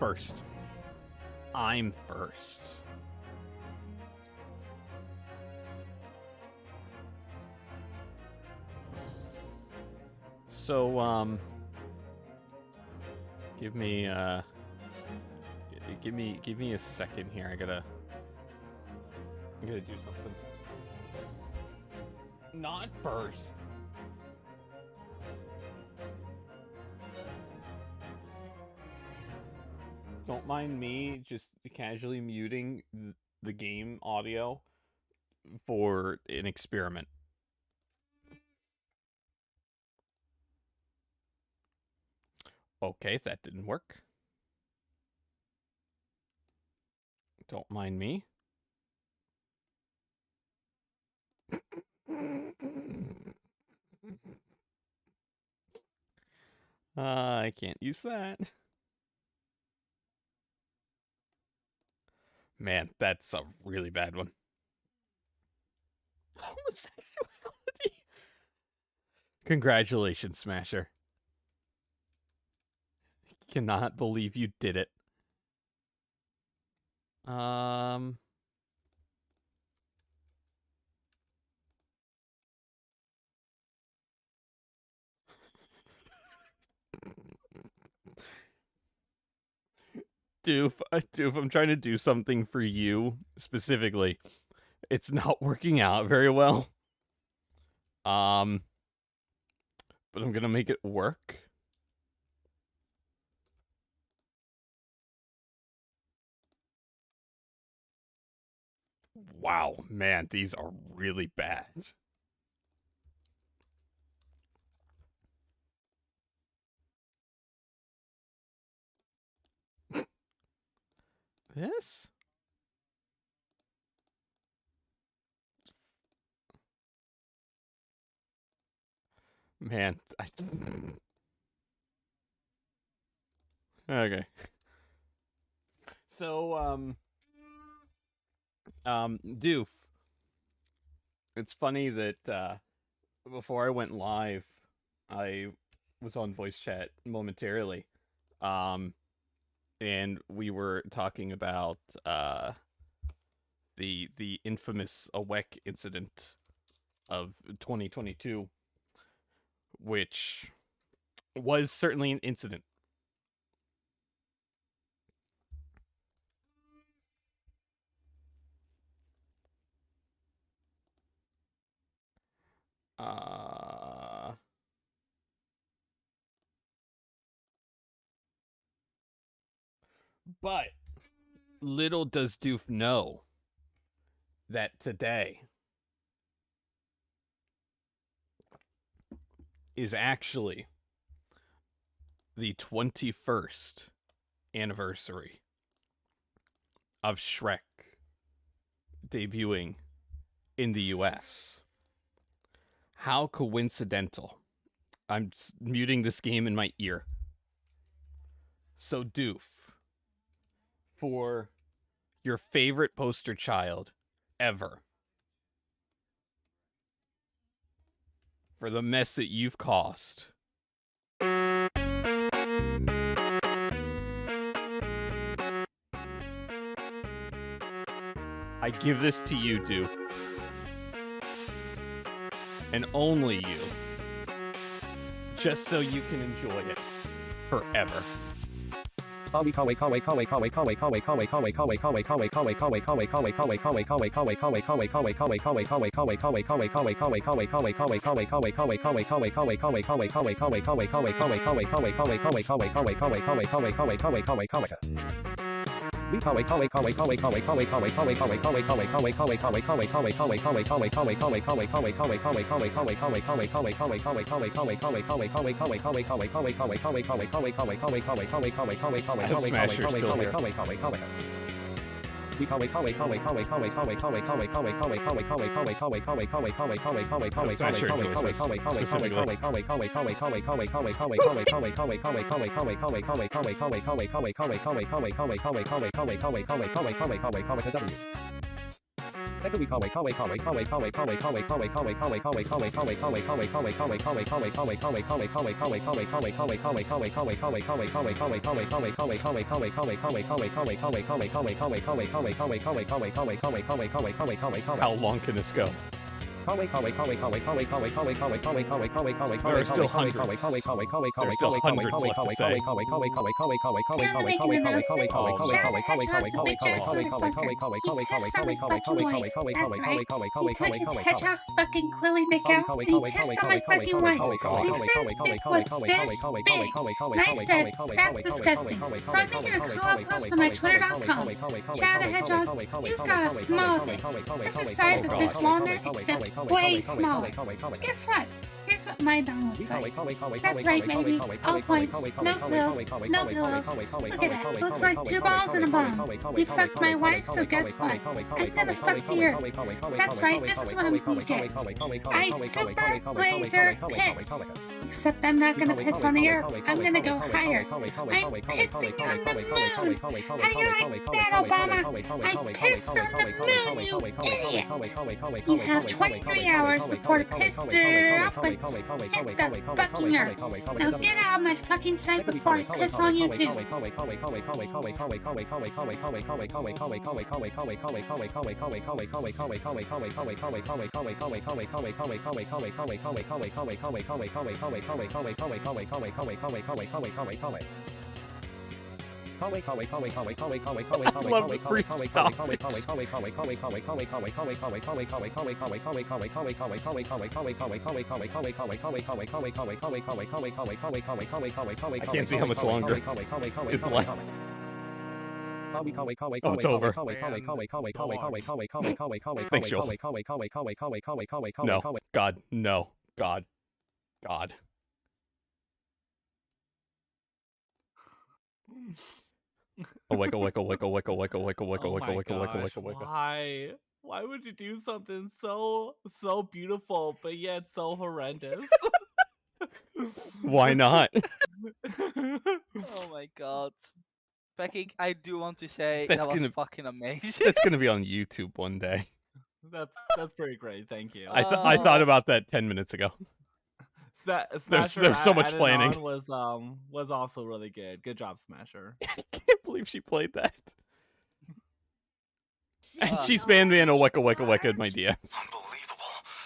first. I'm first. So, give me a second here. I gotta do something. Not first. Don't mind me just casually muting the game audio for an experiment. Okay, that didn't work. Don't mind me. I can't use that. Man, that's a really bad one. Homosexuality. Congratulations, Smasher. Cannot believe you did it. Doof, I'm trying to do something for you specifically. It's not working out very well. But I'm gonna make it work. Wow, man, these are really bad. This? Man, okay. So, Doof. It's funny that, before I went live, I was on voice chat momentarily. And we were talking about, the infamous AWEC incident of 2022, which was certainly an incident. But little does Doof know that today is actually the 21st anniversary of Shrek debuting in the US. How coincidental. I'm muting this game in my ear. So, Doof, for your favorite poster child ever, for the mess that you've caused, I give this to you, Doof. And only you. Just so you can enjoy it forever. How long can this go? There are still hundreds. There are still hundreds left to say. Time to make an announcement. Shadow the Hedgehog's a big jackfruit fucker. He pissed on my fucking wife. That's right. He took his hedgehog fucking Quilly Dick out and he pissed on my fucking wife. He said his dick was this big. And I said, that's disgusting. So I'm making a co-op post on my Twitter.com. Shadow the Hedgehog, you've got a small dick. It's the size of this walnut, except way smaller. But guess what? Here's what my dong looks like. That's right, baby. All points, no pills, no pillows. Look at that. Looks like 2 balls and a bomb. You fucked my wife, so guess what? I'm gonna fuck the earth. That's right, this is what I'm gonna get. I super laser piss. Except I'm not gonna piss on the earth. I'm gonna go higher. I'm pissing on the moon. How do you like that, Obama? I pissed on the moon, you idiot. You have 23 hours before the piss droplets hit the fucking earth. Now get out of my fucking sight before I piss on you too. I love the free stop. I can't see how much longer is left. Oh, it's over. Thanks, Joel. No. God. No. God. God. Why? Why would you do something so beautiful but yet so horrendous? Why not? Oh my god. Becky, I do want to say That's that was gonna- fucking amazing. It's gonna be on YouTube one day. That's pretty great. Thank you. I thought about that 10 minutes ago. Smasher there's so much added planning. on was also really good. Good job, Smasher. I can't believe she played that. And she spammed me in a weka in my DMs.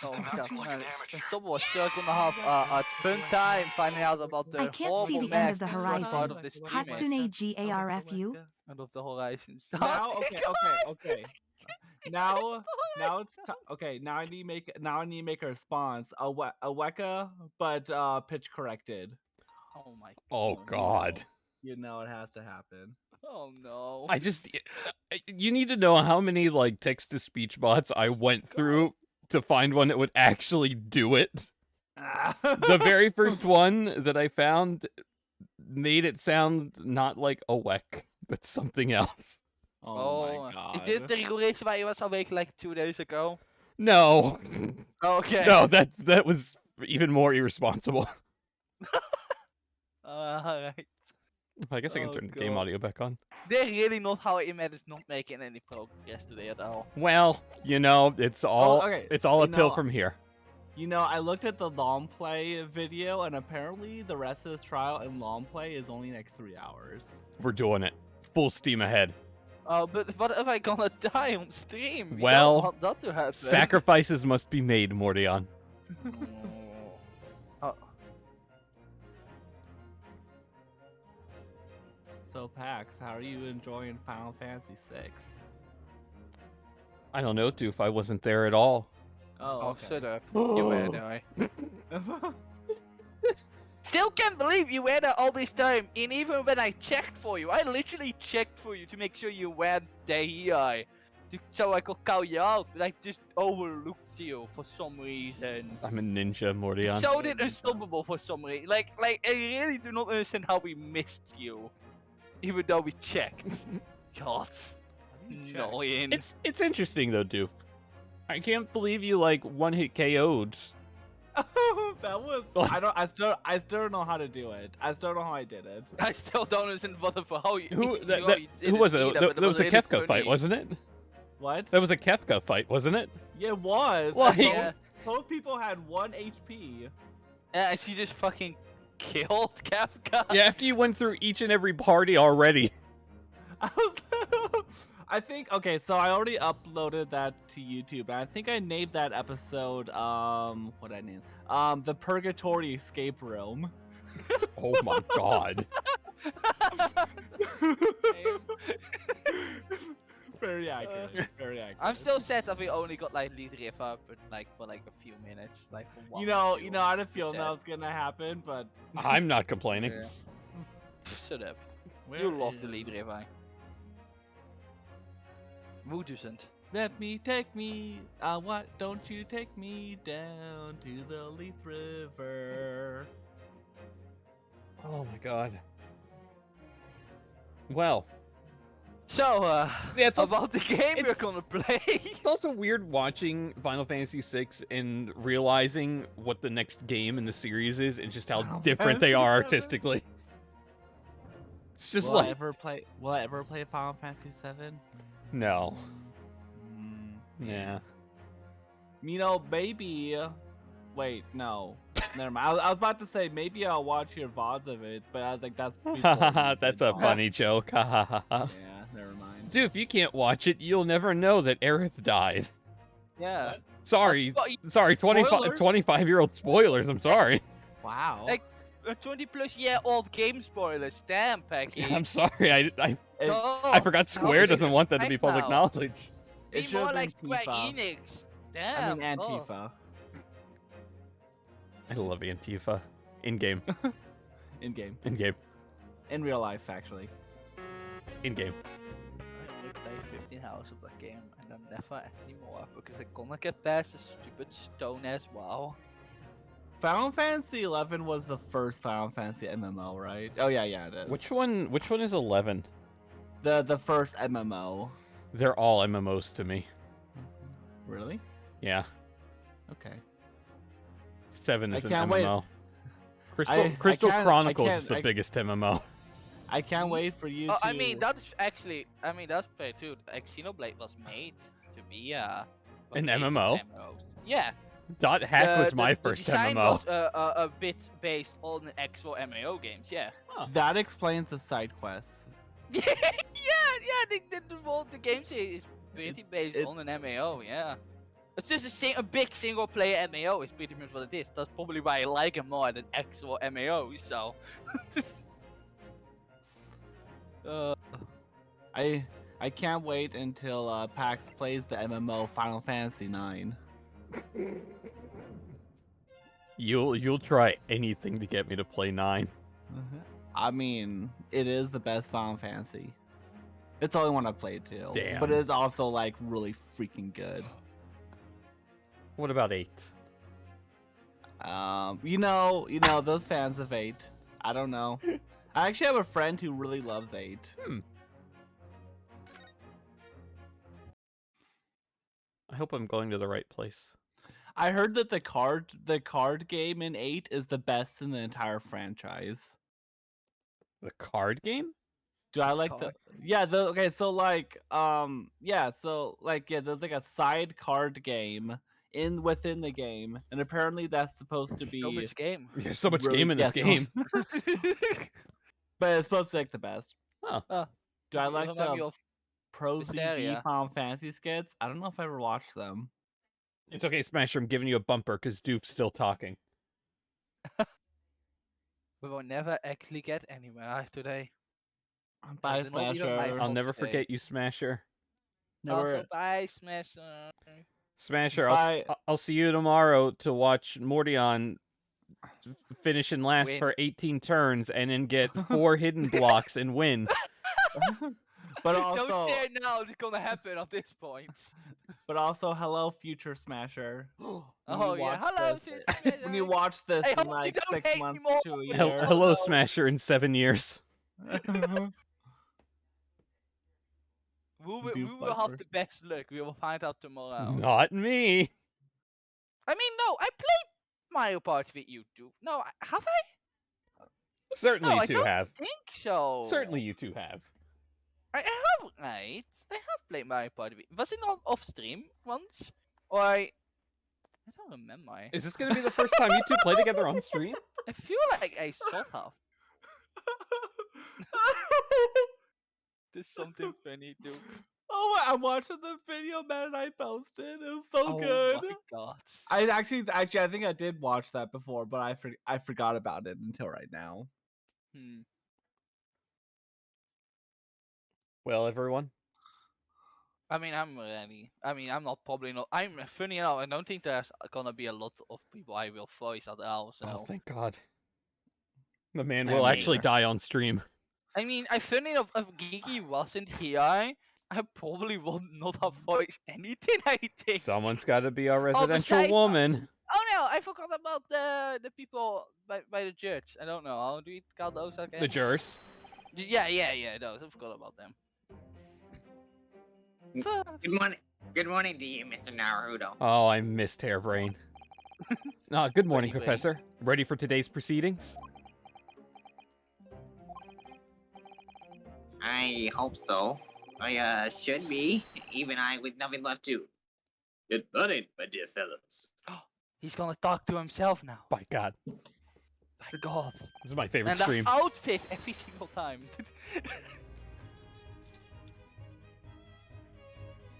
Oh my god, man. Stop was still gonna have a fun time finding out about the I can't see horrible the match end of the the first horizon. part of this stream is. Hatsune GARFU. End of the horizon. Now, okay. Now it's okay. Now I need to make a response. A weka, but pitch corrected. Oh my. Oh god. You know it has to happen. Oh no. You need to know how many like text-to-speech bots I went through to find one that would actually do it. The very first one that I found made it sound not like a wek, but something else. Oh my god. Is this the regulation where you was awake like 2 days ago? No. Okay. No, that was even more irresponsible. Alright. I guess I can turn the game audio back on. They're really not how I imagine not making any progress today at all. Well, you know, it's all it's all uphill from here. You know, I looked at the long play video, and apparently the rest of this trial in long play is only like 3 hours. We're doing it. Full steam ahead. Oh, but what if I gonna die on stream? We Well, don't want that to happen. Sacrifices must be made, Mordion. Oh. So, Pax, how are you enjoying Final Fantasy VI? I don't know, Doof. I wasn't there at all. Oh, okay. shut up. You were there. Still can't believe you were there all this time, and even when I checked for you, I literally checked for you to make sure you weren't there here. So I could call you out, but I just overlooked you for some reason. I'm a ninja, Mordion. So did Unstoppable for some reason. Like, I really do not understand how we missed you. Even though we checked. God. Annoying. It's interesting though, Doof. I can't believe you like one-hit KO'd. That was I still don't know how to do it. I still don't know how I did it. I still don't understand what the how you Who was it? That was a Kefka fight, wasn't it? What? That was a Kefka fight, wasn't it? Yeah, it was. Like- And Yeah. both people had 1 HP. And she just fucking killed Kafka. Yeah, after you went through each and every party already. I think okay, so I already uploaded that to YouTube. And I think I named that episode what I name? The Purgatory Escape Room. Oh my god. Very accurate. Very accurate. I'm still sad that we only got like lead riff up, but like for like a few minutes, like for one. You know, I had a feeling Sad. that was gonna happen, but I'm not complaining. Yeah. Shut up. where You lost the is- lead riff, I. Who doesn't? Let me take me. What? Don't you take me down to the Leith River? Oh my god. Well, So, yeah, it's also, about the game we're it's- gonna play. it's also weird watching Final Fantasy VI and realizing what the next game in the series is and just how Final different they Fantasy are VII? artistically. It's just Will I like, ever play? Will I ever play Final Fantasy VII? no. Mm, Yeah. You know, maybe. Wait, no. Never mind. I was about to say maybe I'll watch your VODs of it, but I was like, that's. before you That's play a VODs. funny joke. Yeah, never mind. Dude, if you can't watch it, you'll never know that Aerith died. Yeah. Sorry. That's what Sorry, 25 25-year-old spoilers. I'm sorry. Wow. Like, a 20-plus-year-old game spoilers. Damn, Peggy. I'm sorry. I It- No, I forgot Square it's doesn't want that to be right public now. knowledge. It Be should've more been like Square Tifa. Enix. I Damn. mean oh. Antifa I love Antifa. In-game. in game, In-game. in real life, actually. In-game. I only played 15 hours of that game, and then never anymore because I gonna get past the stupid stone as well. Final Fantasy 11 was the first Final Fantasy MMO, right? Oh yeah, it is. Which one is 11? The first MMO. They're all MMOs to me. Really? Yeah. Okay. 7 is I an can't wait. MMO. I Crystal can't- I Chronicles can't- is the I- biggest MMO. I can't wait for you Oh, to. I mean that's actually, that's fair too. Like, Xenoblade was made to be An based on MMO? MMOs. Yeah. Dot Hack was my the first design MMO. was a bit based on the actual MMO games. Yeah. That explains the side quests. yeah. The game series is pretty based it- on an MMO. Yeah. It's just a big single player MMO is pretty much what it is. That's probably why I like it more than actual MMO. So. I can't wait until PAX plays the MMO Final Fantasy 9. You'll try anything to get me to play 9. I mean, it is the best Final Fantasy. It's the only one I've played too. Damn. But it's also like really freaking good. What about 8? You know, those fans of 8. I don't know. I actually have a friend who really loves 8. I hope I'm going to the right place. I heard that the card game in 8 is the best in the entire franchise. The card game? Do I like the okay, so like there's like a side card game within the game, and apparently that's supposed to be So much game. There's so much Really- game in this yeah, so game. but it's supposed to be like the best. Oh. Do I like Remind me the of Pro ZG Hysteria. Final Fantasy skits? I don't know if I ever watched them. It's okay, Smasher. I'm giving you a bumper because Doof's still talking. We will never actually get anywhere today. Bye, It's not even Smasher. my I'll fault never today. forget you, Smasher. Never. Also, bye, Smasher. Smasher, Bye. I'll see you tomorrow to watch Mordion finish in last Win. for 18 turns and then get 4 hidden blocks and win. But Don't also, say it now. It's gonna happen at this point. hello, future Smasher. When you Oh yeah. watch Hello, this- Smasher. When you watch this I in hope you like don't 6 hate me months more. to a year. Hello, Smasher, in 7 years. We Do will fly have first. the best luck. We will find out tomorrow. Not me. I mean, no, I played Mario Party with you too. No, have I? Certainly No, I you two don't have. think so. Certainly you two have. I haven't. I have played Mario Party V. Was it not off stream once? Or I don't remember. Is this gonna be the first time you two play together on stream? I feel like I should have. There's something funny too. Oh, I'm watching the video Matt and I posted. It was so Oh good. my god. I actually, I think I did watch that before, but I forgot about it until right now. Well, everyone. I mean, I'm ready. I mean, I'm not probably not. I'm funny enough. I don't think there's gonna be a lot of people I will voice at all. So. Oh, thank God. The man I will mean- actually die on stream. I mean, I funny enough, if Geeky wasn't here, I probably would not have voiced anything. I think. Someone's got to be our residential besides- woman. Oh no, I forgot about the people by the church. I don't know. How do we call those again? The jurors. Yeah. Those. I forgot about them. Fuck. Good morning to you, Mr. Naruto. Oh, I missed Hairbrain. Good morning, Brain. Professor. Ready for today's proceedings? I hope so. I should be, even I with nothing left to. Good morning, my dear fellows. He's gonna talk to himself now. By God. By God. This is my favorite And stream. the outfit every single time.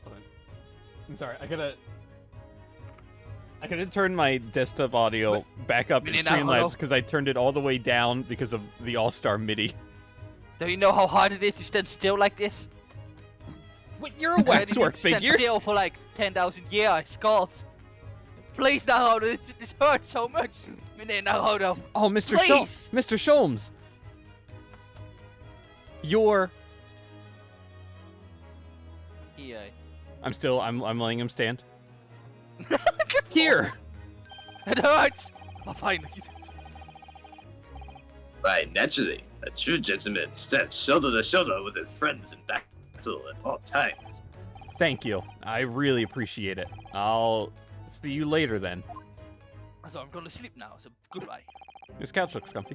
Hold on. I'm sorry, I gotta turn my desktop audio back up in Really, Streamlabs Naruto? because I turned it all the way down because of the All-Star MIDI. Do you know how hard it is to stand still like this? Wait, you're a waxwork Stand figure. still for like 10,000 years, God. Please, Naruto, this hurts so much. Meneer Naruto. Oh, Mr. Please. Mr. Sholmes. You're... Here. I'm letting him stand. Here. It hurts. Oh, fine. Why, naturally, a true gentleman stands shoulder to shoulder with his friends in battle at all times. Thank you. I really appreciate it. I'll see you later then. So I'm gonna sleep now, so goodbye. This couch looks comfy.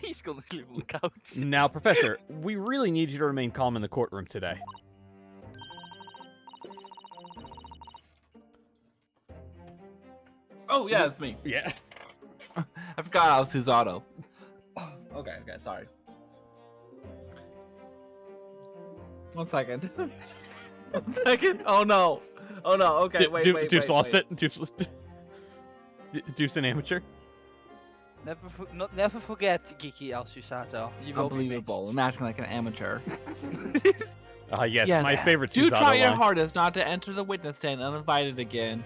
He's gonna sleep on the couch. Now, Professor, we really need you to remain calm in the courtroom today. Oh yeah, it's me. Yeah. I forgot I was Susato. Okay, sorry. 1 second. 1 second. Oh no. Okay, wait. Deuce lost it. Deuce an amateur. Never forget, Geeky El Susato. You will be Unbelievable. I'm acting like an amateur. Yes, Yes, my favorite Do Susato try your line. hardest not to enter the witness stand uninvited again.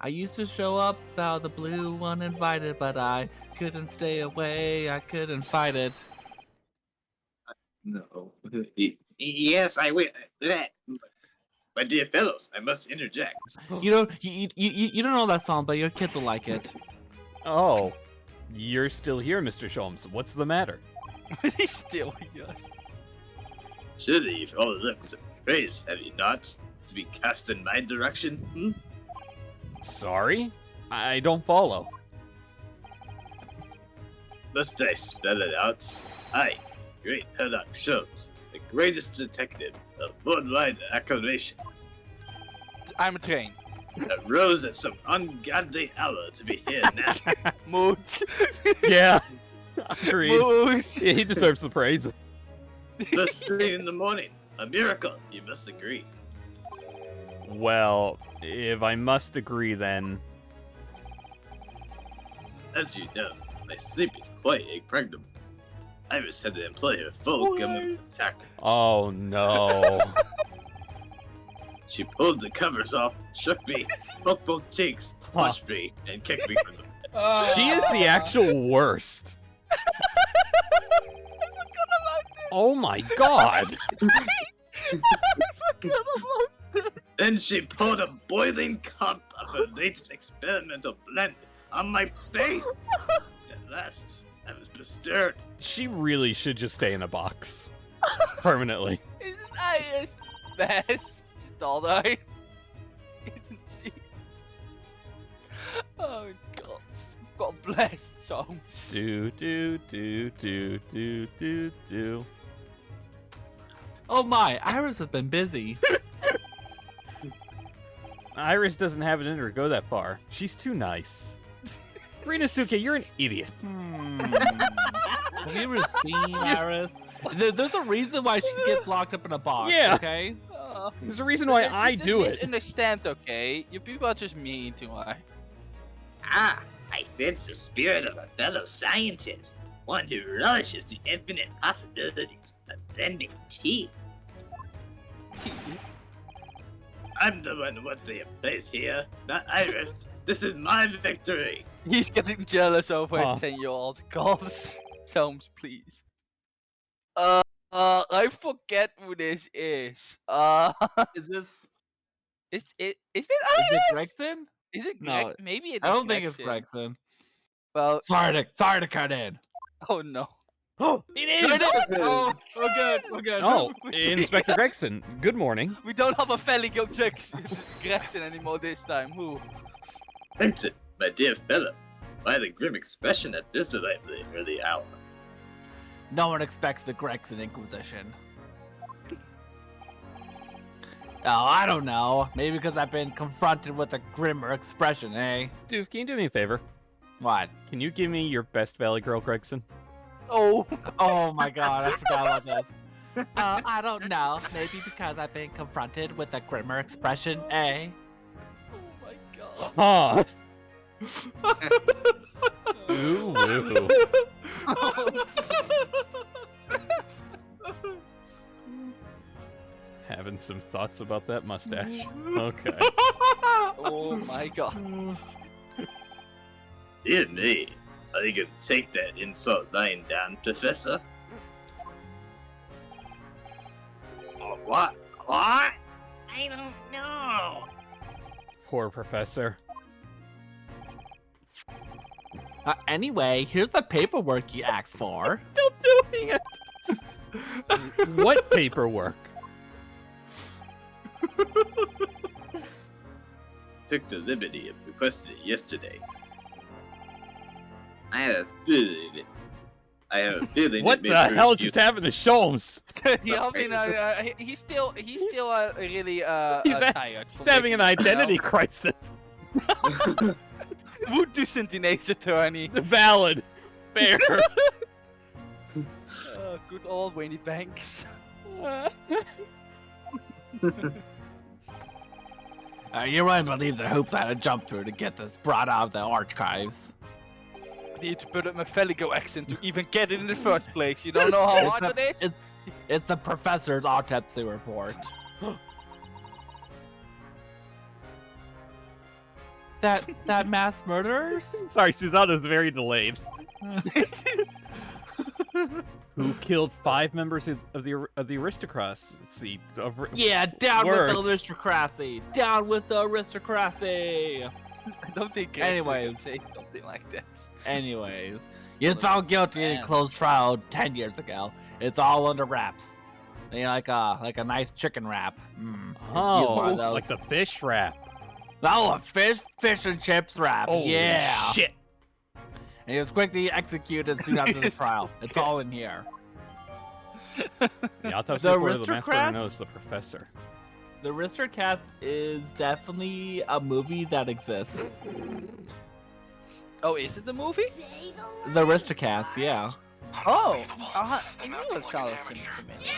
I used to show up about the blue uninvited, but I couldn't stay away. I couldn't fight it. No. Yes, I will. My dear fellows, I must interject. You don't know that song, but your kids will like it. Oh, you're still here, Mr. Sholmes. What's the matter? He's still here. Surely you've overlooked some praise, have you not? To be cast in my direction? Hmm? Sorry? I don't follow. Must I spell it out? I, Great Herlock Sholmes, the greatest detective of worldwide acclamation, I'm trained. arose at some ungodly hour to be here now. Mood. Yeah, agreed. Mood. Yeah, he deserves the praise. First thing in the morning, a miracle, you must agree. Well, if I must agree, then... As you know, my sleep is quite impregnable. I was had to employ her full gamut of tactics. Oh, no. She pulled the covers off, shook me, poked both cheeks, punched me, and kicked me from the bed. She is the actual worst. Oh my god. Then she poured a boiling cup of her latest experimental blend on my face. At last, I was bestirred. She really should just stay in a box. Permanently. It's the highest best. All right. Isn't she? Oh God. God bless songs. Do. Oh my, Iris has been busy. Iris doesn't have it in her to go that far. She's too nice. Rinosuke, you're an idiot. Have you ever seen Iris? There's a reason why she gets locked up in a box, Yeah. okay? There's a reason why I do it. Understand, okay? You people are just mean to her. Ah, I sense the spirit of a fellow scientist, one who relishes the infinite possibilities of blending tea. I'm the one wanting a place here, not Iris. This is my victory. He's getting jealous over Aw. a 10-year-old. God, Soames, please. I forget who this is. Is this? Is it Is Iris? it Gregson? Is it No, Greg? Maybe it's I don't think it's Gregson. Gregson. Well, Sorry to cut in. oh no. It is! Oh, we're good. We're good. Oh, Inspector Gregson, good morning. We don't have a fairly good Gregson anymore this time. Who? Vincent, my dear fellow, why the grim expression at this delightfully early hour? No one expects the Gregson Inquisition. Oh, I don't know. Maybe because I've been confronted with a grimmer expression, eh? Dude, can you do me a favor? What? Can you give me your best Valley Girl, Gregson? Oh. Oh my god, I forgot about this. I don't know. Maybe because I've been confronted with a grimmer expression, eh? Oh my god. Huh. Ooh, woo. Having some thoughts about that mustache. Okay. Oh my god. Dear me, are you gonna take that insult lying down, Professor? Oh, what? What? I don't know. Poor professor. Anyway, here's the paperwork you asked for. Still doing it! What paperwork? Took the liberty of requesting it yesterday. I have a feeling What it may the prove hell useful. just happened to Sholmes? Yeah, I mean, he's still really tired. He's having an identity crisis. Would do Sentinel's attorney. Valid. Fair. Good old Wayne Banks. You wouldn't believe the hoops I had to jump through to get this brought out of the archives. I need to put up my Feligo accent to even get it in the first place. You don't know how hard it is? It's the professor's autopsy report. that mass murderers? Sorry, Susanna's very delayed. Who killed 5 members of the aristocrats? Let's see. Yeah, down with the Words. aristocracy. Down with the aristocracy. I don't think Anyways. would say something like that. Anyways, you found guilty in a Man. closed trial 10 years ago. It's all under wraps. You know, like a nice chicken wrap. Mm. Oh, Use one of those. like the fish wrap. Oh, a fish and chips wrap. Oh, yeah. shit. And he was quickly executed soon after the trial. It's all in here. The autopsy The report of the mass murderer aristocrats? knows the professor. The Aristocats is definitely a movie that exists. Oh, is it the movie? The Aristocats, yeah. Oh, I knew it was Charles Timothy.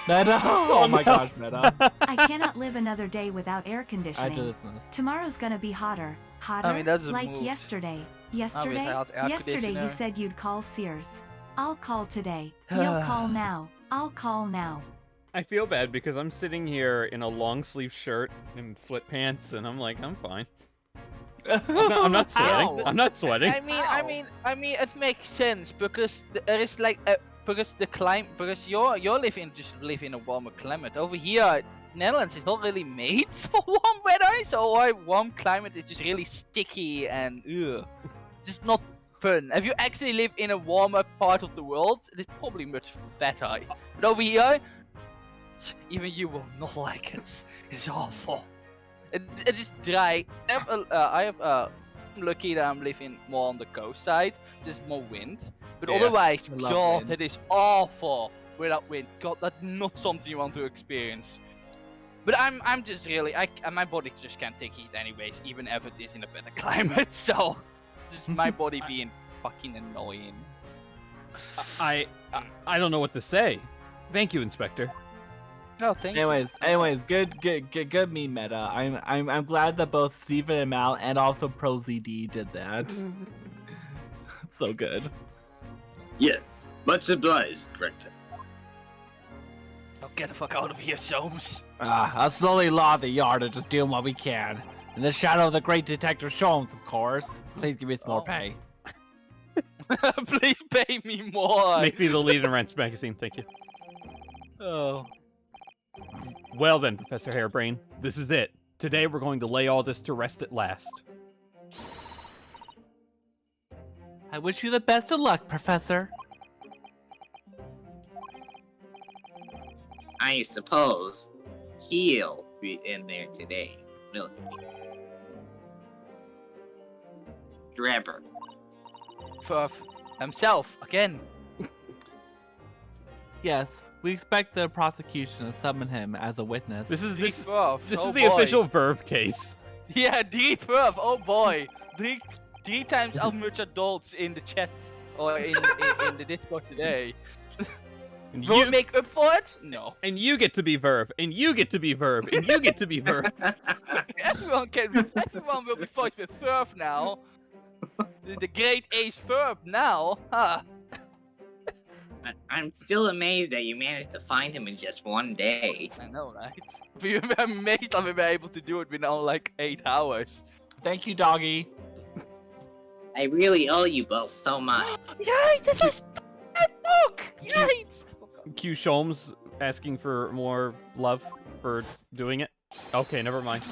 Meta. Oh my no. gosh, Meta. I cannot live another day without air I conditioning. do this in this. Tomorrow's gonna be hotter. Hotter? I mean, that's a like move. yesterday. Obviously, air Yesterday you conditioner. said you'd call Sears. I'll call today. You'll call now. I'll call now. I feel bad because I'm sitting here in a long sleeve shirt and sweatpants, and I'm like, I'm fine. I'm not sweating. Ow. I'm not sweating. I mean, it makes sense because there is like because the climate, because you live in a warmer climate. Over here, Netherlands is not really made for warm weather, so our warm climate is just really sticky and ugh. It's just not fun. If you actually live in a warmer part of the world, it's probably much better. But over here, even you will not like it. It's awful. It is dry. I'm lucky that I'm living more on the coast side. There's more wind. But Yeah, otherwise, I love God, wind. it is awful. without wind. God, that's not something you want to experience. But I'm just really, my body just can't take heat anyways, even if it is in a better climate. So, just my body being fucking annoying. I don't know what to say. Thank you, Inspector. Oh, thank you. Anyways, good meme meta. I'm glad that both Steven and Mal and also ProZD did that. It's so good. Yes, much obliged, Gregson. Oh, get the fuck out of here, Soames. A slowly law of the yard and just doing what we can. In the shadow of the great detective Sholmes, of course. Please give me some more pay. Please pay me more. Make me the lead in Rents magazine, thank you. Oh. Well then, Professor Hairbrain, this is it. Today we're going to lay all this to rest at last. I wish you the best of luck, Professor. I suppose he'll be in there today, will he? Drebber. For himself, again. Yes, we expect the prosecution to summon him as a witness. This is This the boy. official verb case. Yeah, D12. Oh boy. Three times as much adults in the chat or in the Discord today. And Will you it make up for it? No. and you get to be verb, and you get to be verb, and you get to be verb. Everyone will be voiced with verb now. The great ace verb now. Huh. I'm still amazed that you managed to find him in just one day. I know, right? We were amazed that we were able to do it within like 8 hours. Thank you, doggy. I really owe you both so much. Yikes! That's just that book. Yikes! Q Sholmes asking for more love for doing it. Okay, never mind.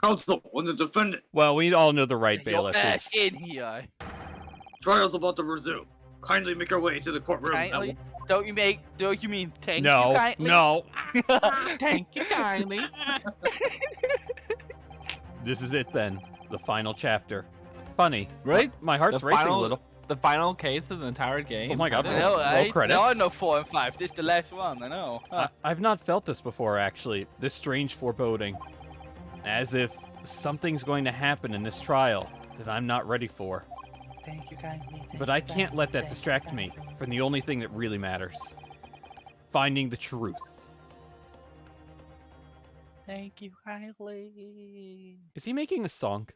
Counsel, when the defendant, Well, we all know the right Your bailiff ass is. in here. trial's about to resume. Kindly make your way to the courtroom. Kindly? Don't you mean thank you No, kindly? no. Thank you kindly. This is it then. The final chapter. Funny, Right? My heart's The racing final- a little. The final case of the entire game. Oh my God, I Roll- know, roll right? credits. Now I know 4 and 5. This is the last one, I know. Huh. I've not felt this before, actually. This strange foreboding. As if something's going to happen in this trial that I'm not ready for. Thank you kindly. But I can't let that distract me from the only thing that really matters. Finding the truth. Thank you kindly. Is he making a song?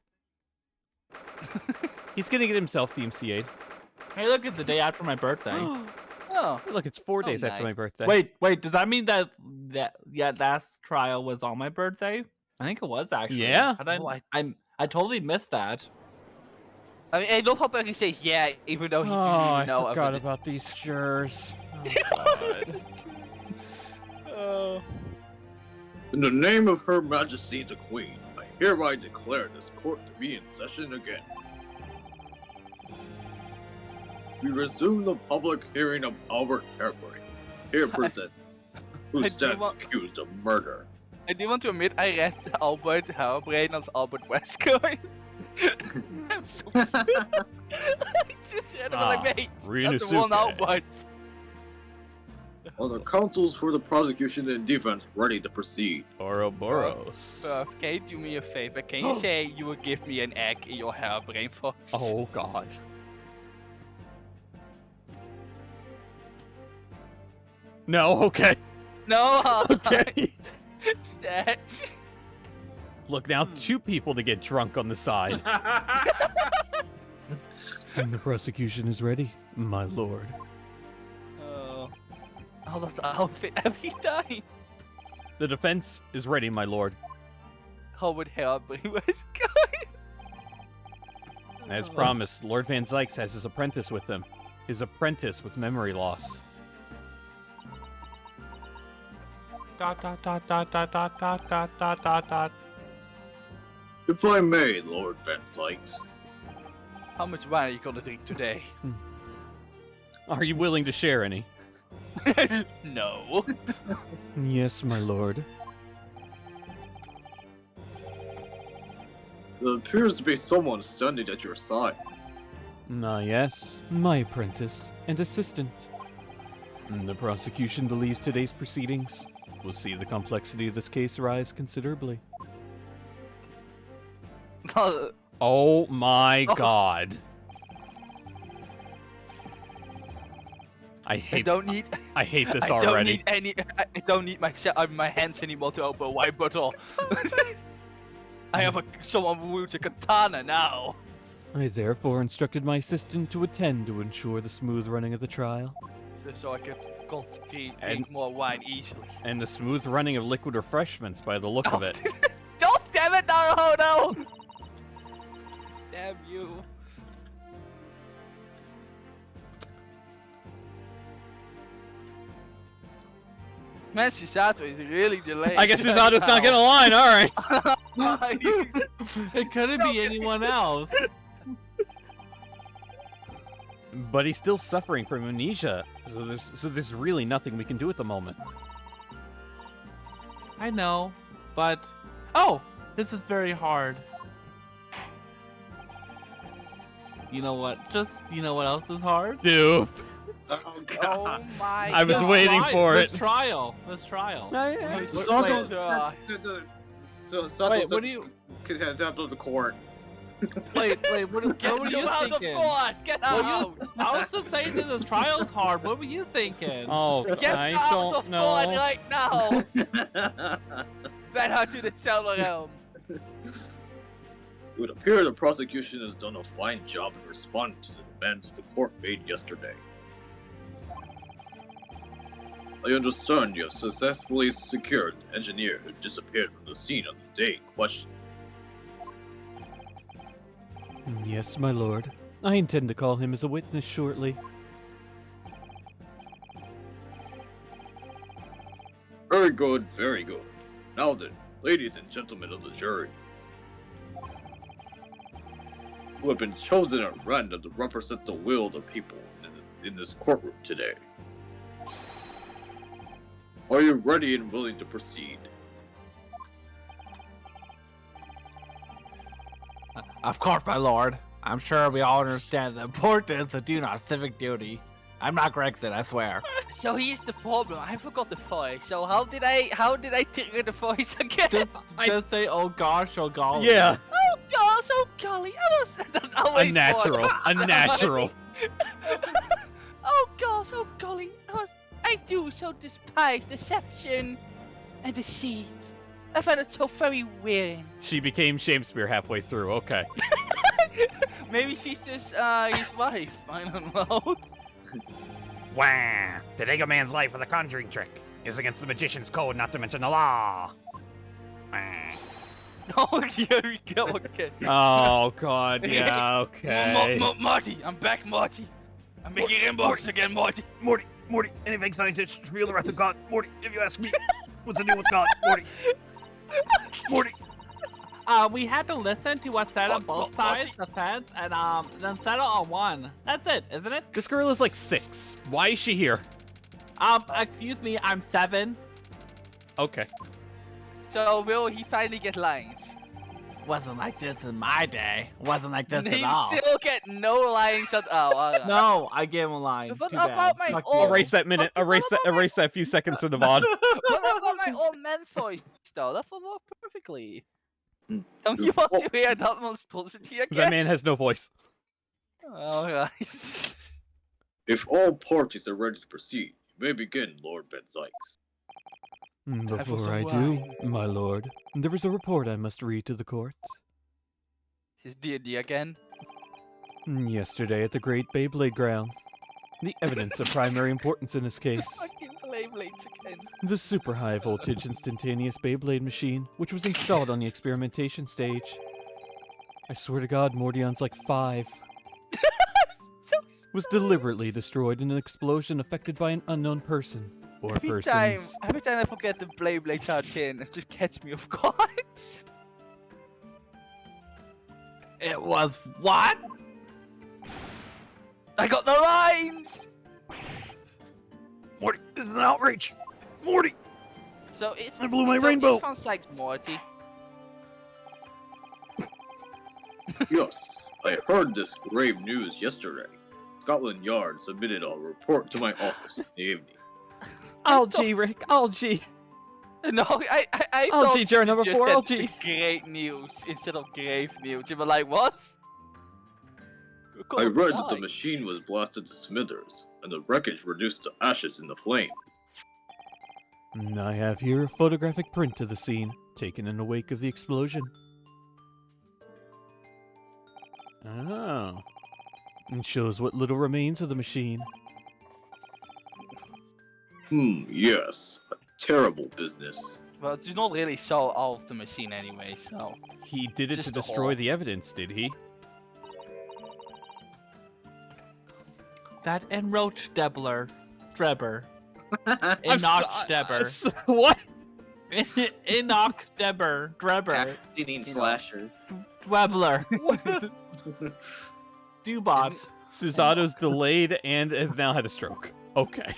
He's gonna get himself DMCA'd. Hey, look, it's the day after my birthday. Oh, Look, it's 4 days after nice. my birthday. Wait, does that mean that last trial was on my birthday? I think it was actually. Yeah. I totally missed that. I mean, I love how Becky says yeah, even though he didn't Oh, I even know forgot everything. about these jurors. Oh, God. Oh. In the name of Her Majesty the Queen, I hereby declare this court to be in session again. We resume the public hearing of Albert Hairbrain, here present, who I do stands want- accused of murder. I do want to admit I read Albert Hairbrain as Albert Westcoin. I'm so I just said, I'm like, mate, that's the one Ryunosuke. Albert. Are the counsels for the prosecution and defense ready to proceed? Ouroboros. Can you do me a favor? Can you say you will give me an egg in your hairbrain for? Oh, God. No, okay. No. Okay. Stat. Look, now 2 people to get drunk on the side. And the prosecution is ready, my lord. Oh, that outfit every time. The defense is ready, my lord. Albert Hairbrain was good. As promised, Lord Van Zykes has his apprentice with him. His apprentice with memory loss. Dot dot dot dot dot dot dot dot dot dot dot. If I may, Lord Van Zykes. How much wine are you gonna drink today? Are you willing to share any? No. Yes, my lord. There appears to be someone standing at your side. Ah, yes. My apprentice and assistant. The prosecution believes today's proceedings will see the complexity of this case rise considerably. Oh my god. I hate don't need. I hate this I don't already. need any. I don't need my hands anymore to open a wine bottle. I have someone who wields a katana now. I therefore instructed my assistant to attend to ensure the smooth running of the trial. So I could drink more wine easily. And the smooth running of liquid refreshments by the look of it. Don't, damn it, no! Damn you. Man, Shisato is really delayed. I guess Susato's not gonna line, alright. It couldn't be anyone else. But he's still suffering from amnesia, so there's really nothing we can do at the moment. I know, but... Oh! This is very hard. You know what? You know what else is hard? Dude. Oh Oh god. my I was god. waiting for This it. trial. This trial. Santos Wait, what do you... contempt of the court. Wait, what were you out thinking? of court! Get out! I was just saying that this trial's hard. What were you thinking? Oh, Get I out don't of know. court right now! Better to the cellar realm. It would appear the prosecution has done a fine job in responding to the demands of the court made yesterday. I understand you have successfully secured the engineer who disappeared from the scene on the day in question. Yes, my lord. I intend to call him as a witness shortly. Very good, very good. Now then, ladies and gentlemen of the jury, who have been chosen at random to represent the will of the people in this courtroom today. Are you ready and willing to proceed? Of course, my lord. I'm sure we all understand the importance of doing our civic duty. I'm not Grexit, I swear. So here's the problem. I forgot the voice. So how did I trigger the voice again? Just say, oh gosh, oh golly. Yeah, Oh gosh, oh golly, that's always unnatural, fun. unnatural. Oh gosh, oh golly, I do so despise deception and deceit. I find it so very weird. She became Shakespeare halfway through. Okay. Maybe she's just his wife. I don't know. Wah! To take a man's life with a conjuring trick is against the magician's code, not to mention the law. Wah. Oh, here we go. Okay. Oh god. Yeah. Okay. Marty, I'm back, Marty. I'm making inbox again, Marty. Morty, anything scientists reveal the wrath of God. Morty, if you ask me, what's the deal with God? Morty. We had to listen to what's said on both sides, the fence, and then settle on one. That's it, isn't it? This girl is like 6. Why is she here? Excuse me, I'm 7. Okay. So will he finally get lines? Wasn't like this in my day. Wasn't like this He at all. still get no lines at all. Alright. No, I gave him a line. What Too about bad. my Fuck old- you. Erase that minute. Erase that few seconds of the VOD. What about my old man voice though? That will work perfectly. Hmm. Don't you want to hear that monstrosity That again? man has no voice. Alright. If all parties are ready to proceed, you may begin, Lord Ben Zykes. Before I do, my lord, there is a report I must read to the court. His D&D again. Yesterday at the Great Beyblade Grounds, the evidence of primary importance in this case. Fucking Beyblades again. The super high voltage instantaneous Beyblade machine, which was installed on the experimentation stage. I swear to God, Mordion's like 5. Was deliberately destroyed in an explosion affected by an unknown person or Every time persons. I forget the Beyblades are 10, it just catches me off guard. It was what? I got the lines! Morty, this is an outrage. Morty. So it's I blew my so rainbow. This sounds like Morty. Yes, I heard this grave news yesterday. Scotland Yard submitted a report to my office in the evening. Algae, Rick, algae. No, I Algae, thought jar you number just 4, said algae. great news instead of grave news. You were like, what? I read that the machine was blasted to smithers, and the wreckage reduced to ashes in the flame. I have here a photographic print of the scene, taken in the wake of the explosion. Oh. It shows what little remains of the machine. Yes. A terrible business. Well, it does not really show all of the machine anyway, so... He did it Just to the destroy whole. the evidence, did he? That enroach Drebber. I'm Enoch so- Drebber. What? Enoch Drebber. Cleaning slasher. Dwebbler. Dubot. Susato's delayed and has now had a stroke. Okay.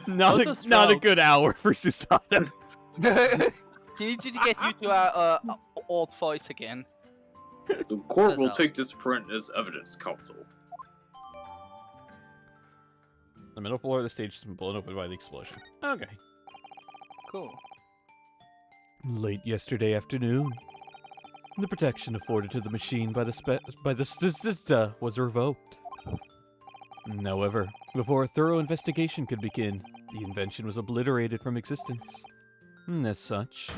Not a Not a stroke. good hour for Susato. He needs you to get used to our old voice again. The court will No. take this print as evidence, counsel. The middle floor of the stage has been blown open by the explosion. Okay. Cool. Late yesterday afternoon, the protection afforded to the machine by the was revoked. However, before a thorough investigation could begin, the invention was obliterated from existence. As such,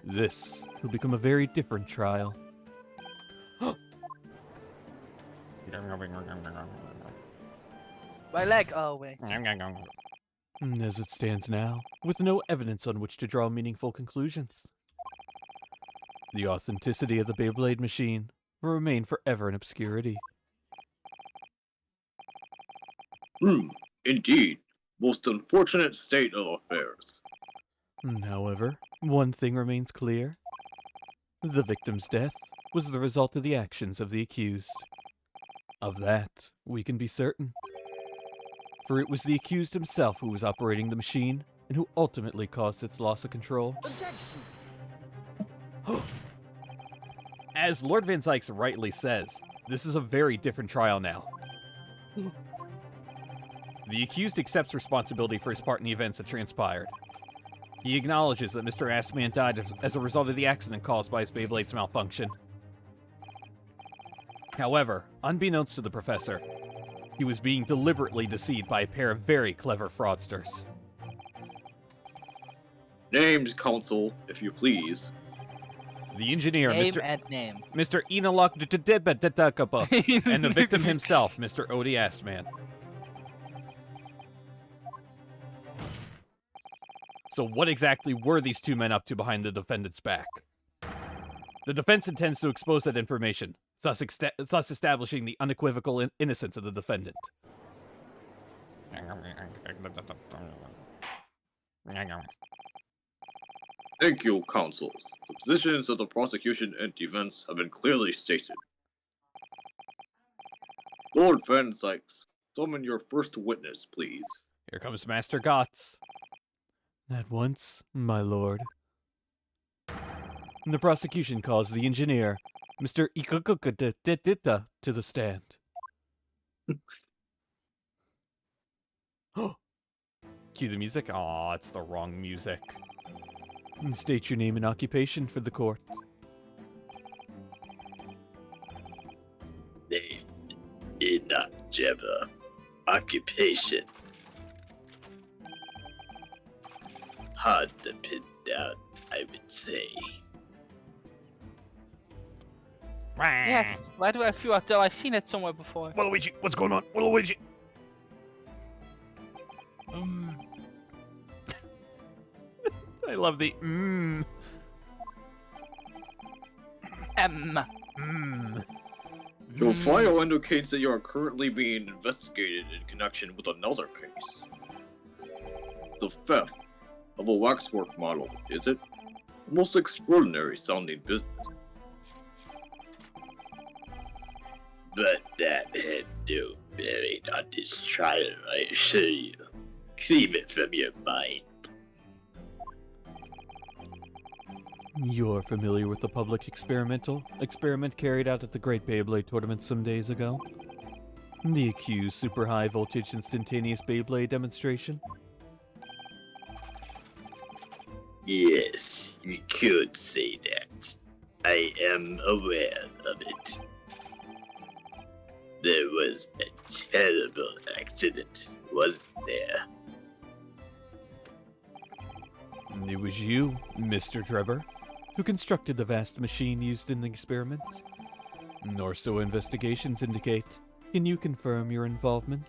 this will become a very different trial. My leg. Oh, wait. As it stands now, with no evidence on which to draw meaningful conclusions. The authenticity of the Beyblade machine will remain forever in obscurity. Indeed. Most unfortunate state of affairs. However, one thing remains clear. The victim's death was the result of the actions of the accused. Of that, we can be certain. For it was the accused himself who was operating the machine, and who ultimately caused its loss of control. As Lord Van Zykes rightly says, this is a very different trial now. The accused accepts responsibility for his part in the events that transpired. He acknowledges that Mr. Assman died as a result of the accident caused by his Beyblade's malfunction. However, unbeknownst to the professor, he was being deliberately deceived by a pair of very clever fraudsters. Names, counsel, if you please. The engineer, Name Mr. and name. Mr. Inalok and the victim himself, Mr. Odie Assman. So what exactly were these two men up to behind the defendant's back? The defense intends to expose that information, thus establishing the unequivocal innocence of the defendant. Thank you, counsels. The positions of the prosecution and defense have been clearly stated. Lord Van Zykes, summon your first witness, please. Here comes Master Gotts. At once, my lord. The prosecution calls the engineer, Mr. Ikukukaditita, to the stand. Cue the music. Aw, it's the wrong music. State your name and occupation for the court. Name, Enoch Drebber. Occupation. Hard to pin down, I would say. Yeah, why do I feel as though I've seen it somewhere before? Waluigi, what's going on? Waluigi. I love the Your file indicates that you are currently being investigated in connection with another case. The theft of a waxwork model, is it? Most extraordinary sounding business. But that had no bearing on this trial, I assure you. Keep it from your mind. You're familiar with the public experiment carried out at the Great Beyblade Tournament some days ago? The accused super high voltage instantaneous Beyblade demonstration? Yes, you could say that. I am aware of it. There was a terrible accident, wasn't there? It was you, Mr. Drebber, who constructed the vast machine used in the experiment. Nor so investigations indicate. Can you confirm your involvement?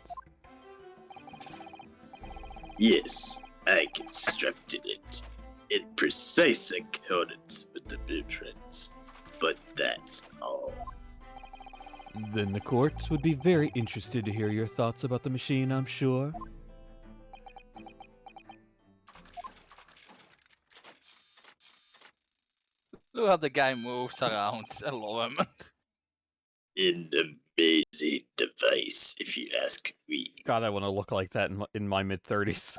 Yes, I constructed it in precise accordance with the blueprints, but that's all. Then the court would be very interested to hear your thoughts about the machine, I'm sure. Look how the guy moves around. I love him. An amazing device, if you ask me. God, I want to look like that in my mid-30s.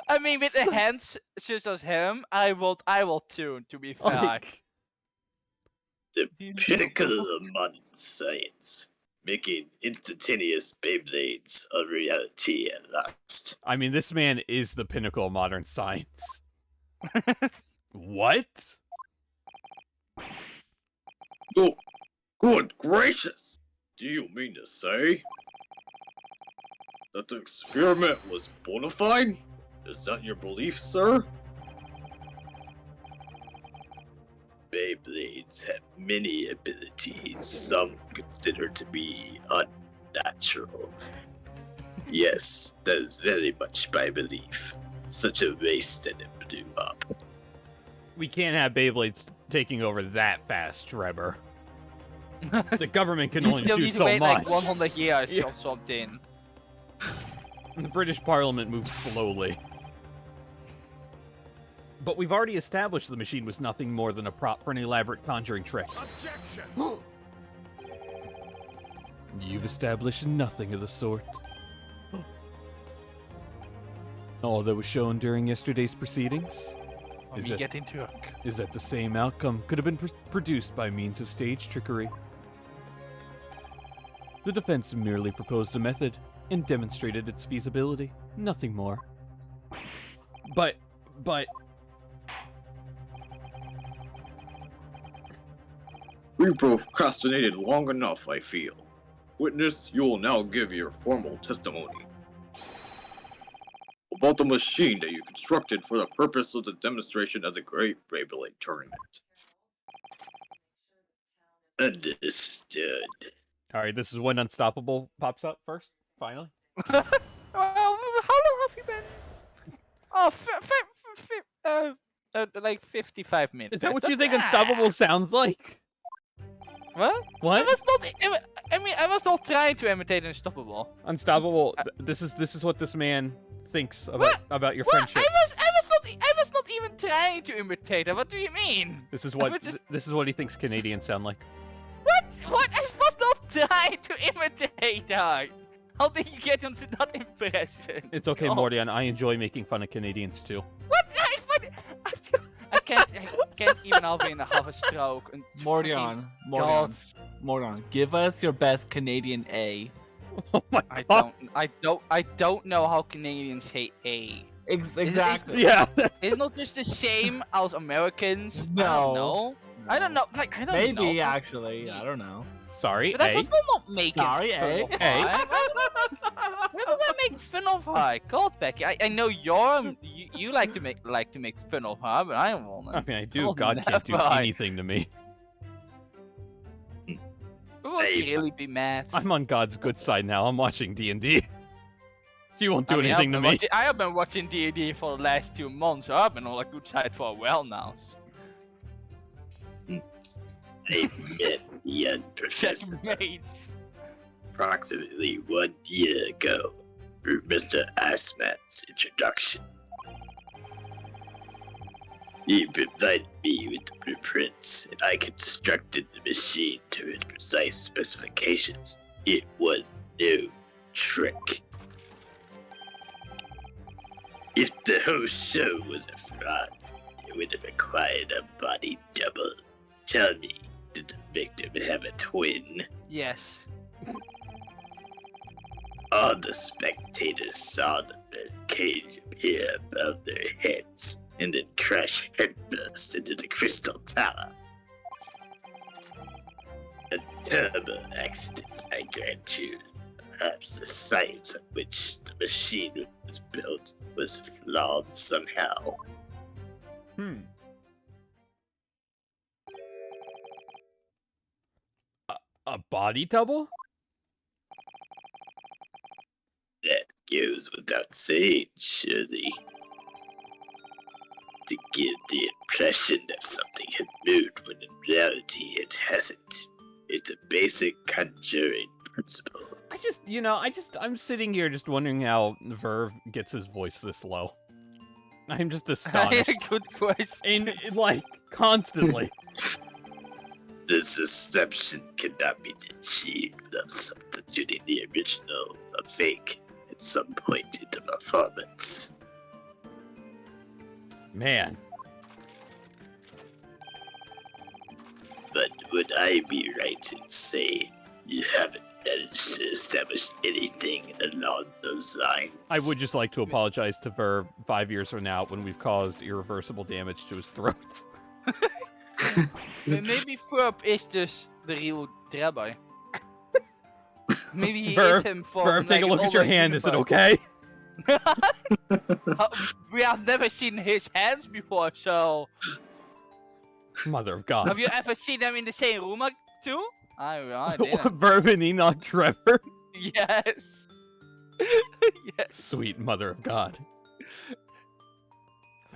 I mean, with the hands such as him, I will too, to be fair. Like, The pinnacle of modern science, making instantaneous Beyblades a reality at last. I mean, this man is the pinnacle of modern science. What? Oh, good gracious! Do you mean to say that the experiment was bona fide? Is that your belief, sir? Beyblades have many abilities some consider to be unnatural. Yes, that is very much my belief. Such a waste that it blew up. We can't have Beyblades taking over that fast, Drebber. The government can You only still do need to so wait much. like 100 years Yeah. or something. The British Parliament moves slowly. But we've already established the machine was nothing more than a prop for an elaborate conjuring trick. Objection! You've established nothing of the sort. All that was shown during yesterday's proceedings Let is me that, get into it. is that the same outcome could have been produced by means of stage trickery. The defense merely proposed a method and demonstrated its feasibility, nothing more. But... We procrastinated long enough, I feel. Witness, you will now give your formal testimony about the machine that you constructed for the purpose of the demonstration at the Great Beyblade Tournament. Understood. Alright, this is when Unstoppable pops up first, finally. Well, how long have you been? Oh, like 55 minutes. Is that what you That's- think Unstoppable sounds like? What? What? I was not trying to imitate Unstoppable. Unstoppable, this is what this man thinks about your What? friendship. I was not even trying to imitate her. What do you mean? This is I what was just- this is what he thinks Canadians sound like. What? What? I was not trying to imitate her. How did you get into that impression? It's okay, Oh. Morty, and I enjoy making fun of Canadians too. What? I can't even have a stroke. And Mordion, God, Mordion, give us your best Canadian A. Oh my I god. don't know how Canadians hate A. Exactly. Yeah. It's not just the same as Americans. No. I don't know. Like I don't know. Maybe actually, I don't know. Sorry, But I A. was not making Sorry, fun A. of her. Why would I make fun of her? God, Becky, I know you like to make fun of her, but I won't. I mean, I do. I'll God can't do never. anything to me. Who would really be mad? I'm on God's good side now. I'm watching D&D. She won't do I mean, anything to me. I have been watching D&D for the last 2 months, so I've been on a good side for a while now. I met the young professor Checkmate. approximately 1 year ago through Mr. Iceman's introduction. He provided me with the blueprints, and I constructed the machine to its precise specifications. It was no trick. If the whole show was a fraud, it would have required a body double. Tell me, did the victim have a twin? Yes. All the spectators saw the cage appear above their heads and then crash headfirst into the crystal tower. A terrible accident, I grant you. Perhaps the science of which the machine was built was flawed somehow. A body double? That goes without saying, surely. To give the impression that something had moved when in reality it hasn't. It's a basic conjuring principle. I'm sitting here just wondering how Verve gets his voice this low. I'm just astonished. Good question. And, like, constantly. This assumption cannot be achieved without substituting the original, a fake, at some point into performance. Man. But would I be right in saying you haven't managed to establish anything along those lines? I would just like to apologize to Verve 5 years from now when we've caused irreversible damage to his throat. Maybe Ferb is just the real Drabai. Maybe he Verve, is him from. Verve, take a look at your hand. Is it okay? We have never seen his hands before, so. Mother of God. Have you ever seen them in the same room too? I didn't. Verve and Enoch Trevor. Yes. Yes. Sweet Mother of God.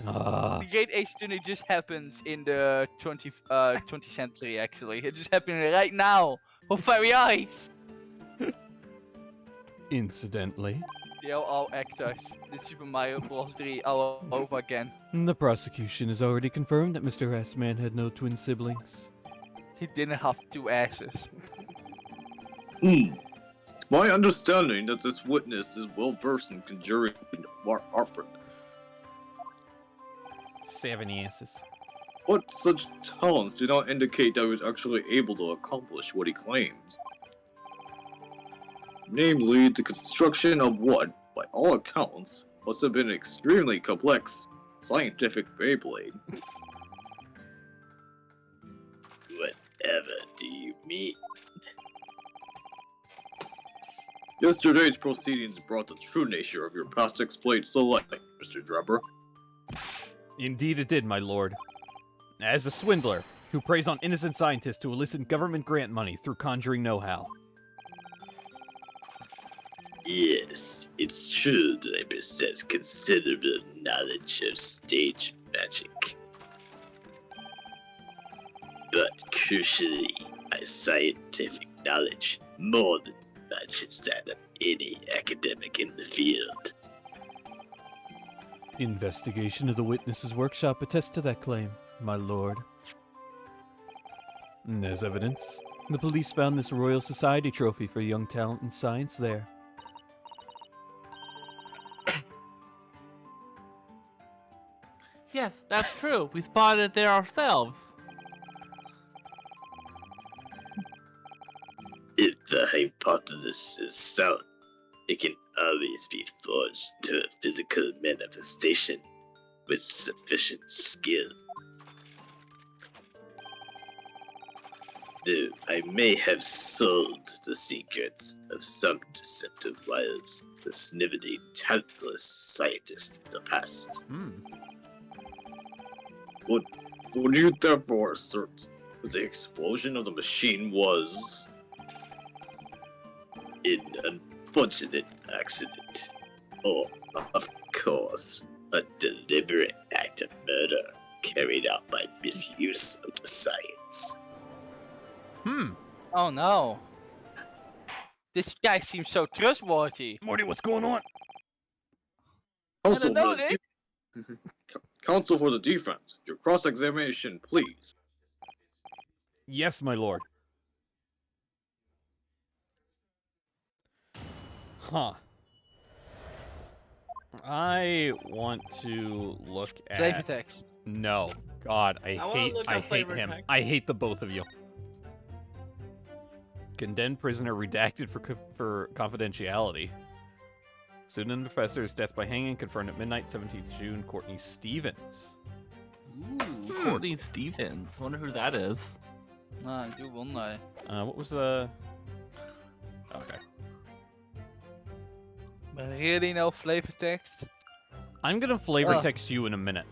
The Great Age Tunnel just happens in the 20th century, actually. It just happened right now, for very eyes. Incidentally, They are all actors. The Super Mario Bros. 3 all over again. the prosecution has already confirmed that Mr. S-Man had no twin siblings. He didn't have 2 asses. It's my understanding that this witness is well versed in conjuring art form. 7 asses. But such talents do not indicate that he was actually able to accomplish what he claims. Namely, the construction of what, by all accounts, must have been an extremely complex scientific Beyblade. Whatever do you mean? Yesterday's proceedings brought the true nature of your past exploits to light, Mr. Drebber. Indeed it did, my lord. As a swindler, who preys on innocent scientists to elicit government grant money through conjuring know-how. Yes, it's true that I possess considerable knowledge of stage magic. But crucially, my scientific knowledge more than matches that of any academic in the field. Investigation of the witness's workshop attests to that claim, my lord. And as evidence, the police found this Royal Society trophy for young talent in science there. Yes, that's true. We spotted it there ourselves. If the hypothesis is sound, it can always be forged to a physical manifestation with sufficient skill. Though I may have sold the secrets of some deceptive wiles to sniveling talentless scientists in the past. Would you therefore assert that the explosion of the machine was an unfortunate accident, or, of course, a deliberate act of murder carried out by misuse of the science? Oh no. This guy seems so trustworthy. Morty, what's going on? Counsel I don't know, for the Dick. Counsel for the defense, your cross-examination, please. Yes, my lord. Huh. I want to look Flavor at... text. No. God, I I wanna hate look up him. flavor text. I hate the both of you. Condemned prisoner redacted for confidentiality. Student and professor's death by hanging confirmed at midnight, 17th June. Courtney Stevens. Ooh, Courtney Stevens. Wonder who that is. I do wonder. What was the... Okay. But really no flavor text? I'm gonna flavor text you in a minute.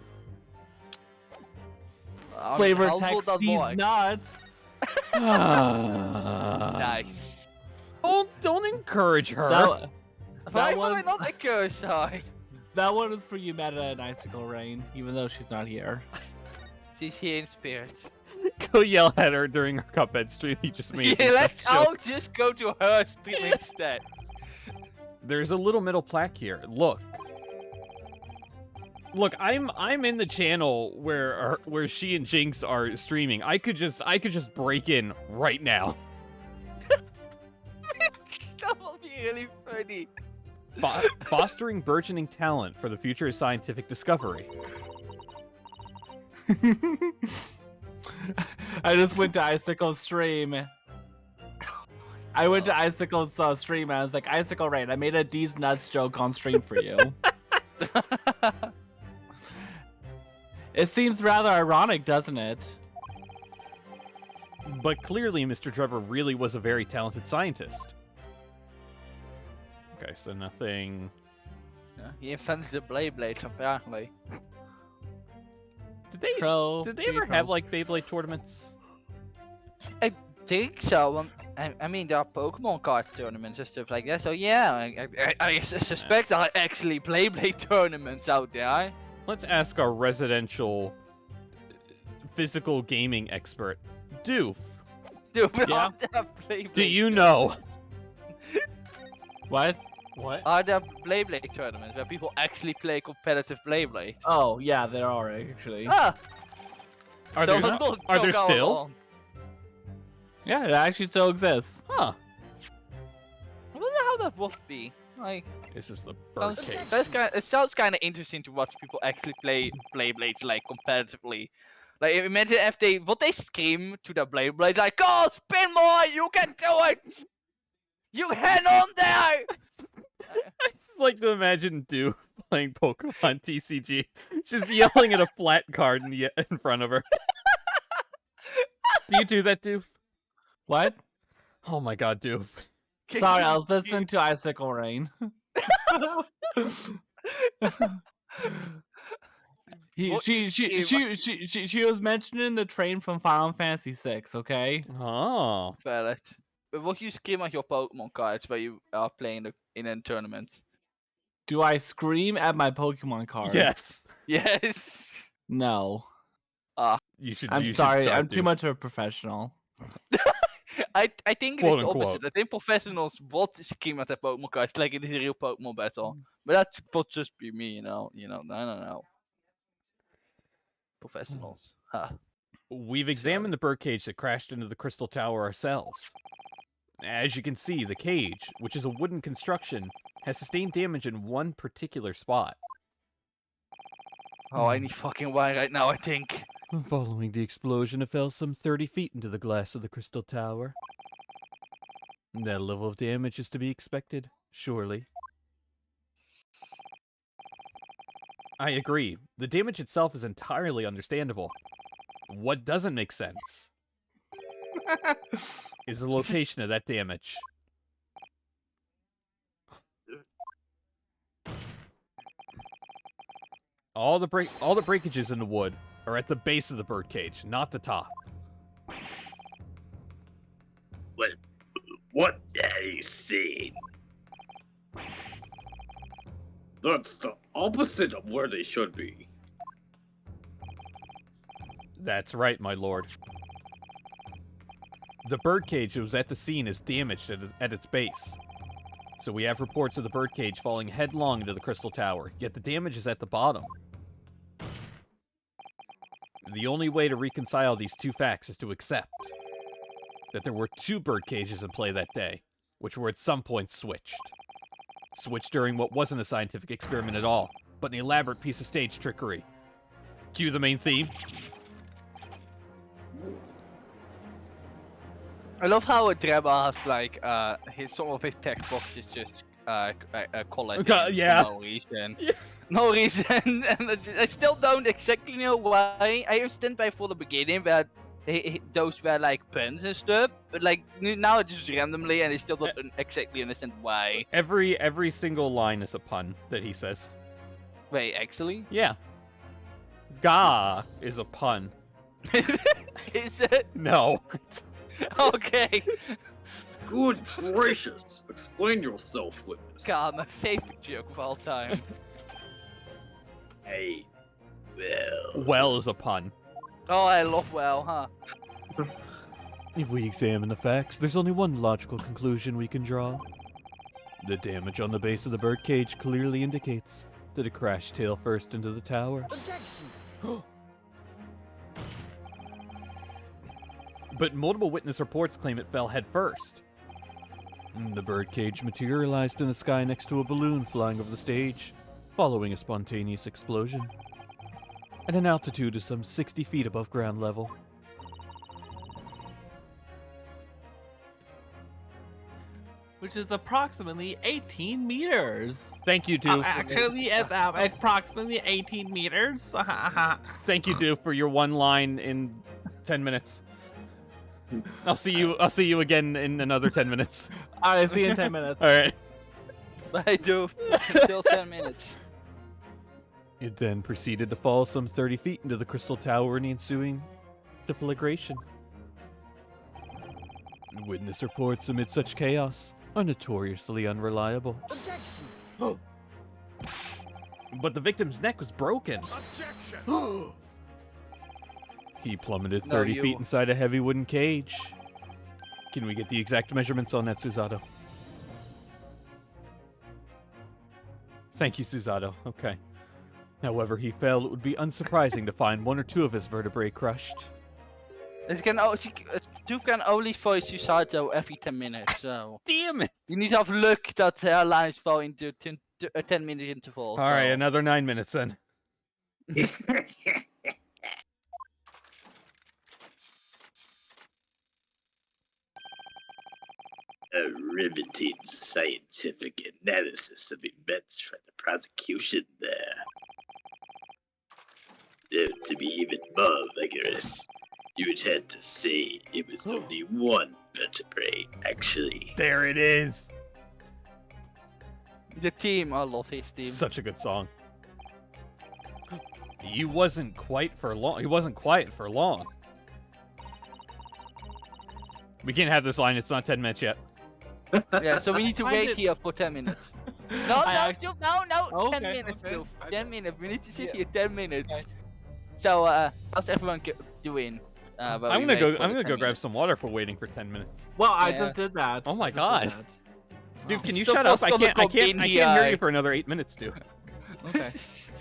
Flavor how will text that these work? nuts. Nice. Don't encourage her. Why That would I one, not encourage her? that one is for you, Meta and Icicle Rain, even though she's not here. She's here in spirit. Go yell at her during her Cuphead stream. He just made Yeah, that joke. I'll just go to her stream instead. There's a little middle plaque here. Look. Look, I'm in the channel where she and Jinx are streaming. I could just break in right now. That will be really funny. Fostering burgeoning talent for the future of scientific discovery. I just went to Icicle's stream. I went to Icicle's stream and I was like, Icicle Rain, I made a D's Nuts joke on stream for you. It seems rather ironic, doesn't it? But clearly, Mr. Trevor really was a very talented scientist. Okay, so nothing... Yeah, he invented the Blade apparently. Did they ever have, like, Beyblade tournaments? I think so. I mean, there are Pokemon card tournaments and stuff like that. So yeah, I suspect there are actually Blade tournaments out there. Let's ask our residential physical gaming expert, Doof. Dude, Yeah? Do you know? What? What? Are there Blade tournaments where people actually play competitive Blade? Oh, yeah, there are actually. Ah! Are so there, what's the are there joke going still? on? Yeah, it actually still exists. Huh. I wonder how that would be. Like, This is the sounds- birdcage. it sounds kind of interesting to watch people actually play Blades like competitively. Like, imagine if they scream to the Blade like, "Go, spin more! You can do it! You hang on there!" I just like to imagine Doof playing Pokemon TCG, just yelling at a flat card in front of her. Do you do that, Doof? What? Oh my god, Doof. Sorry, I was listening to Icicle Rain. She was mentioning the train from Final Fantasy VI, okay? Oh. Valid. But what you scream at your Pokemon cards while you are playing in a tournament? Do I scream at my Pokemon cards? Yes. Yes. No. You should. I'm you should sorry, start, I'm too Doof. much of a professional. I think it Quote is the unquote. opposite. I think professionals would scream at their Pokemon cards like it is a real Pokemon battle. But that would just be me, you know. I don't know. Professionals. Huh. We've examined the birdcage that crashed into the Crystal Tower ourselves. As you can see, the cage, which is a wooden construction, has sustained damage in one particular spot. Oh, I need fucking wine right now, I think. Following the explosion, it fell some 30 feet into the glass of the Crystal Tower. That level of damage is to be expected, surely. I agree. The damage itself is entirely understandable. What doesn't make sense is the location of that damage. All the breakages in the wood are at the base of the birdcage, not the top. What have you seen? That's the opposite of where they should be. That's right, my lord. The birdcage that was at the scene is damaged at its base. So we have reports of the birdcage falling headlong into the Crystal Tower, yet the damage is at the bottom. The only way to reconcile these two facts is to accept that there were two birdcages in play that day, which were at some point switched. Switched during what wasn't a scientific experiment at all, but an elaborate piece of stage trickery. Cue the main theme. I love how Dreba has like some of his text boxes just colored in yeah. for no reason. Yeah. No reason, and I still don't exactly know why. I understand by for the beginning that those were like puns and stuff, but like now it's just randomly, and I still don't exactly understand why. Every single line is a pun that he says. Wait, actually? Yeah. Ga is a pun. Is it? No. Okay. Good gracious! Explain yourself, witness. God, my favorite joke of all time. Hey, well. Well is a pun. Oh, I love well, huh? If we examine the facts, there's only one logical conclusion we can draw. The damage on the base of the birdcage clearly indicates that it crashed tail first into the tower. But multiple witness reports claim it fell head first. The birdcage materialized in the sky next to a balloon flying over the stage, following a spontaneous explosion. At an altitude of some 60 feet above ground level. Which is approximately 18 meters. Thank you, Doof. Actually, it's approximately 18 meters. Thank you, Doof, for your one line in 10 minutes. I'll see you again in another 10 minutes. Alright, see you in 10 minutes. Alright. I do. Still 10 minutes. It then proceeded to fall some 30 feet into the crystal tower in the ensuing deflagration. Witness reports amid such chaos are notoriously unreliable. Objection! But the victim's neck was broken. Objection! He plummeted 30 feet inside a heavy wooden cage. Can we get the exact measurements on that, Susato? Thank you, Susato. Okay. However he fell, it would be unsurprising to find one or two of his vertebrae crushed. It can Duke can only voice Susato every 10 minutes, so... Damn it! You need to have luck that her lines fall into 10-minute intervals. Alright, another 9 minutes then. A riveting scientific analysis of events from the prosecution there. To be even more vigorous, you would have to say it was only one vertebrae, actually. There it is! The team, I love his team. Such a good song. He wasn't quiet for long. We can't have this line, it's not 10 minutes yet. Yeah, so we need to wait here for 10 minutes. No, Okay, 10 minutes, okay. Duke. 10 minutes. We need to sit here 10 minutes. Okay. So, how's everyone doing? I'm gonna go grab some water for waiting for 10 minutes. Well, I just did that. Oh my god. Dude, can you Stuff shut up? was I gonna can't hear you for another 8 minutes, dude. Okay.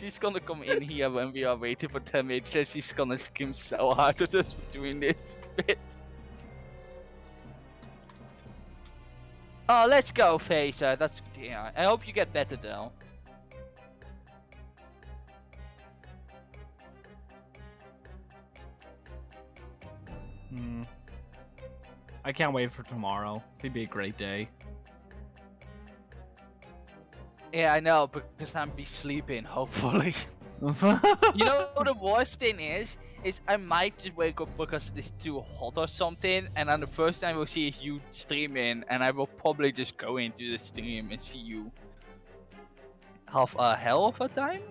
She's gonna come in here when we are waiting for 10 minutes and she's gonna scream so hard at us for doing this bit. Oh, let's go, Phaser. That's yeah. I hope you get better though. I can't wait for tomorrow. It's gonna be a great day. Yeah, I know, because I'm be sleeping, hopefully. You know what the worst thing is I might just wake up because it's too hot or something, and on the first time we'll see you streaming, and I will probably just go into the stream and see you have a hell of a time.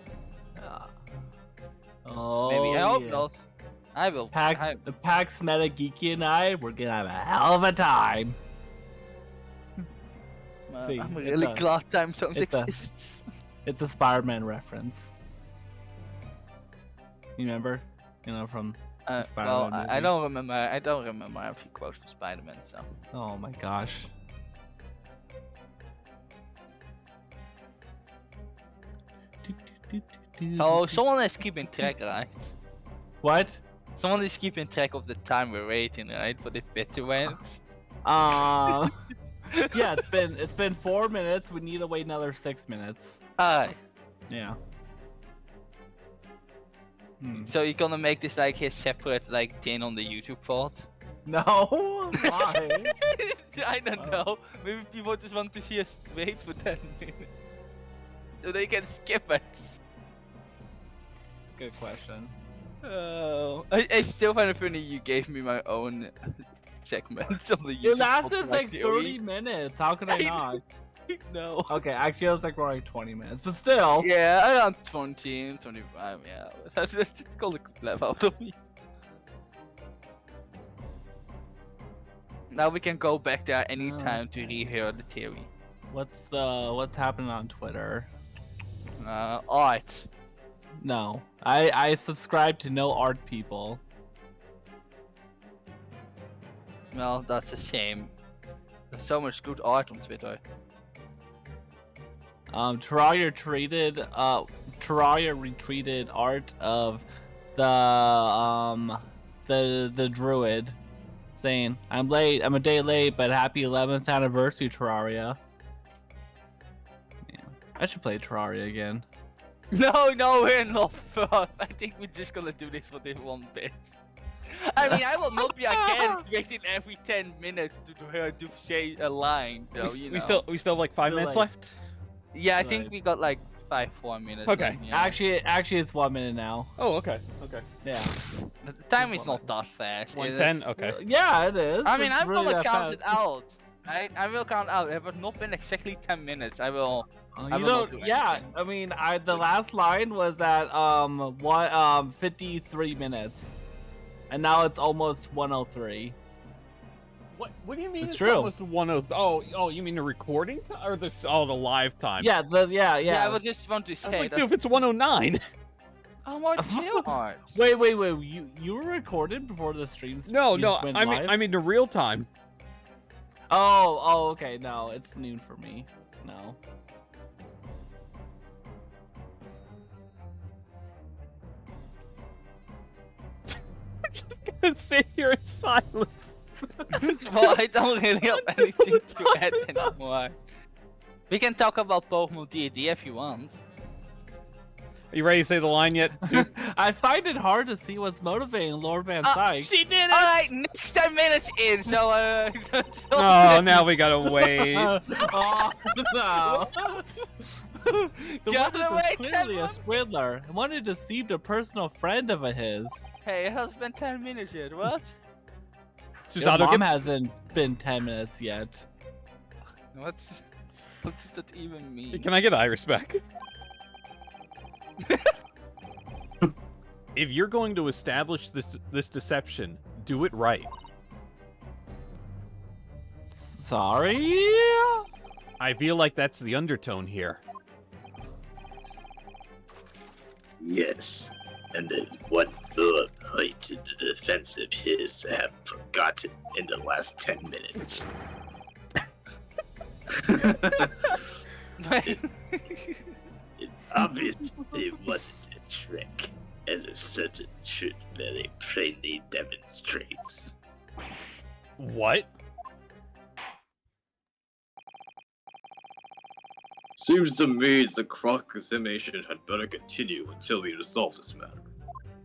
Oh, Maybe, I hope not. I will. The Pax Meta Geeky and I, we're gonna have a hell of a time. See, I'm really glad time zones exists. It's a Spider-Man reference. You remember? You know, from the Spider-Man movie? I don't remember. I don't remember a few quotes from Spider-Man. So. Oh my gosh. Oh, someone is keeping track, right? What? Someone is keeping track of the time we're waiting, right, for the bit to end. Yeah, it's been 4 minutes. We need to wait another 6 minutes. Alright. Yeah. So you're gonna make this like a separate like thing on the YouTube pod? No, why? I don't know. Maybe people just want to see us wait for 10 minutes. So they can skip it. Good question. Oh, I still find it funny you gave me my own segments of the YouTube. It lasted like copyright 30 theory. minutes. How could I not? No. Okay, actually, it was like more like 20 minutes, but still. Yeah, around 20, 25, yeah. That's just called a good laugh out of me. Now we can go back there anytime to rehear the theory. What's happening on Twitter? Art. No, I subscribe to no art people. Well, that's a shame. There's so much good art on Twitter. Terraria retweeted art of the druid, saying, "I'm late. I'm a day late, but happy 11th anniversary, Terraria." Yeah, I should play Terraria again. No, we're not first. I think we're just gonna do this for this one bit. I mean, I will not be again waiting every 10 minutes to say a line. So, We still have like 5 minutes left. Yeah, I think we got like 4 minutes. Okay. Left, yeah. Actually, it's 1 minute now. Oh, okay. Yeah. The time is not that fast. 1:10. Okay. Yeah, it is. I mean, It's I'm really gonna that count it fast. out. I will count out. It has not been exactly 10 minutes. I will. I You will not don't. do Yeah, anything. I mean, the last line was at 53 minutes, and now it's almost 103. What do you mean? It's It's true. almost 1:00. Oh, you mean the recording or the the live time? Yeah, Yeah, I was just want to I was say like, that. dude, if it's 1:09. Oh my god. Wait. You were recorded before the streams? No, you no. just went I live? mean the real time. Oh, okay. No, it's noon for me. No. Gonna sit here in silence. Well, I don't really have anything to add anymore. We can talk about Pokemon D&D if you want. Are you ready to say the line yet? Dude? I find it hard to see what's motivating Lord Van Sykes. She did it! Alright, next 10 minutes in, so Oh, now we gotta wait. Oh no! The Gotta one wait is clearly 10 a swindler. The one who deceived a personal friend of his. Hey, it has been 10 minutes yet, what? Your Susato, mom hasn't been 10 minutes yet. What does that even mean? can I get Iris back? If you're going to establish this deception, do it right. Sorry? I feel like that's the undertone here. Yes, and there's one more point in the defense of his to have forgotten in the last 10 minutes. It obviously wasn't a trick, as a certain truth very plainly demonstrates. What? Seems to me the cross-examination had better continue until we resolve this matter.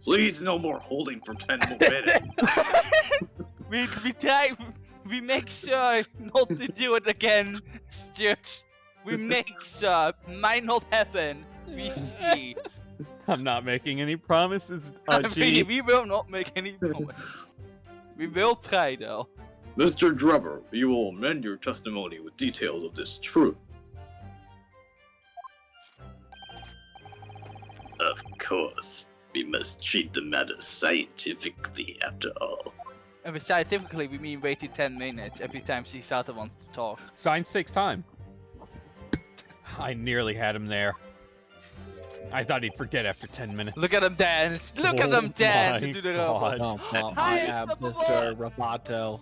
Please, no more holding for 10 more minutes. we make sure not to do it again, Stuart. We make sure. Might not happen. We see. I'm not making any promises, Really, we will not make any promises. We will try though. Mr. Drebber, you will amend your testimony with details of this truth. Of course. We must treat the matter scientifically after all. And by scientifically, we mean waiting 10 minutes every time Shisato wants to talk. Science takes time. I nearly had him there. I thought he'd forget after 10 minutes. Look at him dance! Look at Oh him dance my into the God. robot! I Hi, am Unstoppable! Mr.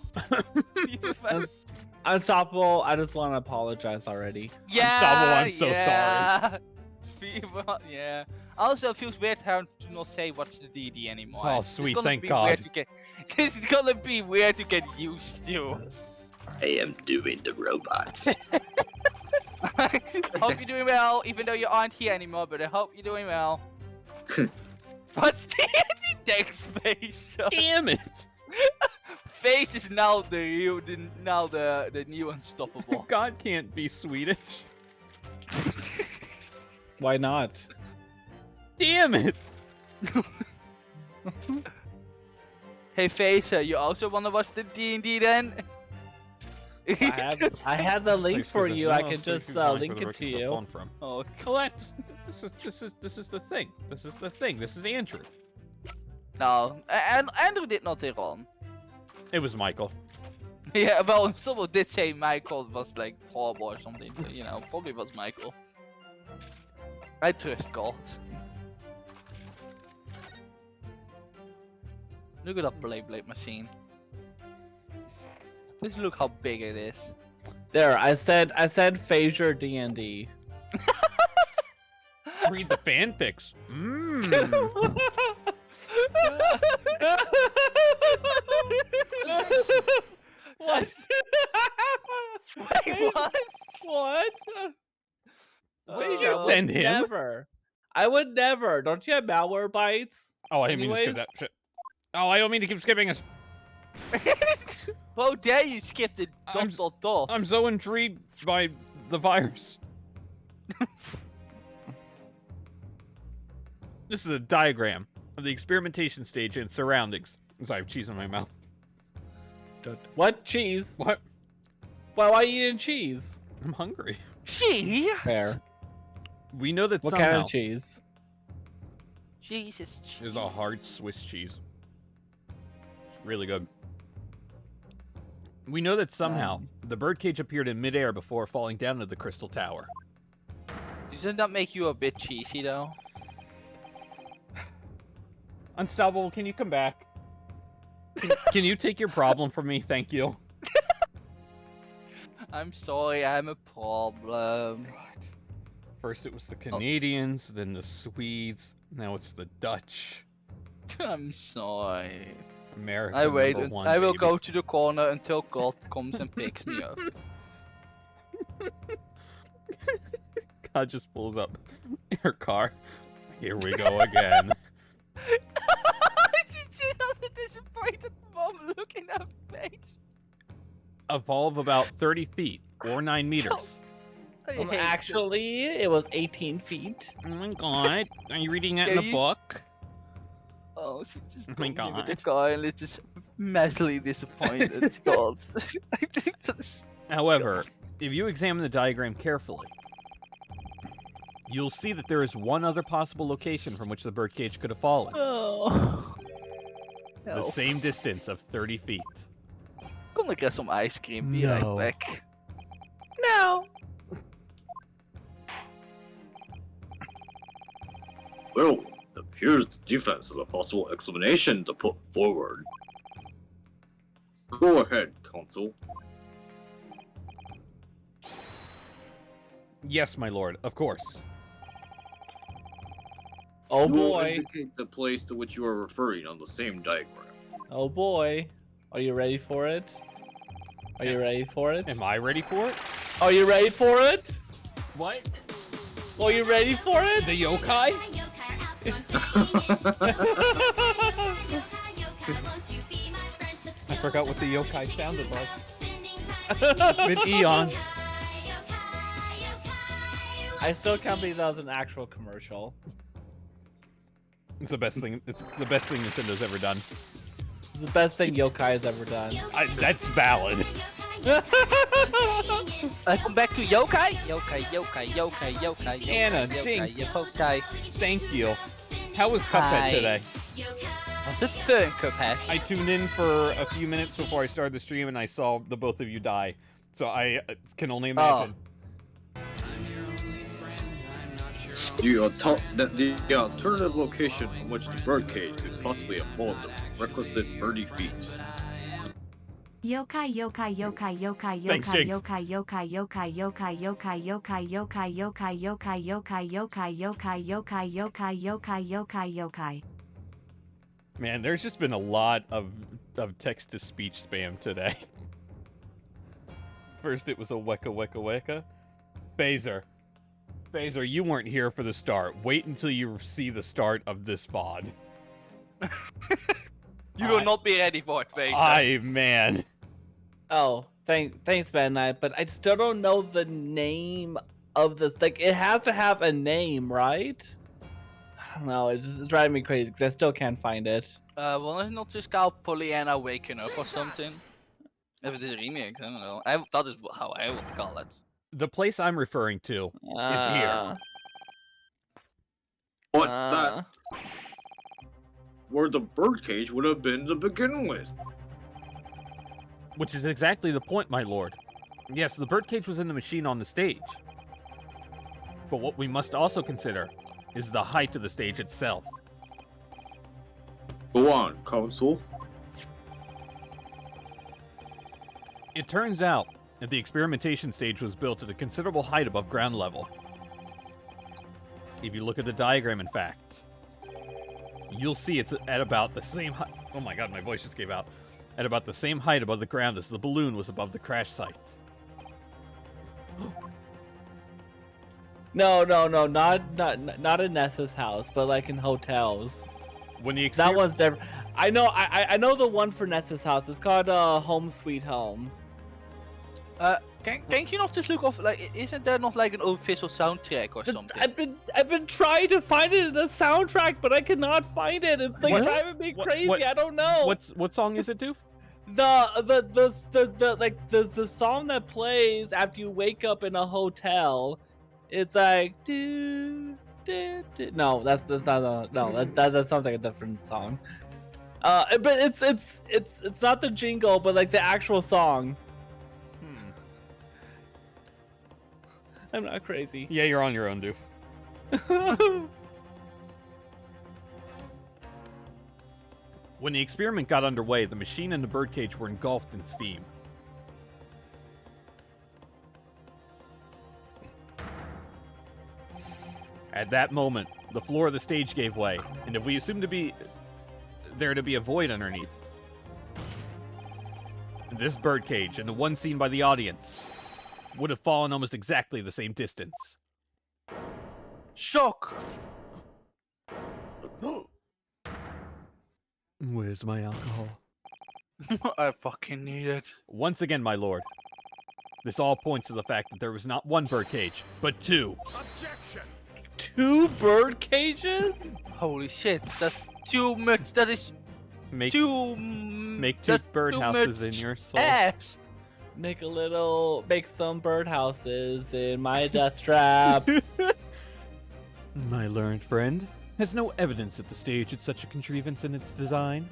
Roboto. Unstoppable, I just want to apologize already. Yeah, I'm so sorry. Yeah. Also, it feels weird how to not say what's the DD anymore. Oh, It's sweet, gonna thank be God. weird to get- It's gonna be weird to get used to. I am doing the robot. Hope you're doing well, even though you aren't here anymore, but I hope you're doing well. What's the text face? Damn it! Face is now the new unstoppable. God can't be Swedish. Why not? Damn it! Hey Face, you also want to watch the D&D then? I have the link Thanks for this. you. No, I no, can thank just you, John, link for the it to records you. phone from. Oh, Colette, this is the thing. This is the thing. This is Andrew. no, and Andrew did not take on. It was Michael. Yeah, well, Unstoppable did say Michael was like horrible or something. So, you know, probably was Michael. I trust God. Look at that blade machine. Just look how big it is. There, I said Phasure D&D. Read the fanfics. What? Wait, what? What? You I send would him. Never. I would never. Don't you have malware bites? Oh, I didn't mean to skip Anyways. that shit. Oh, I don't mean to keep skipping us. How dare you skip the dot. I'm so intrigued by the virus. This is a diagram of the experimentation stage and surroundings. Sorry, I have cheese in my mouth. What cheese? What? Why are you eating cheese? I'm hungry. Cheese? Fair. We know that What somehow kind of cheese? Jesus. there's a hard Swiss cheese. Really good. We know that somehow the birdcage appeared in midair before falling down to the crystal tower. Doesn't that make you a bit cheesy though? Unstoppable, can you come back? Can you take your problem from me? Thank you. I'm sorry, I'm a problem. God. First it was the Canadians, then the Swedes, now it's the Dutch. I'm sorry. America. I wait. number one, I will baby. go to the corner until God comes and picks me up. God just pulls up your car. Here we go again. She has a disappointed mom look in her face. Evolve about 30 feet or 9 meters. I hate Actually, it was 18 feet. Oh my God! Are you reading that Yeah, in a you- book? Oh, she just Oh my got me with the God. car and it's just massively disappointed. God. I think that's... However, if you examine the diagram carefully, you'll see that there is one other possible location from which the birdcage could have fallen. Oh. The Help. same distance of 30 feet. Gonna get some ice cream. Be right No. back. No. Well, it appears the defense is a possible explanation to put forward. Go ahead, Counsel. Yes, my lord, of course. Oh You will boy. indicate the place to which you are referring on the same diagram. Oh boy. Are you ready for it? Are you ready for it? Am I ready for it? Are you ready for it? What? Are you ready for it? The yokai? I forgot what the yokai sounded like. It's been eons. I still can't believe that was an actual commercial. It's the best thing. It's the best thing Nintendo's ever done. The best thing Yokai has ever done. That's valid. I come back to yokai. Yokai. Anna, yokai, Jinx. yokai. Thank you. How was Cuphead Hi. today? Was it fun, Cuphead? I tuned in for a few minutes before I started the stream, and I saw the both of you die. So I can only imagine. The alternative location from which the birdcage could possibly have fallen the requisite 30 feet. Yokai yokai yokai yokai Thanks, yokai Jinx. yokai yokai yokai yokai yokai yokai yokai yokai yokai yokai yokai yokai yokai yokai yokai yokai yokai. Man, there's just been a lot of text-to-speech spam today. First it was a weka weka weka. Phaser, you weren't here for the start. Wait until you see the start of this VOD. You will not be ready for it, Fraser. Man. Oh, thanks, Bad Knight, but I still don't know the name of this. Like, it has to have a name, right? I don't know. It's driving me crazy because I still can't find it. Why not just call Pollyanna Waking Up or something? If it's a remake, I don't know. That is how I would call it. The place I'm referring to is here. But that's where the birdcage would have been to begin with. Which is exactly the point, my lord. Yes, the birdcage was in the machine on the stage. But what we must also consider is the height of the stage itself. Go on, Counsel. It turns out that the experimentation stage was built at a considerable height above ground level. If you look at the diagram, in fact, you'll see it's at about the same height. Oh my god, my voice just gave out. At about the same height above the ground as the balloon was above the crash site. No, not in Nessa's house, but like in hotels. When the That one's different. I know the one for Nessa's house. It's called Home Sweet Home. Can you not just look off? Like, isn't there not like an official soundtrack or something? I've been trying to find it in the soundtrack, but I cannot find it. It's like What? driving me crazy. What- I don't know. What song is it, Doof? The song that plays after you wake up in a hotel. It's like do. No, that's not no. That sounds like a different song. But it's not the jingle, but like the actual song. I'm not crazy. Yeah, you're on your own, Doof. When the experiment got underway, the machine and the birdcage were engulfed in steam. At that moment, the floor of the stage gave way, and if we assume there to be a void underneath, this birdcage and the one seen by the audience would have fallen almost exactly the same distance. Shock! Where's my alcohol? I fucking need it. Once again, my lord, this all points to the fact that there was not one birdcage, but two. Objection! 2 bird cages? Holy shit, that's too much. That is Make too. make two that's birdhouses too in much your soul. ass. Make some birdhouses in my death trap. My learned friend has no evidence that the stage had such a contrivance in its design.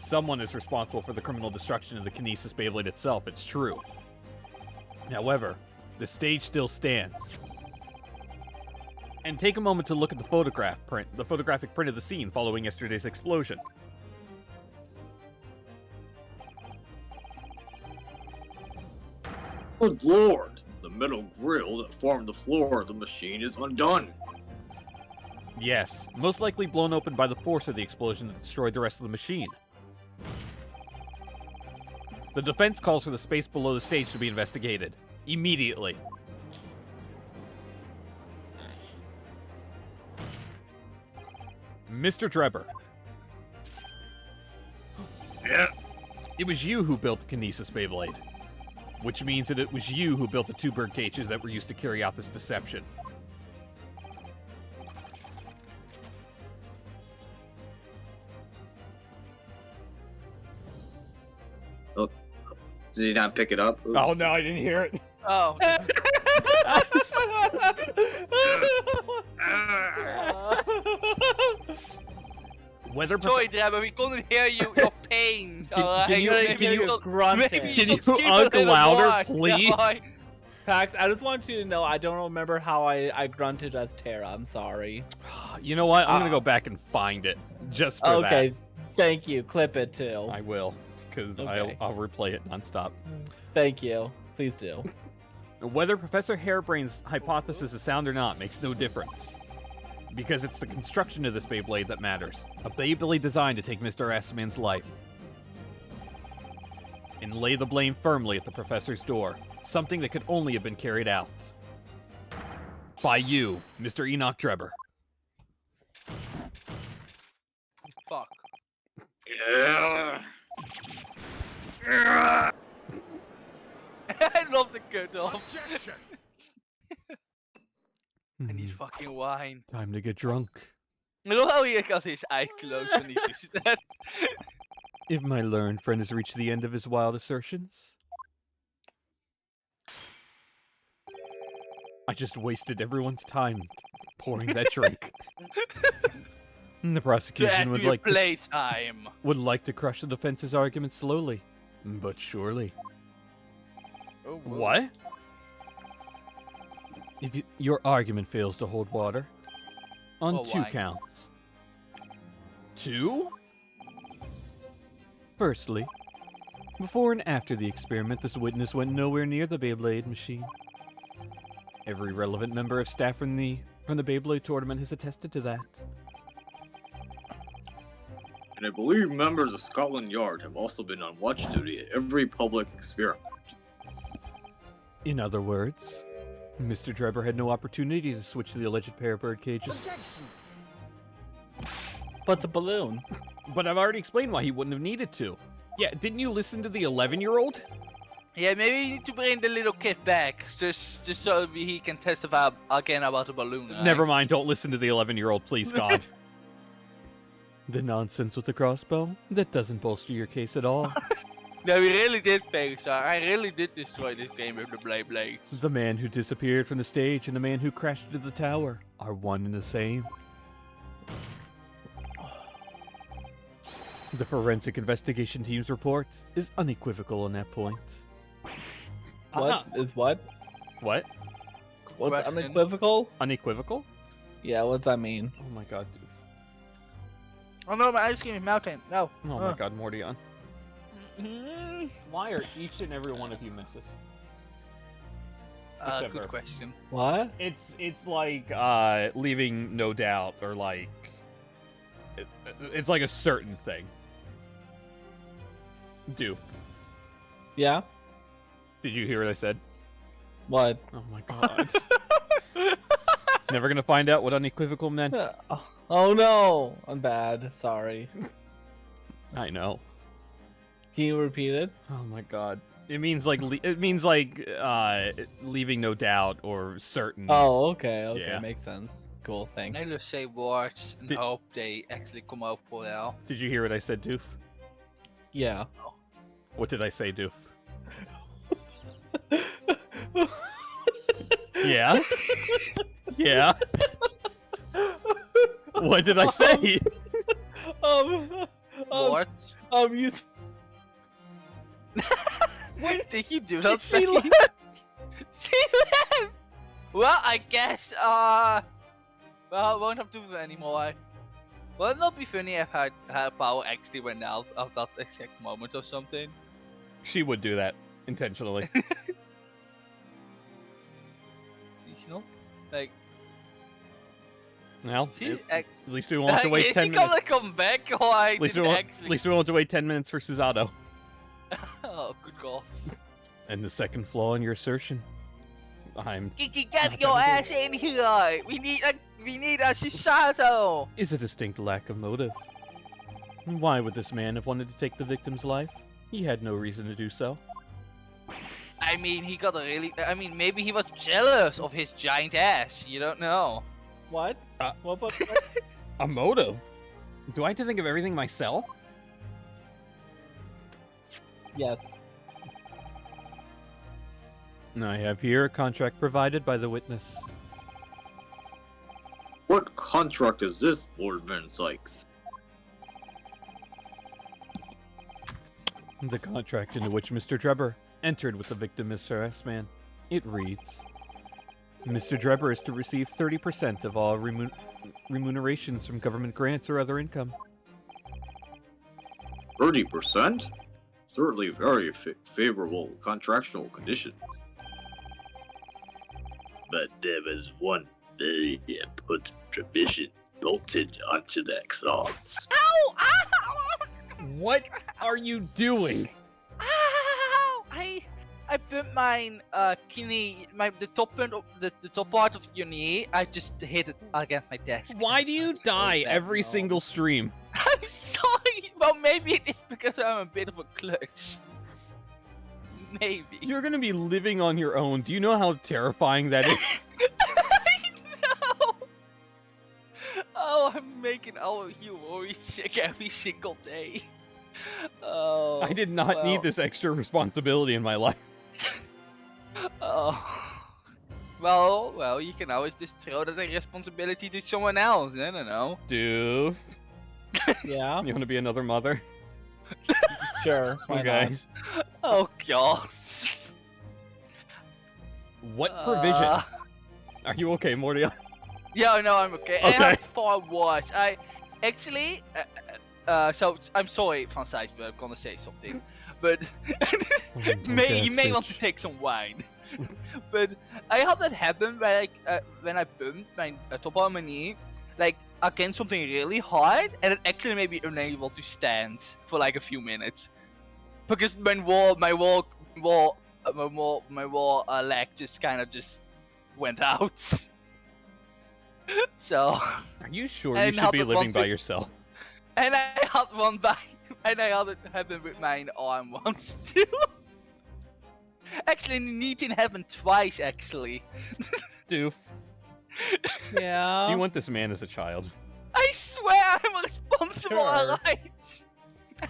Someone is responsible for the criminal destruction of the Kinesis Beyblade itself, it's true. However, the stage still stands. And take a moment to look at the photographic print of the scene following yesterday's explosion. Good lord! The metal grill that formed the floor of the machine is undone. Yes, most likely blown open by the force of the explosion that destroyed the rest of the machine. The defense calls for the space below the stage to be investigated. Immediately. Mr. Drebber. Yeah. It was you who built the Kinesis Beyblade. Which means that it was you who built the 2 bird cages that were used to carry out this deception. Did he not pick it up? Oops. Oh no, I didn't hear it. Oh. Whether Sorry, Drebber, we couldn't hear you. Your pain. Can you grunt maybe it? Can should you keep a uncle little louder, more, please? yeah. Pax, I just want you to know I don't remember how I grunted as Terra. I'm sorry. You know what? I'm gonna go back and find it just for that. Okay, thank you. Clip it too. I will, because Okay. I'll replay it nonstop. Thank you. Please do. Whether Professor Harebrain's hypothesis is sound or not makes no difference. Because it's the construction of this Beyblade that matters. A Beyblade designed to take Mr. Assman's life. And lay the blame firmly at the Professor's door. Something that could only have been carried out. By you, Mr. Enoch Drebber. Fuck. I love the good off. Objection! I need fucking wine. Time to get drunk. I love how he got his eyes closed when he does that. If my learned friend has reached the end of his wild assertions, I just wasted everyone's time pouring that drink. The prosecution would like playtime. to crush the defense's argument slowly, but surely. Oh, whoa. What? If your argument fails to hold water, on Well, 2 why? counts. 2? Firstly, before and after the experiment, this witness went nowhere near the Beyblade machine. Every relevant member of staff from the Beyblade tournament has attested to that. And I believe members of Scotland Yard have also been on watch duty at every public experiment. In other words, Mr. Drebber had no opportunity to switch the alleged pair of bird cages. But the balloon. But I've already explained why he wouldn't have needed to. Yeah, didn't you listen to the 11-year-old? Yeah, maybe we need to bring the little kid back, just so he can testify again about the balloon. Right? Never mind, don't listen to the 11-year-old, please, God. The nonsense with the crossbow? That doesn't bolster your case at all. No, we really did, Pegasar. I really did destroy this game with the Blade. The man who disappeared from the stage and the man who crashed into the tower are one and the same. The forensic investigation team's report is unequivocal on that point. What is what? What? What's Question. unequivocal? Unequivocal? Yeah, what's that mean? Oh my god, dude. Oh no, my ice cream is melting. No. Oh my god, Mordion. Why are each and every one of you misses? Except Good for- question. What? It's like leaving no doubt, or like it's like a certain thing. Doof. Yeah? Did you hear what I said? What? Oh my god. Never gonna find out what unequivocal meant. Oh no! I'm bad. Sorry. I know. Can you repeat it? Oh my god. It means like leaving no doubt or certain. Oh, okay. Okay, Yeah. makes sense. Cool, thanks. I just say words and Did- hope they actually come out for now. Did you hear what I said, Doof? Yeah. What did I say, Doof? Yeah? Yeah? What did I say? What? You. Did you do that? She Becky? She left! Well, I guess, well, I won't have to do it anymore. Will it not be funny if her power actually went out at that exact moment or something? She would do that intentionally. You know? Like, Well, she, at least we won't have to wait is 10 she minutes. gonna come back or I At least, didn't at actually... least we won't have to wait 10 minutes for Susato. Oh, good God. And the second flaw in your assertion. Kiki, get your ass in here! We need a Susato! Is a distinct lack of motive. Why would this man have wanted to take the victim's life? He had no reason to do so. I mean, he got a really... I mean, maybe he was jealous of his giant ass. You don't know. What? What? A motive? Do I have to think of everything myself? Yes. I have here a contract provided by the witness. What contract is this, Lord Van Sykes? The contract into which Mr. Drebber entered with the victim, Mr. S-Man. It reads, Mr. Drebber is to receive 30% of all remunerations from government grants or other income. 30%? Certainly very favorable contractual conditions. But there was one very important provision bolted onto that clause. Ow! Ow! What are you doing? Ow! I bent mine kidney, the top end of the top part of your knee. I just hit it against my desk. Why do you die that every wrong? single stream? I'm sorry, Well, maybe it is because I'm a bit of a klutz. Maybe. You're gonna be living on your own. Do you know how terrifying that is? I know. Oh, I'm making all of you worry sick every single day. Oh. I did not need this extra responsibility in my life. Oh. Well, you can always just throw that responsibility to someone else. I don't know. Doof. Yeah, You want to be another mother? sure. Why Okay. not? Oh god. What provision? Are you okay, Morty? Yeah, no, I'm okay. Okay. I have far worse. I actually, so I'm sorry, Francis, but I'm gonna say something. But you may want to take some wine. But I had that happen when I bumped my top on my knee, like against something really hard, and it actually made me unable to stand for like a few minutes because my leg just kind of just went out. So. Are you sure And you should how be the living one by thing- yourself? And I had one by, and I had it happen with my arm once too. Actually, Neatin happened twice, actually. Doof. Yeah. Do you want this man as a child? I swear I'm responsible, Sure. alright?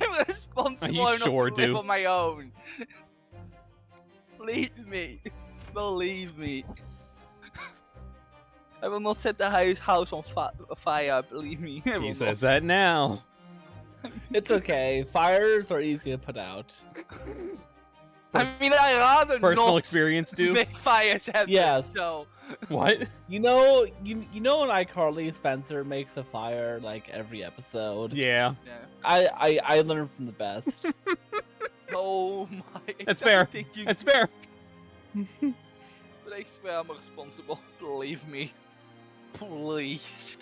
I'm responsible enough sure, to live dude? on my own. Believe me. Believe me. I will not set the house on fire, believe me. I will He not. says that now. It's okay. Fires are easy to put out. I mean, I rather Personal not experience, dude. make fires happen, Yes. so... What? You know when iCarly Spencer makes a fire like every episode. Yeah. Yeah. I learned from the best. Oh my... That's I fair. don't think you- That's fair. But I swear I'm responsible. Believe me. Please.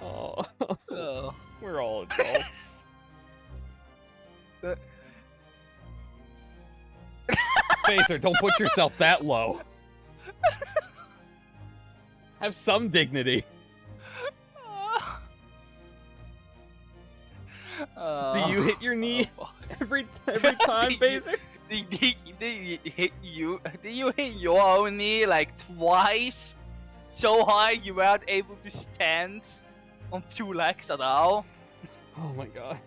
Oh, Oh. we're all adults. Facer, don't put yourself that low. Have some dignity. Do you hit your knee every time, Facer? Did you hit your own knee like twice? So high you weren't able to stand on two legs at all? Oh my god.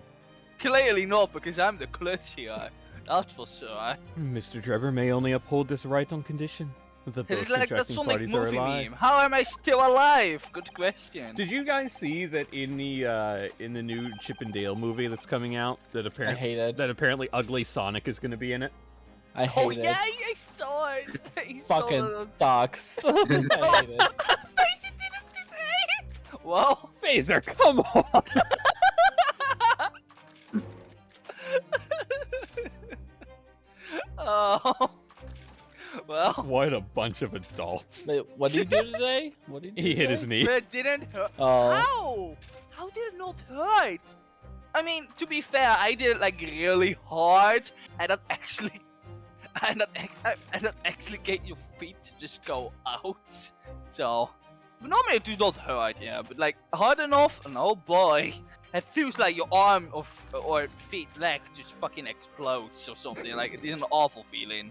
Clearly not, because I'm the klutz here. That's for sure. Mr. Drebber may only uphold this right on condition that both It's like the contracting Sonic parties are movie alive. meme. How am I still alive? Good question. Did you guys see that in the new Chip and Dale movie that's coming out that I hate it. apparently ugly Sonic is going to be in it? I hate Oh it. yeah, I saw it. I saw Fucking it. sucks. I hate it. Well, Phaser, come on! oh, well, What a bunch of adults. Wait, what did you do today? What did you do He hit today? his knee. but it didn't hurt. Oh. How did it not hurt? I mean, to be fair, I did it like really hard, and that actually, and that actually get your feet to just go out. So, but normally it does not hurt, yeah. But like hard enough, and oh boy, it feels like your arm or feet, leg just fucking explodes or something. Like it is an awful feeling.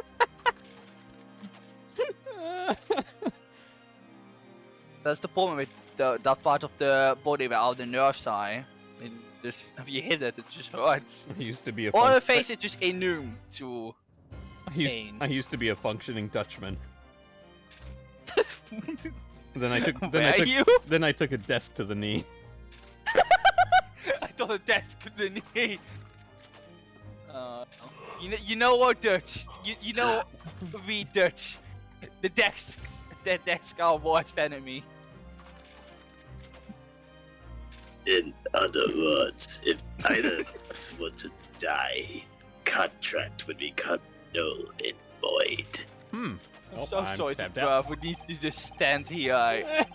That's the problem with that part of the body where all the nerves are. It just, if you hit it, it just hurts. I used to be a Or the func- face is just immune to pain. I used to be a functioning Dutchman. Then I took Were you? then I took a desk to the knee. I thought a desk could the knee. You know what, Dutch? You know we Dutch. The desk are our worst enemy. In other words, if either of us were to die, contract would become null and void. Hmm. I'm Oh, so I'm sorry to tapped out. we need to just stand here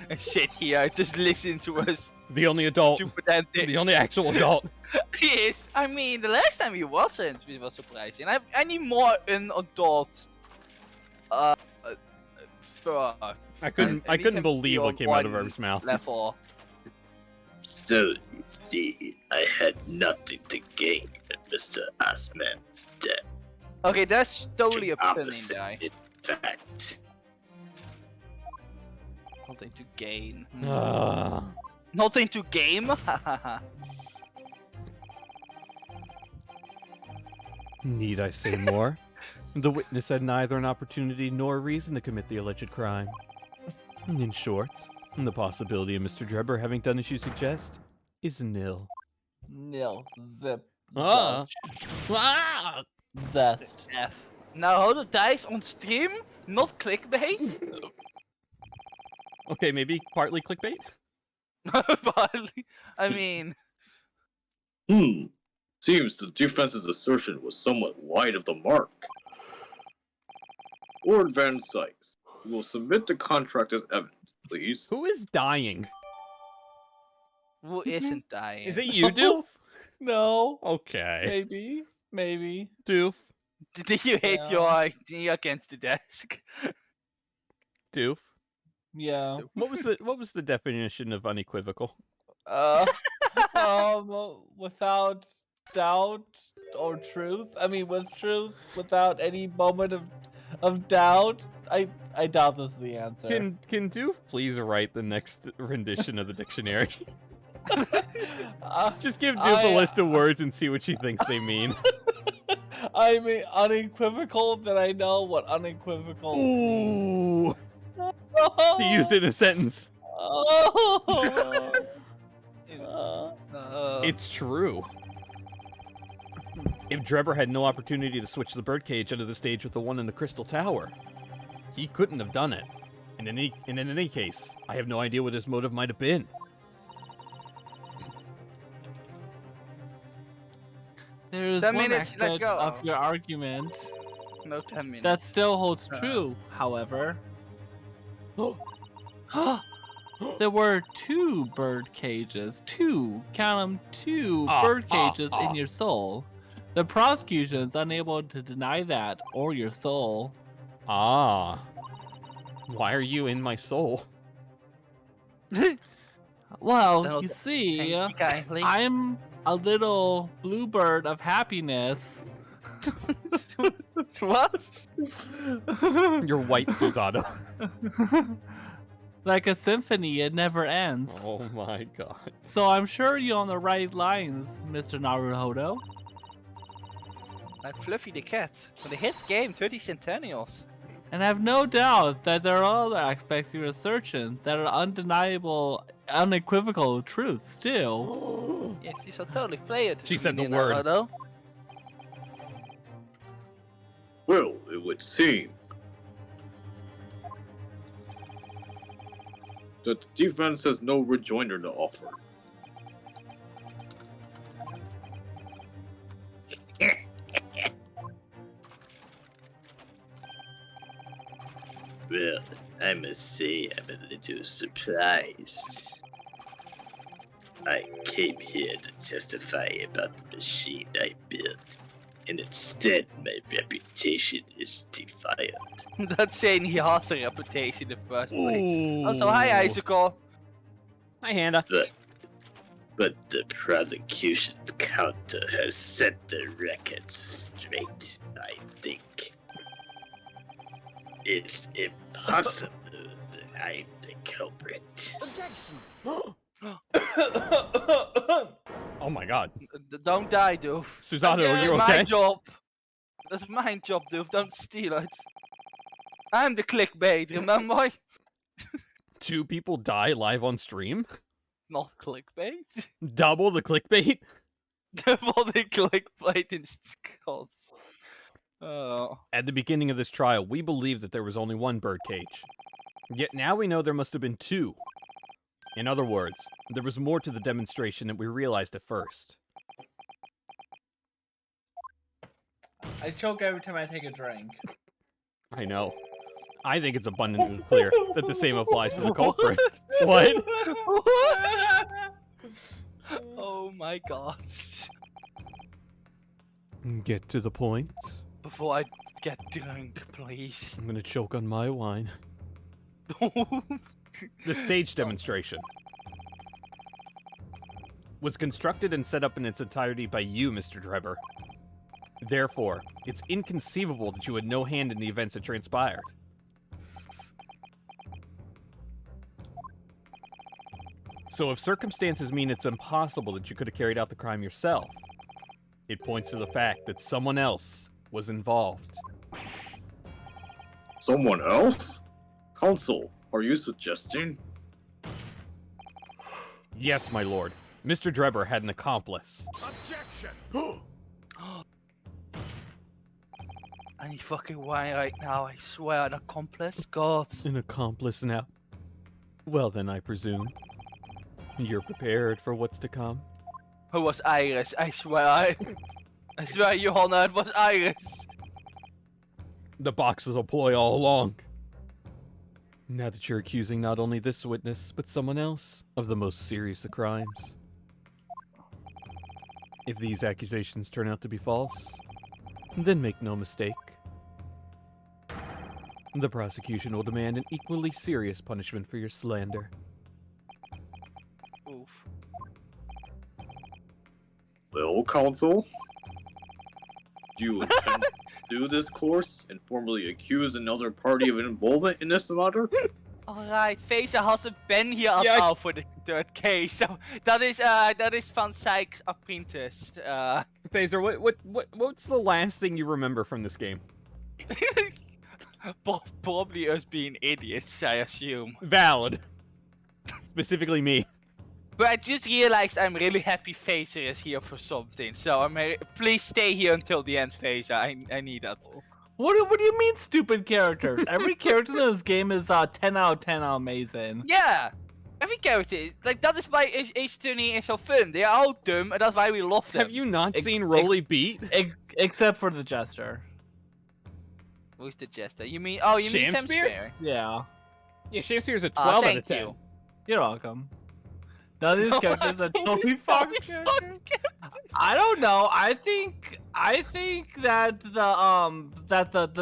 and sit here, just listen to us. The only adult. Stupid antics. The only actual adult. Yes, I mean the last time he wasn't, which was surprising. I need more an adult. For I couldn't I need couldn't him to be believe what on came out of one Herb's mouth. level. So, See, I had nothing to gain at Mr. Assman's death. Okay, that's totally a pun in Opposite, there. in fact. Nothing to gain. Nothing to game? Need I say more? The witness had neither an opportunity nor a reason to commit the alleged crime. In short, the possibility of Mr. Drebber having done as you suggest is nil. Nil. Zip. Ah. Zilch, Ah! Zest. F. Now hold the dice on stream, not clickbait. Okay, maybe partly clickbait? Partly. I mean, Seems the defense's assertion was somewhat wide of the mark. Lord Van Sykes, you will submit the contract as evidence, please. Who is dying? who isn't dying? Is it you, Doof? No. Okay. Maybe. Maybe. Doof. Did you hit Yeah. your knee against the desk? Doof. Yeah. What was the definition of unequivocal? Without doubt or truth. I mean, with truth, without any moment of doubt. I doubt this is the answer. Can Doof please write the next rendition of the dictionary? Just give Doof a list of words and see what she thinks they mean. I mean, unequivocal that I know what unequivocal means. Ooh. He used it in a sentence. It's true. If Drebber had no opportunity to switch the birdcage under the stage with the one in the Crystal Tower, he couldn't have done it. And in any case, I have no idea what his motive might have been. There is 10 one minutes, let's aspect go. of your argument No 10 minutes. that still holds true, however. There were 2 bird cages. 2. Count them, 2 bird cages in your soul. The prosecution is unable to deny that or your soul. Ah. Why are you in my soul? Well, That'll you Thank see, you kindly. I'm a little bluebird of happiness. What? You're white, Susanoo. Like a symphony, it never ends. Oh my god. So I'm sure you're on the right lines, Mr. Naruhodo. I'm Fluffy the cat. For the hit game 30 Centennials. And I have no doubt that there are other aspects of your assertion that are undeniable, unequivocal truths too. Yes, you shall totally play it. She said the Mr. word. Naruto. Well, it would seem that the defense has no rejoinder to offer. Well, I must say I'm a little surprised. I came here to testify about the machine I built, and instead my reputation is defiled. That's saying he has a reputation in the first place. Also, hi Icicle. Hi, Handa. But the prosecution's counter has set the record straight, I think. It's impossible that I'm the culprit. Oh my god. Don't die, Doof. Susanoo, are you That's my okay? job. That's my job, Doof. Don't steal it. I'm the clickbait, remember? 2 people die live on stream? Not clickbait. Double the clickbait? Double the clickbait in skulls. Oh. At the beginning of this trial, we believed that there was only 1 birdcage. Yet now we know there must have been 2. In other words, there was more to the demonstration than we realized at first. I choke every time I take a drink. I know. I think it's abundantly clear that the same applies to the culprit. What? Oh my god. Get to the point. Before I get drunk, please. I'm gonna choke on my wine. The stage demonstration. was constructed and set up in its entirety by you, Mr. Drebber. Therefore, it's inconceivable that you had no hand in the events that transpired. So if circumstances mean it's impossible that you could have carried out the crime yourself, it points to the fact that someone else was involved. Someone else? Counsel, are you suggesting? Yes, my lord. Mr. Drebber had an accomplice. Objection! Any fucking way right now, I swear, an accomplice? God. An accomplice now? Well then, I presume. You're prepared for what's to come? Who was Iris? I swear, I swear, Your Honor, it was Iris. The box was a ploy all along. Now that you're accusing not only this witness, but someone else of the most serious of crimes. If these accusations turn out to be false, then make no mistake. The prosecution will demand an equally serious punishment for your slander. Oof. Well, counsel? Do you intend to do this course and formally accuse another party of involvement in this matter? Alright, Facer hasn't been here at all for the third case, so that is Van Sykes' apprentice. Phaser, what's the last thing you remember from this game? Probably us being idiots, I assume. Valid. Specifically me. But I just realized I'm really happy Facer is here for something, so please stay here until the end, Facer. I need that. What do you mean, stupid characters? Every character in this game is 10 out of 10 amazing. Yeah! Every character is, like, that is why Ace Attorney is so fun. They are all dumb, and that's why we love them. Have you not seen Rolly Beat? Except for the Jester. Who's the Jester? You mean, oh, you mean Shamspear? Yeah. Yeah, Shamspear's a 12 out of 10. You. You're welcome. None of these characters are totally fucking characters. I don't know. I think that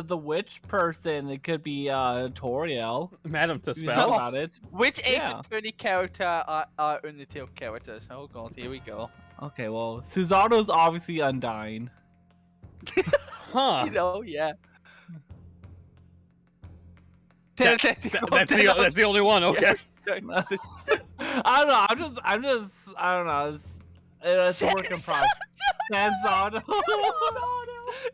the witch person, it could be Toriel. Madame About Tuspel. it. Which Ace Attorney character are Undertale characters? Oh god, here we go. Okay, well, Susano's obviously Undying. Huh. You know, yeah. That's the only one. Okay. I don't know. I don't know. It's a work in progress. Sansano.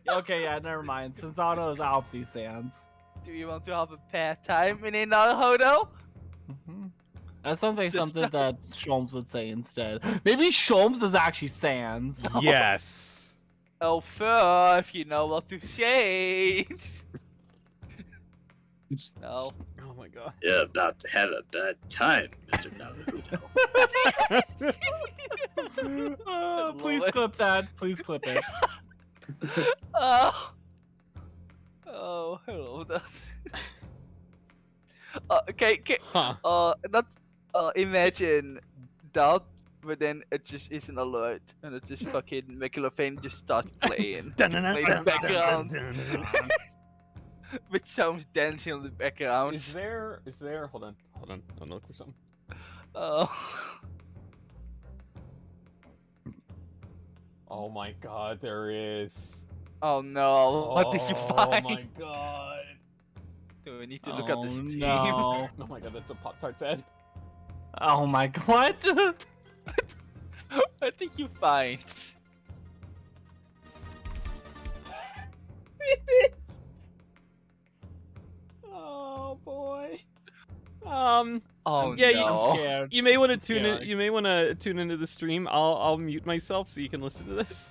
Okay, yeah, never mind. Sansano is obviously Sans. Do you want to have a pair time in Naruto? That sounds like something that Sholmes would say instead. Maybe Sholmes is actually Sans. Yes. Oh, fur, if you know what to say. No. Oh my god. Yeah, about to have a bad time, Mr. Naruto. Please clip that. Please clip it. Oh, hello. Okay. Huh. Imagine that, but then it just is an alert, and it just fucking McLaughlin just starts playing. Play the background. With sounds dancing in the background. Is there? Hold on. I'm looking for something. Oh. Oh my god, there is. Oh no. What did you find? Oh my god. Do we need to look at the stream? No. Oh my god, that's a Pop-Tart's head. Oh my god. What did you find? Oh boy. Oh yeah, no. you may want to tune in. You may want to tune into the stream. I'll mute myself so you can listen to this.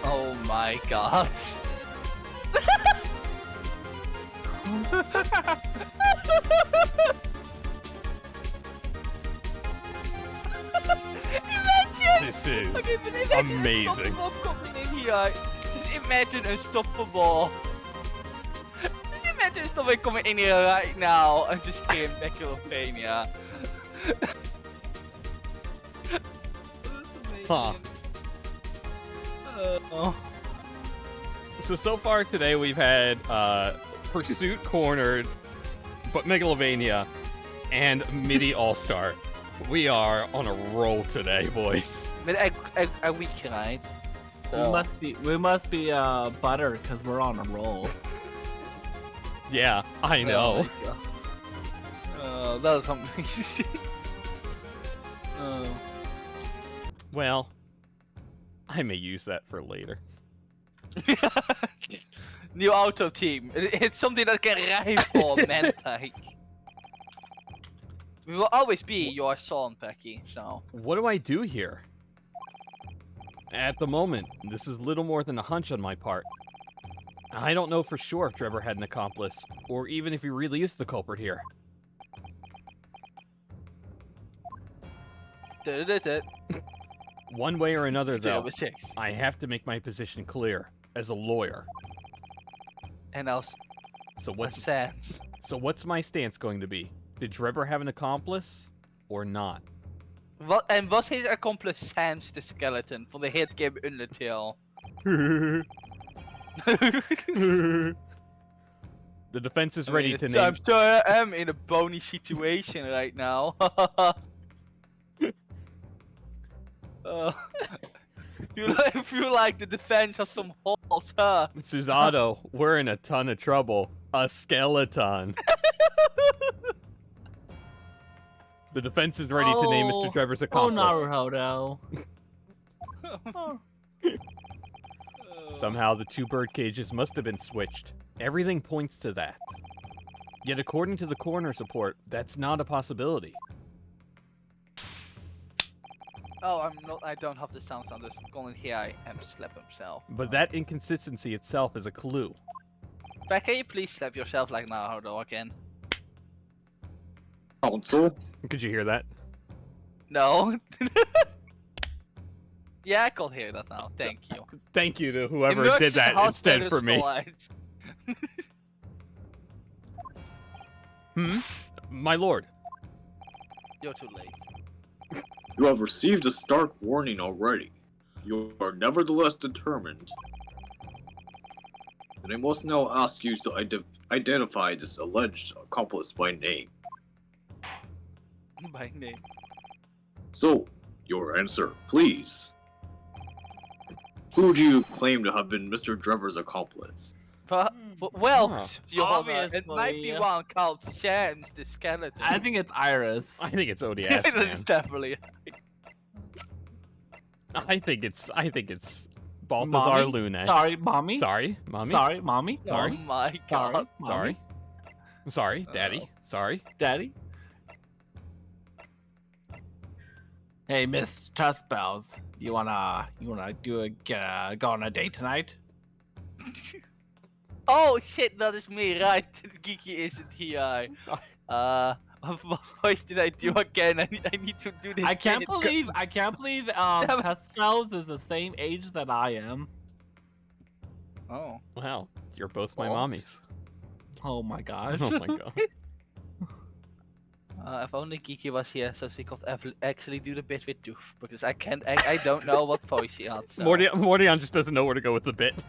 Oh my god. This is amazing. Just imagine Unstoppable. Just imagine there's no way coming in here right now and just kill Megalovania. Huh. So far today we've had Pursuit Cornered, but Megalovania, and MIDI All-Star. We are on a roll today, boys. But a week, right? So. We must be butter because we're on a roll. Yeah, I know. That was something. Well, I may use that for later. New auto team. It's something that can rival Mantic. We will always be your son, Becky, so. What do I do here? At the moment, this is little more than a hunch on my part. I don't know for sure if Drebber had an accomplice, or even if he really is the culprit here. One way or another, though, I have to make my position clear as a lawyer. And else, So sense. So what's my stance going to be? Did Drebber have an accomplice, or not? Was his accomplice Sans the skeleton from the hit game Undertale? The defense is ready to name. I'm sorry, I am in a bony situation right now. I feel like the defense has some holes, huh? Susato, we're in a ton of trouble. A skeleton. The defense is ready to name Mr. Drebber's accomplice. Oh, Naruhodo. Somehow the two bird cages must have been switched. Everything points to that. Yet according to the coroner's report, that's not a possibility. Oh, I don't have the sound on this. Going here, I am slap himself. But that inconsistency itself is a clue. But can you please slap yourself like Naruhodo again? Council? Could you hear that? No. Yeah, I can hear that now. Thank you. Thank you to whoever did that instead for me. My lord. You're too late. You have received a stark warning already. You are nevertheless determined. And I must now ask you to identify this alleged accomplice by name. By name. So, your answer, please. Who do you claim to have been Mr. Drebber's accomplice? Well, Your Honor, it Obviously. might be one called Sans the skeleton. I think it's Iris. I think it's ODS, It's man. definitely. I think it's Balthazar Mommy? Luna. Sorry, mommy. Sorry, mommy. Sorry, mommy. Oh Sorry. my god. Sorry. Sorry, daddy. Sorry. Daddy. Hey, Miss Trustbells, you wanna go on a date tonight? Oh shit, that is me, right? Geeky isn't here. What voice did I do again? I need to do this. I can't bit. believe Trustbells is the same age that I am. Oh. Wow, you're both my Oh. mommies. Oh my gosh. Oh my god. If only Geeky was here so she could actually do the bit with Doof, because I don't know what voice she had. So. Mordion just doesn't know where to go with the bit.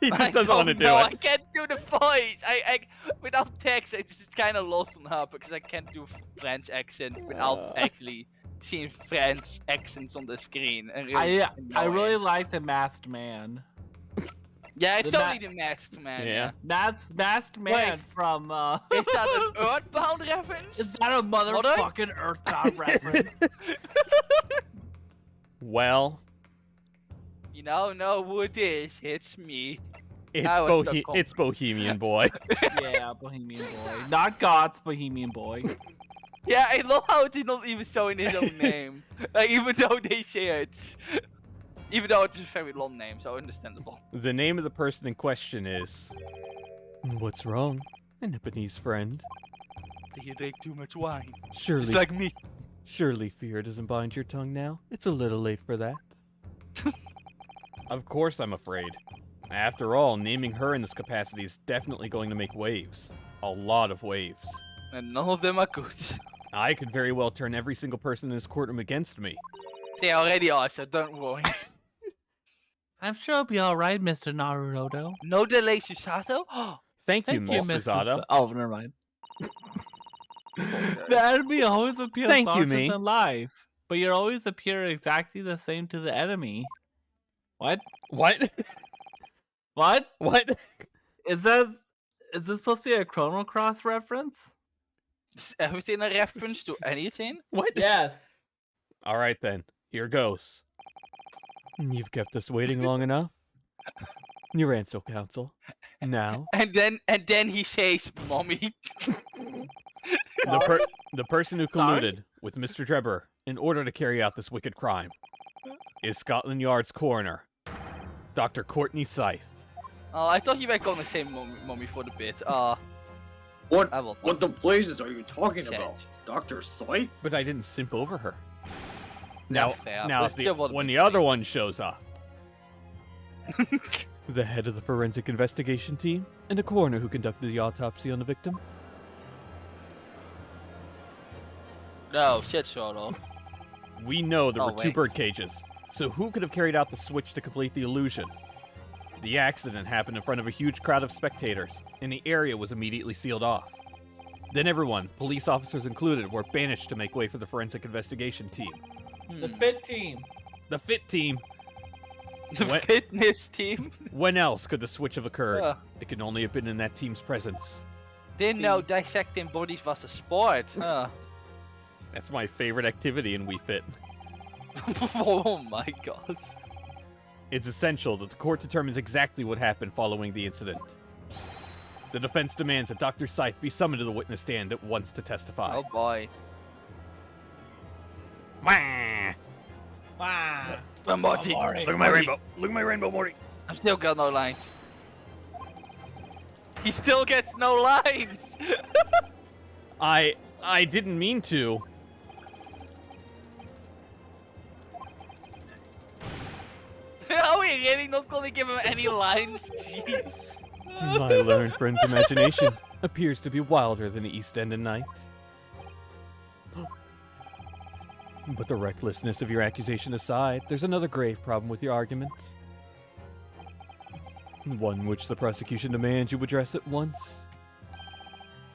He just doesn't want to do I it. can't do the voice. I without text, I just kind of lost on her because I can't do French accent without actually seeing French accents on the screen. And really I really like the Masked Man. Yeah, the totally the Masked Man. Yeah. That's Masked Man Wait. from Is that an Earthbound reference? Is that a motherfucking Earthbound reference? Well, You know who it is. It's me. it's I was the it's Bohemian Boy. Yeah, Bohemian Boy. Not God's Bohemian Boy. Yeah, I love how it's not even showing his own name. Like, even though they say it. Even though it's a very long name, so understandable. The name of the person in question is... What's wrong, a Nipponese friend? You drink too much wine. Surely, It's like me. surely fear doesn't bind your tongue now. It's a little late for that. Of course I'm afraid. After all, naming her in this capacity is definitely going to make waves. A lot of waves. And none of them are good. I could very well turn every single person in this courtroom against me. They already are, so don't worry. I'm sure it'll be alright, Mr. Naruto. No delay, Susato? Thank you, Thank you, Miss Mrs. Susato. Oh, never mind. The enemy always appears Thank you, larger me. than life, but you always appear exactly the same to the enemy. What? What? What? What? Is this supposed to be a Chrono Cross reference? Is everything a reference to anything? What? Yes. All right then. Here goes. You've kept us waiting long enough. Your answer, counsel. Now, And then he says, "Mommy." the person who Sorry? colluded with Mr. Drebber in order to carry out this wicked crime is Scotland Yard's coroner, Dr. Courtney Scythe. Oh, I thought you were going to say mommy for the bit. What? I will What the blazes are you talking change. about? Dr. Sight? But I didn't simp over her. Yeah, Now, fair, now but if still would've when been the other funny. one shows up, the head of the forensic investigation team and a coroner who conducted the autopsy on the victim. No, shit, Solo. We know there Oh, were two wait. bird cages, so who could have carried out the switch to complete the illusion? The accident happened in front of a huge crowd of spectators, and the area was immediately sealed off. Then everyone, police officers included, were banished to make way for the forensic investigation team. The fit team. The fit team. The What? fitness team. When else could the switch have occurred? Uh, It could only have been in that team's presence. didn't know dissecting bodies was a sport. Huh. That's my favorite activity in We Fit. Oh my god. It's essential that the court determines exactly what happened following the incident. The defense demands that Dr. Scythe be summoned to the witness stand at once to testify. Oh boy. Wah! Wow. Morty. Look at my rainbow. Look at my rainbow, Morty. I'm still got no lines. He still gets no lines. I didn't mean to. Are we really not gonna give him any lines? Jeez. My learned friend's imagination appears to be wilder than the East End at night. But the recklessness of your accusation aside, there's another grave problem with your argument. One which the prosecution demands you address at once.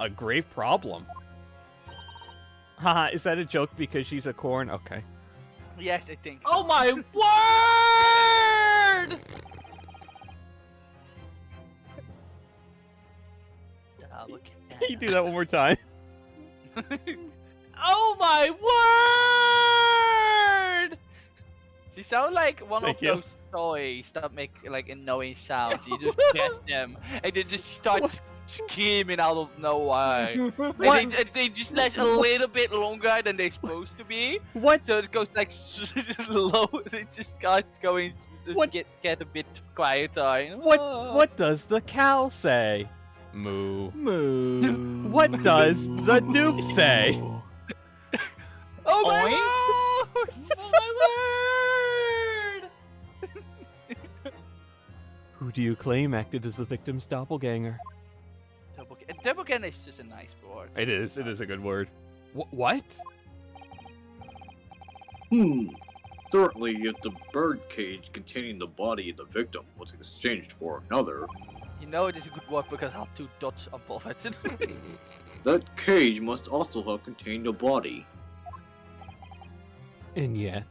A grave problem? Haha, is that a joke because she's a corn? Okay. Yes, I think. Oh my word! Yeah, look at Can you do that one more time? Oh my word! She sounds like one Thank of you. those toys that make like annoying sounds. You just press them and they just start screaming out of nowhere. And they just last a little bit longer than they're supposed to be. What? So it goes like slow. It just starts going. What? Get a bit quieter. What does the cow say? Moo. Moo. What does the dupe say? Oh my Oink. god! Oh my word! Who do you claim acted as the victim's doppelganger? Doppelganger is just a nice word. It is a good word. What? Certainly, if the bird cage containing the body of the victim was exchanged for another, You know it is a good word because I have two dots above it. that cage must also have contained a body. And yet,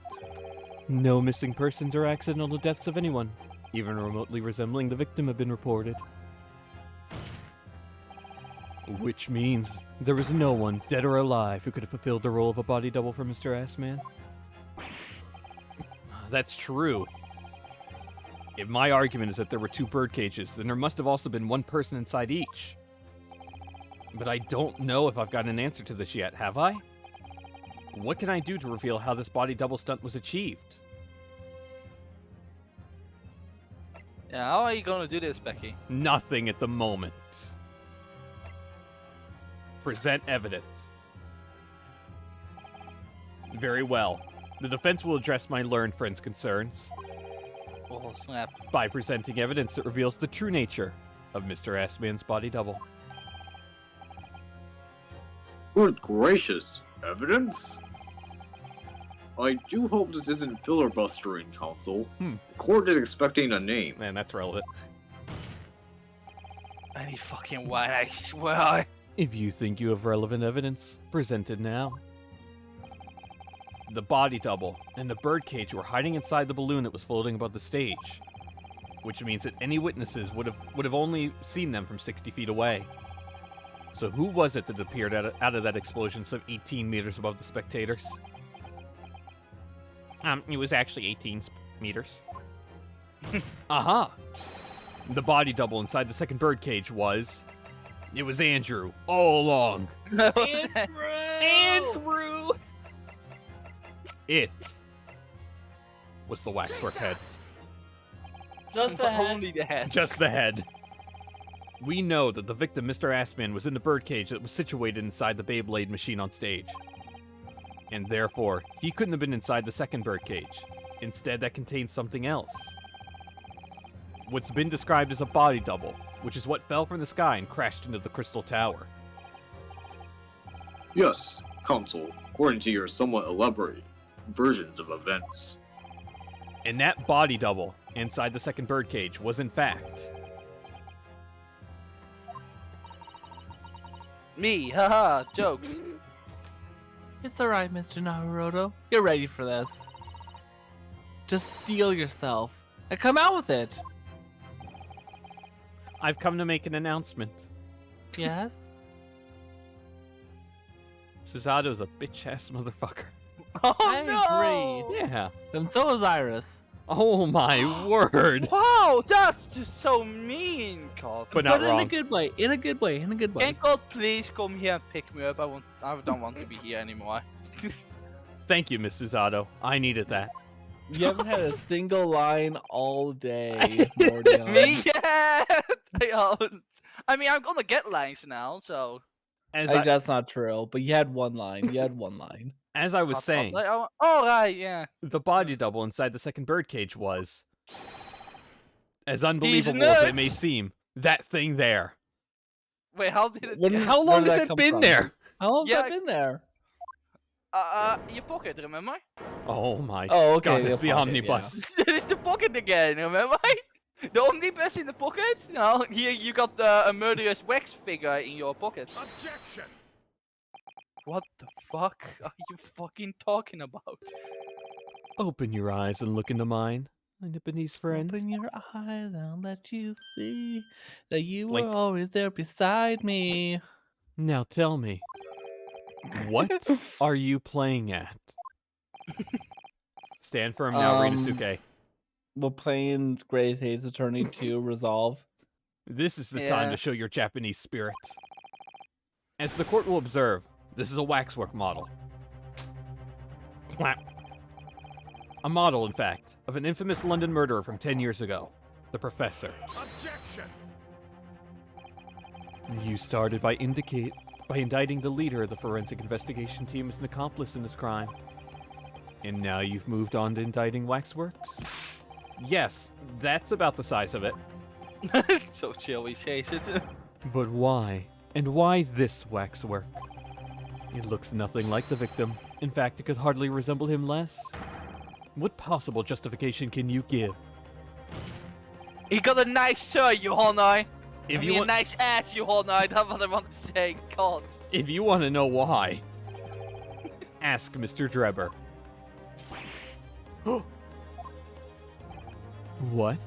no missing persons or accidental deaths of anyone, even remotely resembling the victim, have been reported. Which means there was no one, dead or alive, who could have fulfilled the role of a body double for Mr. Assman. That's true. If my argument is that there were two bird cages, then there must have also been one person inside each. But I don't know if I've got an answer to this yet, have I? What can I do to reveal how this body double stunt was achieved? Yeah, how are you gonna do this, Becky? Nothing at the moment. Present evidence. Very well. The defense will address my learned friend's concerns. Oh, snap. by presenting evidence that reveals the true nature of Mr. Assman's body double. Good gracious, evidence? I do hope this isn't filibustering, Counsel. The court is expecting a name. Man, that's relevant. Any fucking way, I swear. If you think you have relevant evidence, present it now. The body double and the birdcage were hiding inside the balloon that was floating above the stage, which means that any witnesses would have only seen them from 60 feet away. So who was it that appeared out of that explosion some 18 meters above the spectators? It was actually 18 meters. Aha! The body double inside the second birdcage was... It was Andrew, all along. Andrew! It was the waxwork head. Just the head. Only the head. Just the head. We know that the victim, Mr. Assman, was in the birdcage that was situated inside the Beyblade machine on stage. And therefore, he couldn't have been inside the second birdcage. Instead, that contained something else. What's been described as a body double, which is what fell from the sky and crashed into the Crystal Tower. Yes, Counsel, according to your somewhat elaborate versions of events. And that body double inside the second birdcage was in fact... Me, haha, jokes. It's alright, Mr. Naruto. You're ready for this. Just steel yourself and come out with it. I've come to make an announcement. Yes? Susato's a bitch-ass motherfucker. Oh I no! agree. Yeah. And so is Iris. Oh my word. Wow, that's just so mean, God. But not in wrong. a good way. In a good way. In a good way. Can God please come here and pick me up? I don't want to be here anymore. Thank you, Miss Susato. I needed that. You haven't had a single line all day, Mordion. Me? Yeah! I mean, I'm gonna get lines now, so... As Like, I, that's not true, but you had one line. You had one line. as I was saying, Oh, right, yeah. the body double inside the second birdcage was, as unbelievable as it nuts. may seem, that thing there. Wait, how did it... When- How where long did has that it come been from? there? How long has Yeah. that been there? Your pocket, remember? Oh my Oh, okay. god, it's the pocket, omnibus. It's the pocket again, remember? The omnibus in the pocket? No, here you got a murderous wax figure in your pocket. Objection! What the fuck are you fucking talking about? Open your eyes and look into mine, my Nipponese friend. Open your eyes and I'll let you see that you Blink. were always there beside me. Now tell me, what are you playing at? Stand firm now, Rinosuke. We're playing Grey's Ace Attorney 2 Resolve. This is the time Yeah. to show your Japanese spirit. As the court will observe, this is a waxwork model. Clap. A model, in fact, of an infamous London murderer from 10 years ago, the Professor. Objection! You started by indicting the leader of the forensic investigation team as an accomplice in this crime. And now you've moved on to indicting Waxworks? Yes, that's about the size of it. So chill, he says it. But why? And why this waxwork? It looks nothing like the victim. In fact, it could hardly resemble him less. What possible justification can you give? He got a nice shirt, you honor. If I you mean, a want, nice ass, you honor. That's what I want to say. God. if you want to know why, ask Mr. Drebber. What?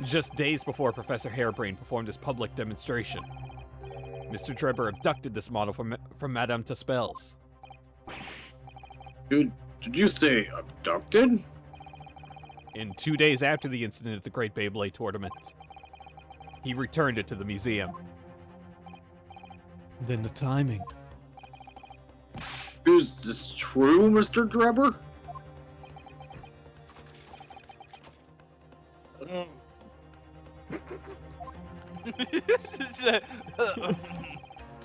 Just days before Professor Harebrain performed his public demonstration, Mr. Drebber abducted this model from Madame Taspel's. Did you say abducted? And 2 days after the incident at the Great Beyblade Tournament, he returned it to the museum. Then the timing. Is this true, Mr. Drebber?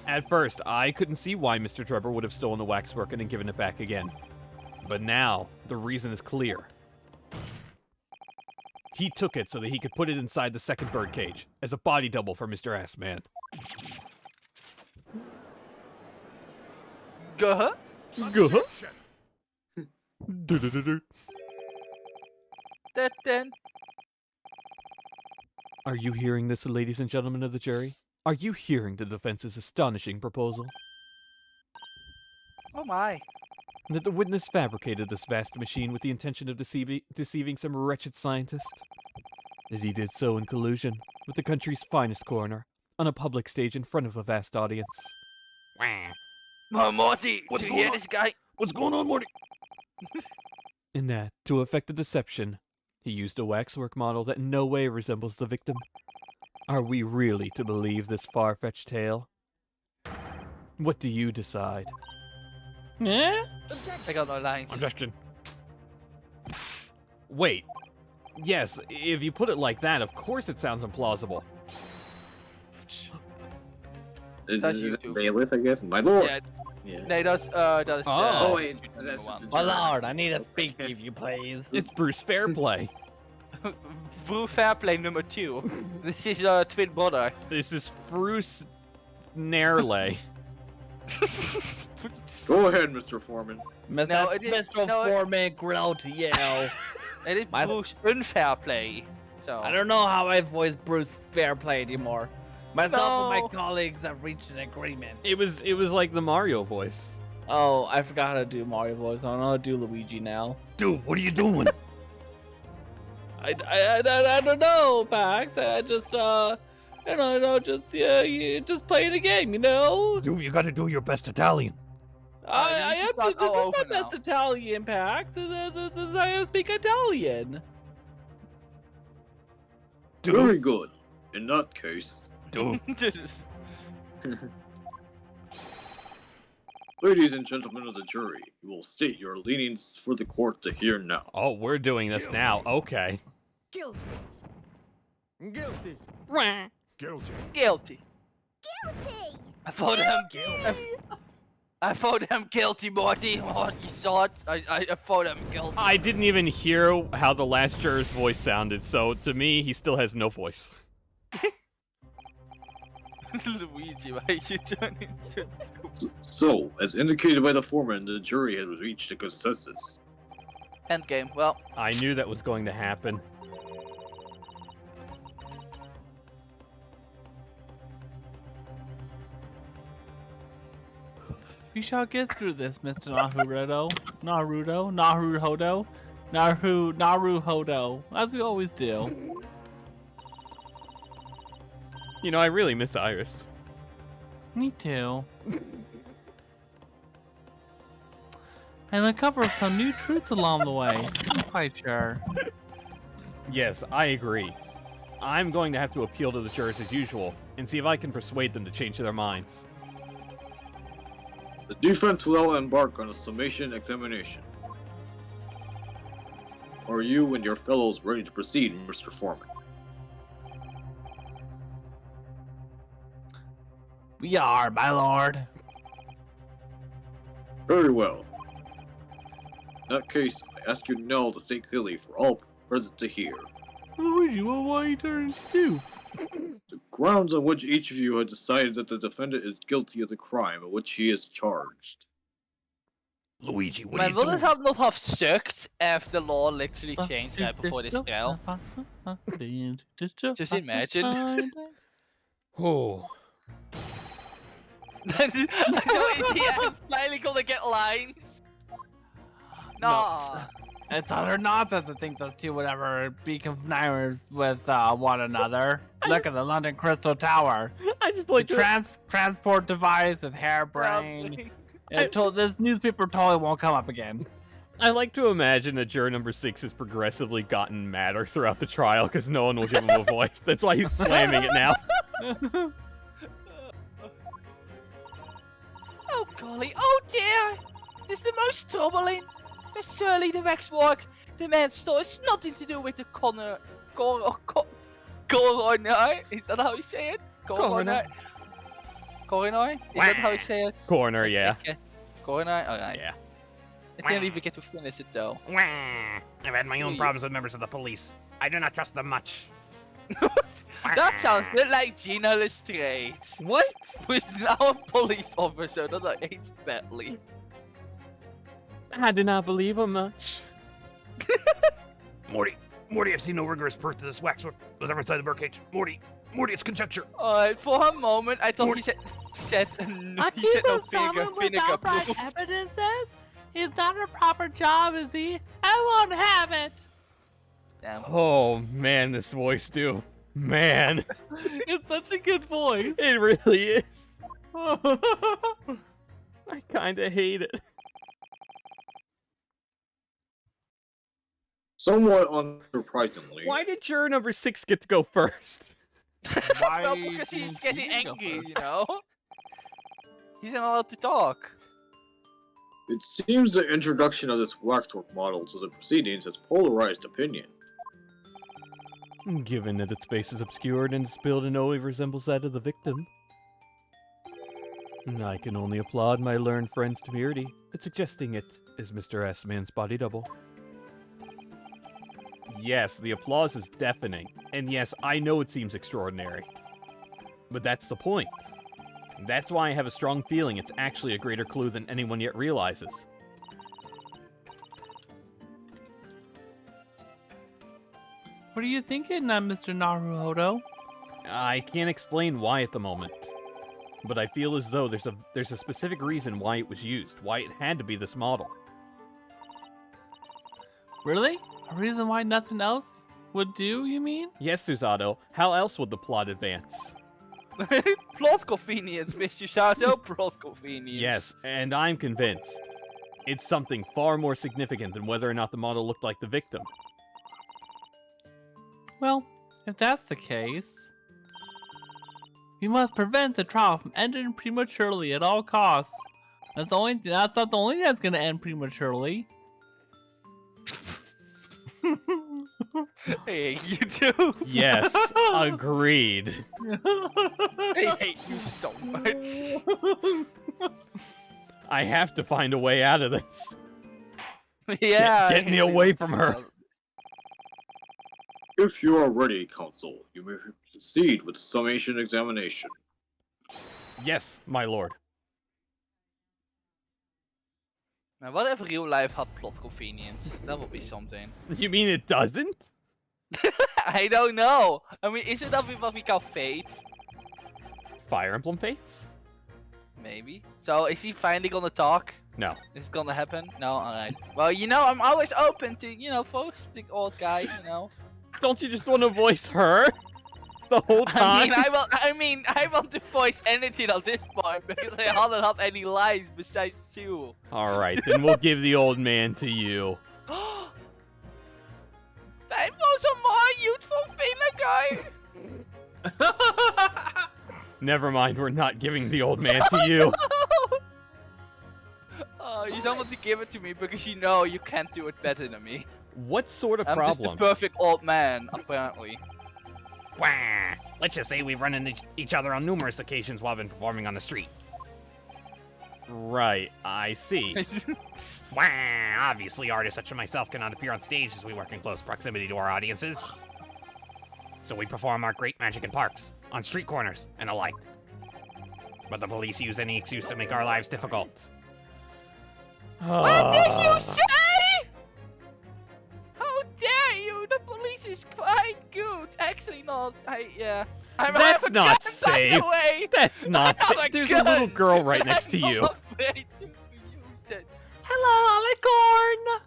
At first, I couldn't see why Mr. Drebber would have stolen the waxwork and then given it back again. But now, the reason is clear. He took it so that he could put it inside the second birdcage as a body double for Mr. Assman. Guh. Guh. Then. Are you hearing this, ladies and gentlemen of the jury? Are you hearing the defense's astonishing proposal? Oh my. That the witness fabricated this vast machine with the intention of deceiving some wretched scientist? That he did so in collusion with the country's finest coroner on a public stage in front of a vast audience? Wah. Oh, Morty, What's do you going hear on? this guy? What's going on, Morty? In that, to effect a deception, he used a waxwork model that in no way resembles the victim. Are we really to believe this far-fetched tale? What do you decide? Yeah? I got no lines. Objection. Wait. Yes, if you put it like that, of course it sounds implausible. Is That's it YouTube. bailiff, I guess? My lord! Yeah. Yeah. Nee, dat is... Oh. Oh, wait, that's just a My joke. lord, I need to speak if you please. It's Bruce Fairplay. Brew Fairplay number 2. This is twin brother. This is Bruce Nairley. Go ahead, Mr. Foreman. No, it is- Mr. no, it- Foreman grill to yell. It is My- Bruce Unfairplay. So. I don't know how I voice Bruce Fairplay anymore. Myself and No. my colleagues have reached an agreement. It was like the Mario voice. Oh, I forgot how to do Mario voice. I don't know how to do Luigi now. Dude, what are you doing? I don't know, Pax. I just you just playing a game, you know. Dude, you gotta do your best Italian. I you am. start This is all my over best now. Italian, Pax. This is I speak Italian. Very good. In that case, Dude. ladies and gentlemen of the jury, you will state your leanings for the court to hear now. Oh, we're doing this now. Okay. Guilty. Guilty. Guilty. Guilty. Guilty. I voted him guilty. I voted him guilty, Morty. Oh, you saw it. I voted him guilty. I didn't even hear how the last juror's voice sounded, so to me, he still has no voice. Luigi, why are you turning into... So, as indicated by the foreman, the jury has reached a consensus. Endgame. Well, I knew that was going to happen. We shall get through this, Mr. Naruhodo, as we always do. You know, I really miss Iris. Me too. And uncover some new truths along the way. I'm quite sure. Yes, I agree. I'm going to have to appeal to the jurors as usual, and see if I can persuade them to change their minds. The defense will now embark on a summation examination. Are you and your fellows ready to proceed, Mr. Foreman? We are, my lord. Very well. In that case, I ask you now to say clearly for all present to hear Luigi, why are you turning to? the grounds on which each of you has decided that the defendant is guilty of the crime of which he is charged. Luigi, what are man, you will doing? it have not have sucked if the law literally changed right before this trial? Just imagine. Oh. So is he finally gonna get lines? Nah. It's utter nonsense to think those two would ever be connivers with one another. Look at the London Crystal Tower. I just like The transport device with harebrained. This newspaper totally won't come up again. I like to imagine that juror number 6 has progressively gotten madder throughout the trial because no one will give him a voice. That's why he's slamming it now. Oh golly, oh dear! This is the most troubling. But surely the waxwork, the man's story has nothing to do with the coroner. Coroner? Is that how you say it? Coroner. Coroner? Is that how you say it? Coroner, yeah. Okay. Coroner? Alright. Yeah. I didn't even get to finish it though. Wah. I've had my own problems with members of the police. I do not trust them much. That sounds a bit like Gina Lestrade. What? Who's now a police officer that I hate badly. I do not believe him much. Morty, I've seen no rigorous proof to this waxwork was ever inside the birdcage. Morty, it's conjecture. Alright, for a moment I thought he said no vinegar proof. Evidences? He's not a proper job, is he? I won't have it. Damn. Oh man, this voice, Stu. Man, It's such a good voice. it really is. I kinda hate it. Somewhat unsurprisingly, Why did juror number 6 get to go first? Well, because he's getting angry, you know? He's not allowed to talk. it seems the introduction of this waxwork model to the proceedings has polarized opinion. Given that its face is obscured and its build in no way resembles that of the victim, I can only applaud my learned friend's temerity at suggesting it is Mr. S-Man's body double. Yes, the applause is deafening, and yes, I know it seems extraordinary. But that's the point. That's why I have a strong feeling it's actually a greater clue than anyone yet realizes. What are you thinking, Mr. Naruhodo? I can't explain why at the moment, but I feel as though there's a specific reason why it was used, why it had to be this model. Really? A reason why nothing else would do, you mean? Yes, Susato, how else would the plot advance? Plot convenience, Mr. Sato. Plot convenience. Yes, and I'm convinced. It's something far more significant than whether or not the model looked like the victim. Well, if that's the case, we must prevent the trial from ending prematurely at all costs. That's not the only thing that's gonna end prematurely. Hey, you too. Yes, agreed. I hate you so much. I have to find a way out of this. Yeah. Get me away from her. If you are ready, Counsel, you may proceed with the summation examination. Yes, my lord. Now, what if real life had plot convenience? That would be something. You mean it doesn't? I don't know. I mean, is it what we call fate? Fire Emblem Fates? Maybe. So, is he finally gonna talk? No. Is it gonna happen? No? Alright. Well, you know, I'm always open to, voice the old guy, Don't you just want to voice her? The whole time? I want to voice anything at this point because I haven't had any lines besides 2. Alright, then we'll give the old man to you. That was a more youthful guy. Never mind, we're not giving the old man to you. Oh, you don't want to give it to me because you know you can't do it better than me. What sort of I'm problems? just the perfect old man, apparently. Wah! Let's just say we've run into each other on numerous occasions while I've been performing on the street. Right, I see. Wah! Obviously, artists such as myself cannot appear on stage as we work in close proximity to our audiences. So we perform our great magic in parks, on street corners, and alike. But the police use any excuse to make our lives difficult. What did you say? How dare you? The police is quite good. Actually, not. That's not safe. That's not safe. There's a little girl right next to you. Hello, Alicorn!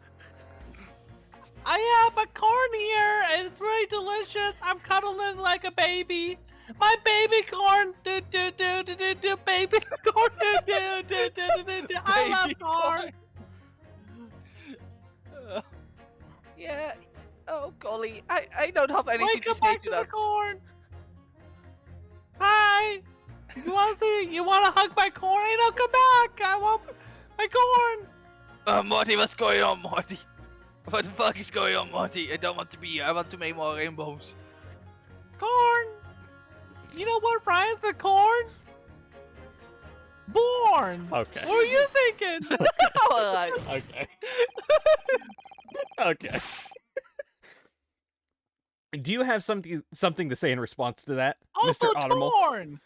I have a corn here, and it's very delicious. I'm cuddling like a baby. My baby corn, do do do do do do, baby corn, do do do do do do. I love corn. Yeah. Oh golly, I don't have anything Wait, to come say back to to that. the corn. Hi. You want to see? You want to hug my corn? Hey, no, come back. I want my corn. Morty, what's going on, Morty? What the fuck is going on, Morty? I don't want to be here. I want to make more rainbows. Corn. You know what rhymes with corn? Born. Okay. What were you thinking? Alright. Okay. Okay. Do you have something to say in response to that, Also Mr. Ottermole? torn.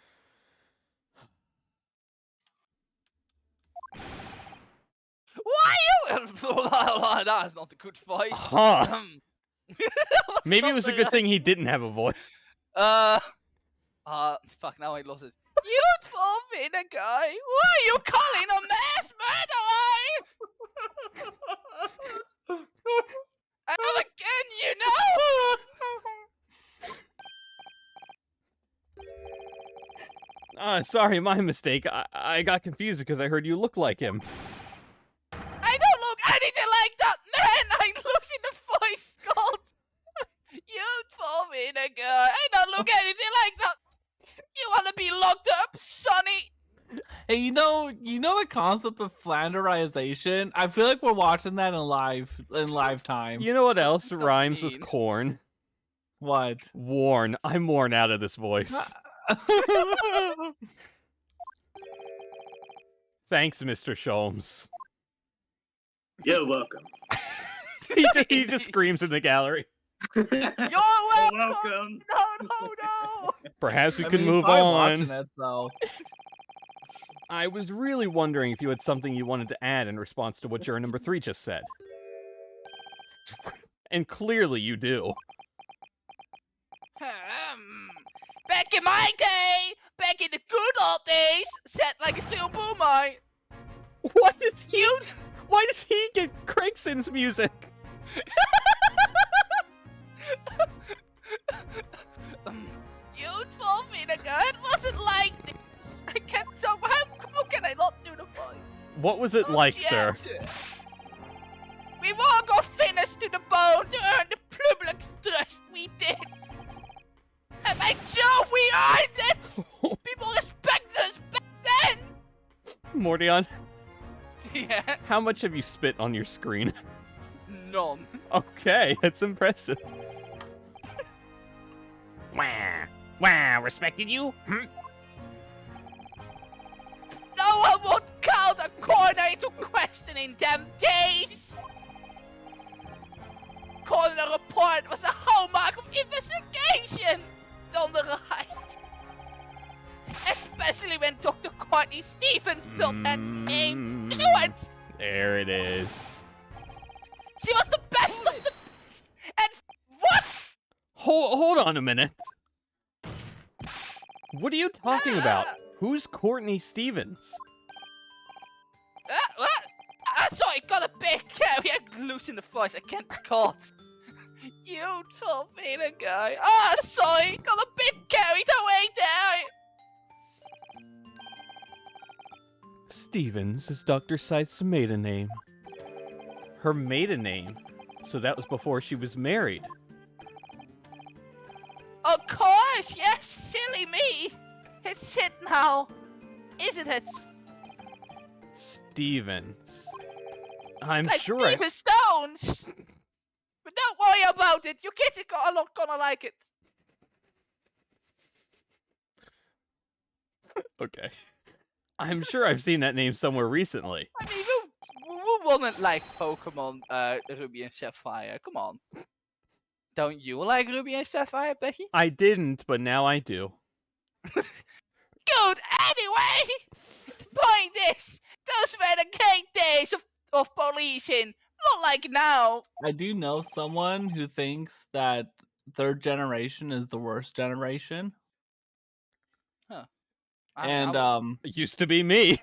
Why you? That is not a good voice. Huh. Maybe it was a good Something thing he didn't have a voice. Fuck, now I lost it. Youthful vinegar, why are you calling a mass murderer? And again, you know? Sorry, my mistake. I got confused because I heard you look like him. I don't look anything like that man! I look in the voice called youthful vinegar. I don't look anything like that! You wanna be locked up, Sonny? Hey, you know the concept of flanderization? I feel like we're watching that in live time. You know what else What rhymes with mean? corn? What? Worn. I'm worn out of this voice. Thanks, Mr. Sholmes. You're welcome. He just screams in the gallery. You're welcome! welcome. No! Perhaps we I can mean, move he's probably on. watching it, so. I was really wondering if you had something you wanted to add in response to what juror number 3 just said. And clearly you do. Back in my day, back in the good old days, set like a two boomer. Why does he get Craigson's music? Youthful vinegar, it wasn't like this. I can't so how can I not do the voice? What was it like, sir? Yes. We won't go finish to the bone to earn the public trust we did. And by Jove, we earned it! People respect us back then! Mordion, Yeah, how much have you spit on your screen? none. Okay, that's impressive. Wah, respected you? No one would call the coroner into question in them days! Coroner report was a hallmark of investigation! On the right. Especially when Dr. Courtney Stevens built her name to it! There it is. She was the best of the best! And what? Hold on a minute. What are you talking about? Who's Courtney Stevens? What? Sorry, got a bit carry. I'm losing the voice. I can't cut. Youthful vinegar. Sorry, got a bit carried away there. Stevens is Dr. Scythe's maiden name. Her maiden name? So that was before she was married. Of course, yes, silly me. It's it now, isn't it? Stevens. I'm Like sure Stephen Stones. But don't worry about it. Your kids are not gonna like it. Okay. I'm sure I've seen that name somewhere recently. I mean, who wouldn't like Pokemon Ruby and Sapphire? Come on. Don't you like Ruby and Sapphire, Becky? I didn't, but now I do. Good. Anyway, the point is, those were the great days of policing. Not like now. I do know someone who thinks that third generation is the worst generation. It used to be me.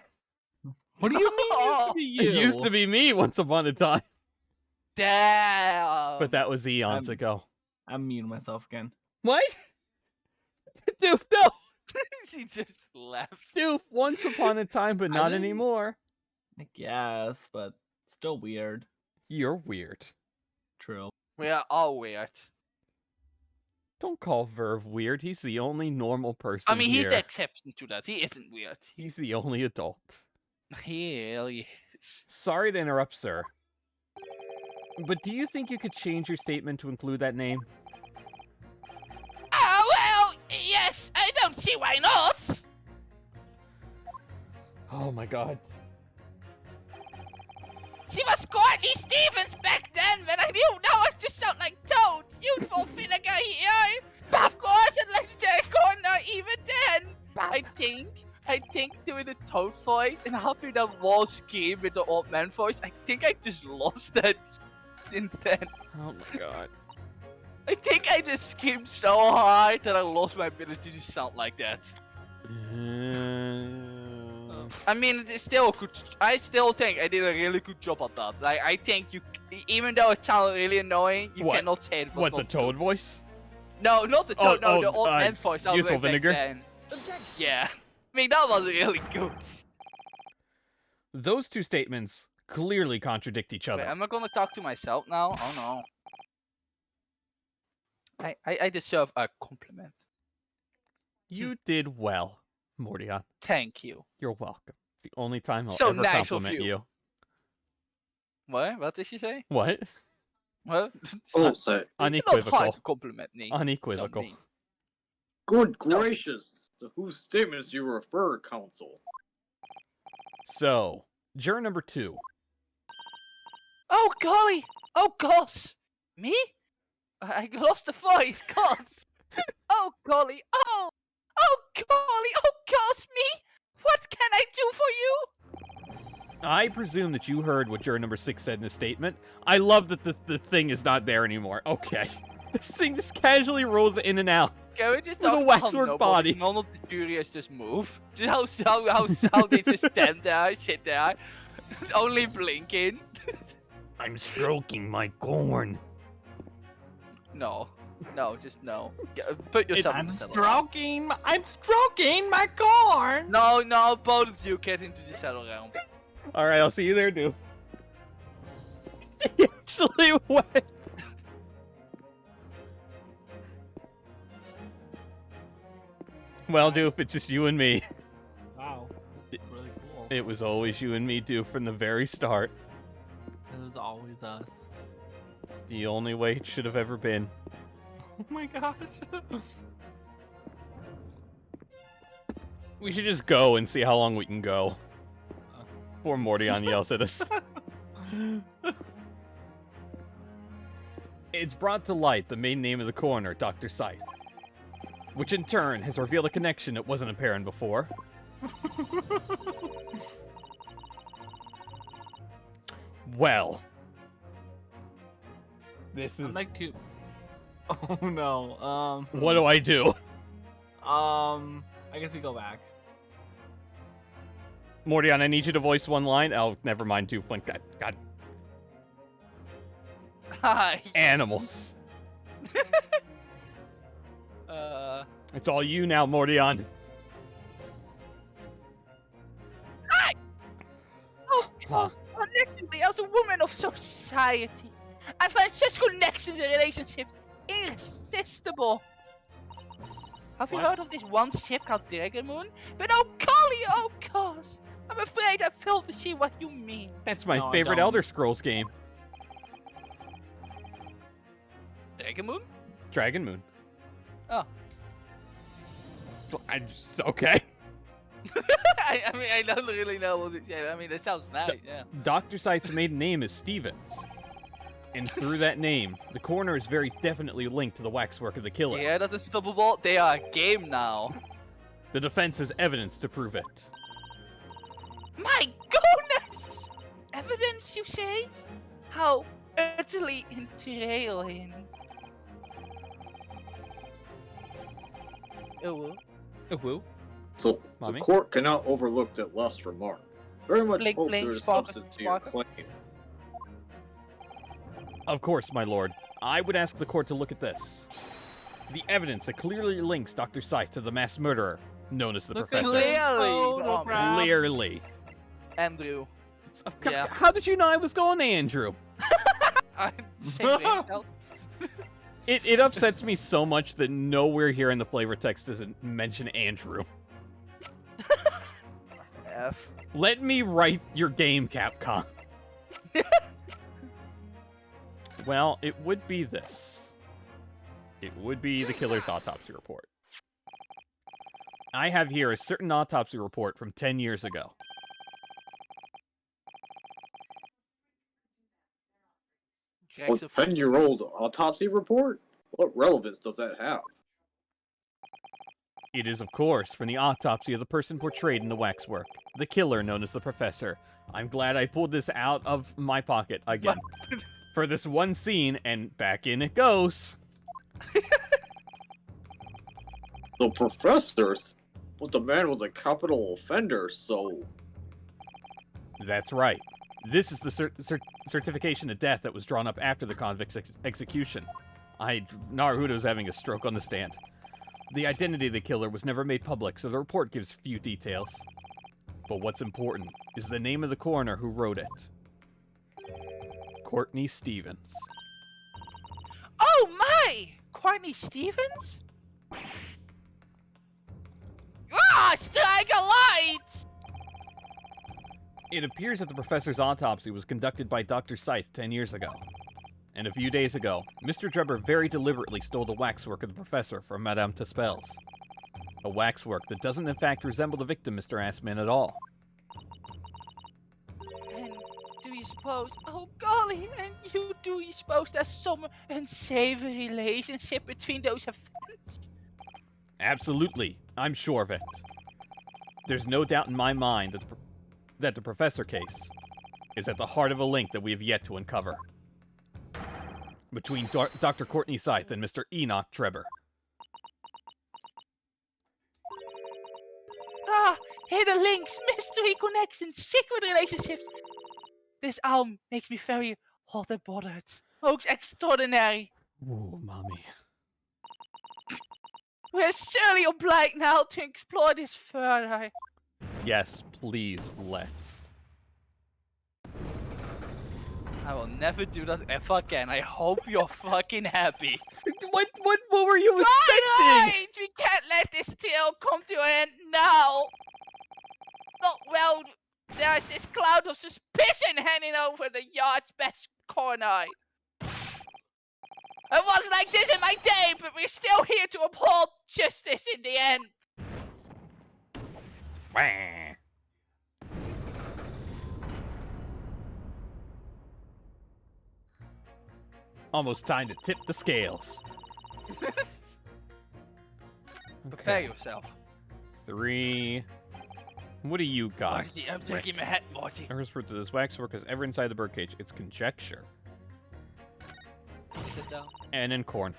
What do you mean used to be you? It used to be me once upon a time. Damn. But that was eons ago. I'm muting myself again. What? Doof, no! She just left. Doof, once upon a time, but not didn't- anymore. I guess, but still weird. You're weird. True. We are all weird. Don't call Verve weird. He's the only normal person I mean, he's here. the exception to that. He isn't weird. He's the only adult. He really is. Sorry to interrupt, sir. But do you think you could change your statement to include that name? Oh, well, yes. I don't see why not. Oh my god. She was Courtney Stevens back then when I knew. Now I just sound like Toad. youthful vinegar here. Of course, a legendary corner even then. I think doing the Toad voice and having that wall scream with the old man voice, I think I just lost that since then. Oh my god. I think I just screamed so hard that I lost my ability to sound like that. I mean, it's still good. I still think I did a really good job at that. Like, I think you, even though it sounded really annoying, you What? cannot say it was What, not the Toad good. voice? No, not the Toad. No, the old man voice. I was Useful way back vinegar? then. Yeah, I mean that was really good. Those two statements clearly contradict each Wait, other. am I gonna talk to myself now? Oh no. I deserve a compliment. You did well, Mordion. Thank you. You're welcome. It's the only time I'll So ever nice of compliment you. you. What? What did she say? What? What? Bullshit. Not hard Unequivocal. to compliment me. Unequivocal. Something. Good gracious! To whose statements do you refer, Council? So, juror number 2. Oh golly! Oh gosh! Me? I lost the voice, God! Oh golly! Oh! Oh golly! Oh gosh! Me? What can I do for you? I presume that you heard what juror number 6 said in his statement. I love that the thing is not there anymore. Okay. This thing just casually rolls in and out. Can we just With a talk waxwork about body. None of the jurors just move. Just how they just stand there, sit there, only blinking. I'm stroking my corn. No, just no. Put yourself in I'm the center. stroking my corn. No, both of you get into the saddle realm. Alright, I'll see you there, dude. He actually went. Well, Doop, it's just you and me. Wow, this is really cool. It was always you and me, Doop, from the very start. It was always us. The only way it should have ever been. Oh my gosh. We should just go and see how long we can go. Before Mordion yells at us. It's brought to light the main name of the coroner, Dr. Scythe. Which in turn has revealed a connection that wasn't apparent before. Well. This is... I'd like to. Oh no. What do I do? I guess we go back. Mordion, I need you to voice one line. Oh, never mind, Doop. God. Hi. Animals. It's all you now, Mordion. Huh. Collectively, as a woman of society, I find such connections and relationships irresistible. Have you What? heard of this one ship called Dragon Moon? But oh golly, oh gosh, I'm afraid I failed to see what you mean. That's my No, I favorite don't. Elder Scrolls game. Dragon Moon? Dragon Moon. Oh. I just... Okay. I mean, I don't really know what it is. I mean, it sounds nice, yeah. Dr. Scythe's maiden name is Stevens. And through that name, the coroner is very definitely linked to the waxwork of the killer. Yeah, that's unstoppable. They are a game now. The defense has evidence to prove it. My goodness! Evidence, you say? How utterly entrailing. Oh, well. Oh, woo. So, Mommy? the court cannot overlook that last remark. Very much Blink, hope blink, there is sparkle, substance to your sparkle. claim. Of course, my lord. I would ask the court to look at this. The evidence that clearly links Dr. Scythe to the mass murderer, known as the Look Professor. Clearly! Oh, Oh, crap. Clearly. Andrew. Yeah. How did you know I was going to Andrew? Same brain cell. It upsets me so much that nowhere here in the flavor text doesn't mention Andrew. F. Let me write your game, Capcom. Well, it would be this. It would be the killer's autopsy report. I have here a certain autopsy report from 10 years ago. A 10-year-old autopsy report? What relevance does that have? It is, of course, from the autopsy of the person portrayed in the waxwork, the killer known as the Professor. I'm glad I pulled this out of my pocket again. For this one scene, and back in it goes. The professors? But the man was a capital offender, so... That's right. This is the certification of death that was drawn up after the convict's execution. Naruto's having a stroke on the stand. The identity of the killer was never made public, so the report gives few details. But what's important is the name of the coroner who wrote it. Courtney Stevens. Oh my! Courtney Stevens? Ah, strike a light! It appears that the professor's autopsy was conducted by Dr. Scythe 10 years ago. And a few days ago, Mr. Drebber very deliberately stole the waxwork of the professor from Madame Tuspel's. A waxwork that doesn't in fact resemble the victim, Mr. Assman, at all. And do you suppose, oh golly, and do you suppose there's some unsavory relationship between those events? Absolutely, I'm sure of it. There's no doubt in my mind that the professor case is at the heart of a link that we have yet to uncover. Between Dr. Courtney Scythe and Mr. Enoch Drebber. Ah, hidden links, mystery connections, secret relationships. This makes me very hot and bothered. Most extraordinary. Ooh, mommy. We're surely obliged now to explore this further. Yes, please, let's. I will never do that ever again. I hope you're fucking happy. What were you expecting? Right! We can't let this tale come to an end now. Not well. There's this cloud of suspicion hanging over the yard's best corner. It wasn't like this in my day, but we're still here to uphold justice in the end. Wah. Almost time to tip the scales. Prepare yourself. 3. What do you got? Morty, I'm taking my hat, Morty. I whispered to this waxwork is ever inside the birdcage. It's conjecture. Is it though? And in corn.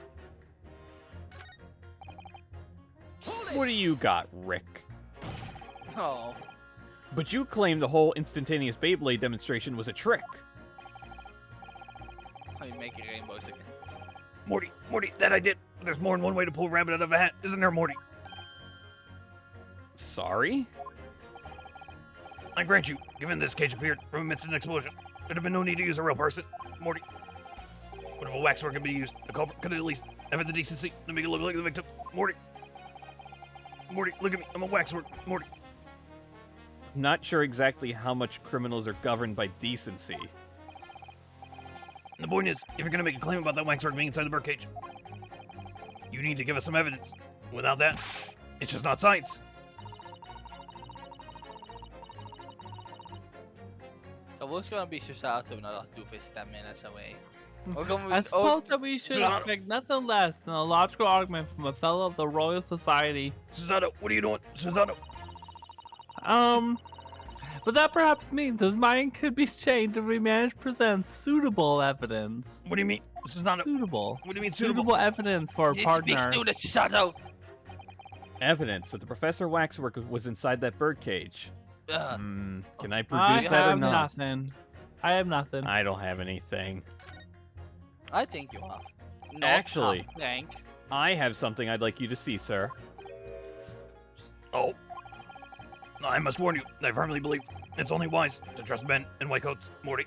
What do you got, Rick? Oh. But you claim the whole instantaneous Beyblade demonstration was a trick. How you making rainbows again? Morty, that I did. There's more than one way to pull a rabbit out of a hat, isn't there, Morty? Sorry? I grant you, given this cage appeared from amidst an explosion, there'd have been no need to use a real person, Morty. But if a waxwork could be used, the culprit could at least have had the decency to make it look like the victim. Morty, look at me. I'm a waxwork, Morty. I'm not sure exactly how much criminals are governed by decency. And the point is, if you're gonna make a claim about that waxwork being inside the birdcage, you need to give us some evidence. Without that, it's just not science. So what's gonna be society when I do this 10 minutes away? I suppose that we should expect nothing less than a logical argument from a fellow of the Royal Society. Susanna, what are you doing? Susanna! But that perhaps means his mind could be changed if we manage to present suitable evidence. What do you mean? Susanna? Suitable. What do you mean suitable? Suitable evidence for a partner. Evidence that the Professor Waxwork was inside that birdcage. Can I produce I that or have not? nothing. I have nothing. I don't have anything. I think you are. No, Actually, thank. I have something I'd like you to see, sir. Oh. I must warn you, I firmly believe it's only wise to trust men in white coats, Morty.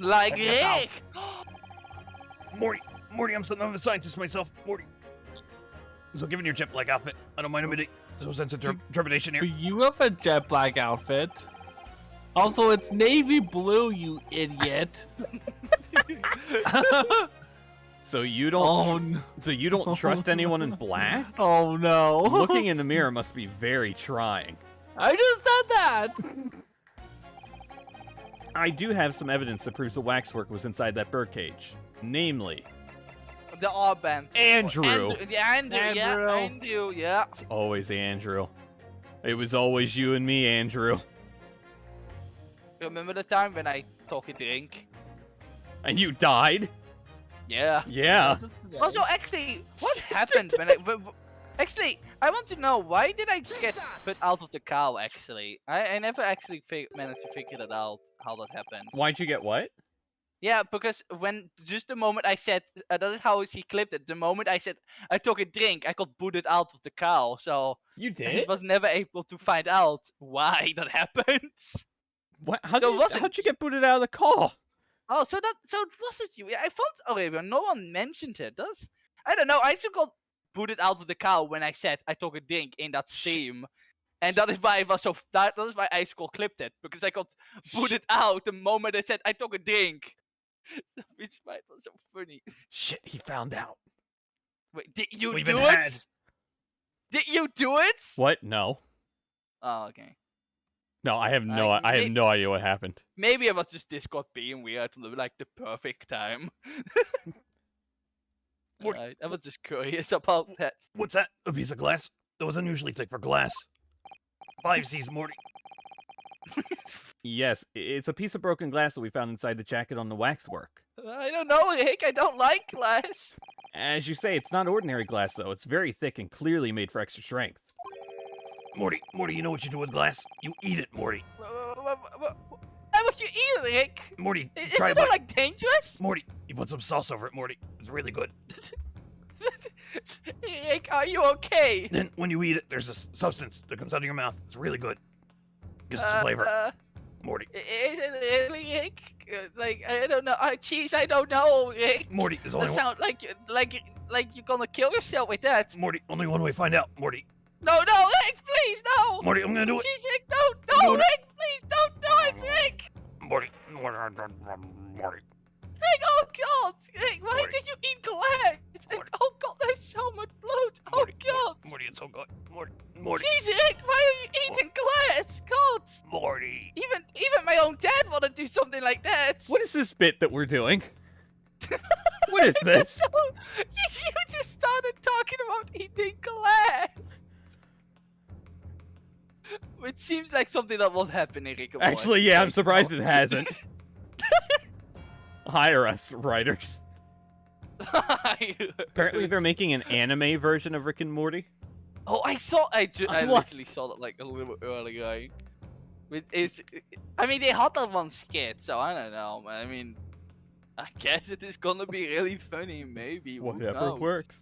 Like Rick! Morty, I'm something of a scientist myself, Morty. So given your jet black outfit, I don't mind admitting no sense of trepidation here. But you have a jet black outfit. Also, it's navy blue, you idiot. So you don't. So you don't trust anyone in black? Oh no! Looking in the mirror must be very trying. I just said that. I do have some evidence that proves the waxwork was inside that birdcage. Namely, the R band. Andrew. Andrew. Yeah. It's always Andrew. It was always you and me, Andrew. Remember the time when I took a drink? And you died? Yeah. Yeah. Also, actually, what happened when actually, I want to know, why did I get put out of the cow, actually? I never actually managed to figure that out, how that happened. Why'd you get what? Yeah, because just the moment I said, that is how he clipped it, the moment I said, I took a drink, I got booted out of the cow, so... You He did? was never able to find out why that happened. What? So How'd you get booted out of the call? Oh, so it wasn't you. I thought Olivia, no one mentioned it. I don't know. I just got booted out of the cow when I said I took a drink in that stream, and that is why it was so. That is why I clipped it, because I got booted out the moment I said I took a drink. Which why it was so funny. Shit, he found out. Wait, did you We've do been it? had. Did you do it? What? No. Oh, okay. No, I have no idea what happened. Maybe it was just Discord being weird, like the perfect time. Alright, I was just curious about that. What's that? A piece of glass? That was unusually thick for glass. 5 C's, Morty. Yes, it's a piece of broken glass that we found inside the jacket on the waxwork. I don't know, Rick. I don't like glass. As you say, it's not ordinary glass, though. It's very thick and clearly made for extra strength. Morty, you know what you do with glass? You eat it, Morty. How would you eat it, Rick? Morty, Isn't try it, a bite. like, dangerous? Morty, you put some sauce over it, Morty. It's really good. Rick, are you okay? Then, when you eat it, there's a substance that comes out of your mouth. It's really good. Gives it some flavor. Morty. Is it really, Rick? Like, I don't know. Jeez, I don't know, Rick. Morty, there's only That one. sounds like you're gonna kill yourself with that. Morty, only one way to find out, Morty. No, Rick, please, no! Morty, I'm gonna do it. Jeez, Rick, no, Rick, please, don't do it, Rick! Morty. Rick, oh god! Rick, why Morty. did you eat glass? Morty. Oh god, there's so much blood! Oh Morty, god! Morty, it's so good. Morty. Jeez, Rick, why are you eating glass? God! Morty. Even my own dad wanna do something like that! What is this bit that we're doing? What is this? You just started talking about eating glass! Which seems like something that will happen in Rick and Morty. Actually, yeah, I'm Like, surprised no. it hasn't. Hire us, writers. Apparently, they're making an anime version of Rick and Morty. Oh, I What? literally saw that like a little earlier. I mean, they had that one skit, so I don't know. I mean, I guess it is gonna be really funny, maybe. Who Whatever knows? works.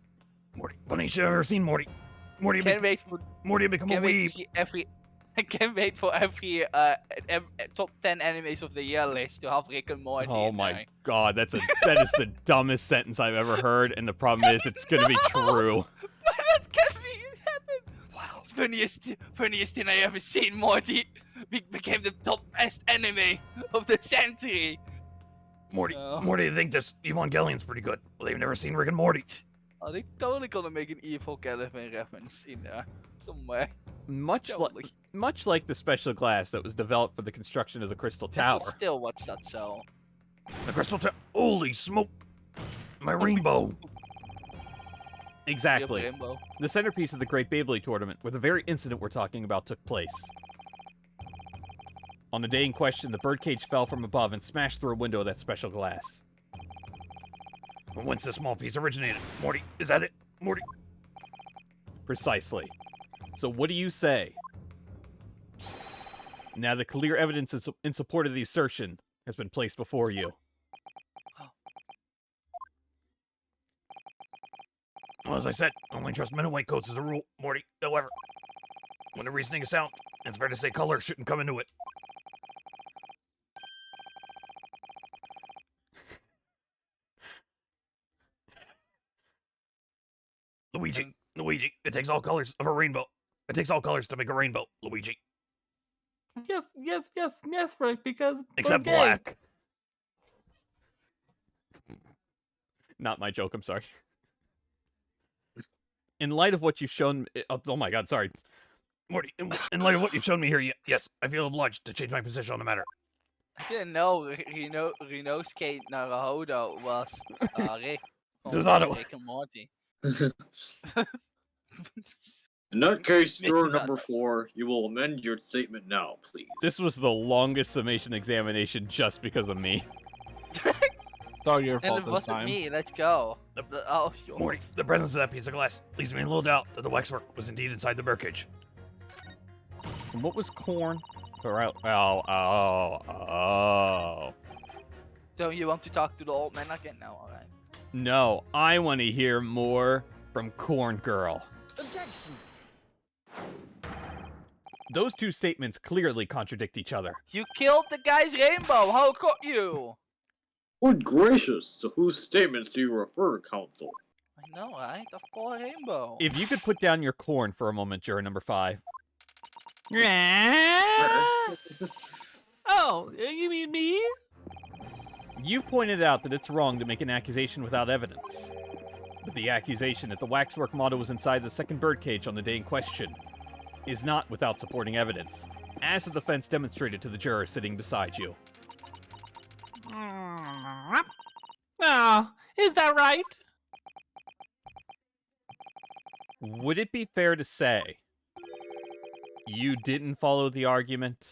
Morty. Funniest shit I've ever seen, Morty. Morty, Can't wait for become a can't wait weeb. to see every. I can't wait for every top 10 animes of the year list to have Rick and Morty. Oh in my there. god, that is the dumbest sentence I've ever heard, and the problem is it's gonna be true. That can be happen. Wow. Funniest thing I ever seen, Morty. We became the top best anime of the century. Morty, No. I think this Evangelion's pretty good. Well, they've never seen Rick and Morty. Are they totally gonna make an evil Caliban reference in there somewhere? Much Totally. like the special glass that was developed for the construction of the Crystal I will Tower. still watch that show. The Crystal Tower. Holy smoke! My rainbow. Exactly. Rainbow. The centerpiece of the Great Beyblade Tournament, where the very incident we're talking about took place. On the day in question, the birdcage fell from above and smashed through a window of that special glass. Well, whence this small piece originated? Morty, is that it? Morty. Precisely. So what do you say? Now the clear evidence in support of the assertion has been placed before you. Well, as I said, only trust men in white coats is the rule, Morty. However, when the reasoning is sound, it's fair to say color shouldn't come into it. Luigi, it takes all colors of a rainbow. It takes all colors to make a rainbow, Luigi. Yes, Rick, because Except we're gay. black. Not my joke, I'm sorry. In light of what you've shown... Oh my god, sorry. Morty, in light of what you've shown me here, yes, I feel obliged to change my position on the matter. I didn't know Rinosuke Naruhodo was Rick. Just thought it was. Rick and Morty. In that case, Make juror me not number 4, you will amend your statement now, please. This was the longest summation examination just because of me. It's all your And fault it this wasn't time. me. Let's go. Oh, Morty, the presence of that piece of glass leaves me in little doubt that the waxwork was indeed inside the birdcage. And what was corn? Oh. Don't you want to talk to the old man again? No, alright. No, I want to hear more from Corn Girl. Objection. Those two statements clearly contradict each other. You killed the guy's rainbow. How could you? Good gracious, to whose statements do you refer, counsel? I know, right? Of course, rainbow. If you could put down your corn for a moment, juror number 5. Oh, you mean me? You pointed out that it's wrong to make an accusation without evidence. But the accusation that the waxwork model was inside the second birdcage on the day in question is not without supporting evidence, as the defense demonstrated to the juror sitting beside you. Oh, is that right? Would it be fair to say you didn't follow the argument?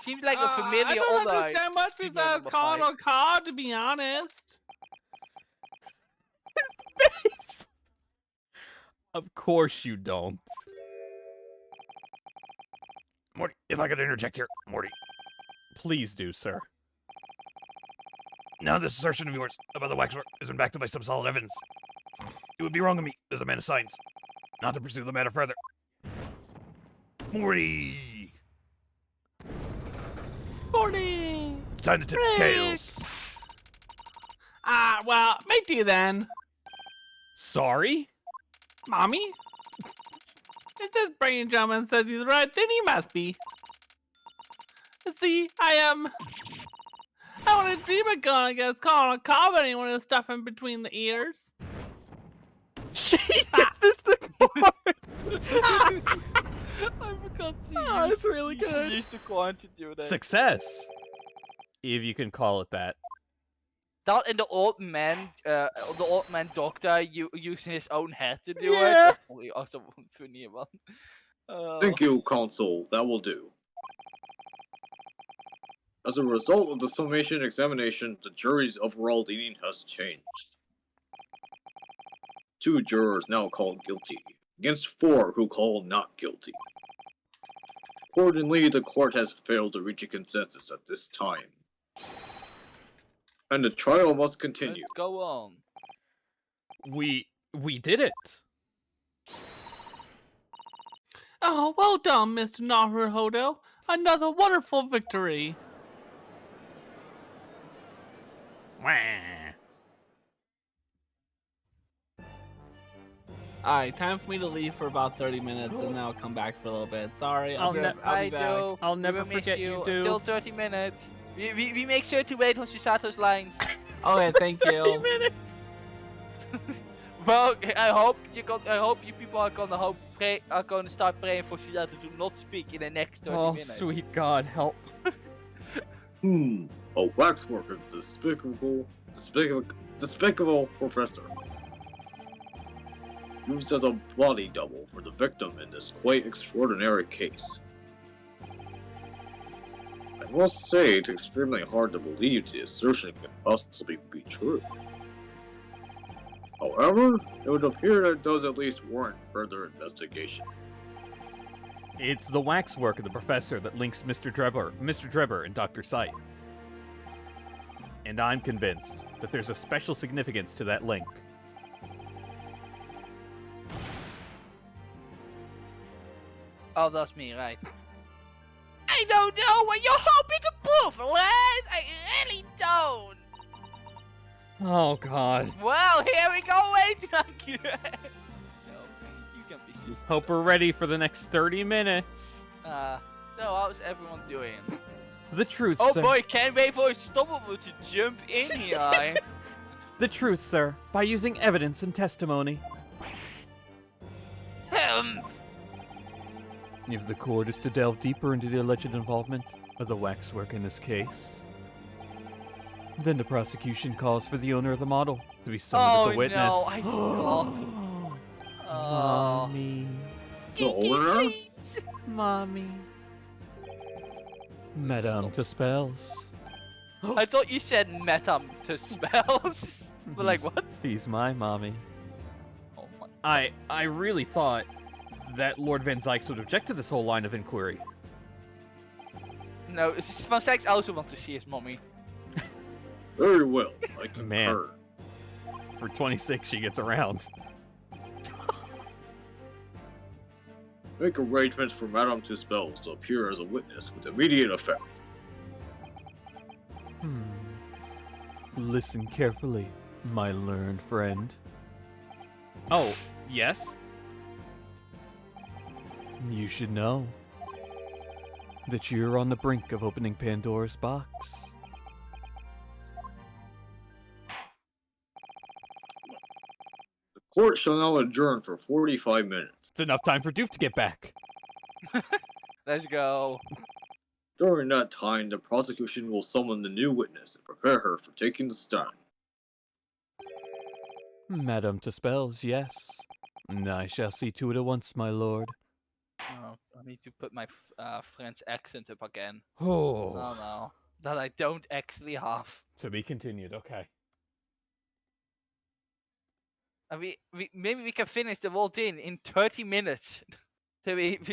Seems like a I familiar don't old understand much female besides number calling 5. a card, to be honest. Of course you don't. Morty, if I could interject here, Morty. Please do, sir. Now this assertion of yours about the waxwork has been backed up by some solid evidence. It would be wrong of me, as a man of science, not to pursue the matter further. Morty! Morning! It's time to tip the Rick! scales. Well, matey then. Sorry? Mommy? If this brain gentleman says he's right, then he must be. See, I want to dream of going against calling a car, but anyone who's stuff in between the ears. Is this the corn? I forgot to Oh, use, it's really good. use the coin to do that. Success! If you can call it that. That and the old man doctor using his own head to do it. Yeah. That's probably also funny one. Thank you, counsel. That will do. As a result of the summation examination, the jury's overall leaning has changed. 2 jurors now called guilty, against 4 who call not guilty. Accordingly, the court has failed to reach a consensus at this time. And the trial must continue. Let's go on. We did it. Oh, well done, Mr. Naruhodo. Another wonderful victory. Wah. Alright, time for me to leave for about 30 minutes and then I'll come back for a little bit. Sorry, I'll be back. I'll never we will miss forget you, Do. Until 30 minutes. We make sure to wait on Susato's lines. Okay, thank you. minutes. Well, I hope you people are gonna start praying for Susato to not speak in the next 30 Oh, minutes. sweet God, help. A waxworker, despicable professor. Used as a body double for the victim in this quite extraordinary case. I must say, it's extremely hard to believe the assertion can possibly be true. However, it would appear that it does at least warrant further investigation. It's the waxwork of the professor that links Mr. Drebber and Dr. Scythe. And I'm convinced that there's a special significance to that link. Oh, that's me, right? I don't know what you're hoping to prove, right? I really don't. Oh, God. Well, here we go. Wait, thank you. No, you can be serious. Hope we're ready for the next 30 minutes. No, how's everyone doing? The truth, Oh sir. boy, can't wait for Stoppable to jump in here. The truth, sir, by using evidence and testimony. If the court is to delve deeper into the alleged involvement of the waxwork in this case, Then the prosecution calls for the owner of the model to be summoned as a witness. no, I forgot. Mommy. The owner? Mommy. Madame to spells. I thought you said metam to spells. But like, what? He's my mommy. Oh my. I really thought that Lord Van Zykes would object to this whole line of inquiry. No, Van Zykes also wants to see his mommy. Very well, I concur. Man. For 26, she gets around. Make arrangements for Madame Tuspel to appear as a witness with immediate effect. Listen carefully, my learned friend. Oh, yes? You should know that you're on the brink of opening Pandora's box. The court shall now adjourn for 45 minutes. It's enough time for Doof to get back. Let's go. During that time, the prosecution will summon the new witness and prepare her for taking the stand. Madame to spells, yes. I shall see to it at once, my lord. Oh, I need to put my French accent up again. Oh. Oh no. That I don't actually have. To be continued, okay. And maybe we can finish the whole thing in 30 minutes.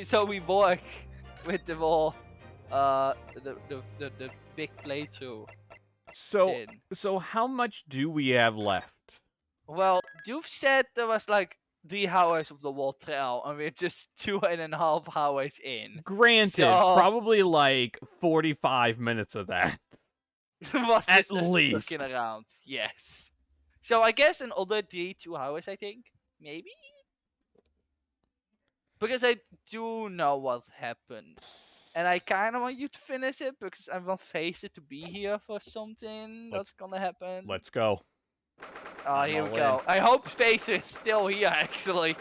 So we work with the whole the big playthrough. So how much do we have left? Well, you've said there was like 3 hours of the wall trail, and we're just 2.5 hours in. Granted, So- probably like 45 minutes of that. Was At just us least. looking around. Yes. So I guess another 2 hours, I think, maybe. Because I do know what happened. And I kind of want you to finish it because I want Facer to be here for something that's gonna happen. Let's go. Oh, I'm here we all go. I hope Facer is still here, actually.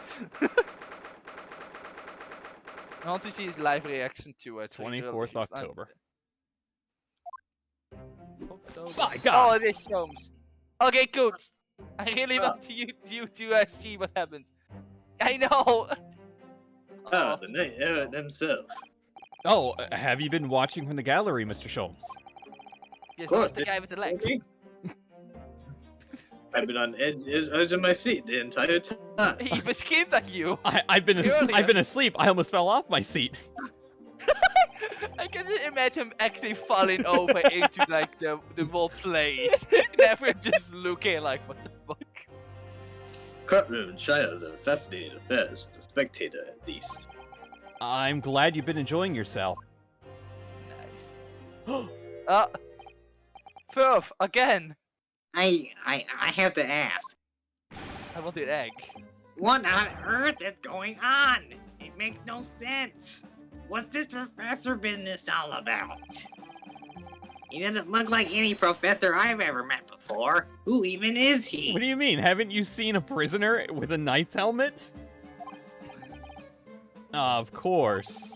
I want to see his live reaction to it. so he really 24th sees- October. October. My Oh, God. it is Sholmes. Okay, good. I really want you to see what happens. I know. The knight himself. Oh, have you been watching from the gallery, Mr. Sholmes? Yes, course, that's the guy with the legs. Okay. I've been on edge of my seat the entire time. He was screamed at you. I've been Surely. I've been asleep. I almost fell off my seat. I can just imagine him actually falling over into like the whole place. Never just looking like, what the fuck? Courtroom trials are fascinating affairs for the spectator, at least. I'm glad you've been enjoying yourself. Nice. Firth, again. I have to ask. I want the egg. What on earth is going on? It makes no sense. What's this professor business all about? He doesn't look like any professor I've ever met before. Who even is he? What do you mean? Haven't you seen a prisoner with a knight's helmet? Of course.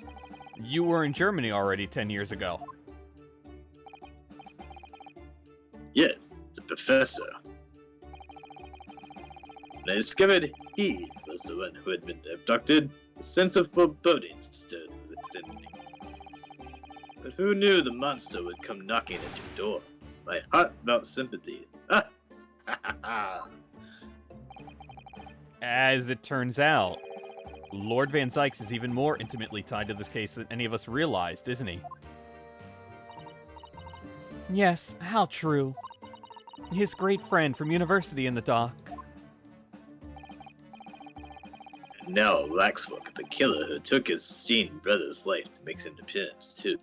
You were in Germany already 10 years ago. Yes, the professor. When I discovered he was the one who had been abducted, a sense of foreboding stirred within me. But who knew the monster would come knocking at your door? My heart felt sympathy. Ah! Ha ha ha! As it turns out, Lord Van Zykes is even more intimately tied to this case than any of us realized, isn't he? Yes, how true. His great friend from university in the dock. And now Waxwork, the killer who took his esteemed brother's life to make an appearance too.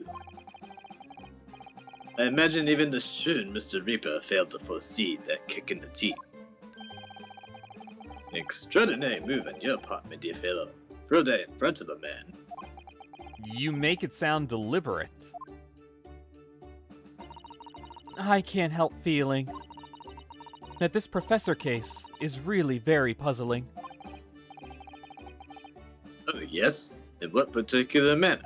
I imagine even the shrewd Mr. Reaper failed to foresee that kick in the teeth. An extraordinary move on your part, my dear fellow. Throw that in front of the man. You make it sound deliberate. I can't help feeling that this professor case is really very puzzling. Oh yes? In what particular manner?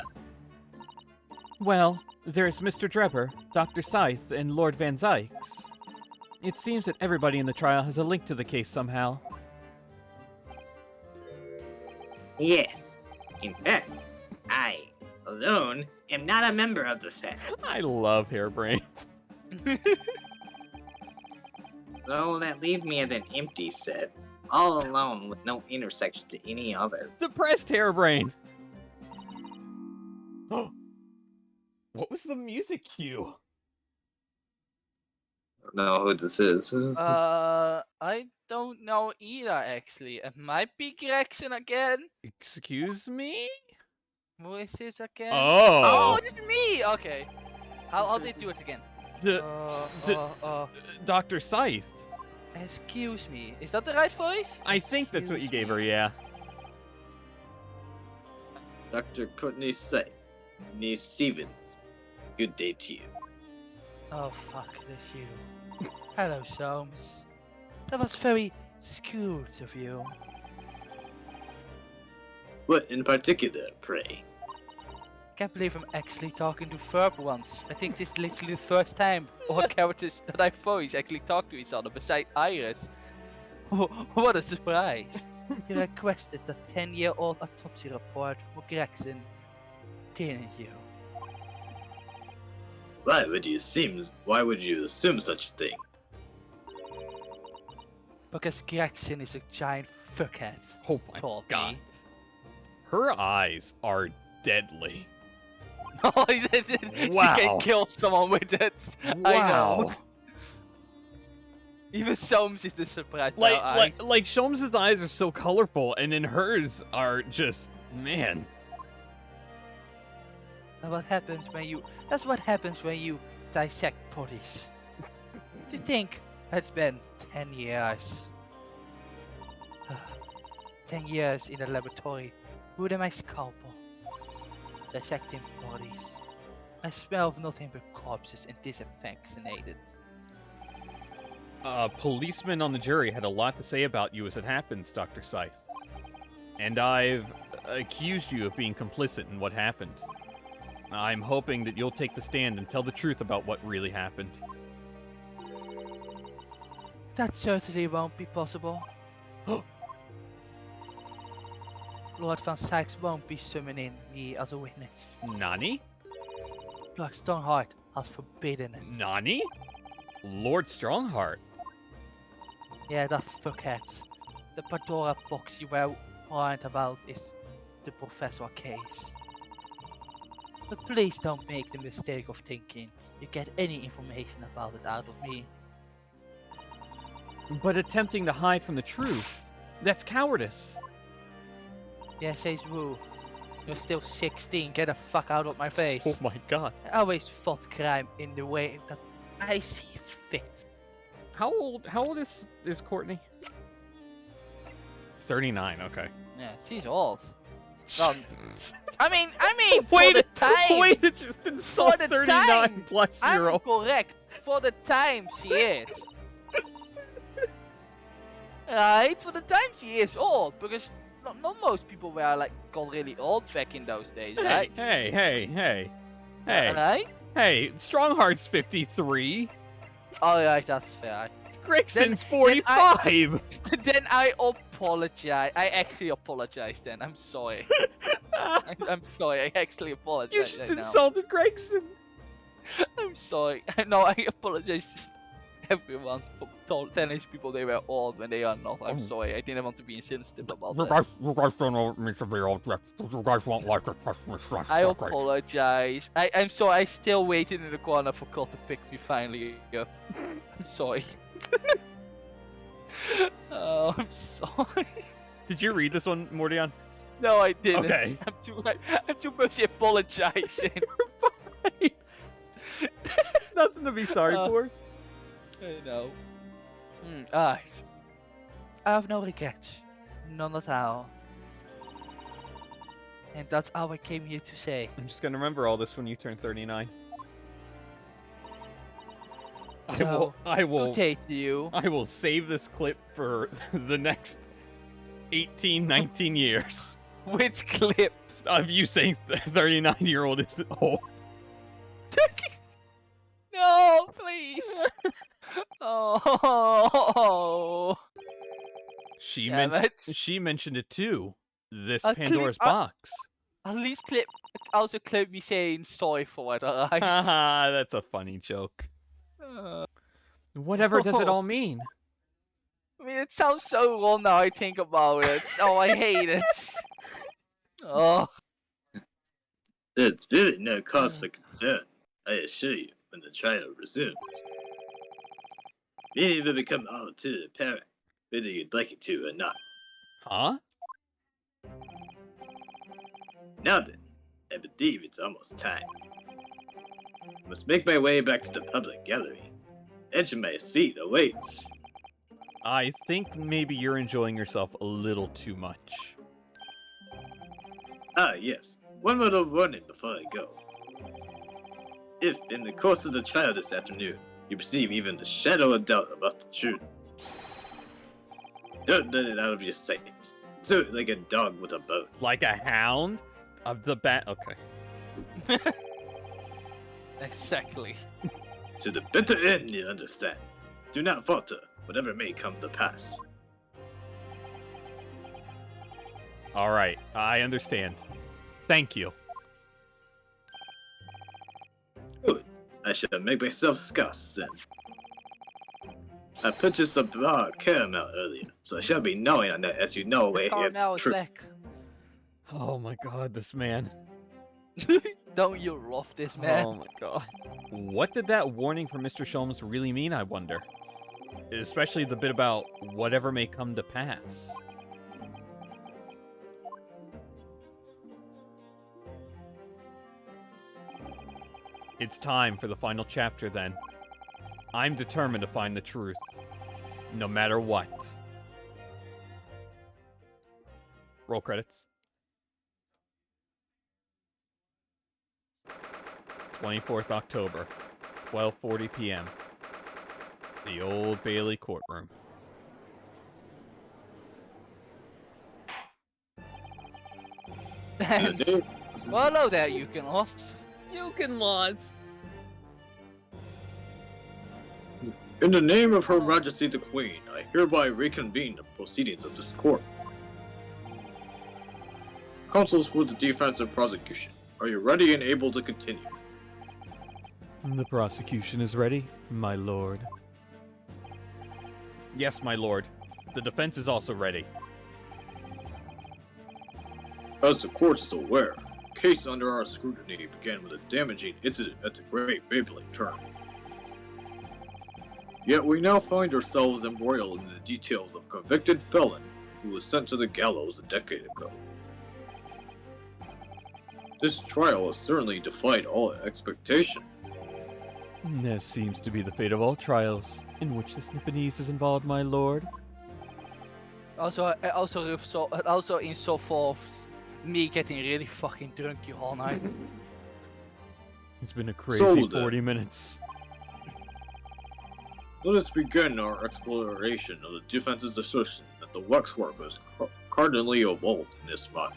Well, There's Mr. Drebber, Dr. Scythe, and Lord Van Zykes. It seems that everybody in the trial has a link to the case somehow. Yes. In fact, I, alone, am not a member of the set. I love Hairbrain. So that leaves me as an empty set, all alone with no intersection to any other. Depressed Hairbrain. What was the music cue? I don't know who this is. I don't know either, actually. It might be Gregson again. Excuse me? Who is this again? Oh! Oh, it's me! Okay. How they do it again? Dr. Scythe. Excuse me. Is that the right voice? I think that's what you gave her, yeah. Dr. Courtney Say, Nee Stevens. Good day to you. Oh, fuck this you. Hello, Soames. That was very skewed of you. What in particular, pray? Can't believe I'm actually talking to Ferb once. I think this is literally the first time all characters that I voice actually talk to each other besides Iris. What a surprise. You requested the 10-year-old autopsy report for Gregson, didn't you? Why would you assume such a thing? Because Gregson is a giant fuckhead. Oh my told god. me. Her eyes are deadly. Oh, Wow. She can kill someone with it. I know. Wow. Even Soames is the surprise. now, Like Sholmes' eyes are so colorful, and then hers are just, man. That's what happens when you dissect bodies. To think it's been 10 years. 10 years in a laboratory with my scalpel, dissecting bodies. I smell of nothing but corpses and disaffectionated. Policeman on the jury had a lot to say about you as it happens, Dr. Scythe. And I've accused you of being complicit in what happened. I'm hoping that you'll take the stand and tell the truth about what really happened. That certainly won't be possible. Lord Van Sykes won't be summoning me as a witness. Nani? Lord Stoneheart has forbidden it. Nani? Lord Strongheart. Yeah, that fuckhead. The Pandora box you were warned about is the Professor case. But please don't make the mistake of thinking you get any information about it out of me. But attempting to hide from the truth, that's cowardice. Yeah, says Wu. You're still 16, get the fuck out of my face. Oh my god. I always fought crime in the way that I see fit. How old is Courtney? 39, okay. Yeah, she's old. I mean, Wait, for the time. wait, it's just insult For the 39 time, plus year I'm old. correct. For the time she is. Right? For the time she is old, because not most people were like called really old back in those days, right? Hey. Right? Hey, Strongheart's 53. Alright, that's fair. Gregson's 45. Then I apologize. I actually apologize then. I'm sorry. I'm sorry. I actually apologize. You just right now. insulted Gregson. I'm sorry. No, I apologize to everyone for telling people they were old when they are not. I'm sorry. I didn't want to be insensitive about that. You guys don't know what it means to be old. You guys won't like it. I apologize. I'm sorry. I still waited in the corner for Cole to pick me finally up. I'm sorry. Oh, I'm sorry. Did you read this one, Mordion? No, I didn't. Okay. I'm too busy apologizing. It's nothing to be sorry for. I know. Alright. I have no regrets. None at all. And that's all I came here to say. I'm just gonna remember all this when you turn 39. So, I will okay to you. I will save this clip for the next 18, 19 years. Which clip? Of you saying 39-year-old is old. Oh. She Damn mentioned it. she mentioned it too. This A Pandora's clip- box. At least also clip me saying sorry for it, alright? Haha, that's a funny joke. Whatever does it all mean? I mean, it sounds so wrong now I think about it. Oh, I hate it. Oh. It's really no cause for concern, I assure you, when the trial resumes. Meaning will become all too apparent, whether you'd like it to or not. Huh? Now then, I believe it's almost time. I must make my way back to the public gallery. Edge of my seat awaits. I think maybe you're enjoying yourself a little too much. Ah, yes. One little warning before I go. If, in the course of the trial this afternoon, you perceive even the shadow of doubt about the truth, don't let it out of your sight. Do it like a dog with a bone. Like a hound of the bat. Okay. Exactly. To the bitter end, you understand. Do not falter, whatever may come to pass. All right, I understand. Thank you. Good. I shall make myself scarce then. I purchased a bar of caramel earlier, so I shall be gnawing on that as you know away here. Now it's back. Oh my god, this man. Don't you love this man? Oh my god. What did that warning from Mr. Sholmes really mean, I wonder? Especially the bit about whatever may come to pass. It's time for the final chapter then. I'm determined to find the truth, no matter what. Roll credits. 24th October, 12:40 p.m. The Old Bailey courtroom. And, well, hello there, you can lost. You can lost. In the name of Her Majesty the Queen, I hereby reconvene the proceedings of this court. Counsels for the defense and prosecution, are you ready and able to continue? The prosecution is ready, my lord. Yes, my lord. The defense is also ready. As the court is aware, the case under our scrutiny began with a damaging incident at the Great Beyblade Tournament. Yet we now find ourselves embroiled in the details of a convicted felon who was sent to the gallows a decade ago. This trial has certainly defied all expectation. As seems to be the fate of all trials in which this Nipponese is involved, my lord. Also in so forth, me getting really fucking drunk you all night. It's been a crazy So then. 40 minutes. Let us begin our exploration of the defense's assertion that the waxwork was cardinally involved in this matter.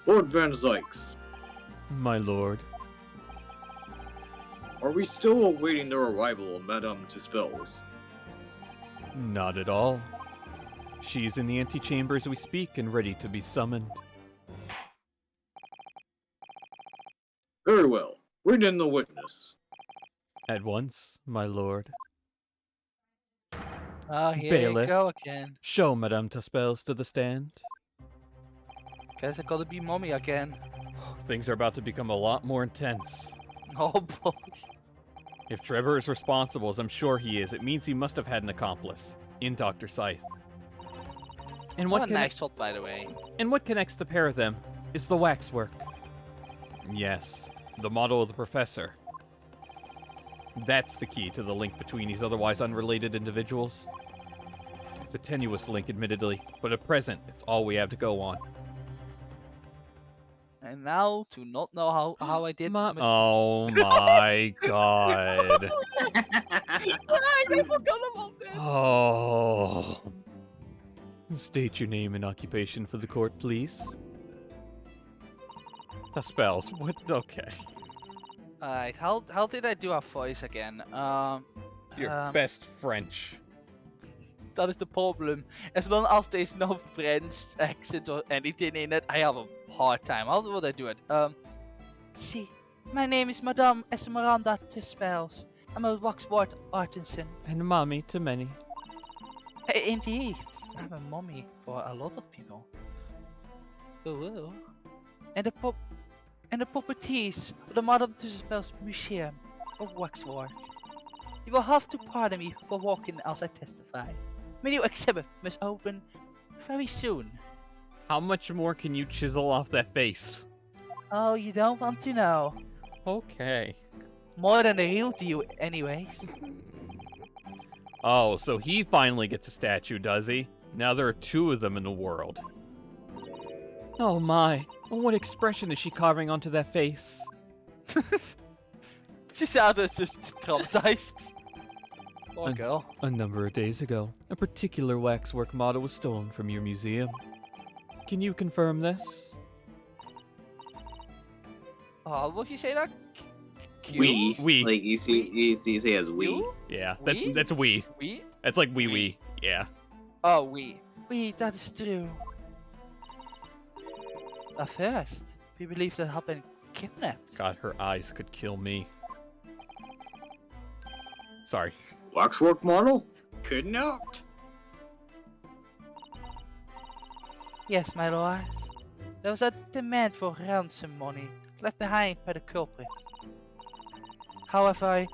Lord Van Zykes, My lord. are we still awaiting the arrival of Madame Tuspels? Not at all. She's in the antechamber as we speak and ready to be summoned. Very well. Read in the witness. At once, my lord. Oh, here Bailiff. you go again. Show Madame Tuspels to the stand. Guess I gotta be mommy again. Things are about to become a lot more intense. Oh boy. If Trevor is responsible, as I'm sure he is, it means he must have had an accomplice in Dr. Scythe. And What what, a nice shot, by the way. and what connects the pair of them is the waxwork. Yes, the model of the professor. That's the key to the link between these otherwise unrelated individuals. It's a tenuous link, admittedly, but at present, it's all we have to go on. And now, to not know how I did... Oh my god. I forgot about this! Oh. State your name and occupation for the court, please. The spells. What? Okay. Alright, how did I do our voice again? Your best French. That is the problem. As long as there's no French accent or anything in it, I have a hard time. How would I do it? See, my name is Madame Esmeralda Tispels. I'm a waxwork artisan. And mommy to many. Indeed, I'm a mommy for a lot of people. Oh, and the properties of the Madame Tispels Museum of Waxwork. You will have to pardon me for walking as I testify. My new exhibit must open very soon. How much more can you chisel off that face? Oh, you don't want to know. Okay. More than the real deal, anyway. Oh, so he finally gets a statue, does he? Now there are two of them in the world. Oh my, what expression is she carving onto that face? She sounded just traumatized. Poor girl. A number of days ago, a particular waxwork model was stolen from your museum. Can you confirm this? Oh, what did you say that? We. We. Like, you see as we. You? Yeah, We? that's we. We? That's like we. Yeah. Oh, we. We, that is true. At first, we believed that had been kidnapped. God, her eyes could kill me. Sorry. Waxwork model? Kidnapped? Yes, my lord. There was a demand for ransom money left behind by the culprit. However,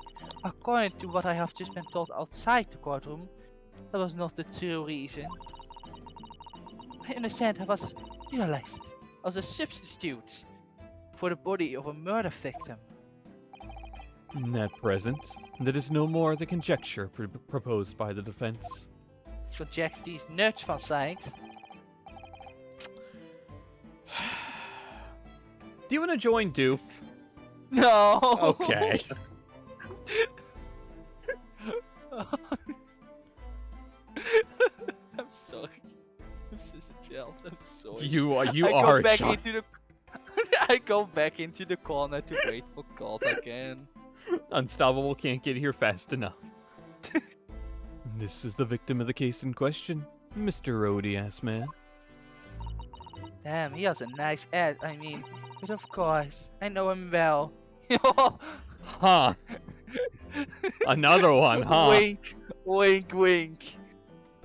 according to what I have just been told outside the courtroom, that was not the true reason. I understand I was utilized as a substitute for the body of a murder victim. At present, that is no more the conjecture proposed by the defense. Conjecture is nuts van science. Do you want to join Doof? No! Okay. I'm sorry. This is a child. I'm sorry. You I are go back John. into the I go back into the corner to wait for calls again. Unstoppable can't get here fast enough. This is the victim of the case in question, Mr. Rhodey ass man. Damn, he has a nice ass. I mean, but of course, I know him well. Huh. Another one, huh? Wink, wink, wink.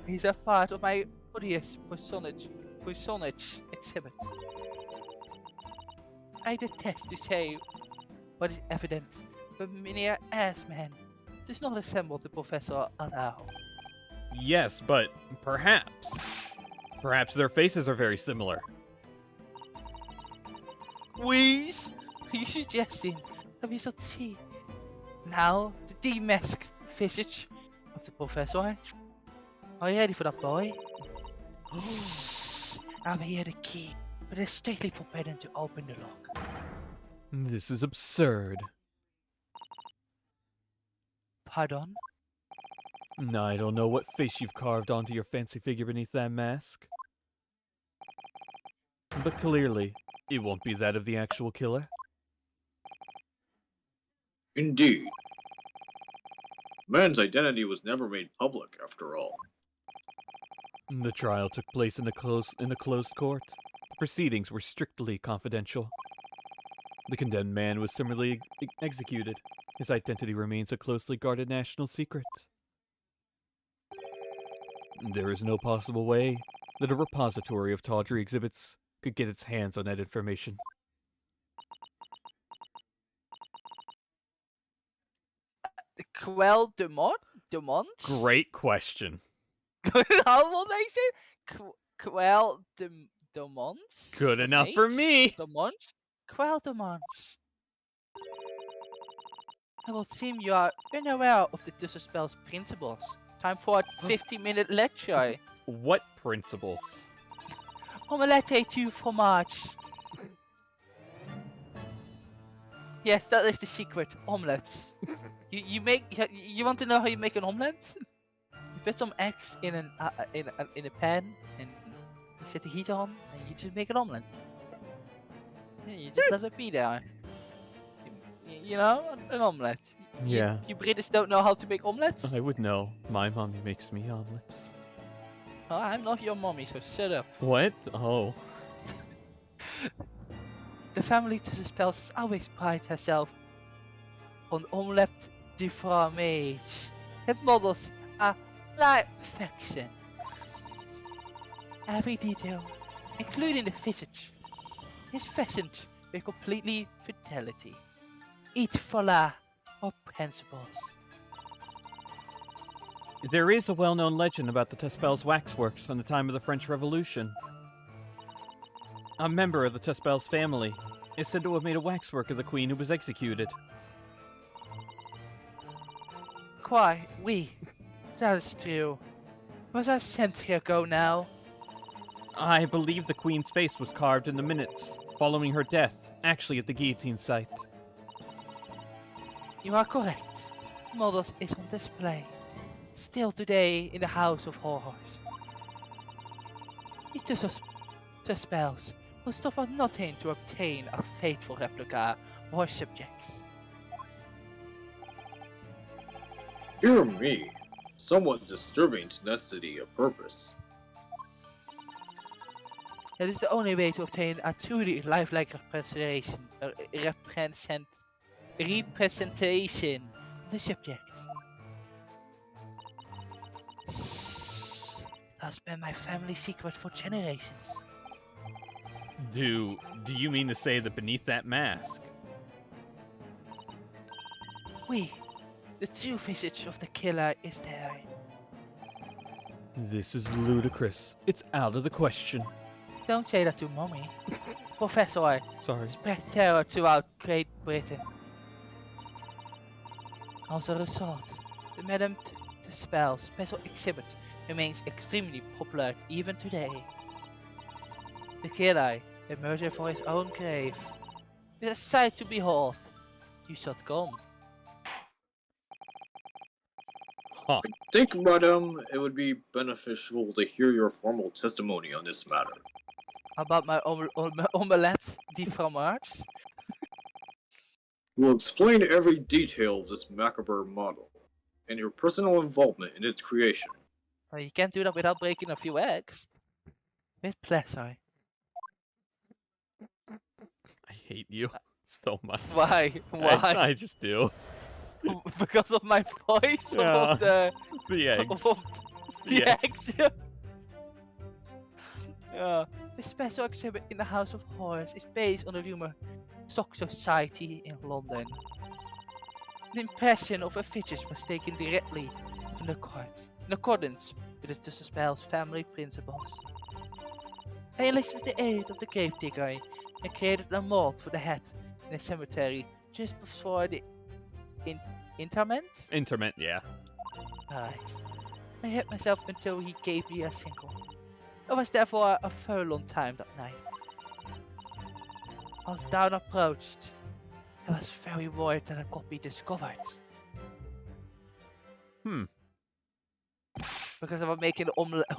He's a part of my odious personage exhibit. I detest to say what is evident, but Meneer Assman does not resemble the professor at all. Yes, but perhaps. Perhaps their faces are very similar. Wheeze? Are you suggesting that we should see now the demasked visage of the professor? Are you ready for that, boy? I have here the key, but it's strictly forbidden to open the lock. This is absurd. Pardon? I don't know what face you've carved onto your fancy figure beneath that mask. But clearly, it won't be that of the actual killer. Indeed. Man's identity was never made public, after all. The trial took place in a closed court. The proceedings were strictly confidential. The condemned man was similarly executed. His identity remains a closely guarded national secret. There is no possible way that a repository of tawdry exhibits could get its hands on that information. Quel Demont? Great question. How will they say? Quel Demont? Good enough for me. Demont? Quel Demont. It will seem you are unaware of the Disspell's principles. Time for a 50-minute lecture. What principles? Omelette et tu fromage. Yes, that is the secret. Omelets. You want to know how you make an omelette? You put some eggs in a pan and you set the heat on and you just make an omelette. Yeah, you just let it be there. You know, an omelette. Yeah, You British don't know how to make omelets? I would know. My mommy makes me omelets. Oh, I'm not your mommy, so shut up. What? Oh. The family to spells has always prided herself on omelette de fromage. It models a light perfection. Every detail, including the visage, is fashioned with completely fidelity. Each fuller of principles. There is a well-known legend about the Tespels waxworks from the time of the French Revolution. A member of the Tespels family is said to have made a waxwork of the queen who was executed. Quite, oui. That is true. Was that a century ago now? I believe the queen's face was carved in the minutes following her death, actually at the guillotine site. You are correct. Models is on display. Still today in the House of Horrors. It just spells will stop at nothing to obtain a faithful replica of our subjects. Hear me. Somewhat disturbing tenacity of purpose. That is the only way to obtain a truly lifelike representation of the subject. That's been my family secret for generations. Do you mean to say that beneath that mask? We, the true visage of the killer is there. This is ludicrous. It's out of the question. Don't say that to Mommy. Professor, Sorry. spread terror throughout Great Britain. As a result, the Madame Tussauds special exhibit remains extremely popular even today. The killer, a murder for his own grave, is a sight to behold. You should come. Huh. I think, madam, it would be beneficial to hear your formal testimony on this matter. About my omelette de fromage? You will explain every detail of this macabre model, and your personal involvement in its creation. Well, you can't do that without breaking a few eggs. With pleasure. I hate you so much. Why? Why? I just do. Because of my voice? Yeah. Or of the The eggs. of the The eggs? The special exhibit in the House of Horrors is based on the rumor Sock Society in London. The impression of a fidget was taken directly from the cards, in accordance with the Tussauds family principles. I enlisted the aid of the gravedigger and created a mold for the head in a cemetery just before the interment? Interment, yeah. Right. I hit myself until he gave me a single. I was there for a very long time that night. I was down approached. I was very worried that I could be discovered. Because I was making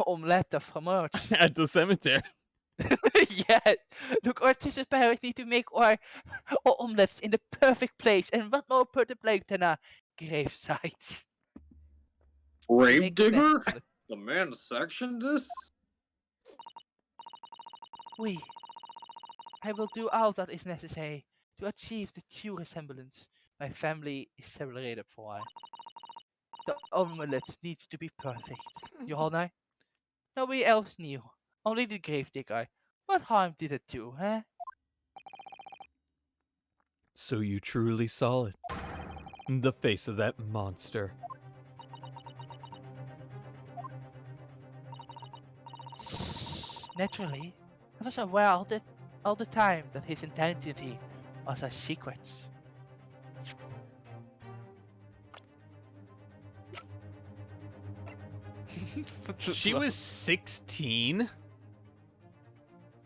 omelette of fromage. At the cemetery. Yeah, look, our Tussauds parents need to make our omelettes in the perfect place, and what more perfect place than a gravesite? Gravedigger? The man sectioned this? Oui. I will do all that is necessary to achieve the true resemblance my family is celebrated for. The omelette needs to be perfect. You all know? Nobody else knew. Only the gravedigger. What harm did it do, huh? So you truly saw it. The face of that monster. Naturally, I was aware all the time that his identity was a secret. She was 16?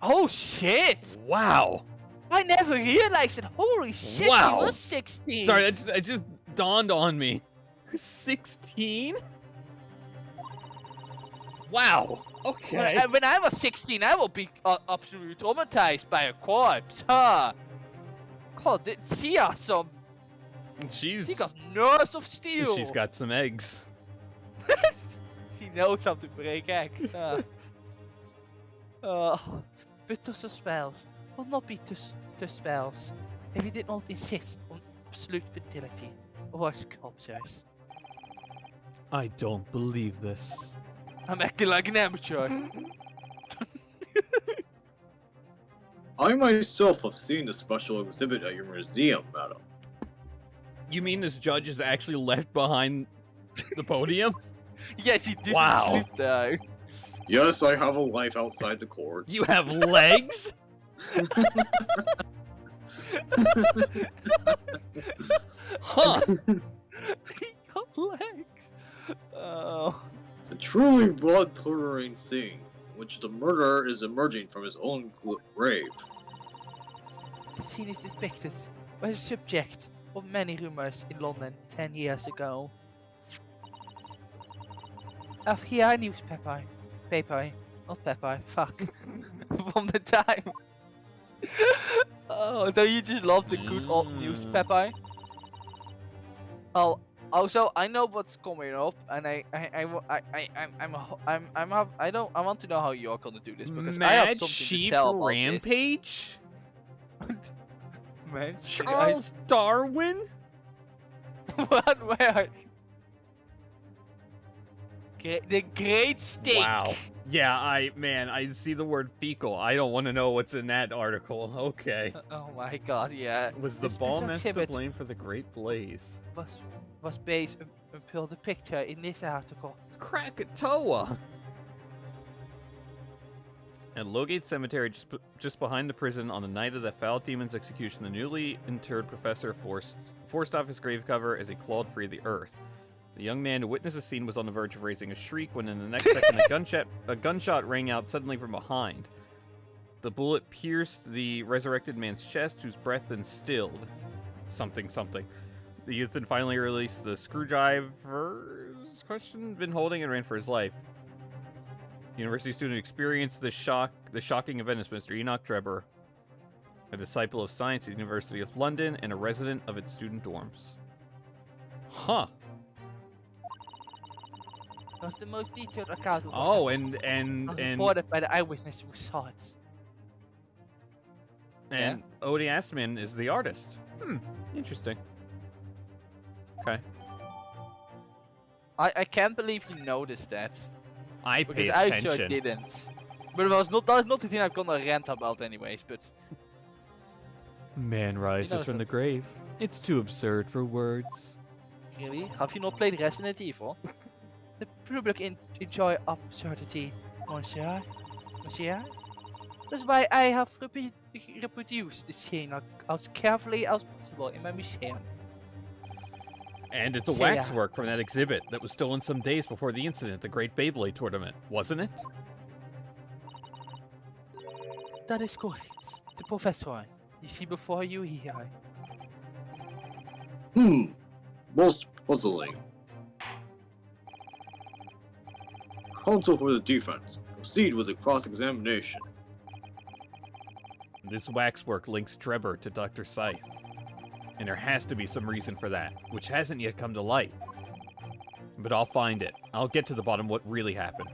Oh shit! Wow! I never realized it. Holy shit, Wow. he was 16. Sorry, that just dawned on me. 16? Wow. Okay. When I was 16, I will be absolutely traumatized by a corpse, huh? God, she are some She's She got nerves of steel. she's got some eggs. She knows how to break eggs. But to spells will not be to spells if you did not insist on absolute fertility or sculptures. I don't believe this. I'm acting like an amateur. I myself have seen the special exhibit at your museum, madam. You mean this judge is actually left behind the podium? Yes, he did Wow. sleep there. Yes, I have a life outside the court. You have legs? Huh. He got legs. Oh. A truly blood-curdling scene, in which the murderer is emerging from his own grave. The scene is depicted by the subject of many rumors in London 10 years ago. Of here newspaper, not pepper, fuck, from the time. Oh, don't you just love the good old newspaper? Oh, also I know what's coming up, and I want to know how you're gonna do this because I have Mad something to Sheep tell about Rampage? this. Man, Charles Darwin? what? Where? The Great Steak. Wow. Yeah, I see the word fecal. I don't want to know what's in that article. Okay. Oh my god, yeah. Was the This ball mess to exhibit blame for the Great Blaze? was based upon the picture in this article. Krakatoa! At Lowgate Cemetery, just behind the prison, on the night of the foul demon's execution, the newly interred professor forced off his grave cover as he clawed free of the earth. The young man who witnessed the scene was on the verge of raising a shriek when in the next second a gunshot rang out suddenly from behind. The bullet pierced the resurrected man's chest, whose breath then stilled. Something. The youth then finally released the screwdrivers, been holding, and ran for his life. The university student experienced the shocking event as Mr. Enoch Drebber, a disciple of science at the University of London and a resident of its student dorms. Huh. That's the most detailed account of what Oh, happened. and Reported by the eyewitness who saw it. And Odie Asman is the artist. Interesting. Okay. I can't believe you noticed that. I Because paid I attention. sure didn't. But that's not the thing I'm gonna rant about anyways, but... Man rises know from the something. grave. It's too absurd for words. Really? Have you not played Resident Evil? The public enjoy absurdity, monsieur. That's why I have reproduced the scene as carefully as possible in my museum. And it's a Yeah. waxwork from that exhibit that was stolen some days before the incident at the Great Beyblade Tournament, wasn't it? That is correct. The professor you see before you here. Most puzzling. Counsel for the defense. Proceed with the cross-examination. This waxwork links Drebber to Dr. Scythe. And there has to be some reason for that, which hasn't yet come to light. But I'll find it. I'll get to the bottom of what really happened.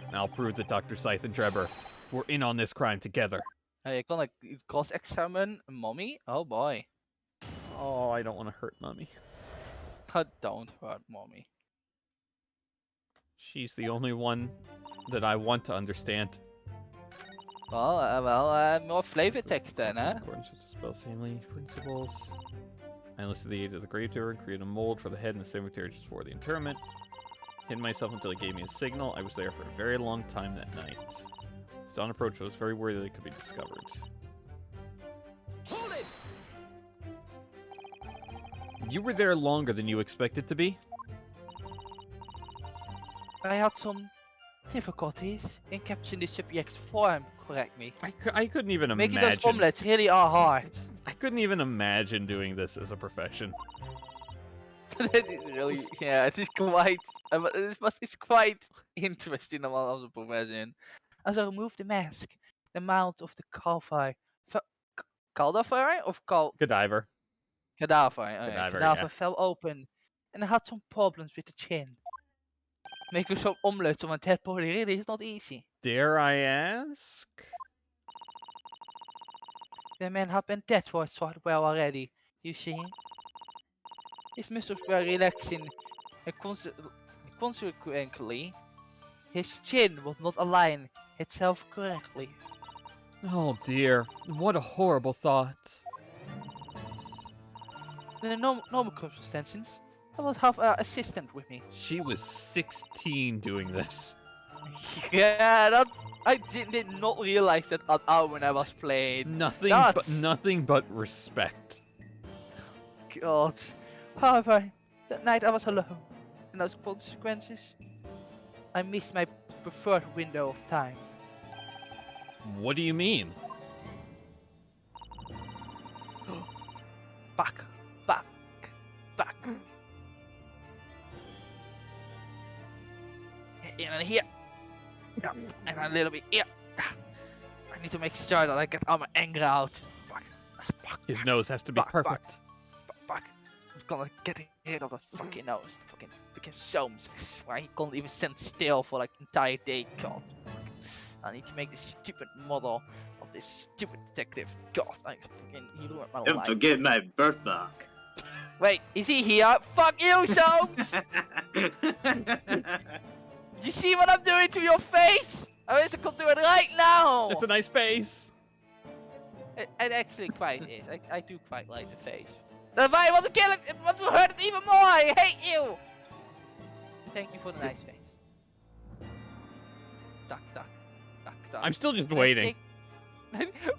And I'll prove that Dr. Scythe and Drebber were in on this crime together. Hey, you gonna cross-examine Mommy? Oh boy. Oh, I don't want to hurt Mummy. Don't hurt Mommy. She's the only one that I want to understand. Well, more flavor text then, huh? According to the spell family principles, I enlisted the aid of the gravedigger and created a mold for the head in the cemetery just before the interment. Hid myself until he gave me a signal. I was there for a very long time that night. As dawn approached, I was very worried that it could be discovered. Hold it! You were there longer than you expected to be? I had some difficulties in capturing the subject's form correctly. I couldn't even Making those imagine. omelets really are hard. I couldn't even imagine doing this as a profession. It is really, yeah, it is quite, it's quite interesting about the profession. As I remove the mask, the mouth of the cadaver, Godiver. Cadaver. Okay. Cadaver, Cadaver yeah. fell open, and I had some problems with the chin. Making some omelets of a dead body really is not easy. Dare I ask? The man had been dead for a short while already, you see. His muscles were relaxing, and consequently, his chin would not align itself correctly. Oh dear, what a horrible thought. In the normal circumstances, I would have an assistant with me. She was 16 doing this. Yeah, I did not realize that at all when I was playing. Nothing but respect. God. However, that night I was alone, and as consequences, I missed my preferred window of time. What do you mean? Back. In and here. Yeah, and a little bit here. I need to make sure that I get all my anger out. Back. His nose has to be perfect. Back. I'm gonna get rid of that fucking nose. Fucking Soames. Why he can't even stand still for like entire day. God. I need to make this stupid model of this stupid detective. God, he ruined my Don't life. forget my birthmark. Wait, is he here? Fuck you, Soames! You see what I'm doing to your face? I wish I could do it right now! It's a nice face. It actually quite is. I do quite like the face. That's why I want to kill it! I want to hurt it even more! I hate you! Thank you for the nice face. Duck. I'm still just waiting.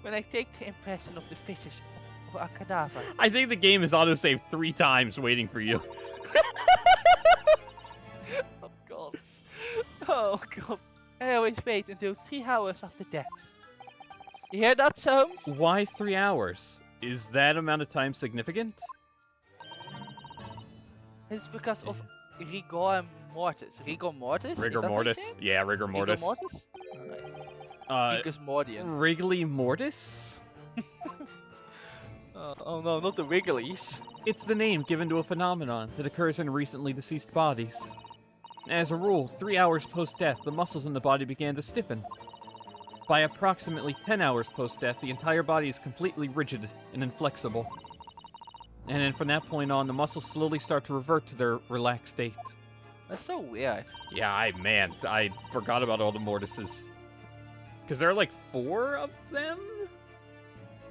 When I take the impression of the fetus of a cadaver. I think the game is autosaved 3 times waiting for you. Oh god. Oh god. I always wait until 3 hours after death. You hear that, Soames? Why 3 hours? Is that amount of time significant? It's because of rigor mortis. Rigor mortis? Rigor mortis? Yeah, rigor mortis. Rigor mortis? Rigor mordian. Wriggly mortis? Oh no, not the Wrigglies. It's the name given to a phenomenon that occurs in recently deceased bodies. As a rule, 3 hours post-death, the muscles in the body began to stiffen. By approximately 10 hours post-death, the entire body is completely rigid and inflexible. And then from that point on, the muscles slowly start to revert to their relaxed state. That's so weird. Yeah, I forgot about all the mortises. Because there are like 4 of them?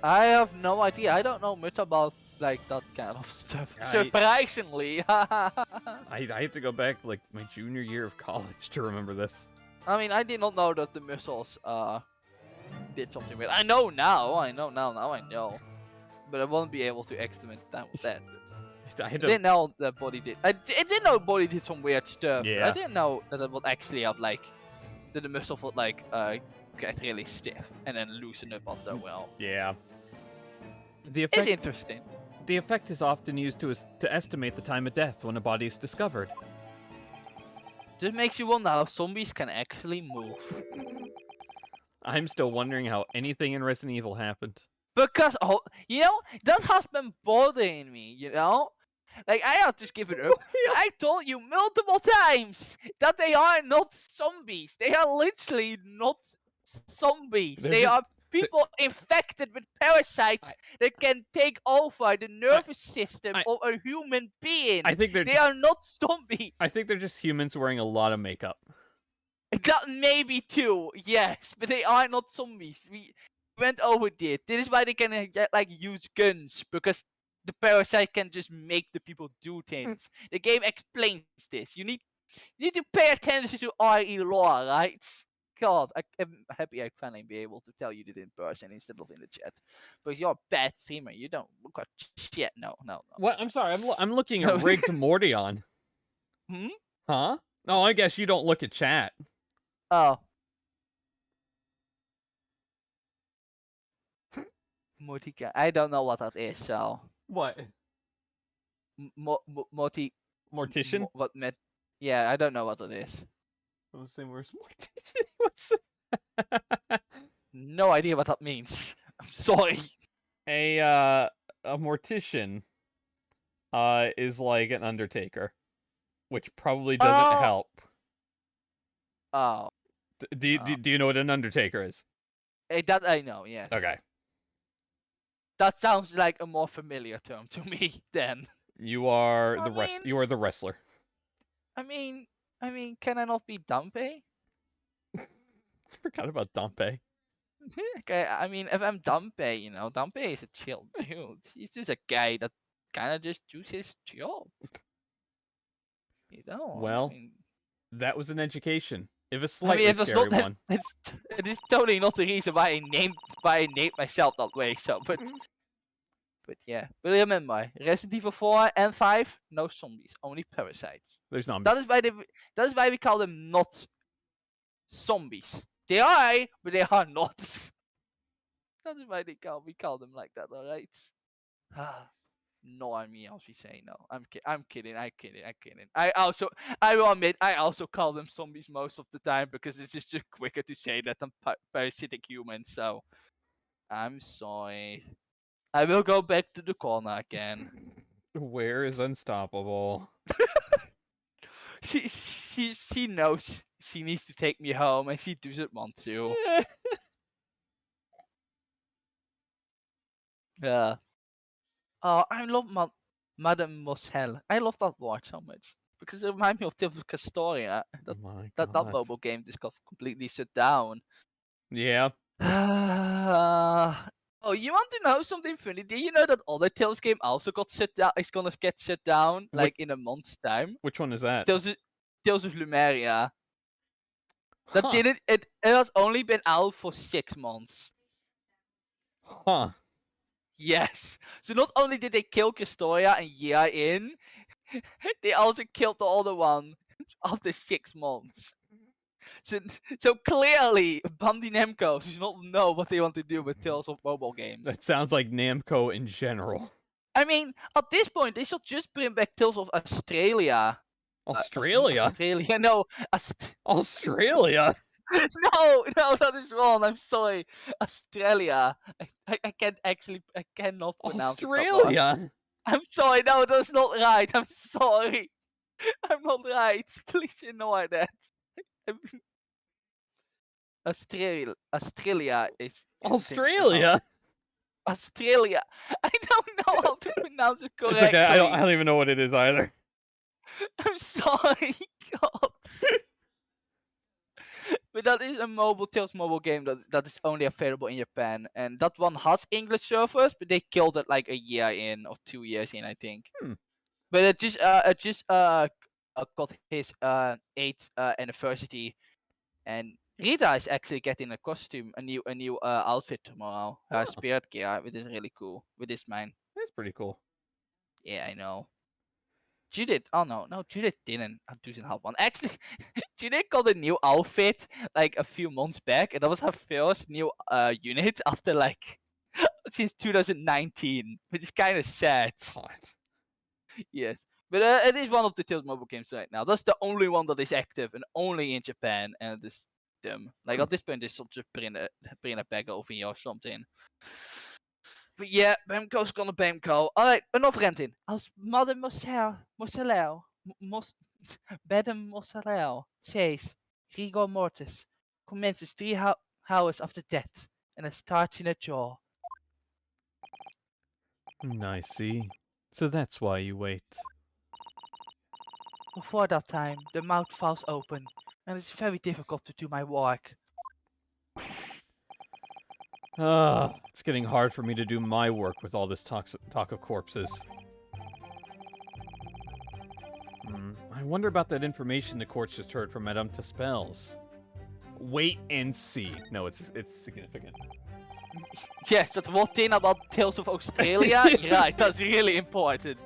I have no idea. I don't know much about like that kind of stuff. Surprisingly. I have to go back like my junior year of college to remember this. I mean, I did not know that the muscles did something weird. I know now. Now I know. But I won't be able to estimate that. I didn't know that body did. I didn't know body did some weird stuff. Yeah. I didn't know that it would actually have like that the muscle would like get really stiff and then loosen up after a while. Yeah. It's interesting. The effect is often used to estimate the time of death when a body is discovered. This makes you wonder how zombies can actually move. I'm still wondering how anything in Resident Evil happened. Because, that has been bothering me, Like, I have just given up. I told you multiple times that they are not zombies. They are literally not zombies. They are people infected with parasites that can take over the nervous system of a human being. I think they are not zombies. I think they're just humans wearing a lot of makeup. That maybe too, yes, but they are not zombies. We went over this. This is why they can use guns, because the parasite can just make the people do things. The game explains this. You need to pay attention to RE lore, right? God, I'm happy I finally be able to tell you this in person instead of in the chat. Because you're a bad streamer. You don't look at shit. No. What? I'm sorry. I'm looking at Rigged Mordion. Hmm? Huh? No, I guess you don't look at chat. Oh. Mortica. I don't know what that is, so. What? Mortician? Yeah, I don't know what it is. I was saying, where's mortician? What's No idea what that means. I'm sorry. A mortician is like an undertaker, which probably doesn't help. Oh. Do you know what an undertaker is? That I know, yes. Okay. That sounds like a more familiar term to me then. You are I the mean- you are the wrestler. I mean, can I not be Dumpy? I forgot about Dompe. Okay, I mean, if I'm Dumpy, you know, Dumpy is a chill dude. He's just a guy that kind of just does his job. You know. Well, I mean, that was an education. If a I slightly mean, if it's scary not one. it is totally not the reason why I named myself that way. So, but yeah, but remember, Resident Evil 4 and 5, no zombies, only parasites. There's zombies. That is why we call them not zombies. They are, but they are not. That is why we call them like that, alright? No, I mean, as we say, no. I'm kidding. I will admit, I also call them zombies most of the time because it's just quicker to say that than parasitic humans. So, I'm sorry. I will go back to the corner again. Where is unstoppable? She knows she needs to take me home, and she doesn't want to. Yeah. Oh, I love Madame Moselle. I love that word so much because it reminds me of Tales of Castoria. Oh my That God. mobile game just got completely shut down. Yeah. Oh, you want to know something funny? Did you know that other Tales game also got shut down? It's gonna get shut down like in a month's time. Which one is that? Tales of Lumeria. That Huh. didn't. It has only been out for 6 months. Huh. Yes. So not only did they kill Castoria and year in, they also killed the other one after 6 months. So clearly, Bandai Namco does not know what they want to do with Tales of mobile games. That sounds like Namco in general. I mean, at this point, they should just bring back Tales of Australia. Australia? Australia? No. Australia? No, that is wrong. I'm sorry. Australia. I cannot pronounce it that word. Australia? I'm sorry. No, that's not right. I'm sorry. I'm not right. Please ignore that. Australia is Australia? Australia. I don't know how to pronounce it correctly. It's okay. I don't even know what it is either. I'm sorry, God. But that is a Tales mobile game that is only available in Japan, and that one has English servers, but they killed it like a year in or 2 years in, I think. But it just got his 8th anniversary, and Rita is actually getting a costume, a new outfit tomorrow. Her spirit gear, which is really cool. With this mine. That's pretty cool. Yeah, I know. Judith, oh no, Judith didn't have one. Actually, Judith got a new outfit like a few months back, and that was her first new unit after like since 2019, which is kind of sad. Yes, but it is one of the Tales mobile games right now. That's the only one that is active and only in Japan, and it is dumb. Like at this point, they should just bring it back over here or something. But yeah, Bemco's gonna Bemco. Alright, enough ranting. Als Madame Mozzarella, says, rigor mortis, commences 3 hours after death, and it starts in a jaw. I see. So that's why you wait. Before that time, the mouth falls open, and it's very difficult to do my work. It's getting hard for me to do my work with all this talk of corpses. I wonder about that information the courts just heard from Madame Tuspels. Wait and see. No, it's significant. Yes, that's one thing about Tales of Australia. Yeah, that's really important.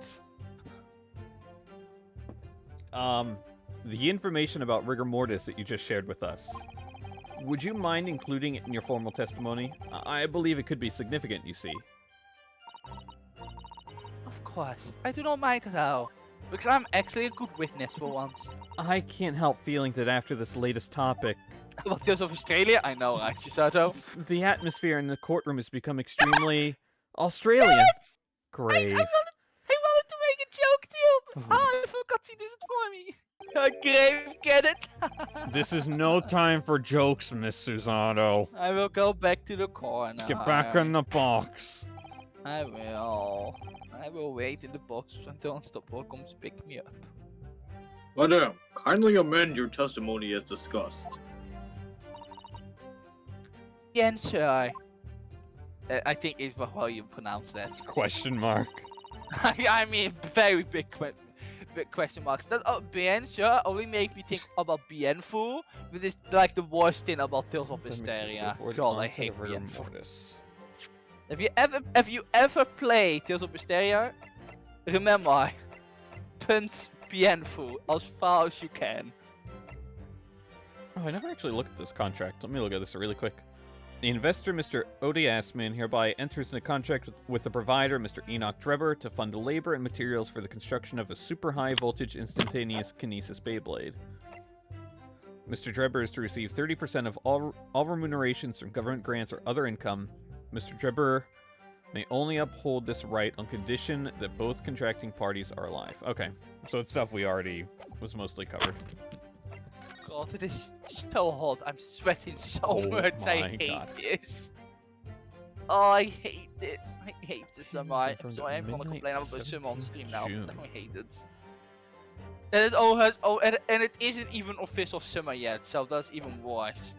The information about rigor mortis that you just shared with us. Would you mind including it in your formal testimony? I believe it could be significant, you see. Of course. I do not mind at all, because I'm actually a good witness for once. I can't help feeling that after this latest topic... About Tales of Australia? I know, right, Chisato? The atmosphere in the courtroom has become extremely... Australian. Grave. I wanted to make a I forgot he did it for me. Grave, get it? This is no time for jokes, Miss Susanto. I will go back to the corner. Get back in the box. I will. I will wait in the box until Unstoppable comes to pick me up. Madam, kindly amend your testimony as discussed. Bien, sir. I think is how you pronounce that. Question mark. I mean, very big question marks. That bien, sir, only make me think about bien fool, which is like the worst thing about Tales of Hysteria. God, I hate bien fool. If you ever play Tales of Hysteria, remember, punt bien fool as far as you can. Oh, I never actually looked at this contract. Let me look at this really quick. The investor, Mr. Odi Asman, hereby enters into a contract with the provider, Mr. Enoch Drebber, to fund the labor and materials for the construction of a super high voltage instantaneous kinesis Beyblade. Mr. Drebber is to receive 30% of all remunerations from government grants or other income. Mr. Drebber may only uphold this right on condition that both contracting parties are alive. Okay, so it's stuff we already was mostly covered. God, it is so hot. I'm sweating so much. I hate this. Oh, I hate this. I hate this so much. So I'm gonna complain about the summer on stream now. I hate it. And it all has. Oh, and it isn't even official summer yet, so that's even worse.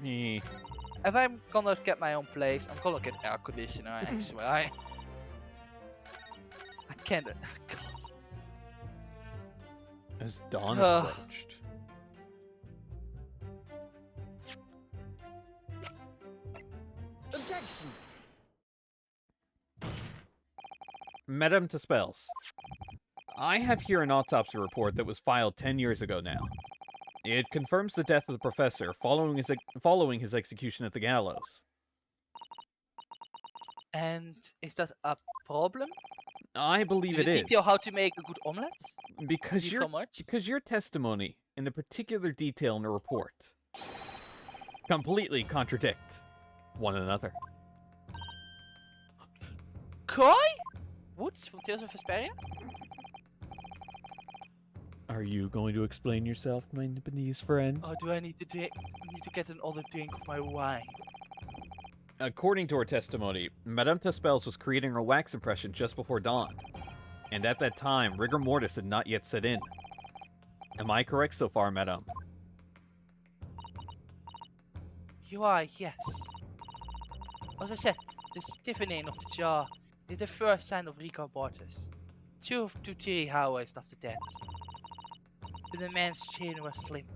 Me. If I'm gonna get my own place, I'm gonna get air conditioner. Actually, I can't. God. As dawn approached. Objection! Madame Tespels, I have here an autopsy report that was filed 10 years ago now. It confirms the death of the professor following his execution at the gallows. And is that a problem? I believe Does it is. detail how to make a good omelette? Because Because your testimony and the particular detail in the report completely contradict one another. Koi? Woods from Tales of Vesperia? Are you going to explain yourself, my Nipponese friend? Or do I need to get another drink of my wine? According to her testimony, Madame Tespels was creating her wax impression just before dawn, and at that time, rigor mortis had not yet set in. Am I correct so far, Madame? You are, yes. As I said, the stiffening of the jaw is the first sign of rigor mortis. 2 to 3 hours after death. But the man's chain was slim,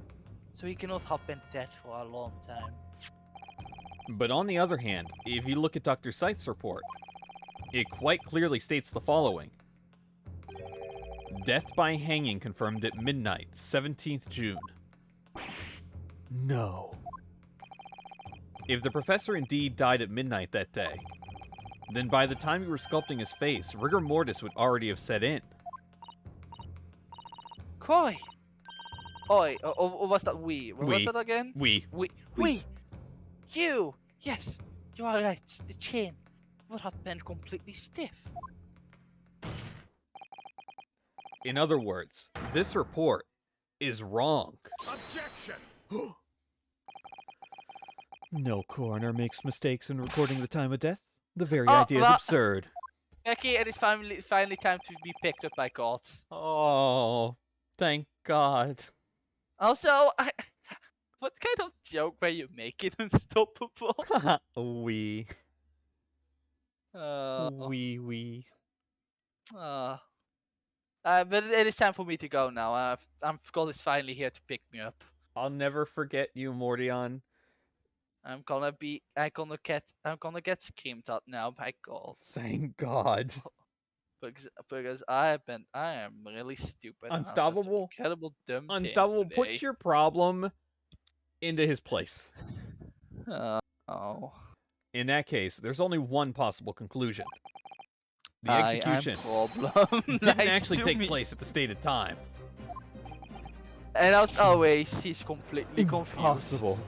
so he cannot have been dead for a long time. But on the other hand, if you look at Dr. Seitz's report, it quite clearly states the following. Death by hanging confirmed at midnight, 17th June. No. If the professor indeed died at midnight that day, then by the time you were sculpting his face, rigor mortis would already have set in. Koi! Oi, or was that we? What was that again? We. We! You! Yes, you are right. The chain would have been completely stiff. In other words, this report is wrong. Objection! No coroner makes mistakes in recording the time of death. The very idea is absurd. Becky, it is finally time to be picked up by God. Oh, thank God. Also, what kind of joke were you making, Unstoppable? We. But it is time for me to go now. God is finally here to pick me up. I'll never forget you, Mordion. I'm gonna get screamed at now by God. Thank God. Because I am really stupid. Unstoppable. Incredible dumb. Unstoppable. Put your problem into his place. Oh. In that case, there's only one possible conclusion. The execution didn't actually take place at the stated time. And as always, he's completely confused. Impossible.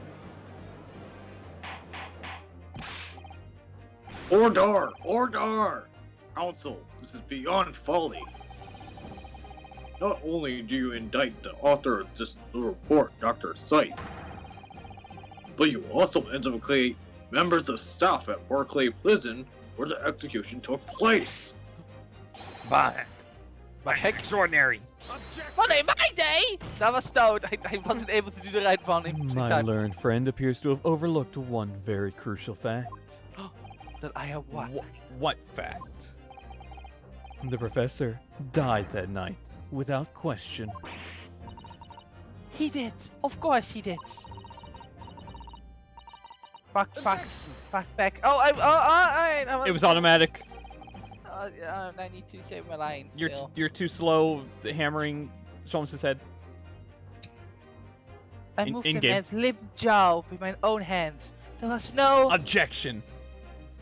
Order! Order! Council, this is beyond folly. Not only do you indict the author of this report, Dr. Sight, but you also implicate members of staff at Berkeley Prison where the execution took place. But extraordinary. Monday, my day! That was stout. I wasn't able to do the right one in My learned friend appears to have overlooked one very crucial fact. That I have what? What fact? The professor died that night, without question. He did. Of course he did. Back. Oh, It was automatic. I need to save my line. You're too slow hammering Sholmes' head. I moved the in-game. man's lip jaw with my own hands. There was no... Objection!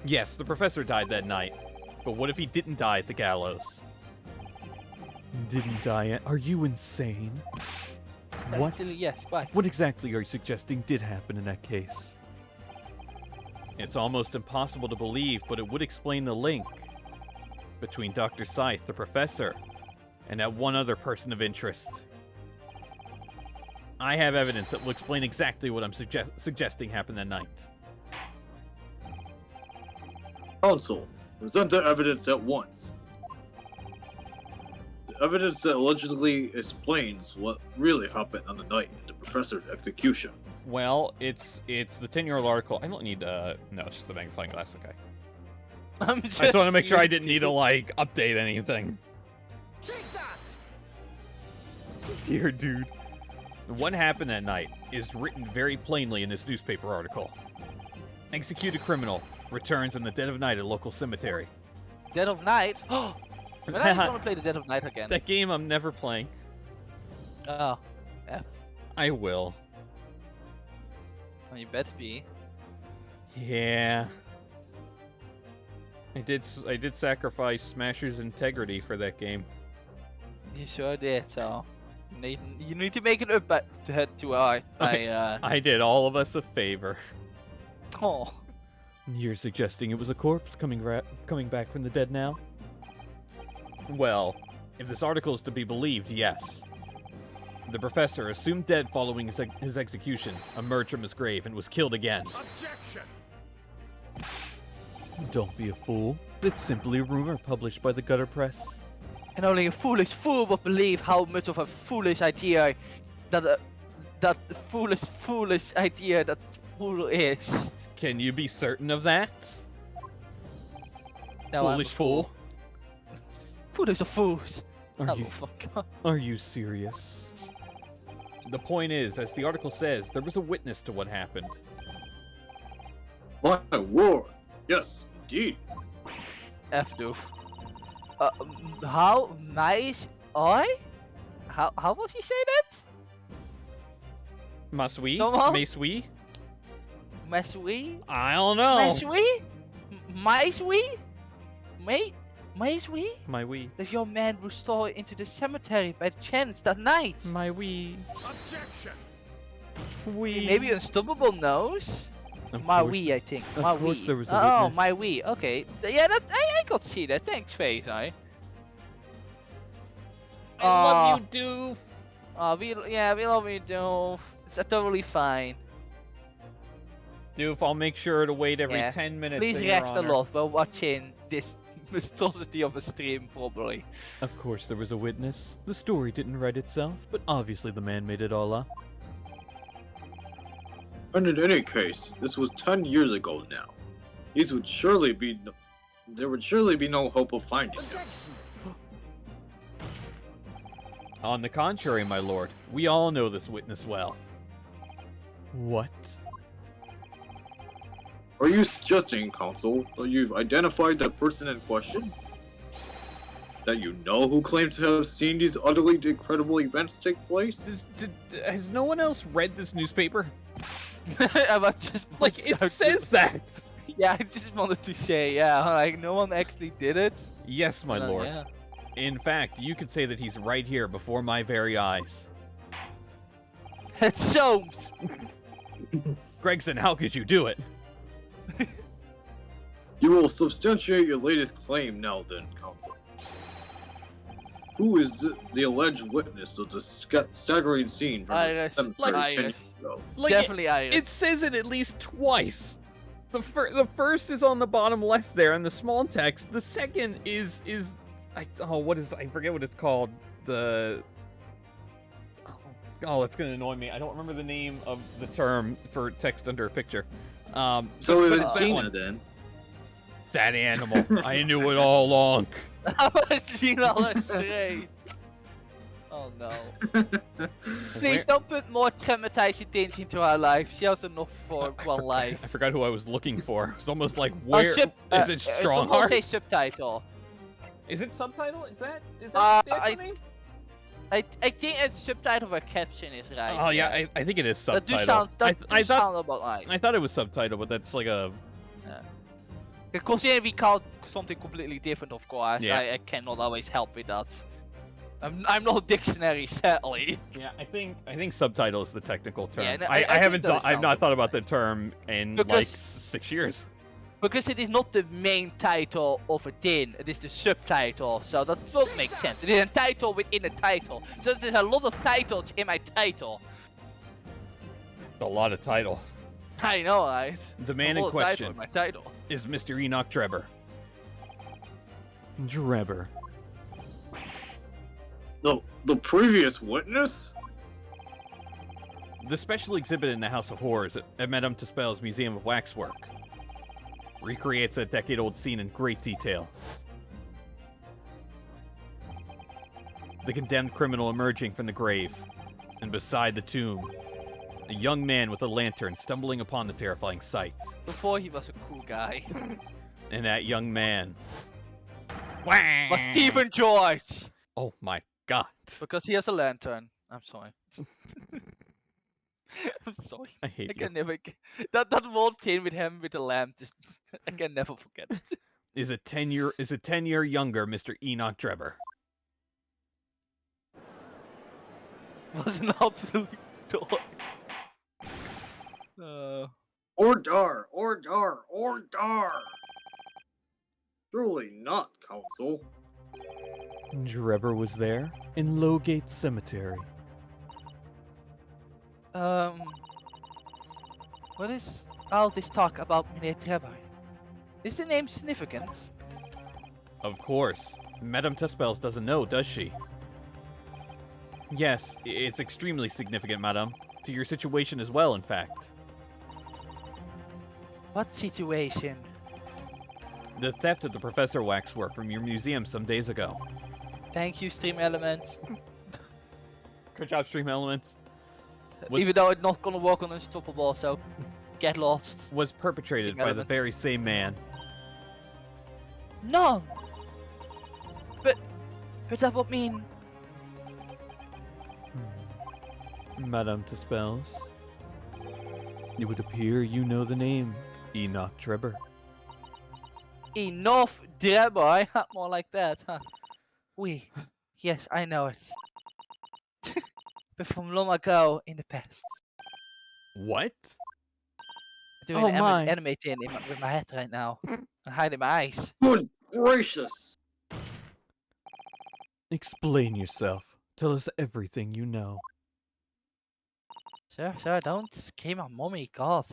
Yes, the professor died that night. But what if he didn't die at the gallows? Didn't die at... Are you insane? What? Actually, yes, why? What exactly are you suggesting did happen in that case? It's almost impossible to believe, but it would explain the link between Dr. Scythe, the professor, and that one other person of interest. I have evidence that will explain exactly what I'm suggesting happened that night. Council, present the evidence at once. The evidence that allegedly explains what really happened on the night of the professor's execution. Well, it's the 10-year-old article. I don't need no, it's just the magnifying glass, okay. I just want to make sure I didn't need to, like, update anything. Take that! Dear dude. What happened that night is written very plainly in this newspaper article. Executed criminal returns in the dead of night at local cemetery. Dead of Night? When are you gonna play the Dead of Night again? That game I'm never playing. Oh. Yeah. I will. Well, you better be. Yeah. I did sacrifice Smasher's integrity for that game. You sure did, so... You need to make it up to I did all of us a favor. Oh. You're suggesting it was a corpse coming back from the dead now? Well, if this article is to be believed, yes. The professor, assumed dead following his execution, emerged from his grave and was killed again. Objection! Don't be a fool. It's simply a rumor published by the gutter press. And only a foolish fool would believe how much of a foolish idea that foolish idea that fool is. Can you be certain of that? No, Foolish fool. Foolish of fools. Are you serious? The point is, as the article says, there was a witness to what happened. My word! Yes, indeed. F-doof. How nice I? How would you say that? Must we? Somehow? Mace we? Mess we? I don't know. Mess we? Mice we? Mice we? My we. That your man was stolen into the cemetery by chance that night. My we. Objection! We. Maybe Unstoppable knows? Of My course- Wii, I think. of My course Wii. there was a Oh, witness. my Wii. Okay. Yeah, that I could see that. Thanks, Face. I Aw. love you, Doof. We love you, Doof. It's totally fine. Doof, I'll make sure to wait every Yeah. 10 minutes. Please in your rest a honor. lot while watching this monstrosity of a stream, probably. Of course there was a witness. The story didn't write itself, but obviously the man made it all up. And in any case, this was 10 years ago now. There would surely be no hope of finding him. Objection! On the contrary, my lord, we all know this witness well. What? Are you suggesting, Council, that you've identified the person in question? That you know who claims to have seen these utterly incredible events take place? Has no one else read this newspaper? I was just Like, it says that! Yeah, I just wanted to say, yeah, like no one actually did it. Yes, my lord. Yeah. In fact, you could say that he's right here before my very eyes. It's Soames. Gregson, how could you do it? You will substantiate your latest claim now then, Counsel. Who is the alleged witness of the staggering scene from the Iris. cemetery 10 Iris. years ago? Like, Definitely Iris. It says it at least twice. The first is on the bottom left there in the small text. The second is I forget what it's called. It's gonna annoy me. I don't remember the name of the term for text under a picture. So but it it's was that Gina one. then. That animal. I knew it all along. How was Gina straight? Oh no. Please don't put more traumatizing things into her life. She has enough for one life. I forgot who I was looking for. It was almost like, where is it Someone Strongheart? say subtitle. Is it subtitle? Is that Uh, the actual name? I think it's subtitle where caption is right. Oh yeah, I think it is That do subtitle. sound, sound about right. I thought it was subtitle, but that's like a Because then we call something completely different, of course. Yeah. I cannot always help with that. I'm not a dictionary, sadly. yeah. I think subtitle is the technical term. Yeah, no, I I haven't think that I've not sounds thought about the term in like Because- 6 years. Because it is not the main title of a thing, it is the subtitle, so that will make sense. It is a title within a title, so there's a lot of titles in my title. A lot of title. I know, right? The man A in lot of title question in my title. is Mr. Enoch Drebber. Drebber. No, the previous witness? The special exhibit in the House of Horrors at Madame Tuspel's Museum of Waxwork recreates a decade-old scene in great detail. The condemned criminal emerging from the grave, and beside the tomb, a young man with a lantern stumbling upon the terrifying sight. Before he was a cool guy. And that young man... But Stephen George! Oh my god. Because he has a lantern. I'm sorry. I'm sorry. I hate I you. can never get... That one scene with him with the lamp, just... I can never forget it. Is a 10-year younger Mr. Enoch Drebber. Was an absolute toy. Ordar! Surely not, Counsel. Drebber was there in Lowgate Cemetery. What is all this talk about Meneer Drebber? Is the name significant? Of course. Madame Tuspels doesn't know, does she? Yes, it's extremely significant, madame. To your situation as well, in fact. What situation? The theft of the Professor waxwork from your museum some days ago. Thank you, Stream Elements. Good job, Stream Elements. Was- Even though it's not gonna work on Unstoppable, so get lost. Was perpetrated Stream by the Elements. very same man. No! But that would mean... Madame Tuspels. It would appear you know the name Enoch Drebber. Enough, Drebber! More like that, huh? Oui. Yes, I know it. But from long ago in the past. What? Doing Oh an my. anime thing with my head right now. And hiding my eyes. Good gracious! Explain yourself. Tell us everything you know. Sir, don't scream at mommy, God.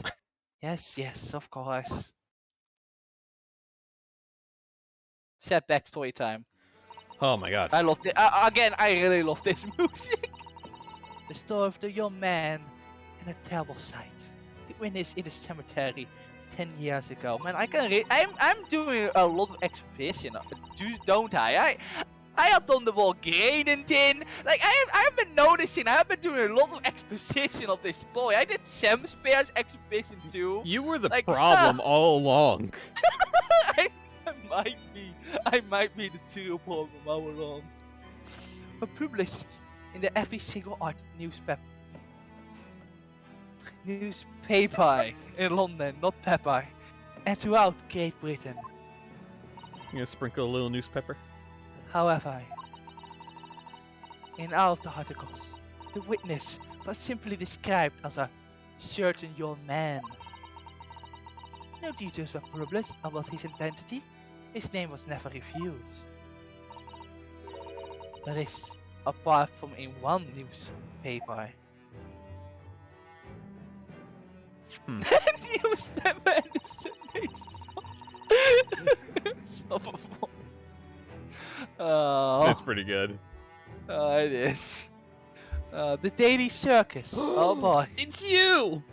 Yes, of course. Sad backstory time. Oh my god. I loved it. Again, I really love this music. The story of the young man and a terrible sight. The witness in the cemetery 10 years ago. Man, I'm doing a lot of exposition, don't I? I have done the whole Graden thing. Like, I've been noticing, I've been doing a lot of exposition of this story. I did Sam Spear's exposition too. You were the Like, problem all along. I might be the true problem all along. But published in the every single art newspaper in London, not Pepper, and throughout Great Britain. You gonna sprinkle a little newspaper? However, in all of the articles, the witness was simply described as a certain young man. No details were published about his identity. His name was never revealed. That is, apart from in one newspaper. Newspaper and the Sunday Stop. Oh, That's pretty good. it is. The Daily Circus. Oh boy. It's you!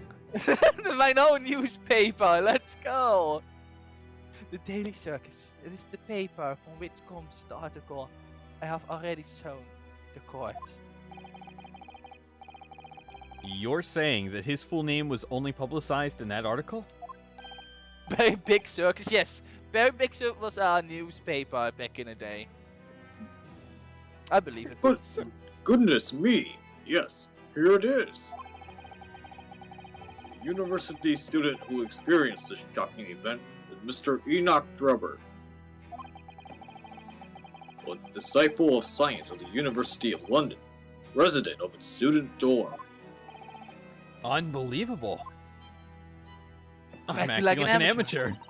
My own newspaper. Let's go. The Daily Circus. It is the paper from which comes the article I have already shown the court. You're saying that his full name was only publicized in that article? Very Big Circus, yes. Very Big Circus was a newspaper back in the day. I believe it. But goodness me, yes, here it is. The university student who experienced this shocking event is Mr. Enoch Drebber, a disciple of science of the University of London, resident of its student dorm. Unbelievable. I'm Acting acting like like an an amateur. amateur.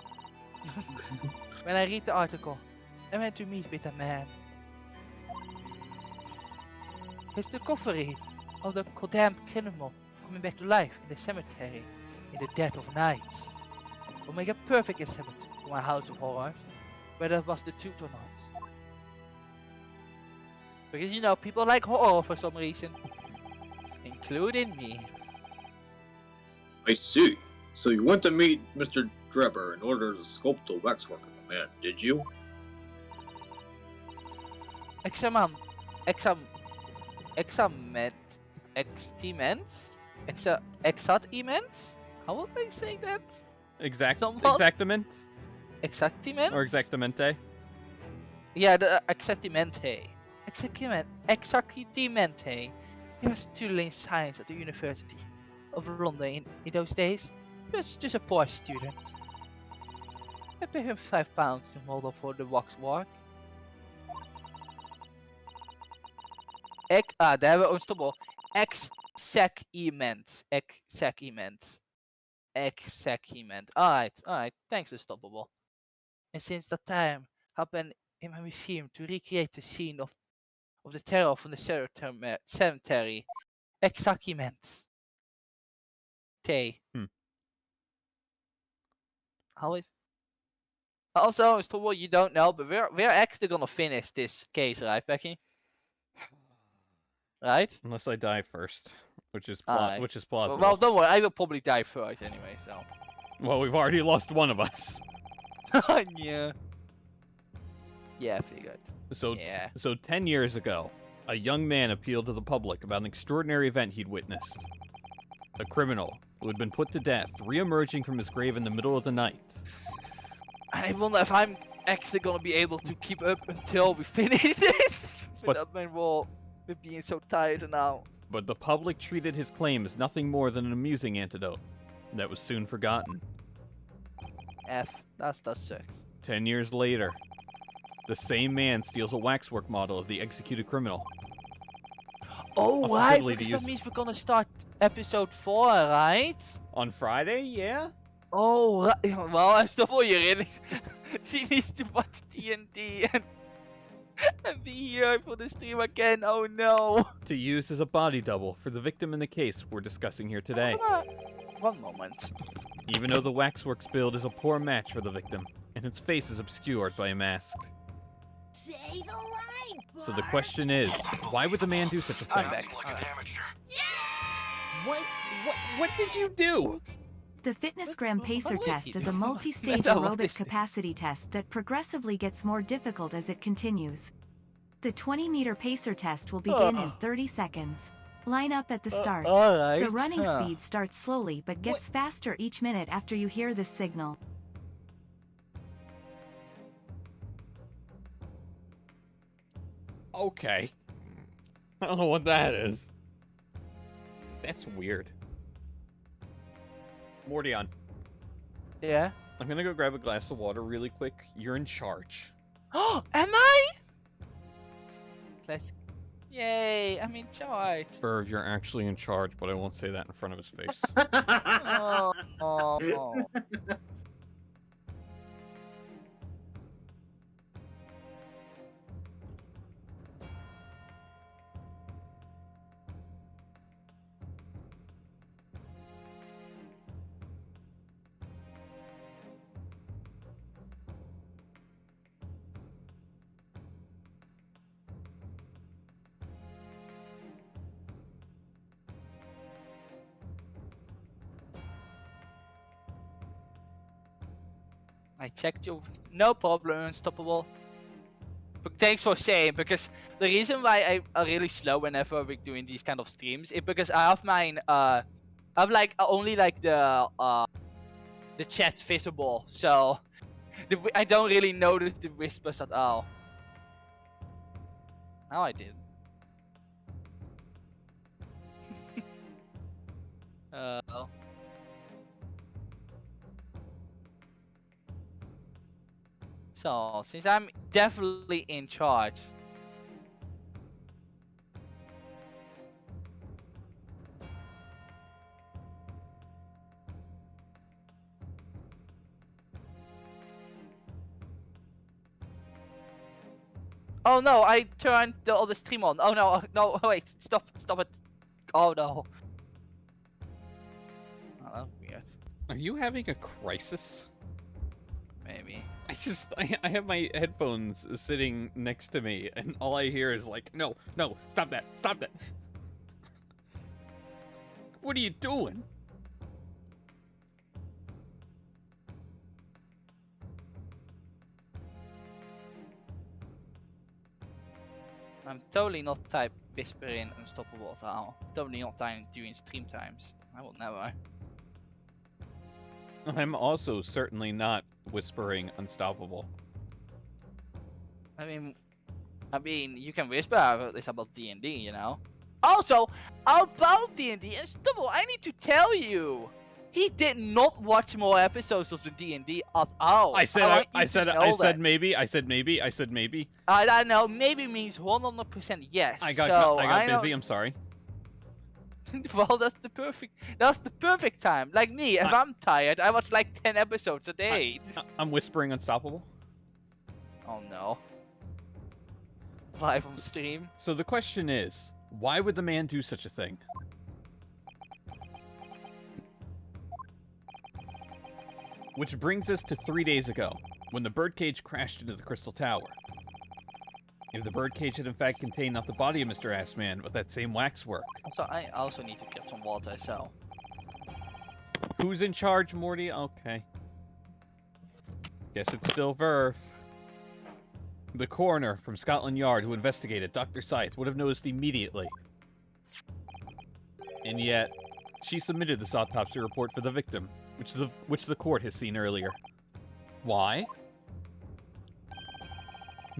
When I read the article, I went to meet with a man. It's the discovery of the condemned criminal coming back to life in the cemetery in the dead of night will make a perfect exhibit for my house of horrors, whether it was the truth or not. Because you know, people like horror for some reason, including me. I see. So you went to meet Mr. Drebber in order to sculpt the waxwork of the man, did you? Examens? How would I say that? Someone- Exactament? Exactiment? Or exactamente? Yeah, the exactimente. Exactimente. He was studying science at the University of London in those days. He was just a poor student. I paid him £5 to model for the waxwork. Daar hebben we ons toch Exactement. Alright. Thanks, Unstoppable. And since that time, I've been in my museum to recreate the scene of the terror from the cemetery. Exactement. How is? Also, Unstoppable, you don't know, but we're actually gonna finish this case, right, Becky? Right? Unless I die first, which is Alright. plausible. Well, don't worry, I will probably die first anyway, so. Well, we've already lost one of us. Yeah. Yeah, I figured. So 10 years ago, a young man appealed to the public about an extraordinary event he'd witnessed. A criminal who had been put to death, re-emerging from his grave in the middle of the night. I wonder if I'm actually gonna be able to keep up until we finish this. Without my role with being so tired now. But the public treated his claim as nothing more than an amusing anecdote that was soon forgotten. That sucks. 10 years later, the same man steals a waxwork model of the executed criminal. Oh, right, Ostensibly to because use- that means we're gonna start episode 4, right? On Friday, yeah? Oh, right. Well, I stop all you really. She needs to watch TNT and be here for the stream again. Oh no. To use as a body double for the victim in the case we're discussing here today. One moment. Even though the waxworks build is a poor match for the victim, and its face is obscured by a mask. Say the line, So the question is, why would the man do such a thing? I'm back. What did you do? The FitnessGram Pacer what test did is you a do? multi-stage What aerobic is this? capacity test that progressively gets more difficult as it continues. The 20-meter pacer test will begin in 30 seconds. Line up at the start. Alright. The running speed starts slowly but gets faster each minute after you hear this signal. Okay. I don't know what that is. That's weird. Mordion, Yeah. I'm gonna go grab a glass of water really quick. You're in charge. Oh, am I? Let's. Yay! I'm in charge. Irv, you're actually in charge, but I won't say that in front of his face. Oh. I checked you. No problem, Unstoppable. But thanks for saying, because the reason why I are really slow whenever we're doing these kind of streams is because I have mine I have like only like the chat visible, so I don't really notice the whispers at all. Now I did. So, since I'm definitely in charge. Oh no, I turned the other stream on. Oh no, no, wait, stop it. Oh no. Oh, that's weird. Are you having a crisis? Maybe. I have my headphones sitting next to me, and all I hear is like, no, stop that. What are you doing? I'm totally not type whispering Unstoppable at all. Totally not doing stream times. I will never. I'm also certainly not whispering Unstoppable. I mean, you can whisper about this about D&D, you know. Also, about D&D, Unstoppable, I need to tell you, he did not watch more episodes of the D&D at all. I said maybe. I said maybe. I don't know. Maybe means 100% yes. I got busy. I'm sorry. Well, that's the perfect time. Like me, if I'm tired, I watch like 10 episodes a day. I'm whispering Unstoppable. Oh no. Live on stream. So the question is, why would the man do such a thing? Which brings us to 3 days ago, when the birdcage crashed into the Crystal Tower. If the birdcage had in fact contained not the body of Mr. Assman, but that same waxwork. Also, I also need to get some water, so. Who's in charge, Morty? Okay. Guess it's still Verve. The coroner from Scotland Yard who investigated Dr. Scythe would have noticed immediately. And yet, she submitted this autopsy report for the victim, which the court has seen earlier. Why?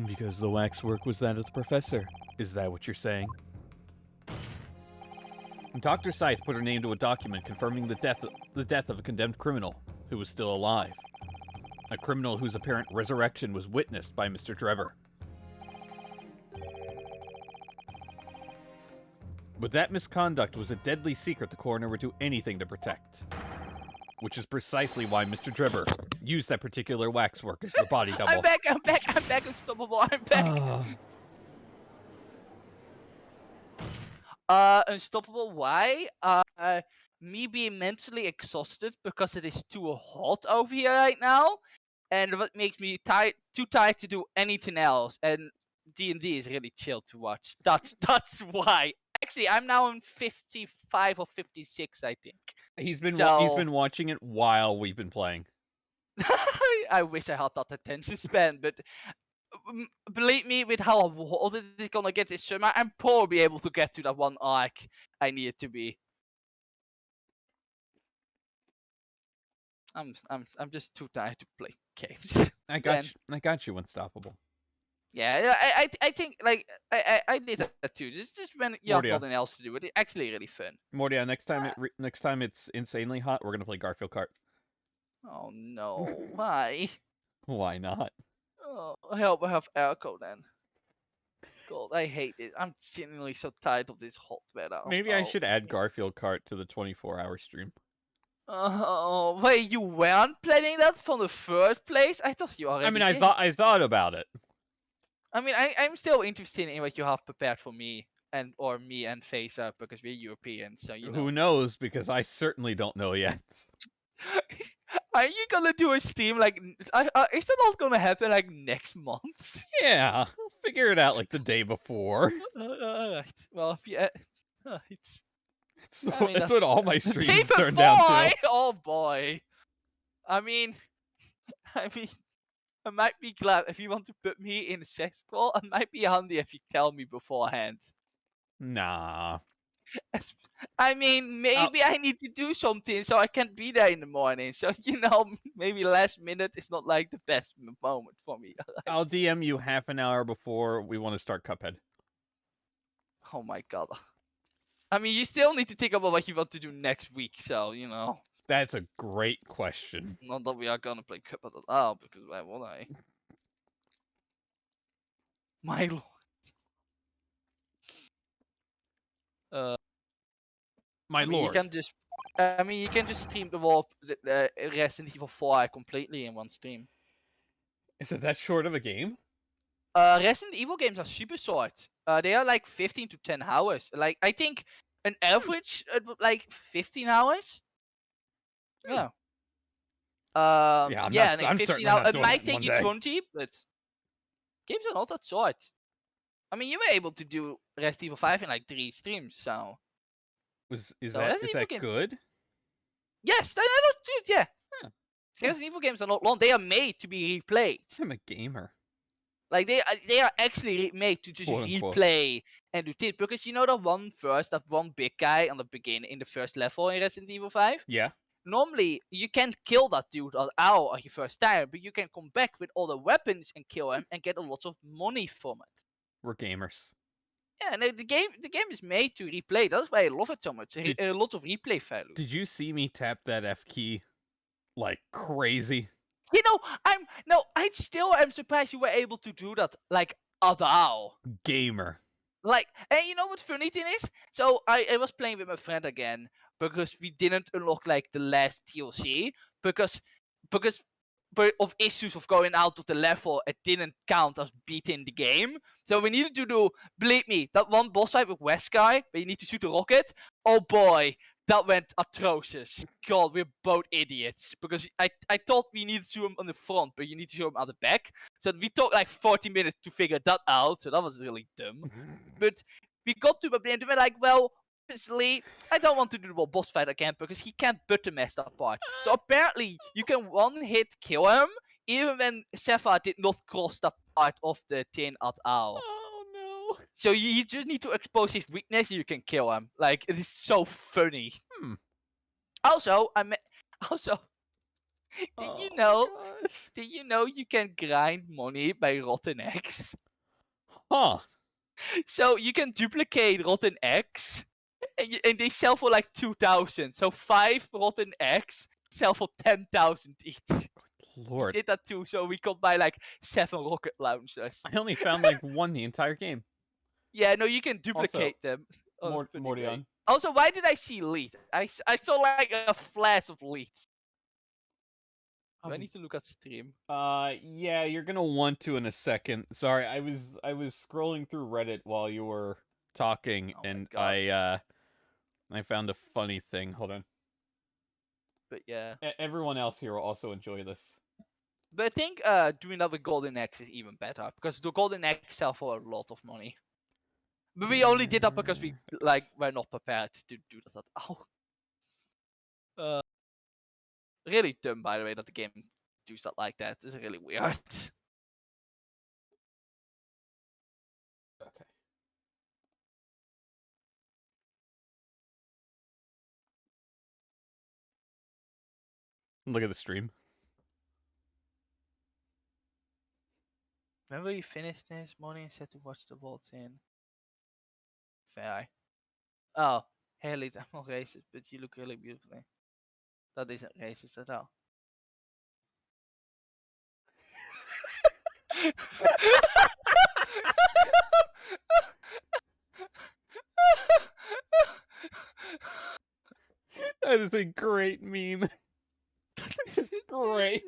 Because the waxwork was that of the professor. Is that what you're saying? Dr. Scythe put her name to a document confirming the death of a condemned criminal who was still alive. A criminal whose apparent resurrection was witnessed by Mr. Drebber. But that misconduct was a deadly secret the coroner would do anything to protect. Which is precisely why Mr. Drebber used that particular waxwork as the body double. I'm back, Unstoppable, I'm back. Unstoppable, why? Me being mentally exhausted because it is too hot over here right now. And what makes me too tired to do anything else. And D&D is really chill to watch. That's why. Actually, I'm now on 55 or 56, I think. He's been watching it while we've been playing. I wish I had that attention span, but believe me, with how hot it is gonna get this summer, I'm probably able to get to that one arc I need it to be. I'm just too tired to play games. I got you, Unstoppable. Yeah, I think like I did that too. Just when you have nothing else to do, it's actually really fun. Mordia, next time it's insanely hot, we're gonna play Garfield Kart. Oh no, why? Why not? Oh, I hope I have airco then. God, I hate it. I'm genuinely so tired of this hot weather. Maybe I should add Garfield Kart to the 24-hour stream. Oh, wait, you weren't planning that from the first place? I thought you already I mean, I thought about it. I mean, I'm still interested in what you have prepared for me and Face Up because we're Europeans, so you know. Who knows? Because I certainly don't know yet. Are you gonna do a stream like? Is that not gonna happen like next month? Yeah, I'll figure it out like the day before. Alright. Well, if you, it's what all my streams turn down to. Oh boy. I mean, I mean, I might be glad if you want to put me in a sex call. I might be handy if you tell me beforehand. Nah. I mean, maybe I need to do something, so I can't be there in the morning. So maybe last minute is not like the best moment for me. I'll DM you half an hour before we want to start Cuphead. Oh my god. I mean, you still need to think about what you want to do next week, so That's a great question. Not that we are gonna play Cuphead at all, because why would I? My lord. My lord. You can just, you can just stream the Resident Evil 4 completely in one stream. Is it that short of a game? Resident Evil games are super short. They are like 15 to 10 hours. Like, I think an average, like 15 hours. Yeah. I'm like 15 certainly hours. not It doing might that in take you one day. 20, but games are not that short. I mean, you were able to do Resident Evil 5 in like 3 streams, so. Is So that Resident Evil game- good? Yes, dude, yeah. Huh. Resident Evil games are not long. They are made to be replayed. I'm a gamer. Like, they are actually made to just Quote, unquote. replay and do things. Because that one big guy on the beginning in the first level in Resident Evil 5? Yeah. Normally, you can't kill that dude on your first time, but you can come back with all the weapons and kill him and get a lot of money from it. We're gamers. Yeah, and the game is made to replay. That's why I love it so much. A lot of replay value. Did you see me tap that F key like crazy? I still am surprised you were able to do that like at all. Gamer. Like, and you know what funny thing is? So I was playing with my friend again because we didn't unlock like the last DLC because of issues of going out of the level, it didn't count as beating the game. So we needed to do, believe me, that one boss fight with West Guy where you need to shoot a rocket. Oh boy, that went atrocious. God, we're both idiots. Because I thought we needed to shoot him on the front, but you need to shoot him at the back. So we took like 40 minutes to figure that out. So that was really dumb. But we got to the end and we're like, well, obviously, I don't want to do the boss fight again because he can't button mash that part. So apparently, you can one hit kill him, even when Sefa did not cross that part of the thing at all. Oh no. So you just need to expose his weakness and you can kill him. Like, it is so funny. Also, did you know you can grind money by rotten eggs? Huh. So you can duplicate rotten eggs, and they sell for like 2,000. So 5 rotten eggs sell for 10,000 each. Lord. We did that too, so we could buy like 7 rocket launchers. I only found like one the entire game. Yeah, no, you can duplicate them. Mordion. Also, why did I see lead? I saw like a flash of lead. Do I need to look at stream? Yeah, you're gonna want to in a second. Sorry, I was scrolling through Reddit while you were talking, and I found a funny thing. Hold on. But yeah. Everyone else here will also enjoy this. But I think doing that with Golden Axe is even better, because the Golden Axe sell for a lot of money. But we only did that because we were not prepared to do that at all. Really dumb, by the way, that the game do stuff like that. It's really weird. Okay. Look at the stream. Remember you finished this morning and said to watch the vault in? Fair. Oh, Haley, I'm not racist, but you look really beautifully. That isn't racist at all. That is a great meme. It's great.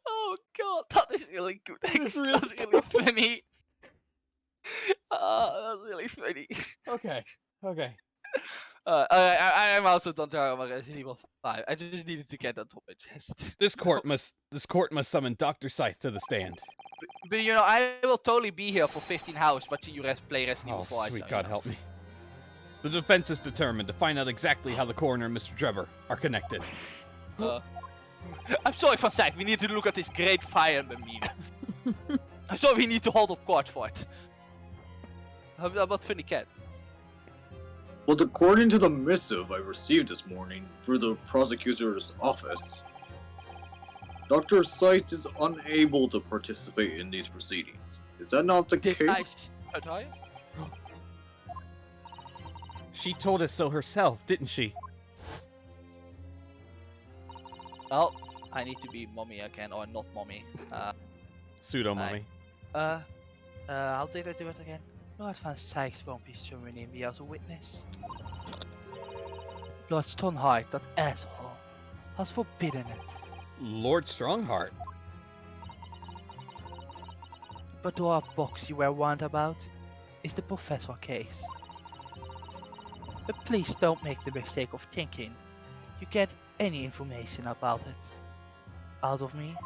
Oh god, that is really good. That's really funny. That's really funny. Okay. I'm also done talking about Resident Evil 5. I just needed to get that off my chest. This court must summon Dr. Scythe to the stand. But I will totally be here for 15 hours watching you play Resident Evil 4. Sweet God help me. The defense is determined to find out exactly how the coroner and Mr. Drebber are connected. I'm sorry, Van Zijk. We need to look at this great fire meme. I'm sorry, we need to hold up court for it. How about Funny Cat? But according to the missive I received this morning through the prosecutor's office, Dr. Sight is unable to participate in these proceedings. Is that not the Did I case? tell you? She told us so herself, didn't she? Oh, I need to be mommy again, or not mommy. Pseudo mommy. How did I do it again? Lord Van Zijks won't be summoning me as a witness. Lord Stonehart, that asshole, has forbidden it. Lord Strongheart. But the box you were warned about is the professor case. But please don't make the mistake of thinking you get any information about it out of me.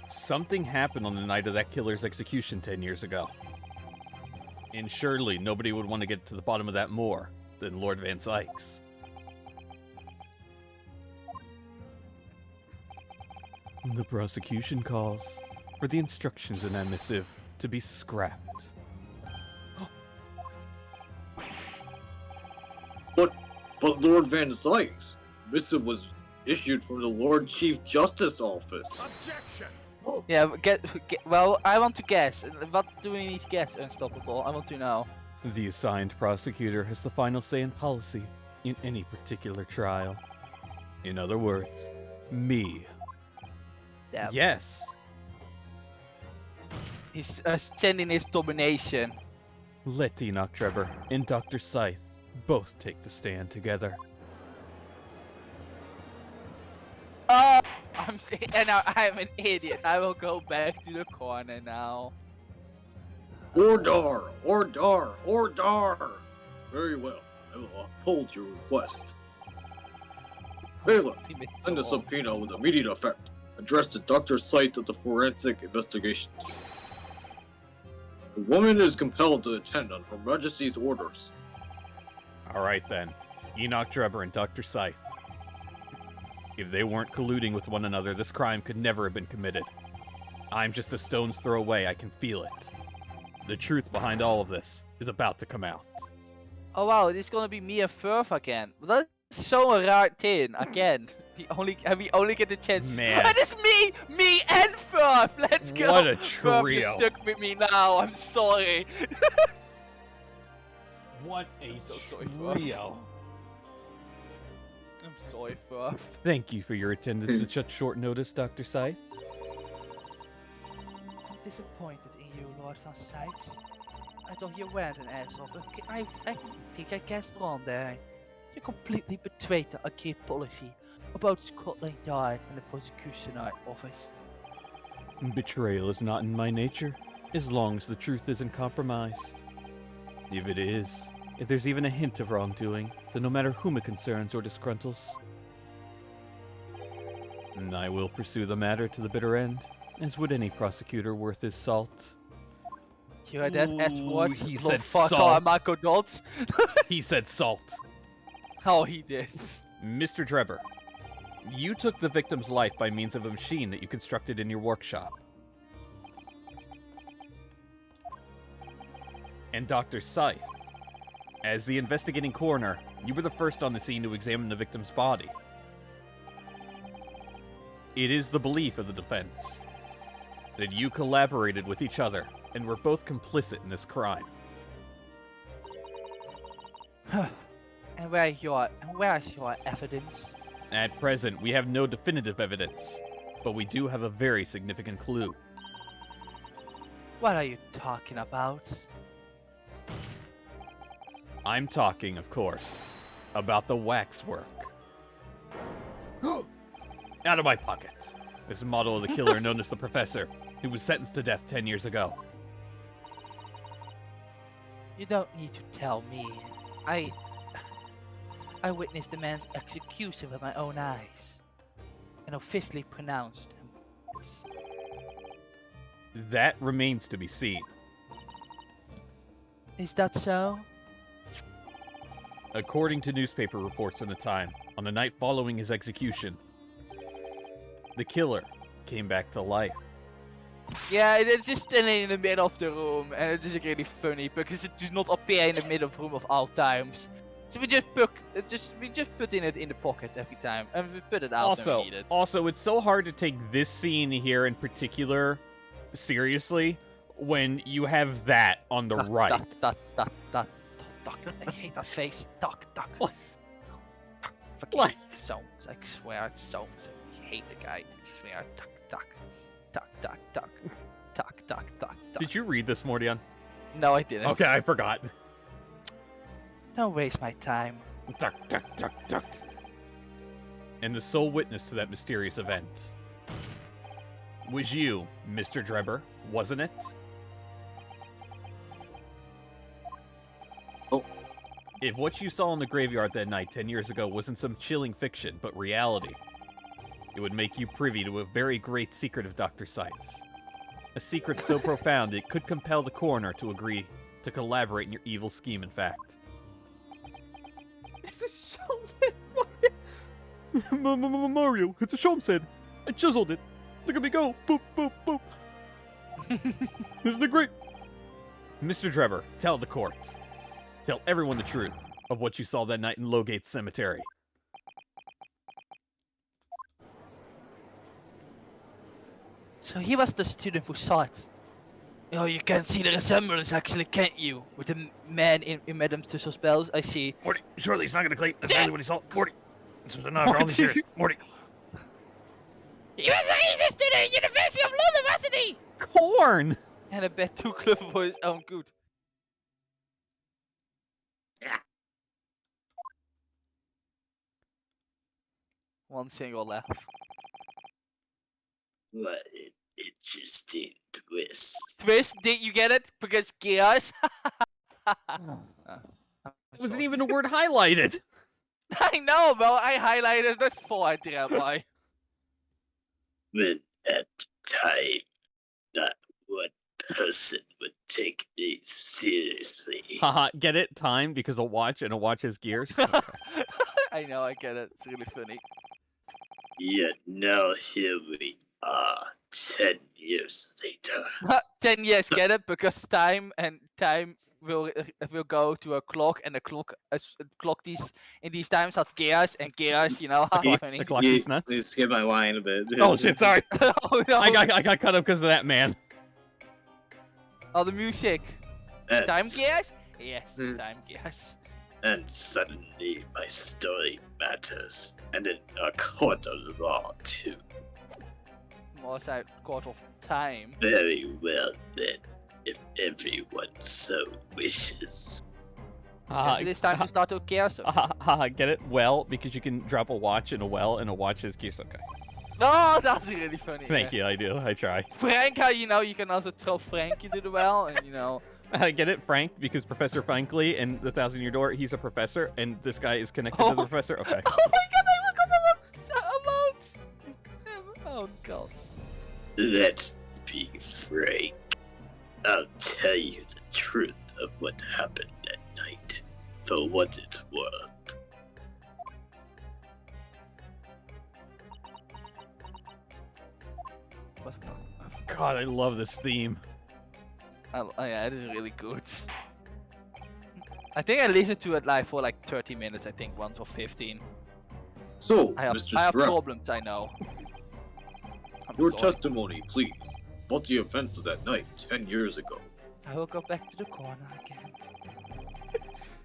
Something happened on the night of that killer's execution 10 years ago. And surely nobody would want to get to the bottom of that more than Lord Van Sykes. The prosecution calls for the instructions in that missive to be scrapped. But Lord Van Sykes, missive was issued from the Lord Chief Justice Office. Objection! Yeah, well, I want to guess. What do we need to guess, Unstoppable? I want to know. The assigned prosecutor has the final say in policy in any particular trial. In other words, me. Yeah. Yes. He's sending his domination. Let Enoch Trevor and Dr. Scythe both take the stand together. Oh, I'm an idiot. I will go back to the corner now. Ordar! Ordar! Ordar! Very well. I will uphold your request. Bailiff, send a subpoena with immediate effect, addressed to Dr. Sight of the Forensic Investigation. The woman is compelled to attend on Her Majesty's orders. Alright then, Enoch Trevor and Dr. Scythe. If they weren't colluding with one another, this crime could never have been committed. I'm just a stone's throw away, I can feel it. The truth behind all of this is about to come out. Oh wow, this is gonna be me and Furf again. That's so a rare thing. Again, we only get the chance. Man. And it's me and Furf. Let's go. What a Furf, trio. you're stuck with me now. I'm sorry. What a so sorry, Furf. trio. I'm sorry, Furf. Thank you for your attendance at such short notice, Dr. Scythe. I'm disappointed in you, Lord Van Sykes. I thought you weren't an asshole, but I think I guessed wrong there. You completely betrayed the agreed policy about Scotland Yard and the prosecution office. Betrayal is not in my nature, as long as the truth isn't compromised. If it is, if there's even a hint of wrongdoing, then no matter whom it concerns or disgruntles, I will pursue the matter to the bitter end, as would any prosecutor worth his salt. You heard that, Edward? He said Fuck salt. Marco Dots. He said salt. Oh, he did. Mr. Trevor, you took the victim's life by means of a machine that you constructed in your workshop. And Dr. Scythe, as the investigating coroner, you were the first on the scene to examine the victim's body. It is the belief of the defense that you collaborated with each other and were both complicit in this crime. And where's your evidence? At present, we have no definitive evidence, but we do have a very significant clue. What are you talking about? I'm talking, of course, about the waxwork. Out of my pocket. This model of the killer known as the Professor, who was sentenced to death 10 years ago. You don't need to tell me. I witnessed the man's execution with my own eyes, and officially pronounced him. That remains to be seen. Is that so? According to newspaper reports in the time, on the night following his execution, the killer came back to life. Yeah, it's just standing in the middle of the room, and it is really funny because it does not appear in the middle of the room of all times. So we just put it in the pocket every time, and we put it out when we need it. Also, it's so hard to take this scene here in particular seriously when you have that on the right. Duck. I hate that face. Duck. What? Fucking What? Sounds. I swear it sounds. I hate the guy. I swear. Duck. Did you read this, Mordion? No, I didn't. Okay, I forgot. Don't waste my time. Duck. And the sole witness to that mysterious event was you, Mr. Drebber, wasn't it? Oh. If what you saw in the graveyard that night 10 years ago wasn't some chilling fiction, but reality, it would make you privy to a very great secret of Dr. Sykes. A secret so profound it could compel the coroner to agree to collaborate in your evil scheme, in fact. It's a Shomshead! Mario, it's a Shomshead! I chiseled it! Look at me go! Boop, boop, boop! Isn't it great? Mr. Drebber, tell the court. Tell everyone the truth of what you saw that night in Lowgate Cemetery. So he was the student who saw it. Oh, you can see the resemblance actually, can't you? With the man in Madame Tussauds Bells, I see. Morty, surely he's not gonna claim that's exactly what he saw. Morty, this was enough for all these years. Morty. He was a student at University of London, wasn't he? Corn! And a bit too clever for his own good. One single laugh. What an interesting twist. Twist, did you get it? Because chaos. It wasn't even a word highlighted! I know, but I highlighted it before I did why. When at the time, not one person would take me seriously. Haha, get it? Time because a watch and a watch has gears? Okay. I know, I get it. It's really funny. Yet now here we are, 10 years later. 10 years, get it? Because time will go to a clock, and the clock in these times has gears, and gears, you know how funny. The clock is nuts. Please skip my line a bit. Oh shit, sorry! Oh, no. I got cut up because of that, man. Oh, the music. And Time gears? Yes, time gears. And suddenly my story matters, and in a court of law too. More side court of time. Very well then, if everyone so wishes. It is time to start to gears. Get it? Well, because you can drop a watch in a well, and a watch has gears. Okay. Oh, that's really funny. Thank you, I do. I try. Frank, how you know you can also throw Frank into the well, and you know. I get it, Frank, because Professor Frankley in The 1,000-Year Door, he's a professor, and this guy is connected to the professor. Okay. Oh my god, I forgot about. Oh god. Let's be frank. I'll tell you the truth of what happened that night, for what it's worth. God, I love this theme. Oh yeah, it is really good. I think I listened to it like for like 30 minutes, I think, once or 15. So, I have Mr. Brown, problems, I know. your sorry. testimony, please. About the events of that night 10 years ago. I will go back to the corner again.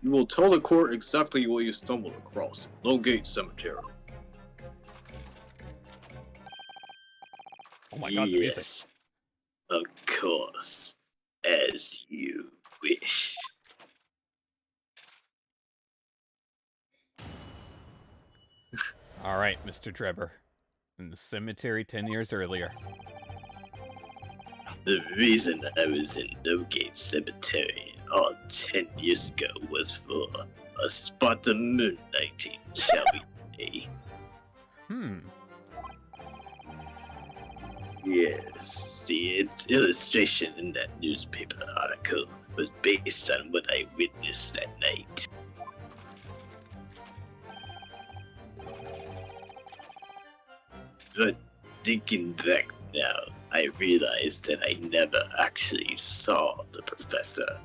You will tell the court exactly what you stumbled across. Lowgate Cemetery. Oh my god, the music. Yes, of course. As you wish. All right, Mr. Drebber. In the cemetery 10 years earlier. The reason I was in Lowgate Cemetery all 10 years ago was for a spot of moonlighting, shall we say? Yes, the illustration in that newspaper article was based on what I witnessed that night. But thinking back now, I realized that I never actually saw the professor.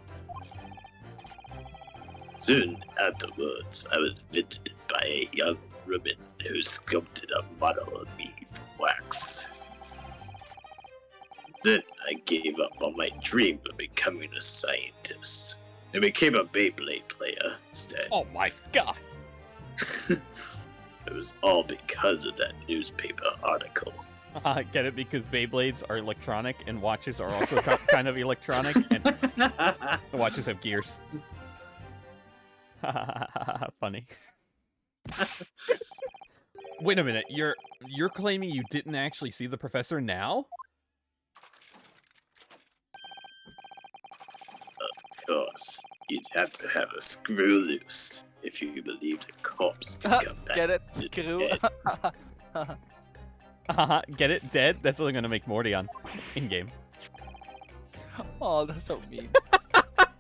Soon afterwards, I was visited by a young woman who sculpted a model of me from wax. Then I gave up on my dream of becoming a scientist and became a Beyblade player instead. Oh my god. It was all because of that newspaper article. Get it? Because Beyblades are electronic and watches are also kind of electronic, and the watches have gears. Funny. Wait a minute, you're claiming you didn't actually see the professor now? Of course, you'd have to have a screw loose if you believed a corpse could come back. Get it? from the Screw. dead. Get it? Dead? That's only gonna make Morty on in-game. Oh, that's so mean.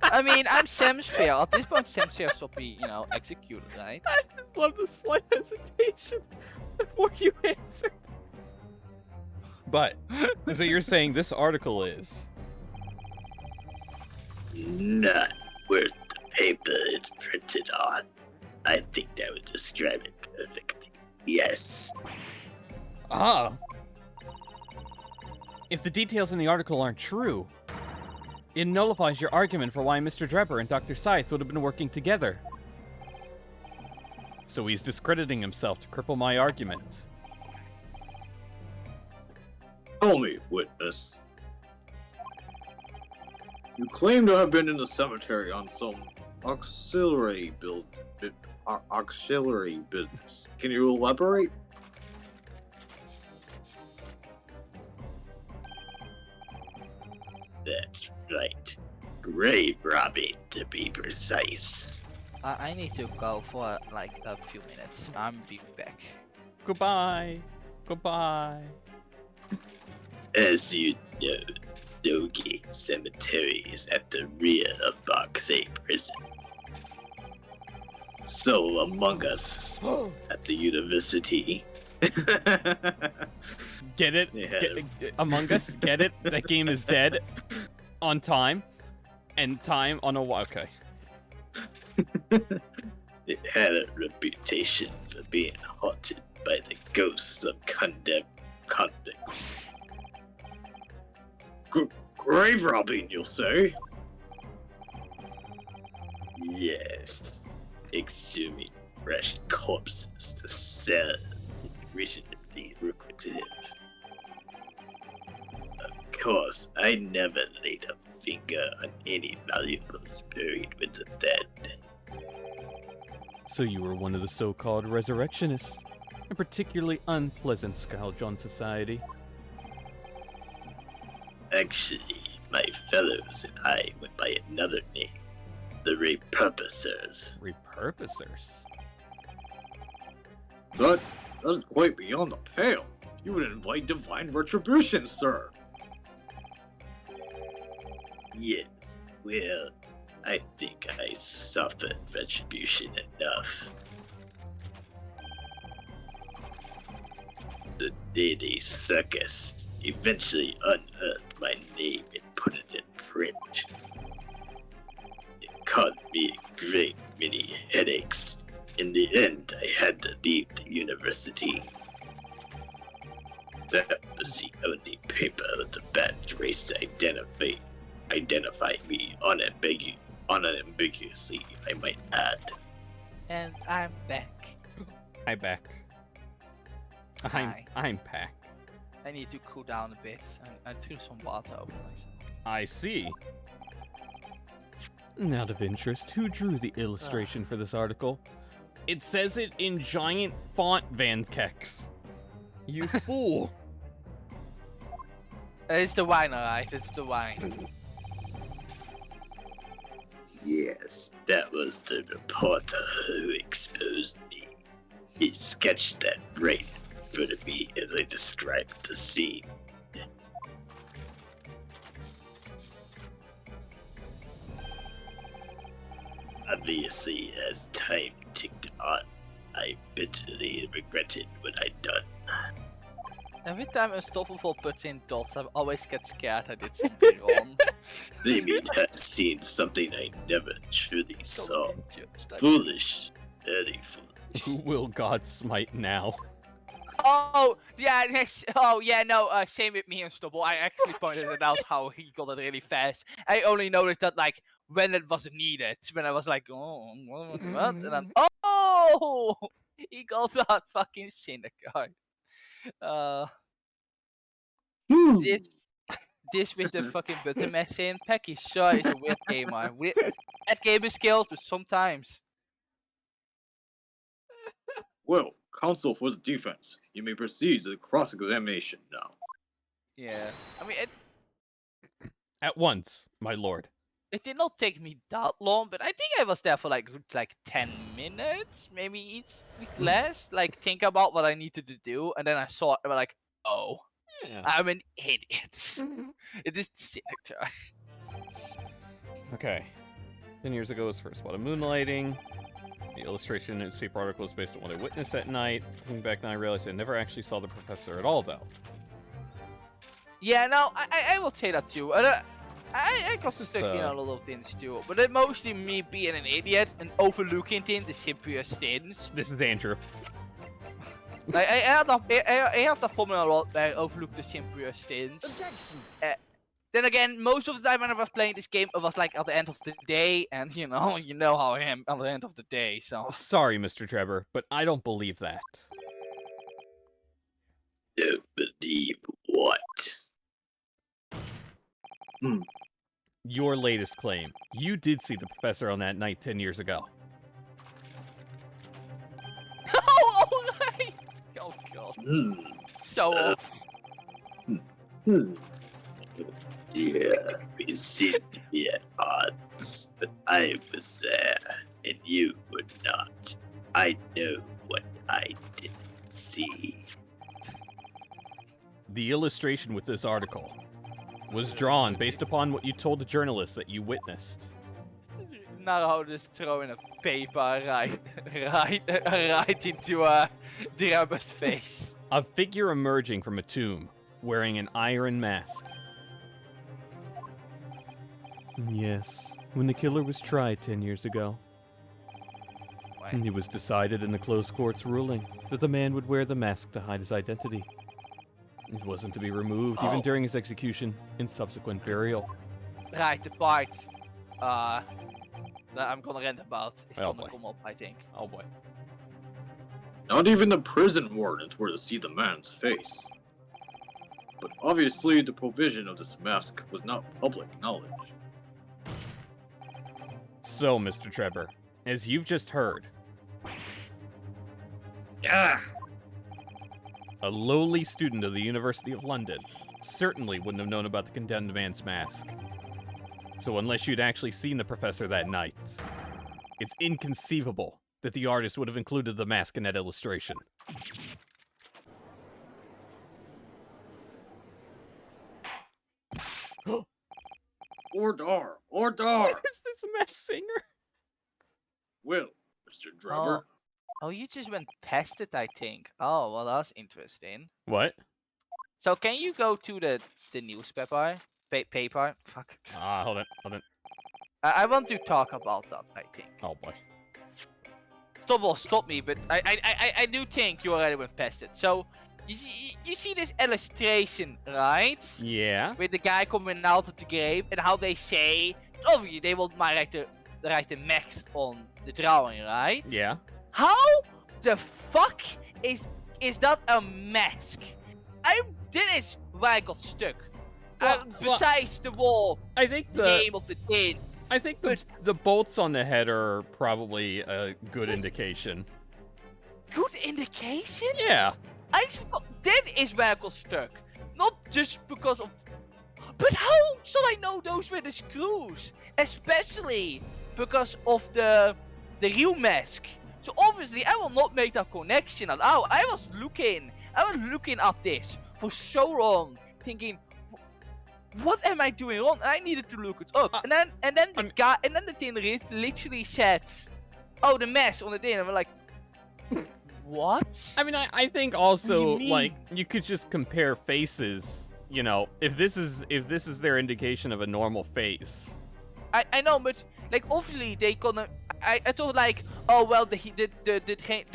I mean, I'm Samsphere. At this point, Samsphere should be, executed, right? I just love the slight hesitation before you answer. But, so you're saying this article is... Not worth the paper it's printed on. I think that would describe it perfectly. Yes. Ah. If the details in the article aren't true, it nullifies your argument for why Mr. Drebber and Dr. Scythe would have been working together. So he's discrediting himself to cripple my argument. Tell me, witness. You claim to have been in the cemetery on some auxiliary business. Can you elaborate? That's right. Grave robbing, to be precise. I need to go for like a few minutes. I'm be back. Goodbye. Goodbye. As you know, Nogate Cemetery is at the rear of Barclay Prison. So among us at the university. Get it? Among Us, get it? That game is dead. On time. And time on a... Okay. It had a reputation for being haunted by the ghosts of condemned convicts. Grave robbing, you'll say? Yes. Exhuming fresh corpses to sell is reasonably lucrative. Of course, I never laid a finger on any valuables buried with the dead. So you were one of the so-called resurrectionists. A particularly unpleasant scourge on society. Actually, my fellows and I went by another name. The Repurposers. Repurposers? That is quite beyond the pale. You would invite divine retribution, sir. Yes, well, I think I suffered retribution enough. The Daily Circus eventually unearthed my name and put it in print. It caused me a great many headaches. In the end, I had to leave the university. That was the only paper with the bad grace to identify me unambiguously, I might add. And I'm back. I'm back. Hi. I'm back. I need to cool down a bit and took some water over myself. I see. Out of interest, who drew the illustration for this article? It says it in giant font, Van Kex. You fool. It's the wine, alright? It's the wine. Yes, that was the reporter who exposed me. He sketched that right in front of me as I described the scene. Obviously, as time ticked on, I bitterly regretted what I'd done. Every time Unstoppable puts in dots, I always get scared I did something wrong. They may have seen something I never truly saw. Don't get judged, I- Foolish. Very foolish. Who will God smite now? Oh, yeah, yes. Oh, yeah, no, same with me and Stubble. I actually pointed it out how he got it really fast. I only noticed that, like, when it was needed. When I was like, oh, what? And then, oh! He got that fucking Syndicate. This with the fucking button mesh in. Pecky sure is a weird gamer. That game is skilled, but sometimes. Well, counsel for the defense. You may proceed to the cross-examination now. Yeah. I mean, At once, my lord. it did not take me that long, but I think I was there for like 10 minutes, maybe it's less. Like, think about what I needed to do, and then I saw it, and I'm like, oh, Yeah. I'm an idiot. It is signature. Okay. 10 years ago was first spotted moonlighting. The illustration in the newspaper article was based on what I witnessed that night. Looking back now, I realized I never actually saw the professor at all, though. Yeah, no, I will say that too. I got stuck in a lot of things too, but it mostly me being an idiot and overlooking things, the simplest things. This is Andrew. I have that problem a lot where I overlook the simplest things. Objection. Then again, most of the time when I was playing this game, it was like at the end of the day, and you know how I am at the end of the day, so. Sorry, Mr. Trevor, but I don't believe that. Don't believe what? Your latest claim. You did see the professor on that night 10 years ago. Oh, alright! Oh god. So off. Yeah, we seem to be at odds, but I was there, and you were not. I know what I didn't see. The illustration with this article was drawn based upon what you told the journalist that you witnessed. Now how just throwing a paper right into Diabba's face. A figure emerging from a tomb, wearing an iron mask. Yes, when the killer was tried 10 years ago. It was decided in the closed court's ruling that the man would wear the mask to hide his identity. It wasn't to be removed even during his execution and subsequent burial. Right, the part that I'm gonna rant about is gonna come up, I think. Oh boy. Not even the prison wardens were to see the man's face. But obviously, the provision of this mask was not public knowledge. So, Mr. Trevor, as you've just heard, a lowly student of the University of London certainly wouldn't have known about the condemned man's mask. So unless you'd actually seen the professor that night, it's inconceivable that the artist would have included the mask in that illustration. Ordar! Is this Masked Singer? Well, Mr. Drummer, Oh, you just went past it, I think. Oh, well, that's interesting. What? So can you go to the newspaper? Paper? Fuck. Hold on. I want to talk about that, I think. Oh boy. Stop me, but I do think you already went past it. So, you see this illustration, right? Yeah. With the guy coming out of the grave, and how they say, obviously they want my write the max on the drawing, right? Yeah. How the fuck is that a mask? This is where I got stuck. Besides the wall, I think the name of the tin. I think the bolts on the head are probably a good indication. Good indication? Yeah. That is where I got stuck. Not just because of... But how should I know those were the screws? Especially because of the real mask. So obviously I will not make that connection at all. I was looking at this for so long, thinking, what am I doing wrong? And I needed to look it up. And then the thing literally said, oh, the mask on the thing. And we're like, What? I mean, I think also mean? like you could just compare faces. You know, if this is their indication of a normal face. I know, but like obviously they gonna. I thought like, oh well, the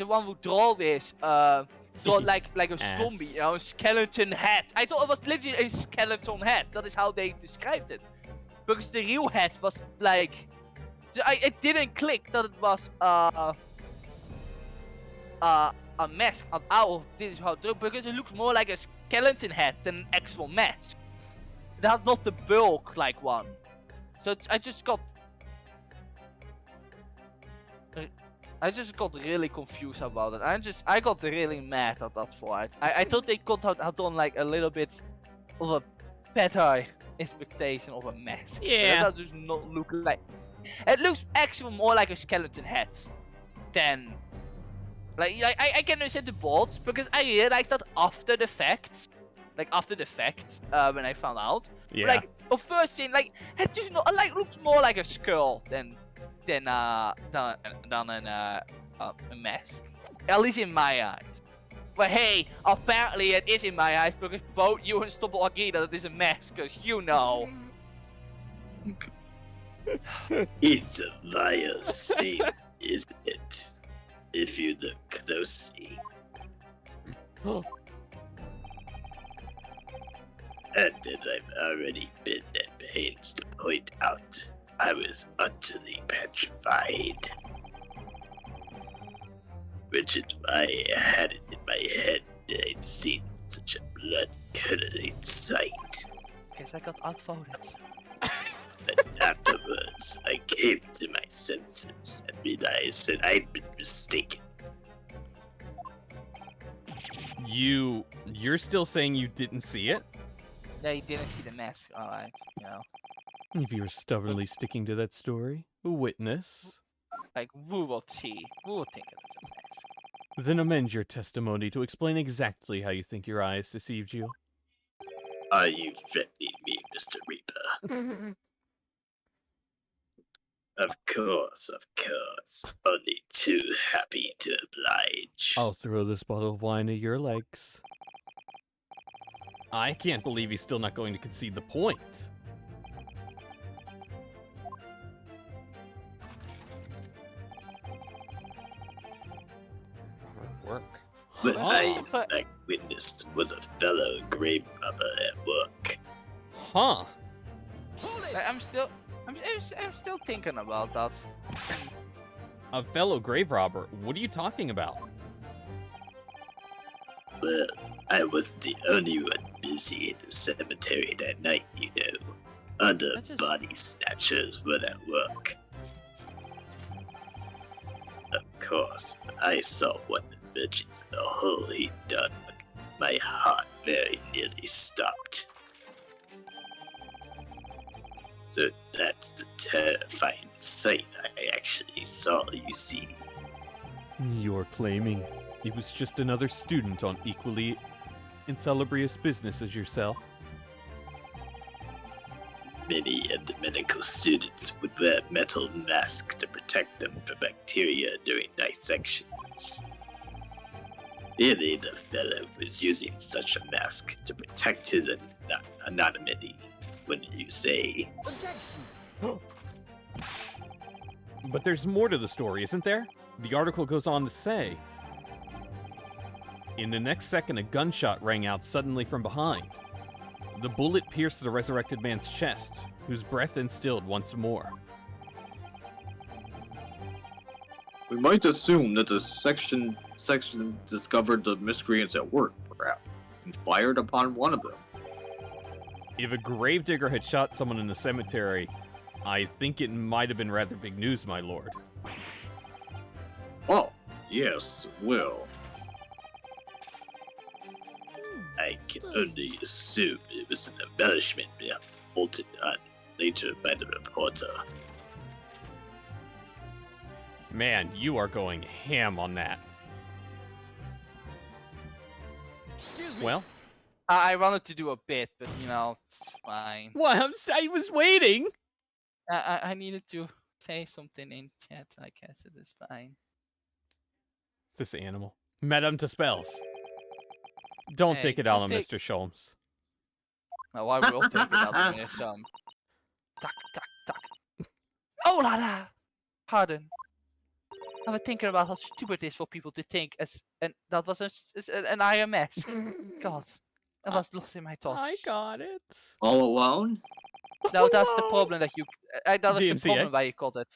one who draw this draw like a zombie, Ass. you know, a skeleton head. I thought it was literally a skeleton head. That is how they described it, because the real head was like, it didn't click that it was a mask. Oh, this is how to, because it looks more like a skeleton head than an actual mask. That's not the bulk like one. So I just got really confused about it. I got really mad at that fight. I thought they could have done like a little bit of a better expectation of a mask. Yeah. That does not look like. It looks actually more like a skeleton head than. Like I can understand the bolts because I realized that after the fact. Like after the fact, when I found out. Yeah. Like the first thing, like it just not like looks more like a skull than a mask. At least in my eyes. But hey, apparently it is in my eyes because both you and Stubble agree that it is a mask, cause you know. It's a vile shape, isn't it? If you look closely. And as I've already been at pains to point out, I was utterly petrified. Which is why I had it in my head that I'd seen such a blood-curdling sight. Guess I got outvoted. But afterwards, I came to my senses and realized that I'd been mistaken. You're still saying you didn't see it? No, you didn't see the mask. Alright, you know. If you're stubbornly sticking to that story, a witness. Like we will see. We will think of it as a mask. Then amend your testimony to explain exactly how you think your eyes deceived you. Are you threatening me, Mr. Reaper? Of course. Only too happy to oblige. I'll throw this bottle of wine at your legs. I can't believe he's still not going to concede the point. Work. What I Huh. in fact witnessed was a fellow grave robber at work. Huh. I'm still thinking about that. A fellow grave robber? What are you talking about? Well, I wasn't the only one busy in the cemetery that night, you know. Other body snatchers were at work. Of course, when I saw one emerging from the hole he'd done, my heart very nearly stopped. So that's the terrifying sight I actually saw, you see. You're claiming he was just another student on equally insalubrious business as yourself? Many of the medical students would wear metal masks to protect them from bacteria during dissections. Clearly, the fellow was using such a mask to protect his anonymity, wouldn't you say? But there's more to the story, isn't there? The article goes on to say, in the next second, a gunshot rang out suddenly from behind. The bullet pierced the resurrected man's chest, whose breath instilled once more. We might assume that the section discovered the miscreants at work, perhaps, and fired upon one of them. If a gravedigger had shot someone in the cemetery, I think it might have been rather big news, my lord. Oh, yes, well. I can only assume it was an embellishment bolted on later by the reporter. Man, you are going ham on that. Well, I wanted to do a bit, but you know, it's fine. well, I was waiting. I needed to say something in chat. I guess it is fine. This animal. Madame to spells. Don't Hey, take it out don't on take- Mr. Sholmes. No, I will take it out of minute. Tack, tack, tack. Oh la la! Pardon. I was thinking about how stupid it is for people to think that was an IMS. God, I was lost in my thoughts. I got it. All alone? No, that's the Hello. problem that you. That was the DMCA? problem why you called it.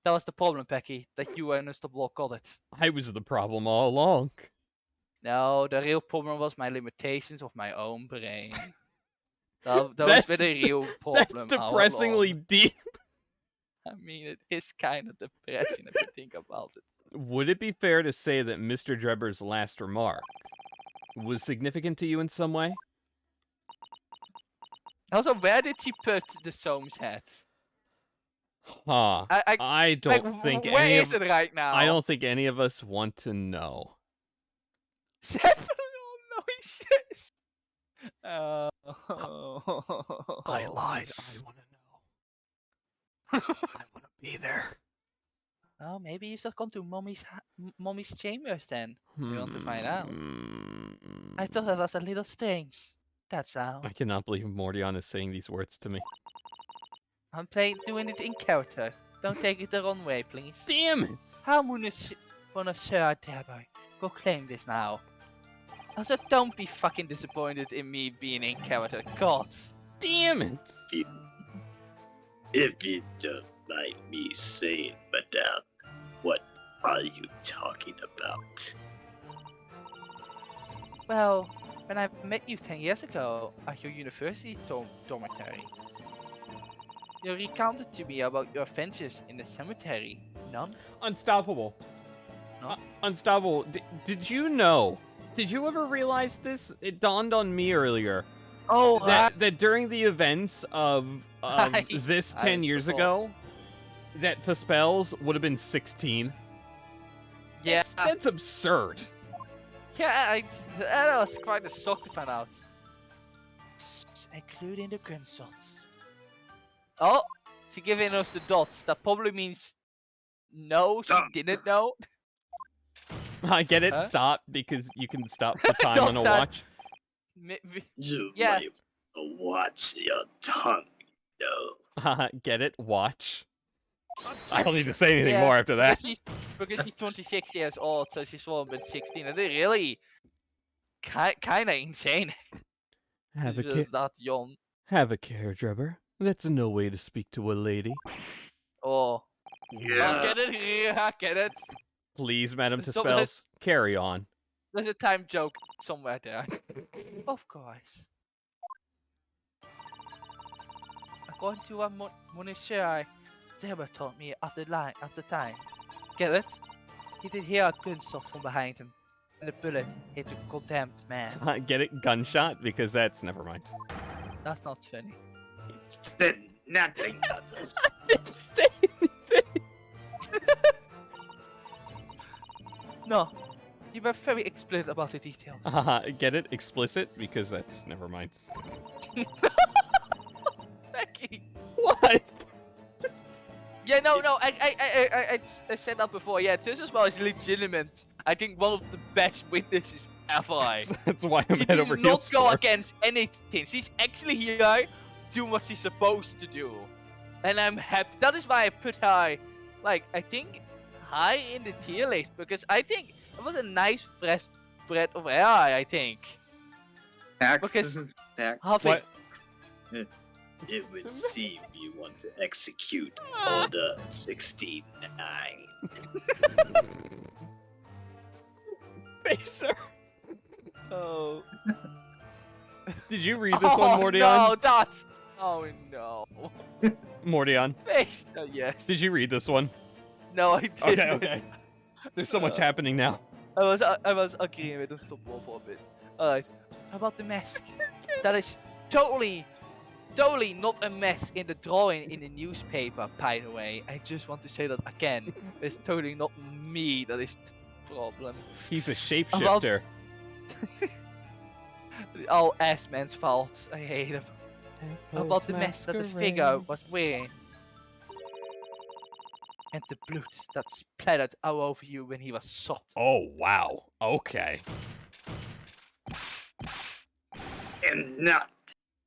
That was the problem, Pecky, that you and Mr. Block called it. I was the problem all along. No, the real problem was my limitations of my own brain. Those were the real problem. That's all depressingly along. deep. I mean, it is kind of depressing if you think about it. Would it be fair to say that Mr. Drebber's last remark was significant to you in some way? Also, where did he put the Soames head? Huh. I don't like, think where any is of it right now? I don't think any of us want to know. Seven noises. I lied. I want to know. I want to be there. Oh, maybe you should come to Mommy's chambers then. We want to find out. I thought that was a little strange. That's all. I cannot believe Mordion is saying these words to me. I'm doing it in character. Don't take it the wrong way, please. Damn it! How Sir Drebber go claim this now? Also, don't be fucking disappointed in me being in character. God. Damn it! If you don't mind me saying, Madame, what are you talking about? Well, when I met you 10 years ago at your university dormitory, you recounted to me about your adventures in the cemetery. None? Unstoppable. No? Unstoppable. Did you know? Did you ever realize this? It dawned on me earlier. Oh, that during the events of this 10 years ago, that to spells would have been 16. yeah. That's absurd. Yeah, that was quite a shock to find out. Including the gunshots. Oh, she giving us the dots. That probably means no, she didn't know. I get it. Huh? Stop, because you can stop the time on a Don't watch. You Yeah. might watch your tongue, no. Get it? Watch. I don't need to say anything more after that. Because she's 26 years old, so she's all been 16. And they're really kind of insane. Have a She's care. that young. Have a care, Drebber. That's no way to speak to a lady. Oh. Yeah. I get it. Yeah, I get it. Please, Madam to So spells, carry on. There's a time joke somewhere there. Of course. According to what Monsieur Deborah told me at the time. Get it? He did hear a gunshot from behind him, and the bullet hit the condemned man. Get it? Gunshot? Because that's... Never mind. That's not funny. Said nothing others. Didn't say anything. No, you were very explicit about the details. Get it? Explicit? Because that's... Never mind. Becky! What? Yeah, no, I said that before. Yeah, this as well is legitimate. I think one of the best witnesses ever. That's why I'm She head did over not heels go for. against anything. She's actually here doing what she's supposed to do. And I'm happy. That is why I put her, like, I think, high in the tier list. Because I think it was a nice fresh breath of air, I think. Packs. Because Packs. having... What? It would seem you want to execute Order 69. Facer. Oh. Did you read this one, Mordion? No, that's... Oh, no. Mordion. Facer, yes. Did you read this one? No, I didn't. Okay, okay. There's so much happening now. I was agreeing with the stop wall for a bit. Alright. How about the mask? That is totally not a mess in the drawing in the newspaper, by the way. I just want to say that again. It's totally not me that is the problem. He's a shapeshifter. Oh, S-Man's fault. I hate him. How about the mess that the figure was wearing? and the blood that splattered all over you when he was shot. Oh, wow. Okay. And not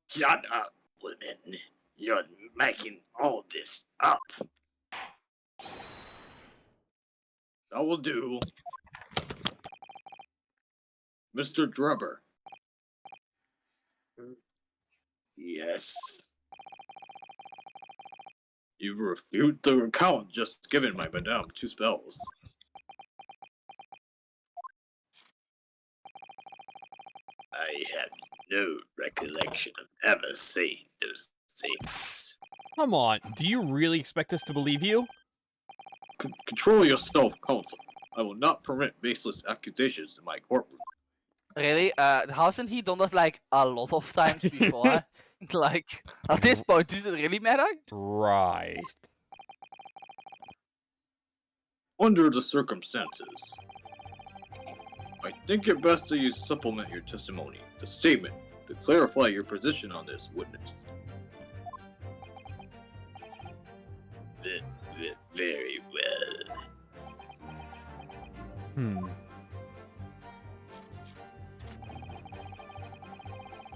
shut up, women. You're making all this up. That will do. Mr. Drebber. Yes. You refute the account just given by Madame Two Spells. I have no recollection of ever saying those things. Come on. Do you really expect us to believe you? Control yourself, counsel. I will not permit baseless accusations in my courtroom. Really? Hasn't he done that like a lot of times before? Like, at this point, does it really matter? Right. Under the circumstances, I think it best that you supplement your testimony, the statement, to clarify your position on this witness. Very well.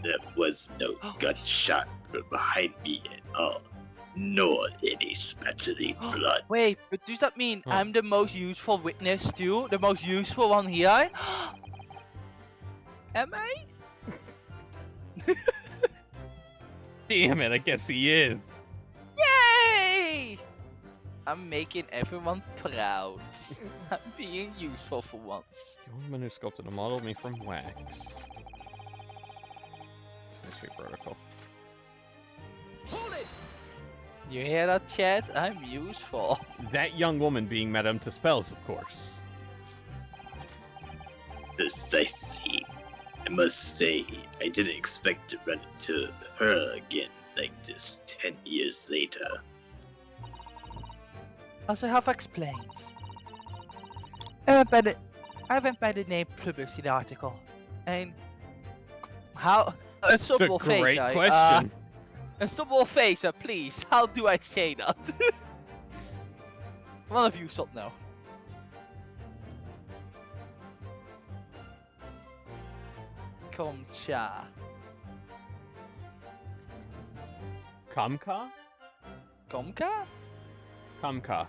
There was no gunshot from behind me at all, nor any spattering blood. Wait, but does that mean I'm the most useful witness too? The most useful one here? Am I? Damn it, I guess he is. Yay! I'm making everyone proud. I'm being useful for once. The only man who sculpted a model made from wax. Newspaper article. Hold it! You hear that, chat? I'm useful. That young woman being Madame Two Spells, of course. Precisely. I must say, I didn't expect to run into her again like this 10 years later. As I have explained, I went by the name published in the article, and how a It's a subtle great face, question. a subtle face, please. How do I say that? One of you should know. Komcha. Kamka? Komka? Kamka.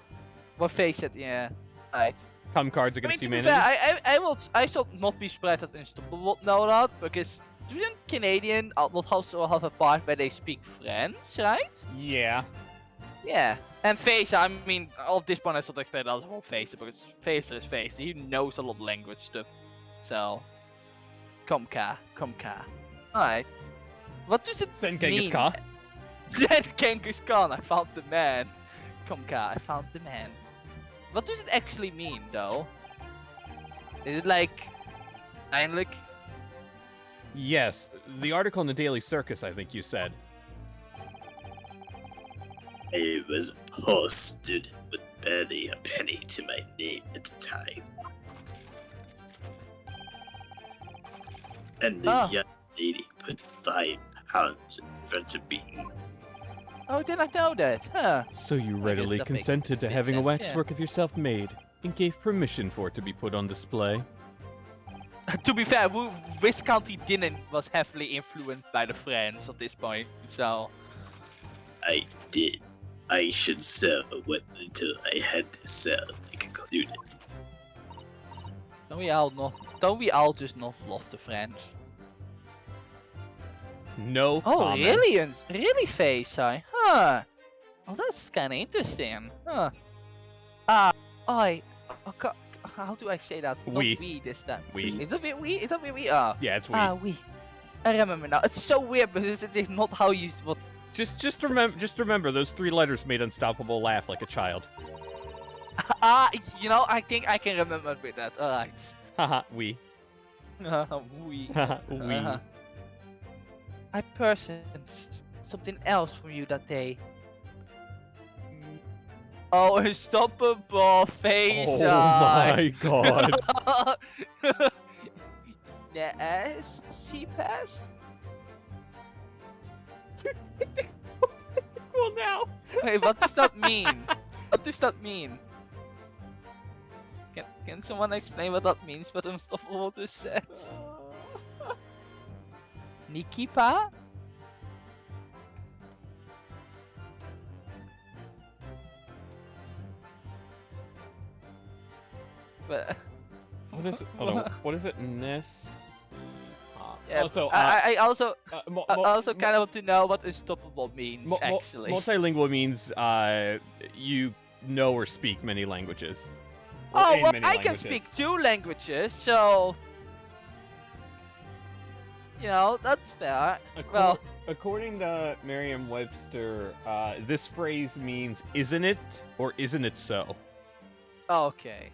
What face it? Yeah. Right. Come cards I mean, against to be humanity. fair, I should not be spread at Unstoppable know that, because doesn't Canadian will also have a part where they speak French, right? Yeah. Yeah. And Facer, I mean, all this point I should explain that about Facer, because Facer is Facer. He knows a lot of language stuff. So, Komka. Alright. What does it Send mean? Genghis Khan. Send Genghis Khan, I found the man. Komka, I found the man. What does it actually mean, though? Is it like... eindelijk? Yes. The article in the Daily Circus, I think you said. I was a poor student with barely a penny to my name at the time. And the young lady put £5 in front of me. Oh, did I know that? Huh. So you readily that makes consented to sense, having a yeah. waxwork of yourself made, and gave permission for it to be put on display. To be fair, Viscounty didn't was heavily influenced by the French at this point, so... I did. I should sell what until I had to sell, I concluded. Don't we all just not love the French? No Oh, comment. really, Facer? Huh. Oh, that's kind of interesting. Huh. How do I say that? We. Not we this time. We. Is that we? Is that we? Ah. Yeah, it's we. We. I remember now. It's so weird because it is not how you what. Just remember those 3 letters made Unstoppable laugh like a child. You know, I think I can remember with that. Alright. Haha, we. We. We. I purchased something else from you that day. Oh, Unstoppable Face! Oh my god. Yes, she passed. Well now. Wait, what does that mean? What does that mean? Can someone explain what that means? What Unstoppable just said? Nikipa? But What is it? Hold on. What is it? Ness. yeah, Also, I also mo- I mo- also kind of want to know what Unstoppable means actually. Multilingual means you know or speak many languages. Or Oh in well, many I can languages. speak 2 languages, so you know that's fair. Well, According to Merriam-Webster, this phrase means "isn't it" or "isn't it so." okay.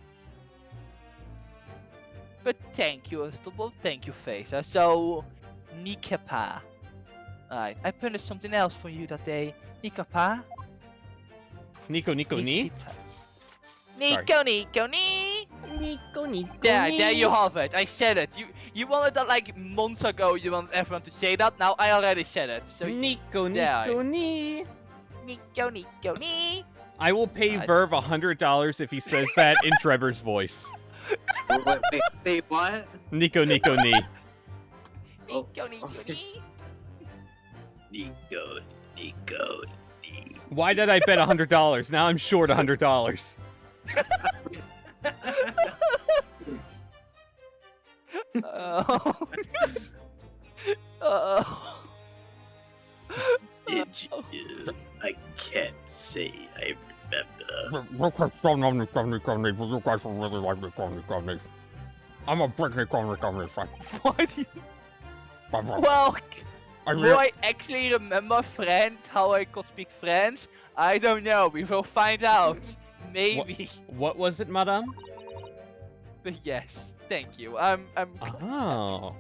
But thank you, Unstoppable. Thank you, Phaser. So, Nikapa. Alright, I printed something else for you that day. Nikapa. Nico ni. Nico, Nico, ni. Nico There you have it. I said it. You wanted that like months ago. You wanted everyone to say that. Now I already said it. So Nico there. ni. Nico, Nico, ni. I will pay Verve $100 if he says that in Trevor's voice. Wait, what? Nico ni. Nico, Nico, okay. ni. Nico. Why did I bet $100? Now I'm short $100. Oh. Oh. I can't say I remember. I'm a brick. Why do you... Well, do I actually remember French, how I could speak French? I don't know. We will find out. Maybe. What was it, madame? But yes, thank you. I'm Oh,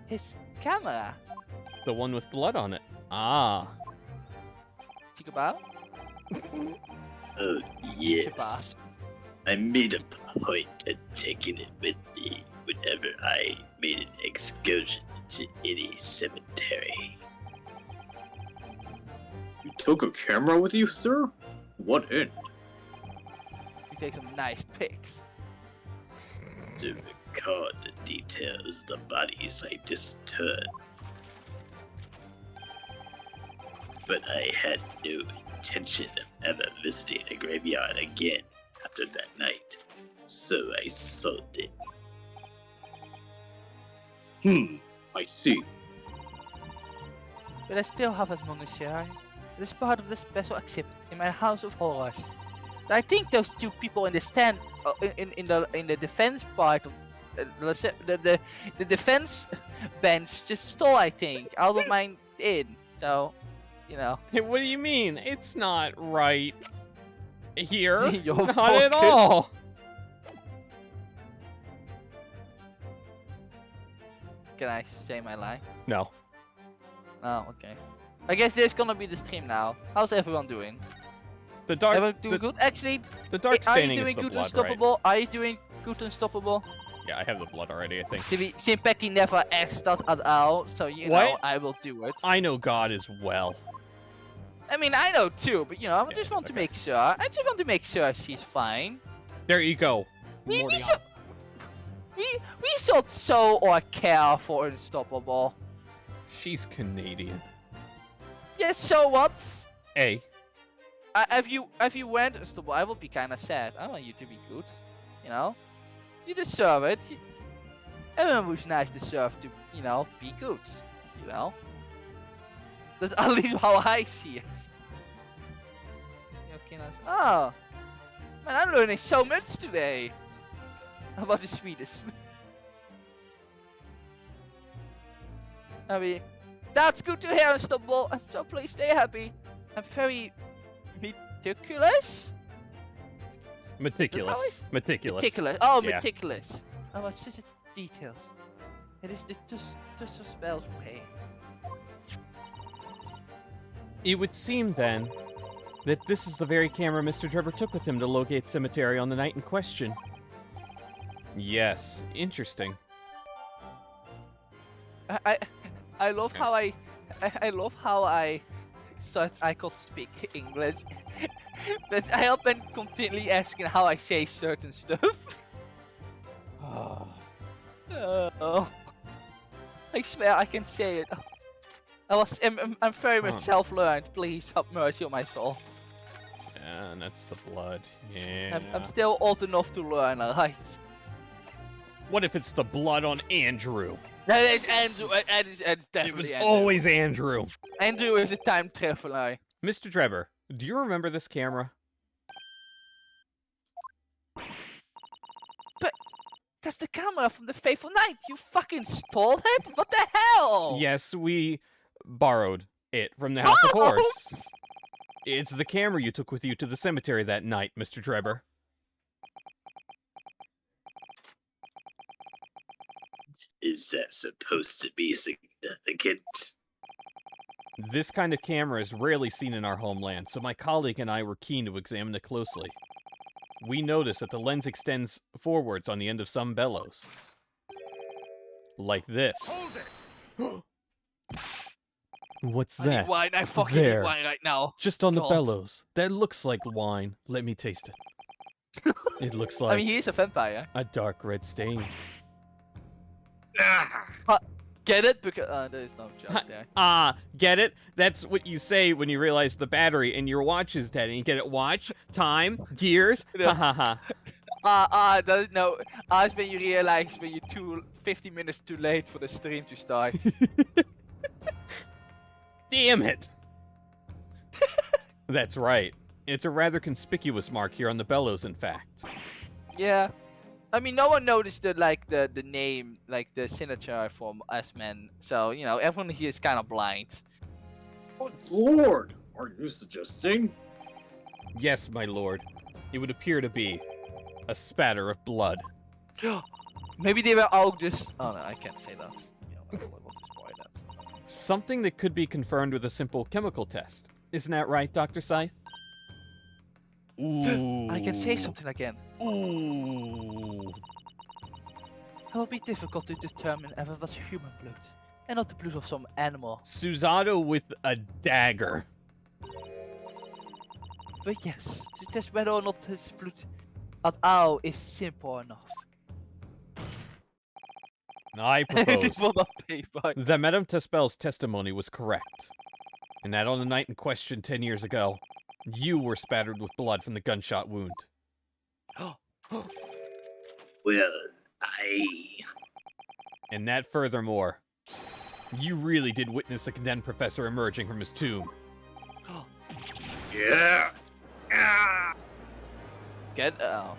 his camera. the one with blood on it. Ah. Chikaba? Oh, yes. I made a point of taking it with me whenever I made an excursion to any cemetery. You took a camera with you, sir? What end? We take some nice pics. To record the details of the bodies I disinterred. But I had no intention of ever visiting a graveyard again after that night, so I sold it. I see. But I still have it, Monsieur. It is part of the special exhibit in my House of Horrors. I think those 2 people in the stand, in the defense part of the defense bench, just stole, I think, out of my inn. So, you know. Hey, what do you mean? It's not right here. Your Not pocket. at all. Can I say my line? No. Oh, okay. I guess this is gonna be the stream now. How's everyone doing? The dark. Everyone doing good? Actually, The dark are you staining is doing the good, blood, Unstoppable? Are you doing good, Unstoppable? right? Yeah, I have the blood already, I think. Simpeki never asked that at all, so you know What? I will do it. I know God as well. I mean, I know too, but you know, I Yeah, just want to okay. make sure. I just want to make sure she's fine. There you go. We Morty should, we should show our care for Unstoppable. She's Canadian. Yes, so what? A. If you went Unstoppable, I would be kind of sad. I want you to be good. You know, you deserve it. Everyone who's nice deserves to, you know, be good. You know, that's at least how I see it. Oh, man, I'm learning so much today about the Swedish. I mean, that's good to hear, Unstoppable. So please stay happy. I'm very meticulous. Meticulous. Meticulous. Meticulous. Oh, Yeah. meticulous. Oh, it's just details. It is just some spells pain. It would seem then that this is the very camera Mr. Trevor took with him to locate cemetery on the night in question. Yes, interesting. I love how I love how I thought I could speak English but I have been continually asking how I say certain stuff. Oh. I swear I can say it. I'm very much self-learned. Please have mercy on my soul. And that's the blood. Yeah. I'm still old enough to learn, alright? What if it's the blood on Andrew? That is Andrew. That is definitely It was Andrew. always Andrew. Andrew is a time traveler. Mr. Trevor, do you remember this camera? That's the camera from the Fateful Night. You fucking stole it? What the hell? Yes, we borrowed it from the House of Horse. It's the camera you took with you to the cemetery that night, Mr. Trevor. Is that supposed to be significant? This kind of camera is rarely seen in our homeland, so my colleague and I were keen to examine it closely. We notice that the lens extends forwards on the end of some bellows. Like this. Hold it! What's I need that? wine. I fucking There. need wine right now. Just on the God. bellows. That looks like wine. Let me taste it. It looks like I mean, he is a vampire. a dark red stain. Get it? Because there is no joke there. Get it? That's what you say when you realize the battery in your watch is dead. And you get it? Watch, time, gears. Ha ha ha. No. It's when you realize when you're 50 minutes too late for the stream to start. Damn it! That's right. It's a rather conspicuous mark here on the bellows, in fact. Yeah. I mean, no one noticed the the name, like the signature from S-Men. So, you know, everyone here is kind of blind. Good lord! Are you suggesting? Yes, my lord. It would appear to be a spatter of blood. Maybe they were all just... Oh, no, I can't say that. You know, I don't want to spoil that. Something that could be confirmed with a simple chemical test. Isn't that right, Dr. Scythe? Ooh. I can say something again. Ooh. It will be difficult to determine if it was human blood, and not the blood of some animal. Susato with a dagger. But yes, to test whether or not his blood at all is simple enough. I propose For the paper. that Madame Tespel's testimony was correct, and that on the night in question 10 years ago, you were spattered with blood from the gunshot wound. Well, I... And that furthermore, you really did witness the condemned professor emerging from his tomb. Yeah! Ah! Get out.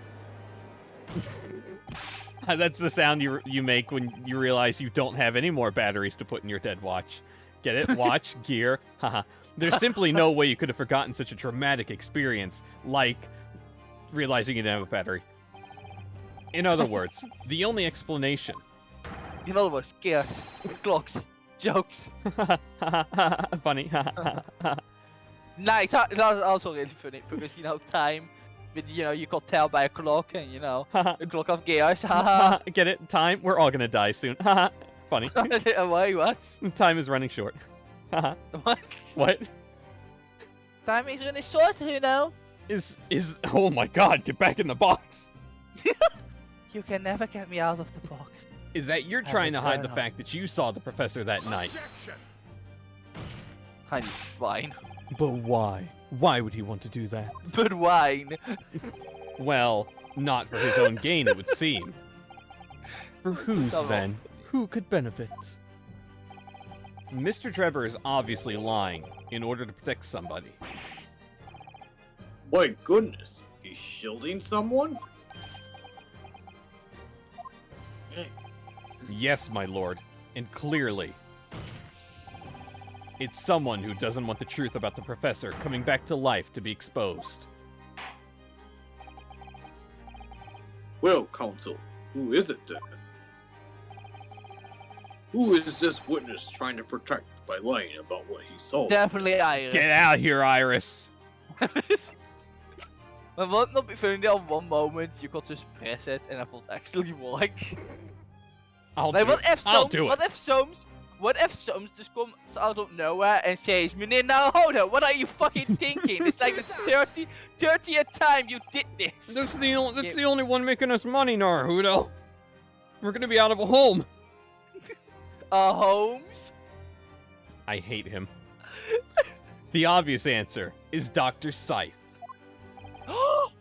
That's the sound you make when you realize you don't have any more batteries to put in your dead watch. Get it? Watch, gear, haha. There's simply no way you could have forgotten such a traumatic experience, like realizing you didn't have a battery. In other words, the only explanation. In other words, gears, clocks, jokes. Funny. Nice. That was also really funny because, you know, time, with, you know, you could tell by a clock and, you know, a clock of gears. Get it? Time? We're all gonna die soon. Funny. Why, what? Time is running short. What? What? Time is running short, you know. Is oh my god, get back in the box. You can never get me out of the box. Is that you're trying to hide the fact that you saw the professor that night? I need wine. But why? Why would he want to do that? But wine. Well, not for his own gain, it would seem. For whose, Come on. then? Who could benefit? Mr. Trevor is obviously lying in order to protect somebody. My goodness, he's shielding someone? Yes, my lord, and clearly. It's someone who doesn't want the truth about the professor coming back to life to be exposed. Well, Counsel, who is it then? Who is this witness trying to protect by lying about what he saw? Definitely Iris. Get out here, Iris! Maar wat not be funny on one moment you could just press it and it would actually work. I'll Like do what it. if I'll Soames, do it. what if Soames What if someone just comes out of nowhere and says, "Meneer Naruhodo, what are you fucking thinking? It's like the 30th time you did this." That's the only one making us money, Naruto. We're gonna be out of a home. Holmes? I hate him. The obvious answer is Dr. Scythe. Oh,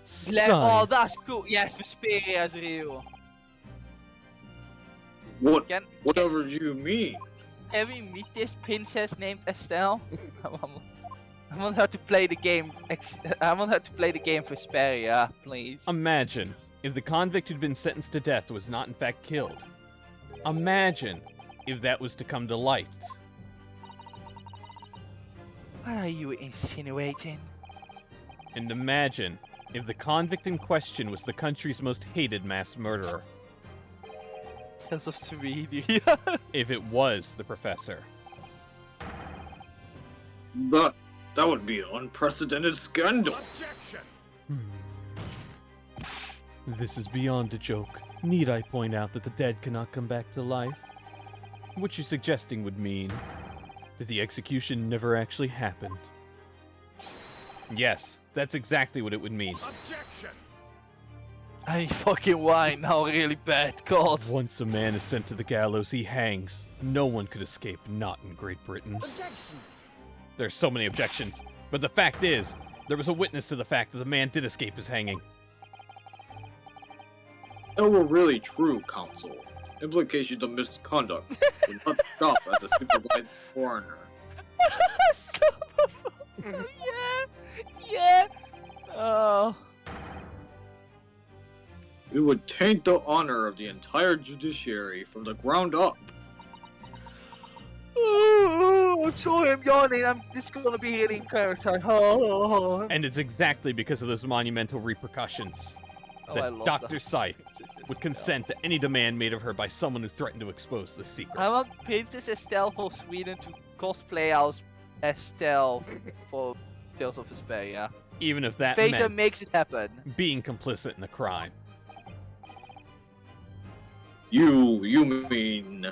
Scythe. that's cool. Yes, Vesperia is real. Whatever you mean. Can we meet this princess named Estelle? I want her to play the game. I want her to play the game for Vesperia, please. Imagine if the convict who'd been sentenced to death was not in fact killed. Imagine if that was to come to light. What are you insinuating? And imagine if the convict in question was the country's most hated mass murderer. Tales of Sweden. If it was the professor. But that would be an unprecedented scandal. This is beyond a joke. Need I point out that the dead cannot come back to life? What you're suggesting would mean that the execution never actually happened. Yes, that's exactly what it would mean. I fucking whine now really bad, God. Once a man is sent to the gallows, he hangs. No one could escape not in Great Britain. There's so many objections, but the fact is, there was a witness to the fact that the man did escape his hanging. That were really true, counsel. Implications of misconduct would not stop at the supervised coroner. Yeah. Oh. It would taint the honor of the entire judiciary from the ground up. Oh, sorry, I'm yawning. It's gonna be really in character. Oh. And it's exactly because of those monumental repercussions that Dr. Scythe would consent to any demand made of her by someone who threatened to expose the secret. I want Princess Estelle for Sweden to cosplay as Estelle for Tales of Vesperia. Even if that Phaser meant makes it happen. being complicit in the crime. You mean...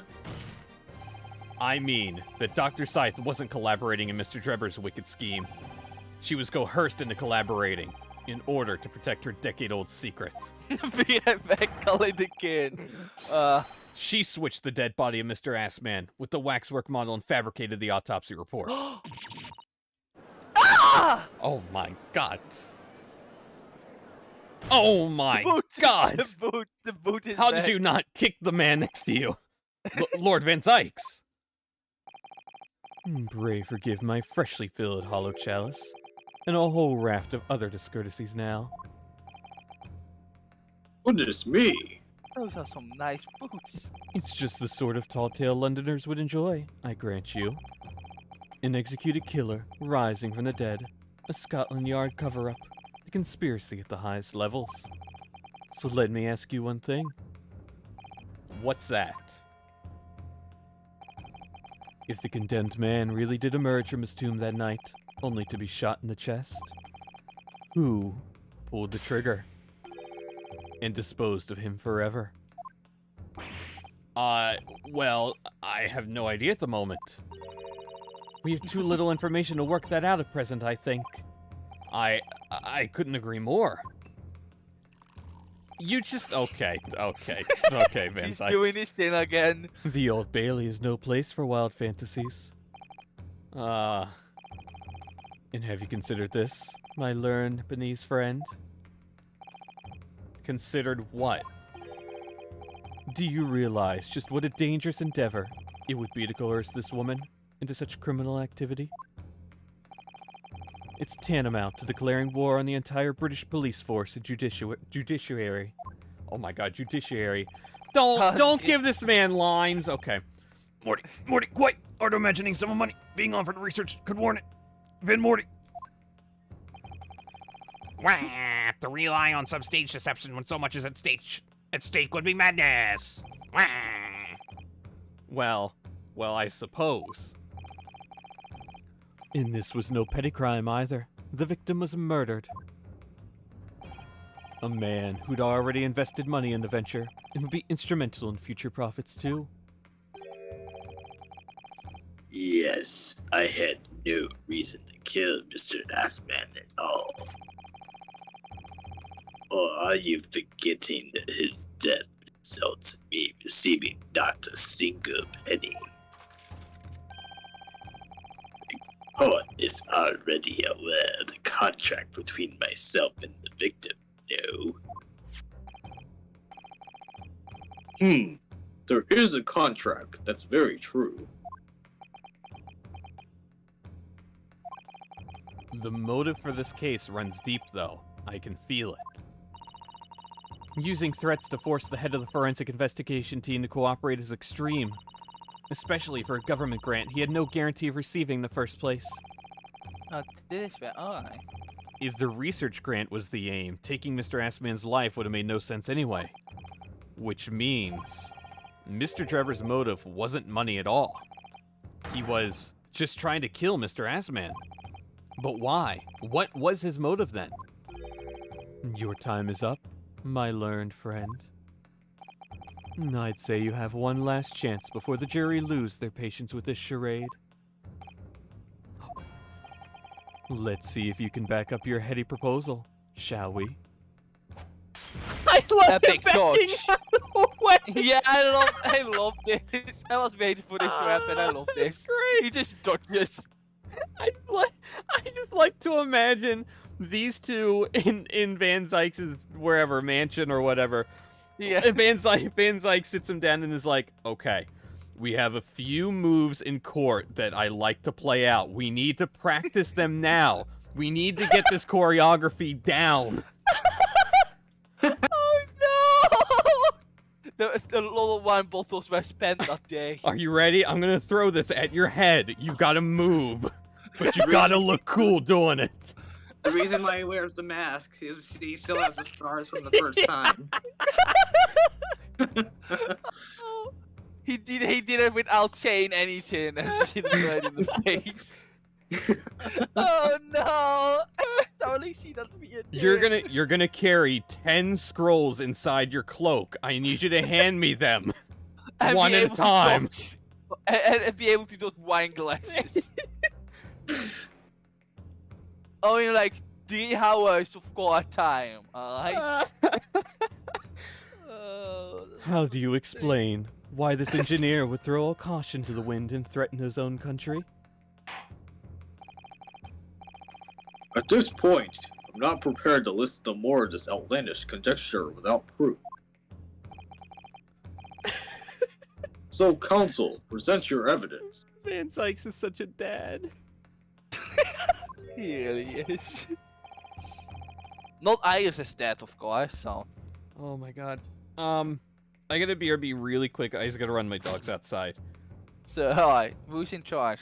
I mean that Dr. Scythe wasn't collaborating in Mr. Drebber's wicked scheme. She was coerced into collaborating in order to protect her decade-old secret. Be right back, calling the kid. She switched the dead body of Mr. Assman with the waxwork model and fabricated the autopsy report. Ah! Oh my god. Oh my god! The boot is How back. did you not kick the man next to you? Lord Van Zykes! Pray forgive my freshly filled hollow chalice, and a whole raft of other discourtesies now. Goodness me! Those are some nice boots. It's just the sort of tall-tale Londoners would enjoy, I grant you. An executed killer, rising from the dead, a Scotland Yard cover-up, a conspiracy at the highest levels. So let me ask you one thing. What's that? If the condemned man really did emerge from his tomb that night, only to be shot in the chest, who pulled the trigger and disposed of him forever? Well, I have no idea at the moment. We have too little information to work that out at present, I think. I couldn't agree more. You just... Okay, Van He's Zykes. doing his thing again. The Old Bailey is no place for wild fantasies. And have you considered this, my learned Benese friend? Considered what? Do you realize just what a dangerous endeavor it would be to coerce this woman into such criminal activity? It's tantamount to declaring war on the entire British police force and judiciary. Oh my god, judiciary. Don't give this man lines. Okay. Morty, quiet! Art imagining some money being offered research could warn it. Vin Morty. Wah! To rely on some stage deception when so much is at stake would be madness. Wah! Well, I suppose. And this was no petty crime either. The victim was murdered. A man who'd already invested money in the venture and would be instrumental in future profits too. Yes, I had no reason to kill Mr. Assman at all. Or are you forgetting that his death results in me receiving not a single penny? The court is already aware of the contract between myself and the victim, no? There is a contract, that's very true. The motive for this case runs deep, though. I can feel it. Using threats to force the head of the forensic investigation team to cooperate is extreme. Especially for a government grant he had no guarantee of receiving in the first place. Oh, this way. Alright. If the research grant was the aim, taking Mr. Assman's life would have made no sense anyway. Which means Mr. Trevor's motive wasn't money at all. He was just trying to kill Mr. Assman. But why? What was his motive then? Your time is up, my learned friend. I'd say you have one last chance before the jury lose their patience with this charade. Let's see if you can back up your heady proposal, shall we? I love Epic dodge. Way. Yeah, I love this. I was waiting for this to happen. I love this. That's great. He just dodges. I just like to imagine these two in Van Zykes' wherever mansion or whatever. Yeah. And Van Zyke sits him down and is like, "Okay, we have a few moves in court that I like to play out. We need to practice them now. We need to get this choreography down." Oh no! The little wine bottles were spent that day. Are you ready? I'm gonna throw this at your head. You gotta move, but you gotta look cool doing it. The reason why he wears the mask is he still has the scars from the first time. Oh, he did it without saying anything and just hit him right in the face. Oh no! I totally see that being You're gonna carry 10 scrolls inside your cloak. I need you to hand me them. And one be at a able to time. dodge. And be able to dodge wine glasses. Only like 3 hours of core time, alright? How do you explain why this engineer would throw all caution to the wind and threaten his own country? At this point, I'm not prepared to list the more of this outlandish conjecture without proof. So, counsel, present your evidence. Van Zykes is such a dad. He really is. Not Iris' dad, of course, so. Oh my god. I gotta be really quick. I just gotta run my dogs outside. So, alright, who's in charge?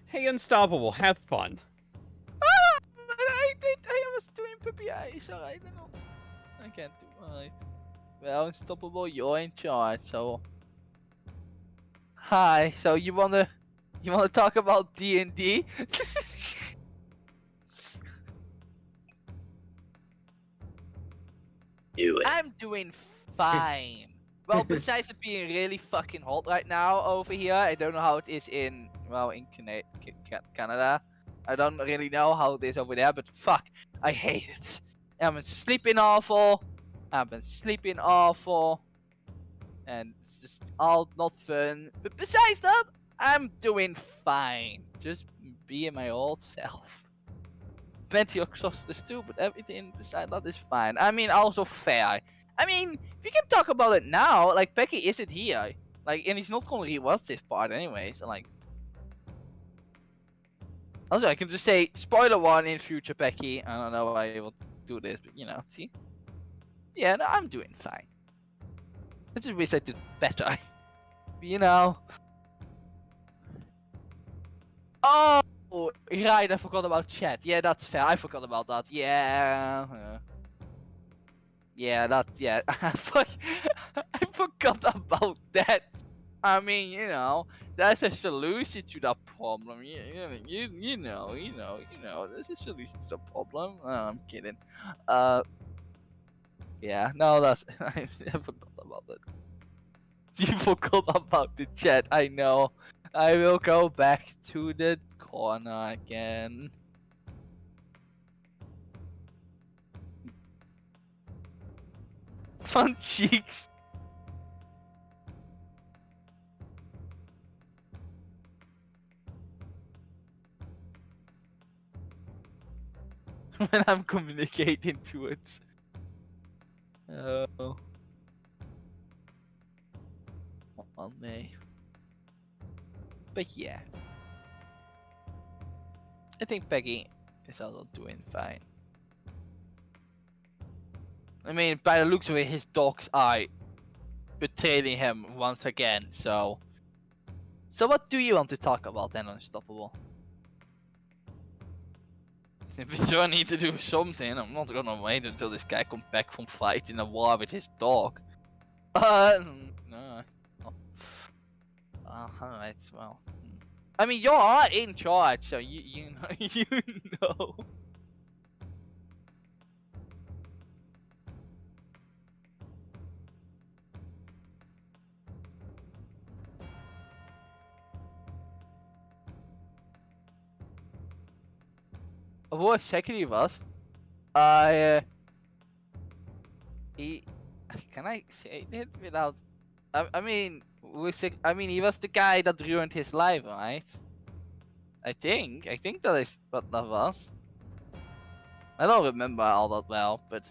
Hey, Unstoppable, have fun. I was doing puppy eyes, alright, I can't do alright. Well, Unstoppable, you're in charge, so. Hi, so you wanna talk about D&D? I'm doing fine. Well, besides it being really fucking hot right now over here, I don't know how it is in Canada. I don't really know how it is over there, but fuck, I hate it. I've been sleeping awful. And it's just all not fun. But besides that, I'm doing fine. Just being my old self. Plenty of exhausted too, but everything besides that is fine. I mean, also fair. I mean, we can talk about it now. Like, Becky isn't here. Like, and he's not gonna rewatch this part anyway, so like. Also, I can just say, spoiler one in future, Becky. I don't know why I will do this, but you know, see? Yeah, no, I'm doing fine. I just wish I did better. You know? Oh! Right, I forgot about chat. Yeah, that's fair. I forgot about that. Yeah. Yeah, I forgot about that. I mean, you know, that's a solution to that problem. You know, there's a solution to the problem. I'm kidding. Yeah, no, that's I forgot about that. You forgot about the chat, I know. I will go back to the corner again. Fun cheeks. When I'm communicating to it. Oh. Well, me. But yeah. I think Peggy is also doing fine. I mean, by the looks of it, his dog's eye betrayed him once again, so... So what do you want to talk about then, Unstoppable? If we sure need to do something, I'm not gonna wait until this guy comes back from fighting a war with his dog. No. Alright, well... I mean, you are in charge, so you know, you know. What exactly was? Can I say it without? I mean, he was the guy that ruined his life, right? I think that is what that was. I don't remember all that well, but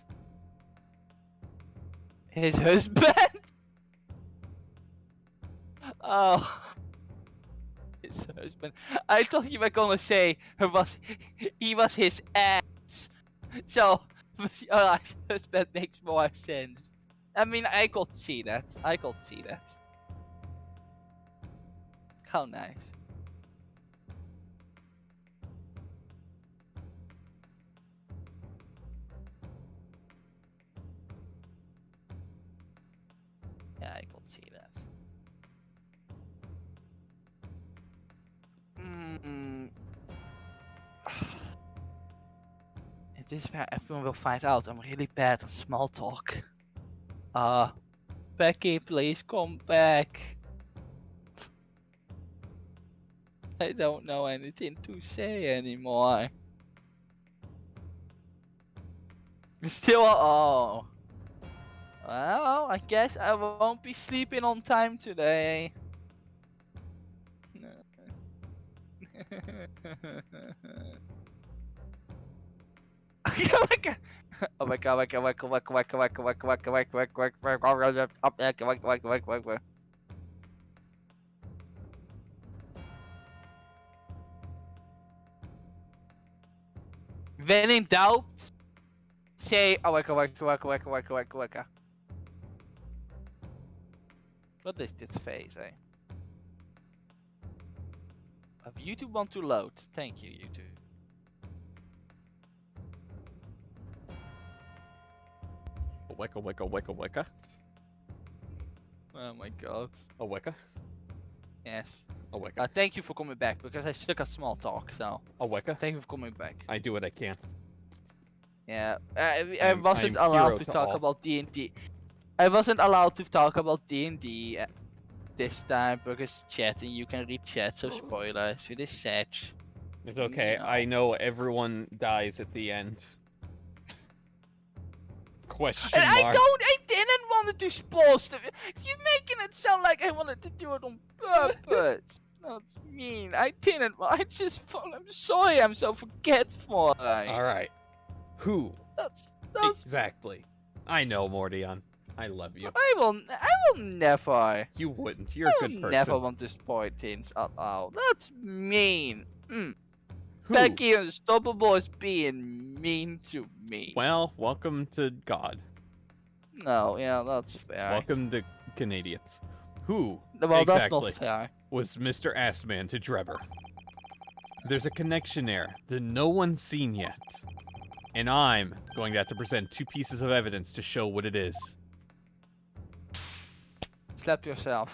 his husband. Oh. His husband. I thought you were gonna say he was his ass. So, alright, husband makes more sense. I mean, I could see that. How nice. Yeah, I could see that. It is where everyone will find out I'm really bad at small talk. Becky, please come back. I don't know anything to say anymore. Still, oh. Well, I guess I won't be sleeping on time today. Oh my god, when in doubt, say waka. What is this face, eh? YouTube want to load. Thank you, YouTube. Weka. Oh my god. A weka? Yes. A weka. Thank you for coming back, because I suck at small talk, so... A weka? Thank you for coming back. I do what I can. Yeah, I wasn't allowed to talk all. about D&D. I wasn't allowed to talk about D&D this time, because chatting, you can read chats of spoilers with this set. It's okay, No. I know everyone dies at the end. Question And mark. I didn't want to do spoil stuff. You're making it sound like I wanted to do it on purpose. That's mean. I didn't. I'm sorry. I'm so forgetful. Alright. Who? That's. Exactly. I know, Mordion. I love you. I will never. You wouldn't. You're a good person. Never want to spoil things out loud. That's mean. Who? Becky Unstoppable is being mean to me. Well, welcome to God. No, yeah, that's fair. Welcome to Canadians. Who Well, that's exactly not fair. was Mr. Assman to Drebber? There's a connection there that no one's seen yet. And I'm going to have to present 2 pieces of evidence to show what it is. Slap yourself.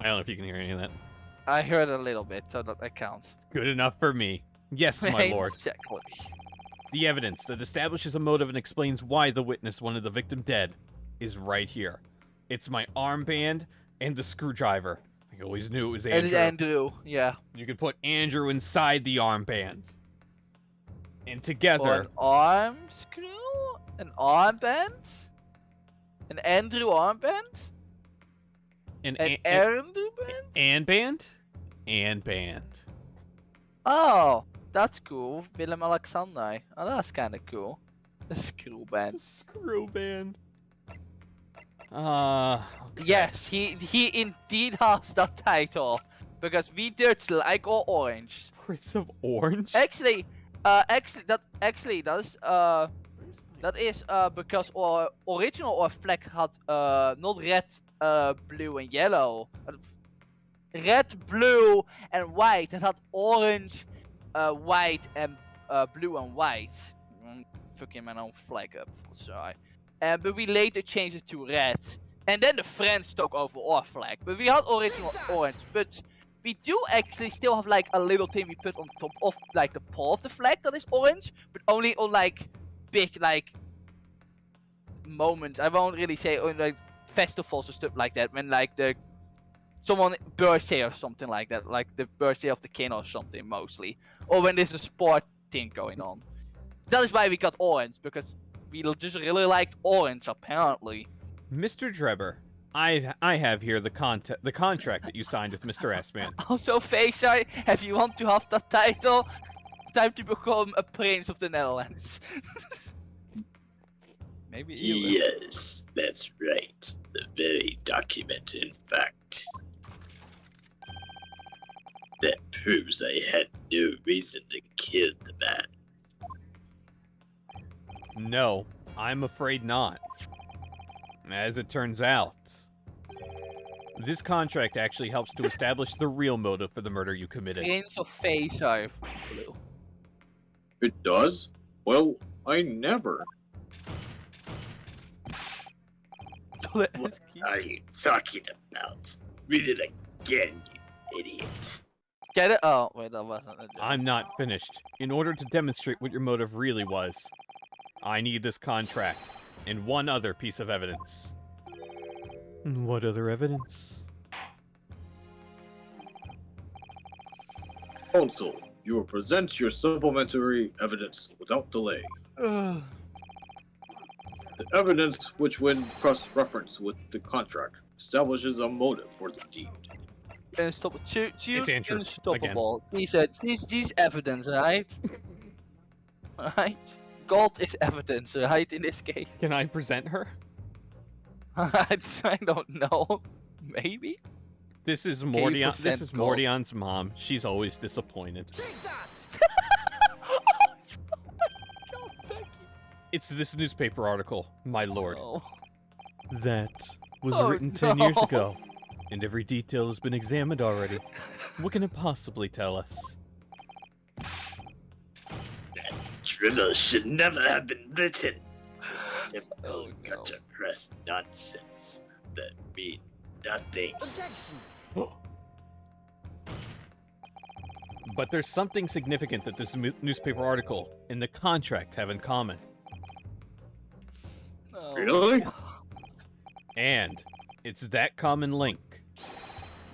I don't know if you can hear any of that. I heard a little bit, so that counts. Good enough for me. Yes, my lord. Exactly. The evidence that establishes a motive and explains why the witness wanted the victim dead is right here. It's my armband and the screwdriver. I always knew it was And Andrew. Andrew, yeah. You can put Andrew inside the armband. And Or together, an arm screw? An armband? An Andrew armband? an An Andrew band? and band? And band. Oh, that's cool. Willem Alexander. Oh, that's kind of cool. A screw band. Screw band. Yes, he indeed has that title. Because we Dutch like our orange. Prince of Orange? Actually, that is because our original flag had not red, blue and yellow. Red, blue and white. It had orange, white and blue and white. Fucking my own flag up, sorry. But we later changed it to red. And then the French took over our flag. But we had original orange. But we do actually still have like a little thing we put on top of like the pole of the flag that is orange. But only on like big like moments. I won't really say on like festivals or stuff like that. When like someone birthday or something like that. Like the birthday of the king or something mostly. Or when there's a sport thing going on. That is why we got orange. Because we just really liked orange apparently. Mr. Drebber, I have here the contract that you signed with Mr. S-Man. Also, Faisal, if you want to have that title, time to become a prince of the Netherlands. Maybe you will. Yes, that's right. The very document, in fact. That proves I had no reason to kill the man. No, I'm afraid not. As it turns out, this contract actually helps to establish the real motive for the murder you committed. Prince of Faisal. Blue. It does? Well, I never. What are you talking about? Read it again, you idiot. Get it? Oh, wait, that wasn't a joke. I'm not finished. In order to demonstrate what your motive really was, I need this contract and one other piece of evidence. What other evidence? Counsel, you will present your supplementary evidence without delay. The evidence which, when cross-referenced with the contract, establishes a motive for the deed. Unstoppable. It's Andrew, Unstoppable. These evidence, right? Right? God is evidence, right? In this case. Can I present her? I don't know. Maybe? This is you Mordion. present This is gold? Mordion's mom. She's always disappointed. It's this newspaper article, my lord. Oh. That was Oh, written 10 years no. ago, and every detail has been examined already. What can it possibly tell us? Drivel should never have been written. Typical Oh, no. gutter press nonsense that mean nothing. But there's something significant that this newspaper article and the contract have in common. Oh. Really? And it's that common link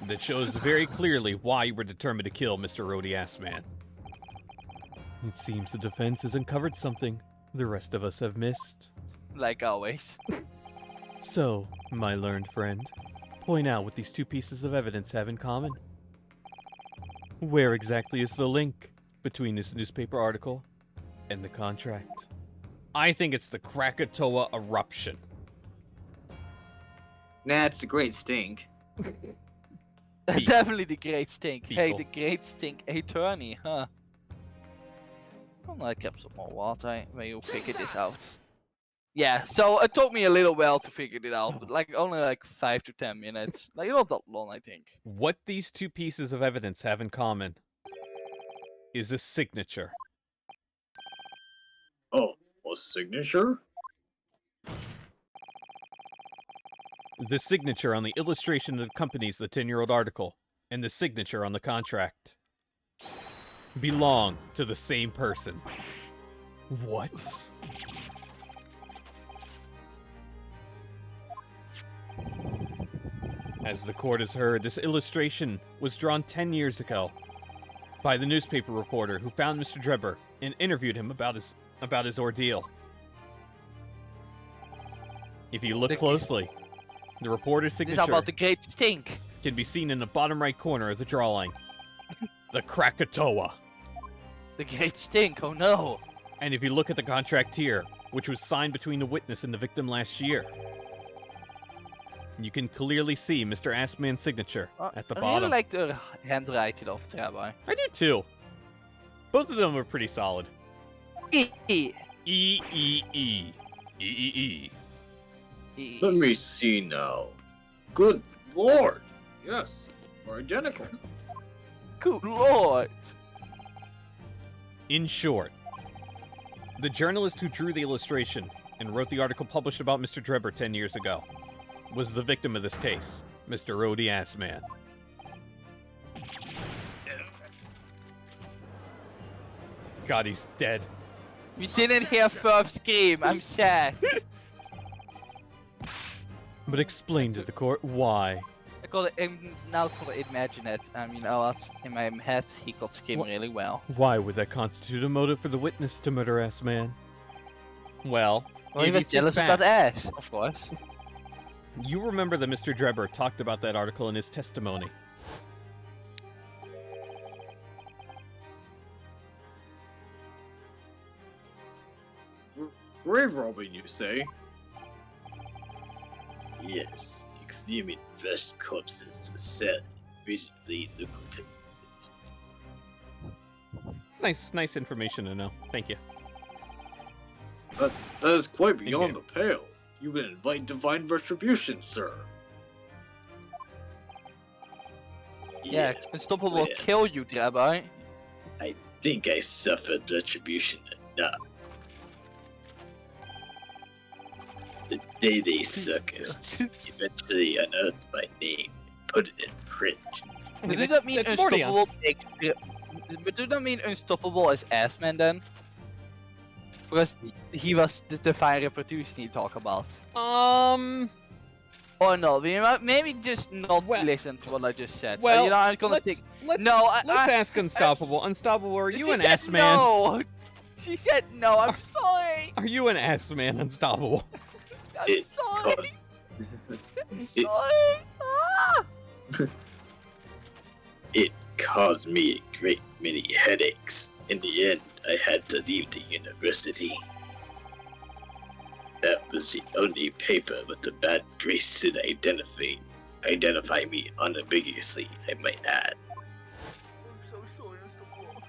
that shows very clearly why you were determined to kill Mr. Rhodey Assman. It seems the defense has uncovered something the rest of us have missed. Like always. So, my learned friend, point out what these two pieces of evidence have in common. Where exactly is the link between this newspaper article and the contract? I think it's the Krakatoa eruption. Nah, it's the Great Stink. People. Definitely the Great Stink. Hey, People. the Great Stink attorney, huh? Oh, I kept some more water when you figured this out. Yeah, so it took me a little while to figure it out, but like only like 5 to 10 minutes. Like not that long, I think. What these two pieces of evidence have in common is a signature. Oh, a signature? The signature on the illustration that accompanies the 10-year-old article and the signature on the contract belong to the same person. What? As the court has heard, this illustration was drawn 10 years ago by the newspaper reporter who found Mr. Drebber and interviewed him about his ordeal. If you look closely, the reporter's This signature is about the great stink. can be seen in the bottom right corner of the drawing. The Krakatoa. The great stink, oh no. And if you look at the contract here, which was signed between the witness and the victim last year, you can clearly see Mr. Assman's signature at the I bottom. really like the handwriting of Rabbi. I do too. Both of them are pretty solid. E. E. Let me see now. Good lord! Yes, we're identical. Good lord. In short, the journalist who drew the illustration and wrote the article published about Mr. Drebber 10 years ago was the victim of this case, Mr. Odie Assman. God, he's dead. We didn't hear first scream, I'm sad. But explain to the court why. I could now could imagine it. You know, in my head, he could scream really well. Why would that constitute a motive for the witness to murder Assman? Well, Well, he if you was think jealous of back, that ass, of course. you remember that Mr. Drebber talked about that article in his testimony. Grave robbing, you say? Yes, exhuming fresh corpses to sell, reasonably lucrative. It's nice information to know. Thank you. That is quite beyond the pale. You would invite divine retribution, sir. Yeah, Unstoppable will kill you, Rabbi. I think I suffered retribution enough. The Day Circus eventually unearthed my name and put it in print. But does that mean Unstoppable takes... But does that mean Unstoppable is Assman then? Because he was the divine reproduction you talk about. Or no, maybe just not listen to what I just said. Well, you know, I'm gonna let's ask Unstoppable. Unstoppable, are you an ass man? No! She said no, I'm sorry! Are you an ass man, Unstoppable? I'm sorry! I'm sorry! Ah! It caused me a great many headaches. In the end, I had to leave the university. That was the only paper with the bad grace that identify me unambiguously, I might add. I'm so sorry, Unstoppable.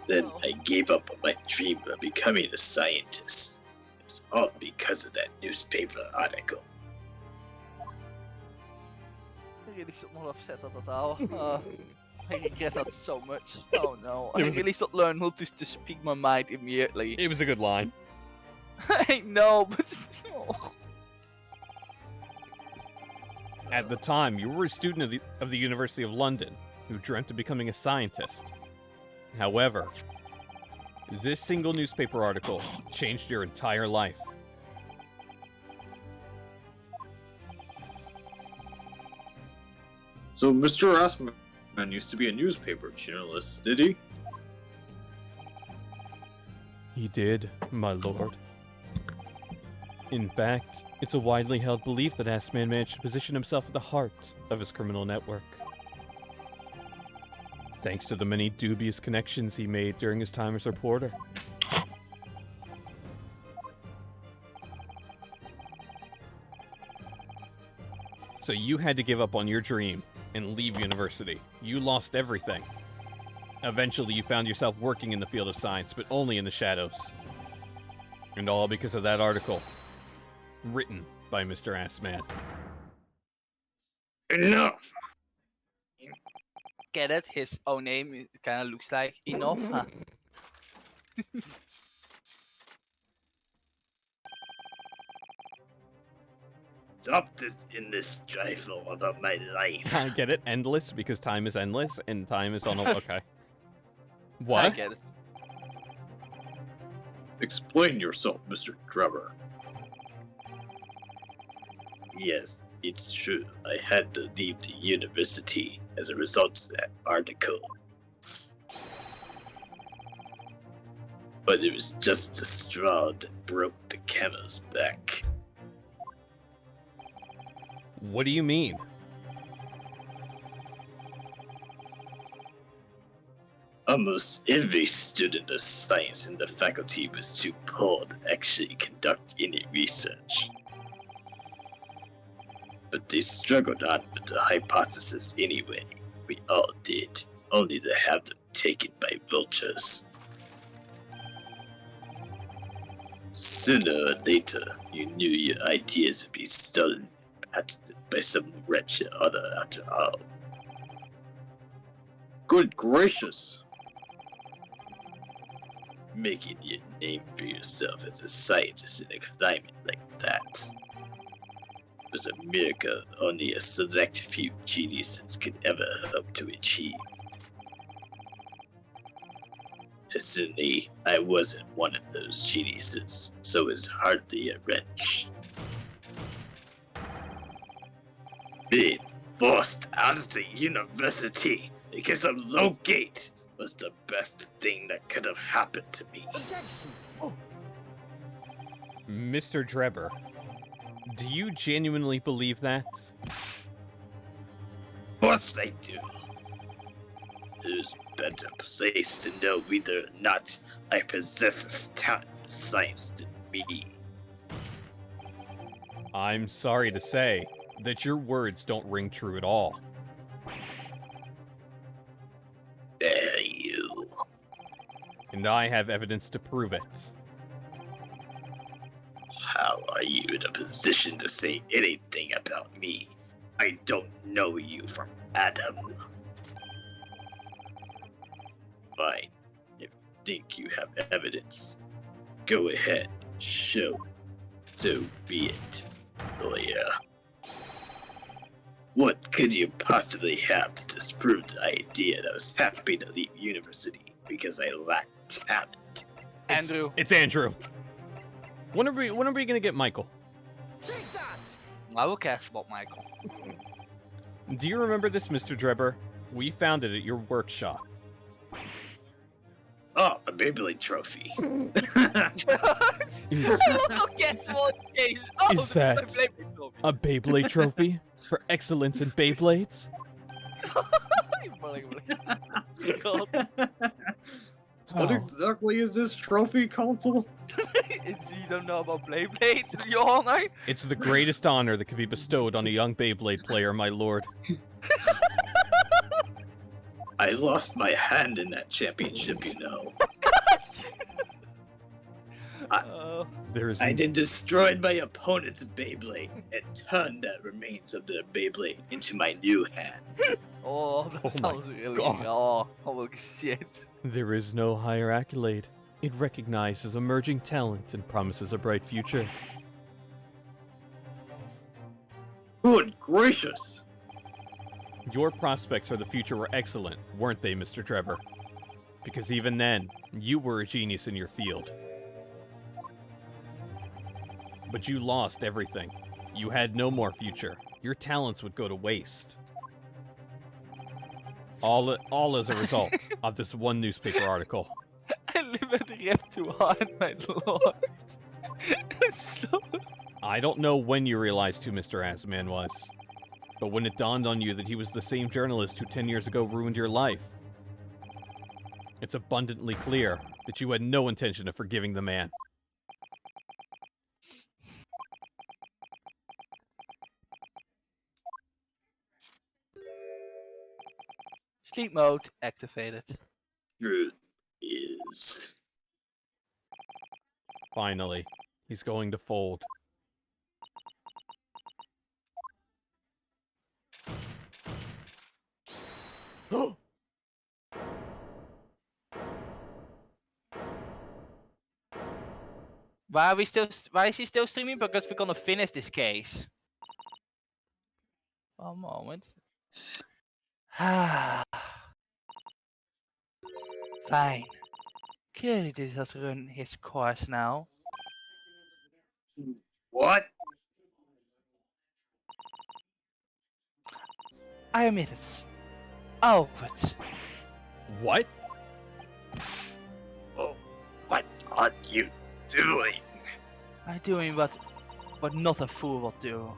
Then I gave up on my dream of becoming a scientist. It was all because of that newspaper article. I really should not upset at all. I regret that so much. Oh no. I really should learn how to speak my mind immediately. It was a good line. I know, but... At the time, you were a student of the University of London who dreamt of becoming a scientist. However, this single newspaper article changed your entire life. So Mr. Assman used to be a newspaper journalist, did he? He did, my lord. In fact, it's a widely held belief that Assman managed to position himself at the heart of his criminal network. Thanks to the many dubious connections he made during his time as a reporter. So you had to give up on your dream and leave university. You lost everything. Eventually you found yourself working in the field of science, but only in the shadows. And all because of that article. Written by Mr. Assman. Enough! Get it? His own name kind of looks like enough, huh? Stop this in this trifle about my life. I get it. Endless, because time is endless, and time is on a... Okay. What? I get it. Explain yourself, Mr. Drebber. Yes, It's true, I had to leave the university as a result of that article. But it was just the straw that broke the camel's back. What do you mean? Almost every student of science in the faculty was too poor to actually conduct any research. But they struggled on with the hypothesis anyway. We all did, only to have them taken by vultures. Sooner or later, you knew your ideas would be stolen and patented by some wretched other after all. Good gracious! Making a name for yourself as a scientist in a climate like that was a miracle only a select few geniuses could ever hope to achieve. Certainly, I wasn't one of those geniuses, so it's hardly a wrench. Being forced out of the university because of low gate was the best thing that could have happened to me. Mr. Drebber, do you genuinely believe that? Of course I do. Who's better placed to know whether or not I possess this talent for science than me? I'm sorry to say that your words don't ring true at all. Dare you? And I have evidence to prove it. How are you in a position to say anything about me? I don't know you from Adam. Fine. If you think you have evidence, go ahead. Show it. So be it, lawyer. What could you possibly have to disprove the idea that I was happy to leave university because I lacked talent? Andrew. It's Andrew. When are we gonna get Michael? I will cast about Michael. Do you remember this, Mr. Drebber? We found it at your workshop. Oh, a Beyblade trophy. Is, Guess what? Oh, is that a Beyblade trophy for excellence in Beyblades? What Oh, exactly is this trophy, Council? You don't know about Beyblade, Your Honor? it's the greatest honor that can be bestowed on a young Beyblade player, my lord. I lost my hand in that championship, you know. There's I then destroyed my opponent's Beyblade and turned that remains of the Beyblade into my new hand. Oh, Oh that my was really... God. Oh, holy shit. There is no higher accolade. It recognizes emerging talent and promises a bright future. Good gracious! Your prospects for the future were excellent, weren't they, Mr. Trevor? Because even then, you were a genius in your field. But you lost everything. You had no more future. Your talents would go to waste. All as a result of this one newspaper article. I live at the rep too hard, my lord. I don't know when you realized who Mr. Assman was, but when it dawned on you that he was the same journalist who 10 years ago ruined your life, it's abundantly clear that you had no intention of forgiving the man. Sleep mode activated. Truth is... Finally, he's going to fold. Why is he still streaming? Because we're gonna finish this case. One moment. Fine. Clearly this has run his course now. What? I admit it. All of it. What? Oh, what are you doing? I'm doing what not a fool will do.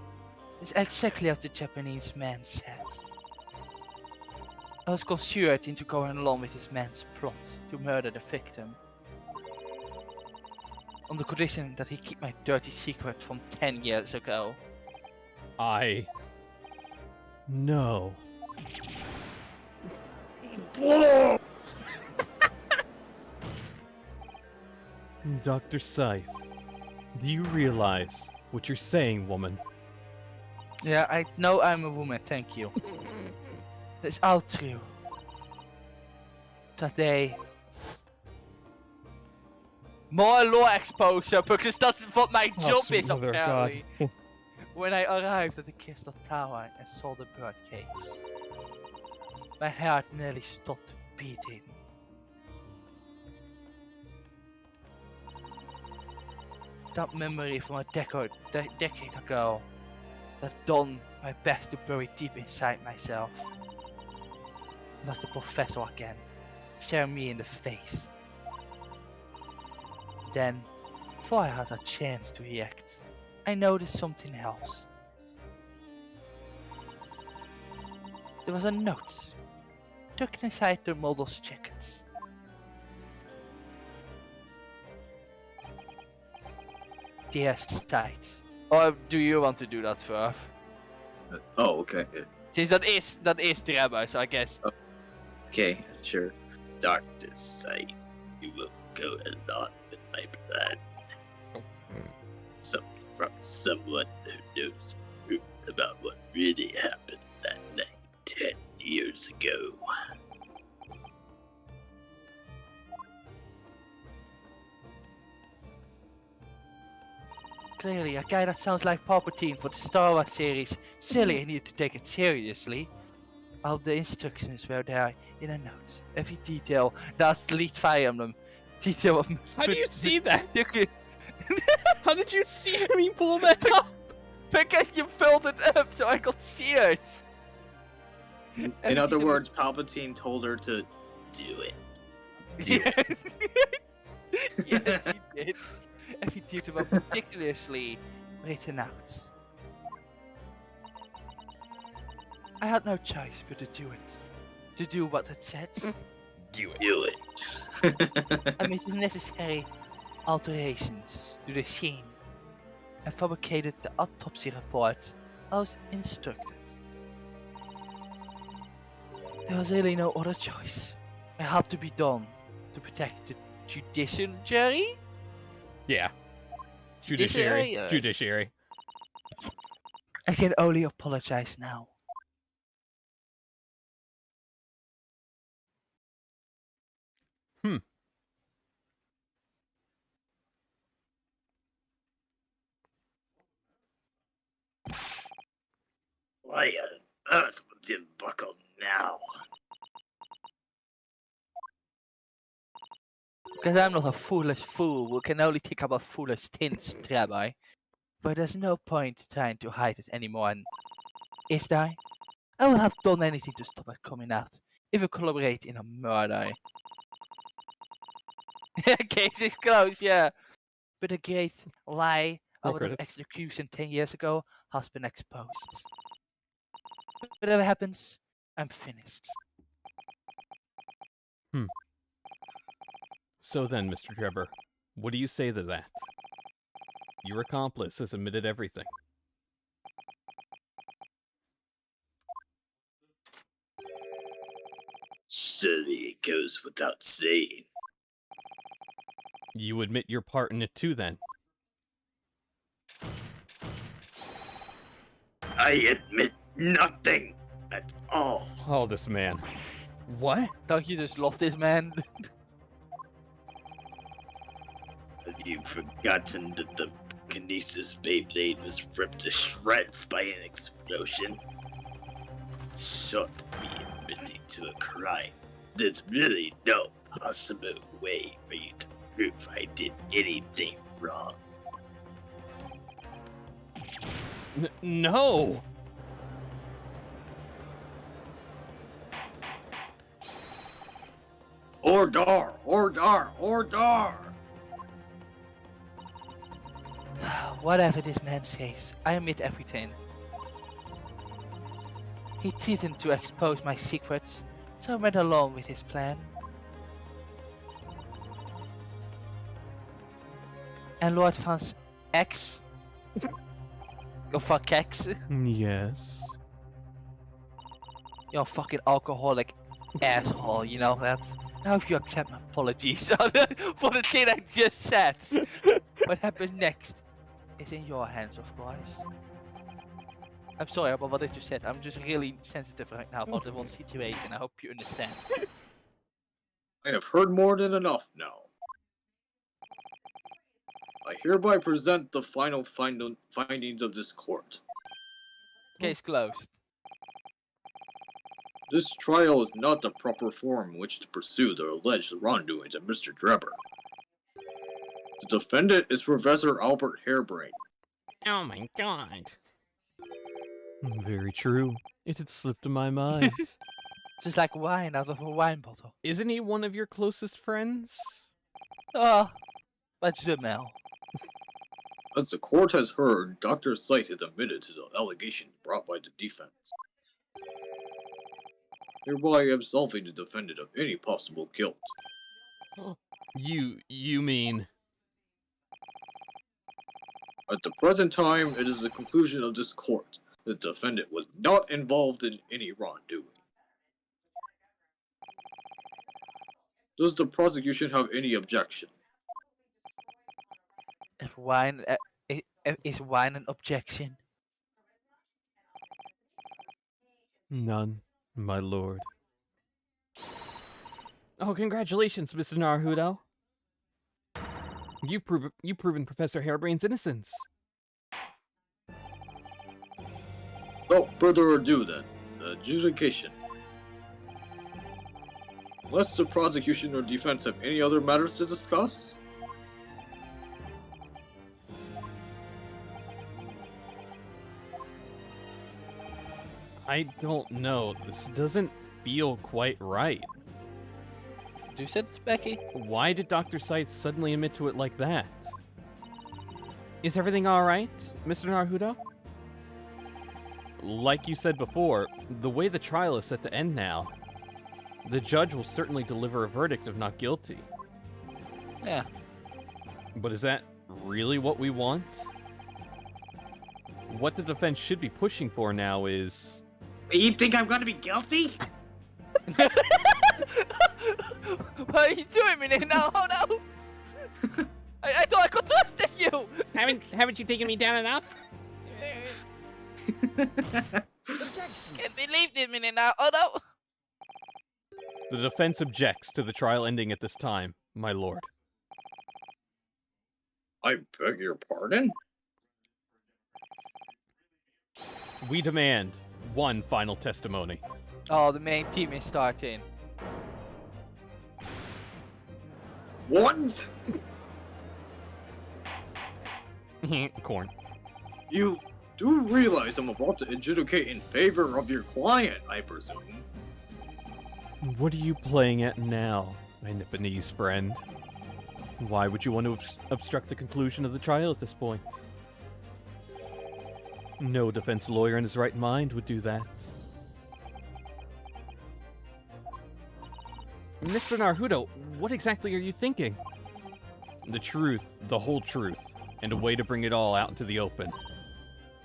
It's exactly as the Japanese man said. I was coerced into going along with this man's plot to murder the victim. On the condition that he keep my dirty secret from 10 years ago. No. Dr. Scythe, do you realize what you're saying, woman? Yeah, I know I'm a woman, thank you. It's all true. Today. More law exposure, because that's what my job sweet is mother of apparently. God. When I arrived at the Crystal Tower and saw the birdcage, my heart nearly stopped beating. That memory from a decade ago, I've done my best to bury deep inside myself. Not the professor again, staring me in the face. Then, before I had a chance to react, I noticed something else. There was a note tucked inside the model's jacket. Dear Sight. Or do you want to do that first? Oh, okay. Since that is the rabbi, so I guess. Okay, sure. Dr. Sight, you will go along with my plan. So, from someone who knows about what really happened that night 10 years ago. Clearly, a guy that sounds like Palpatine for the Star Wars series. Silly, I need to take it seriously. All the instructions were there in a note. Every detail. That's the lead Fire Emblem. Detail of. How do you see that? You can- How did you see me pull that up? Because you filled it up so I could see it. In other words, Palpatine told her to do it. Yes, yes, he did. Every detail was meticulously written out. I had no choice but to do it. To do what it said. Do it. I made the necessary alterations to the scene and fabricated the autopsy report as instructed. There was really no other choice. It had to be done to protect the judiciary? Yeah. Judiciary. Judiciary. Judiciary. I can only apologize now. Why on earth would you buckle now? Because I'm not a foolish fool who can only think about foolish things, Rabbi. But there's no point trying to hide it anymore, is there? I would have done anything to stop it coming out, if you collaborate in a murder. Case is closed, yeah. But the great lie Roll about the credits. execution 10 years ago has been exposed. Whatever happens, I'm finished. So then, Mr. Trevor, what do you say to that? Your accomplice has admitted everything. Surely it goes without saying. You admit your part in it too, then. I admit nothing at all. Oh, this man. What? Don't you just love this man? Have you forgotten that the Kinesis Beyblade was ripped to shreds by an explosion? Short of me admitting to a crime, there's really no possible way for you to prove I did anything wrong. No! Ordar! Ordar! Ordar! Whatever this man says, I admit everything. He threatened to expose my secrets, so I went along with his plan. And Lord Van's ex? Or fuck ex? Yes. You're a fucking alcoholic asshole, you know that? I hope you accept my apologies for the thing I just said. What happens next is in your hands, of course. I'm sorry about what I just said. I'm just really sensitive right now about the whole situation. I hope you understand. I have heard more than enough now. I hereby present the final findings of this court. Case closed. This trial is not the proper forum in which to pursue the alleged wrongdoings of Mr. Drebber. The defendant is Professor Albert Harebrain. Oh my god. Very true. It had slipped my mind. Just like wine out of a wine bottle. Isn't he one of your closest friends? Oh, but Jamel. As the court has heard, Dr. Sykes has admitted to the allegations brought by the defense, hereby absolving the defendant of any possible guilt. You mean... At the present time, it is the conclusion of this court that the defendant was not involved in any wrongdoing. Does the prosecution have any objection? If wine is wine an objection? None, my lord. Oh, congratulations, Mr. Naruto. You've proven Professor Harebrain's innocence. Without further ado then, the adjudication. Unless the prosecution or defense have any other matters to discuss? I don't know. This doesn't feel quite right. Do sense, Becky? Why did Dr. Scythe suddenly admit to it like that? Is everything alright, Mr. Naruto? Like you said before, the way the trial is set to end now, the judge will certainly deliver a verdict of not guilty. Yeah. But is that really what we want? What the defense should be pushing for now is... You think I'm gonna be guilty? What are you doing, man? No, no! I thought I could trust you! Haven't you taken me down enough? Can't believe this minute now. Oh no! The defense objects to the trial ending at this time, my lord. I beg your pardon? We demand one final testimony. Oh, the main team is starting. What? Corn. You do realize I'm about to adjudicate in favor of your client, I presume. What are you playing at now, my Nipponese friend? Why would you want to obstruct the conclusion of the trial at this point? No defense lawyer in his right mind would do that. Mr. Naruto, what exactly are you thinking? The truth, the whole truth, and a way to bring it all out into the open.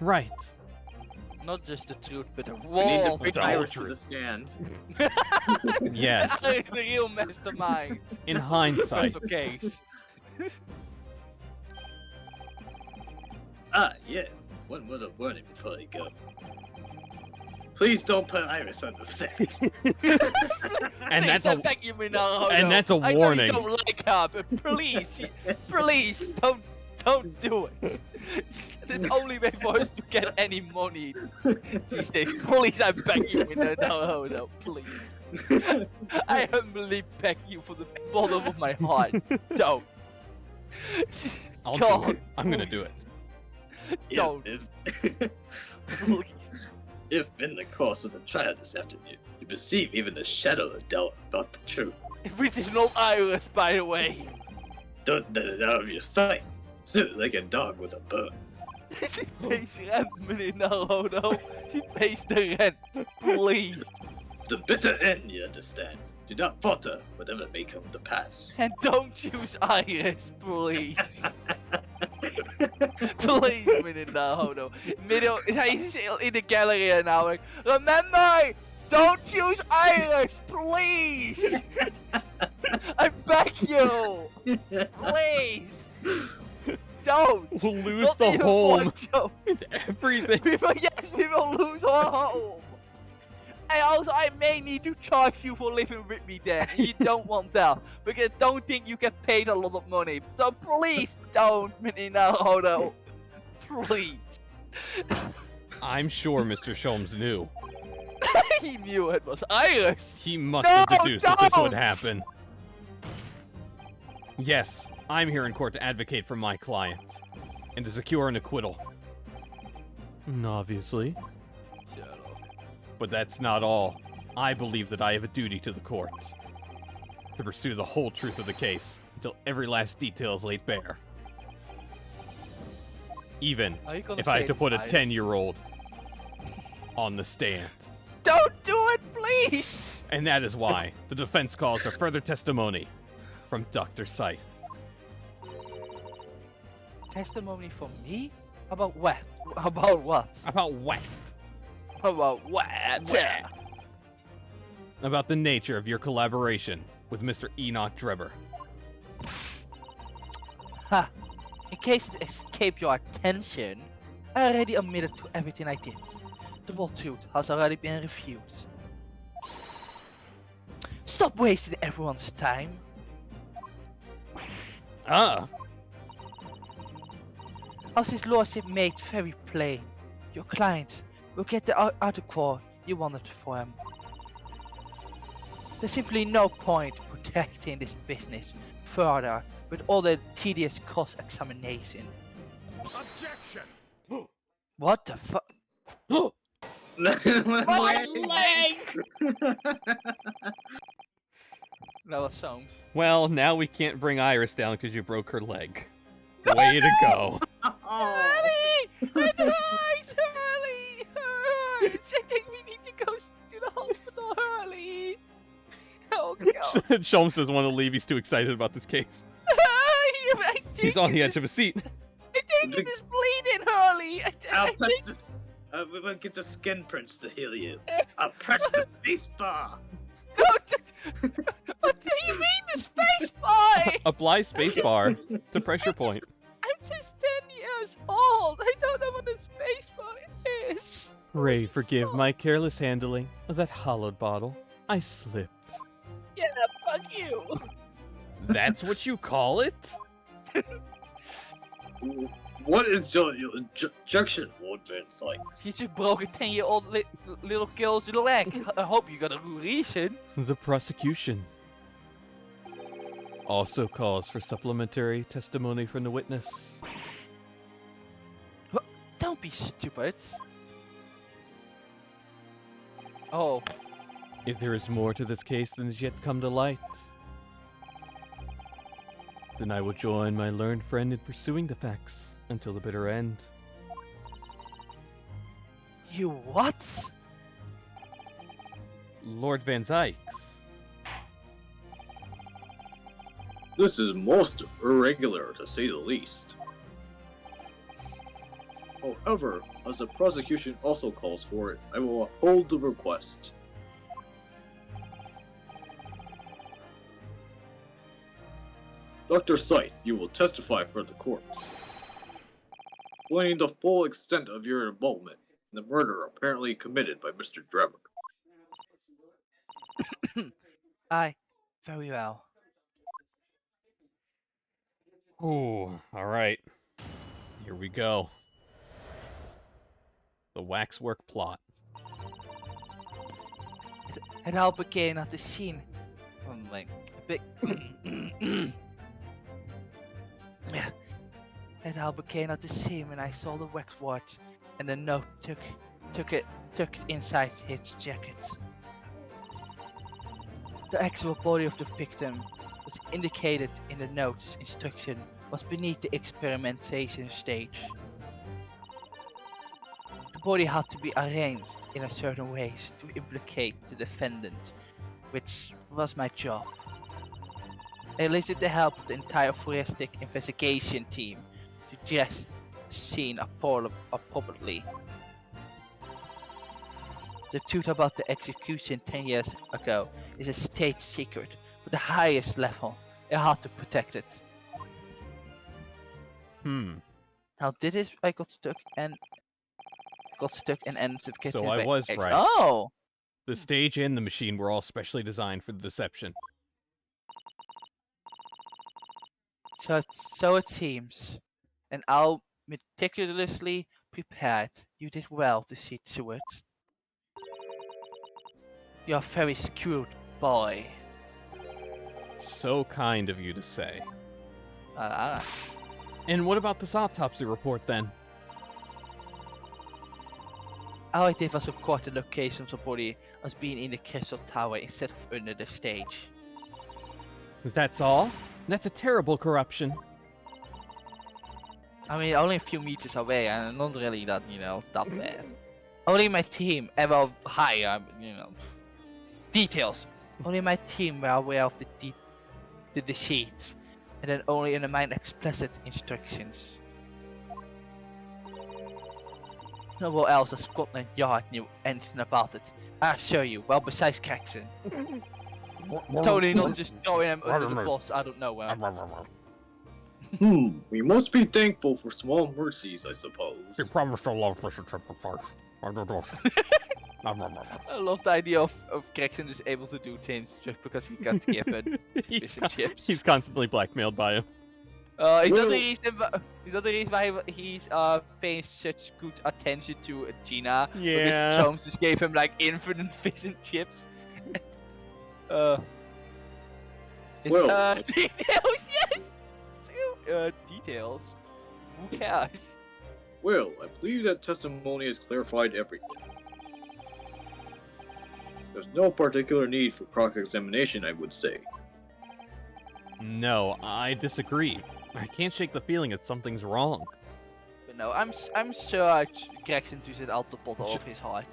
Right. Not just the truth, but the We need to wall. bring the whole Iris to truth. the stand. Yes. That is the real mastermind. In hindsight. Special case. Ah, yes. One word of warning before I go. Please don't put Iris on the stand. And that's I a beg you, Minato. and that's a I know warning. you don't like her, but please, please don't do it. It's the only way for us to get any money these days. Please, I beg you, Minato. No, please. I humbly beg you for the bottom of my heart. Don't. I'll do it. I'm gonna do it. Yeah, Don't. if, Please. If in the course of the trial this afternoon, you perceive even a shadow of doubt about the truth, Which is not Iris, by the way. don't let it out of your sight. Sit like a dog with a bone. She pays rent, meneer Naruto. She pays the rent. Please. It's a bitter end, you understand. Do not falter, whatever may come to pass. And don't choose Iris, please. Please, meneer Naruto. Hij is in de gallery namelijk. Remember, don't choose Iris, please. I beg you. Please. Don't. We'll lose Not the even home. one joke. It's everything. We will lose our home. And also, I may need to charge you for living with me then. You don't want that. Because I don't think you get paid a lot of money. So please don't, meneer Naruto. Please. I'm sure Mr. Sholmes knew. He knew it was Iris. He must have No, deduced that this would don't! happen. Yes, I'm here in court to advocate for my client and to secure an acquittal. Obviously. But that's not all. I believe that I have a duty to the court to pursue the whole truth of the case until every last detail is laid bare. Even Are you gonna if I say had to put a Iris? 10-year-old on the stand. Don't do it, please. And that is why the defense calls for further testimony from Dr. Scythe. Testimony from me? About what? About what? About what? About what? About the nature of your collaboration with Mr. Enoch Drebber. Ha! In case it escaped your attention, I already admitted to everything I did. The whole truth has already been reviewed. Stop wasting everyone's time. Ah, As his lordship made very plain, your client will get the article you wanted for him. There's simply no point protecting this business further with all the tedious cross-examination. Objection! What the fuck? My leg! That was Soames. well, now we can't bring Iris down because you broke her leg. Way to go. Hurley! It hurts, Hurley! It hurts! I think we need to go to the hospital, Hurley! Oh, God. Sholmes doesn't want to leave. He's too excited about this case. He's on the edge of a seat. I think it is bleeding, Hurley! I'll press this. We will get the skin prints to heal you. I'll press the space bar. What do you mean the space bar? Apply spacebar to pressure point. I'm just 10 years old. I don't know what a space bar is. Pray forgive my careless handling of that hollowed bottle. I slipped. Yeah, fuck you. That's what you call it? What is your injection, Lord Van Sykes? You just broke a 10-year-old little girl's leg. I hope you got a good reason. The prosecution also calls for supplementary testimony from the witness. Don't be stupid. Oh. If there is more to this case than has yet come to light, then I will join my learned friend in pursuing the facts until the bitter end. You what? Lord Van Zykes. This is most irregular, to say the least. However, as the prosecution also calls for it, I will uphold the request. Dr. Scythe, you will testify for the court, explaining the full extent of your involvement in the murder apparently committed by Mr. Drebber. Aye, very well. Ooh, alright. Here we go. The waxwork plot. It all began at the scene. Like, a bit. Yeah. It all began at the scene when I saw the wax watch and the note took tucked inside his jacket. The actual body of the victim was indicated in the notes instruction was beneath the experimentation stage. The body had to be arranged in a certain way to implicate the defendant, which was my job. I enlisted the help of the entire forensic investigation team to dress the scene appropriately. The truth about the execution 10 years ago is a state secret with the highest level. I had to protect it. Now this I got stuck and ended up getting So I was right. Oh! The stage and the machine were all specially designed for the deception. So it seems. And I'll meticulously prepared. You did well to see to it. You're a very skewed boy. So kind of you to say. Ah. And what about this autopsy report then? All I did was record the location of the body as being in the crystal tower instead of under the stage. That's all? That's a terrible corruption. I mean, only a few meters away, and not really that, that bad. Only my team ever higher, details. Only my team were aware of the deceit, and then only in the mind explicit instructions. No one else at Scotland Yard knew anything about it. I assure you, well, besides Caxton. Totally not just throwing him under the bus, I don't know where. We must be thankful for small mercies, I suppose. You promised to love Mr. Triple Face. I love the idea of Caxton is able to do things just because he got given fish and chips. He's constantly blackmailed by him. He's not the reason why he's paying such good attention to Gina. Yeah. His chums just gave him like infinite fish and chips. Details, yes! Details? Who cares? Well, I believe that testimony has clarified everything. There's no particular need for cross-examination, I would say. No, I disagree. I can't shake the feeling that something's wrong. But no, I'm sure Gregson does it out the bottom of his heart.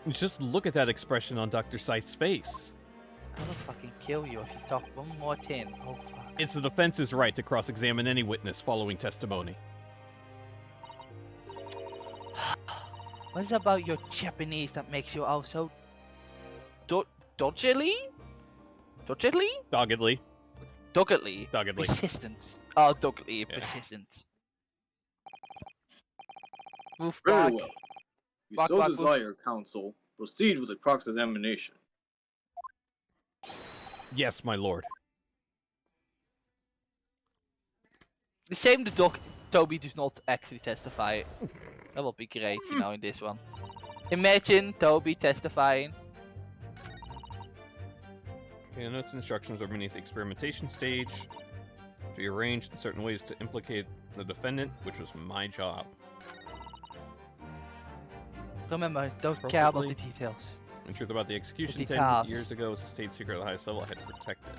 Just look at that expression on Dr. Scythe's face. I will fucking kill you if you talk one more thing. Oh fuck. It's the defense's right to cross-examine any witness following testimony. What is it about your Japanese that makes you all so doggedly? Doggedly. Persistence. Oh, doggedly. Yeah. Persistence. Move Very back. well. If you so desire, counsel, proceed with the cross-examination. Yes, my lord. The same the Toby does not actually testify. That will be great, in this one. Imagine Toby testifying. Okay, the notes and instructions are beneath the experimentation stage. To be arranged in certain ways to implicate the defendant, which was my job. Remember, don't care about the details. The truth about the execution 10 years ago was a state secret at the highest level. I had to protect it.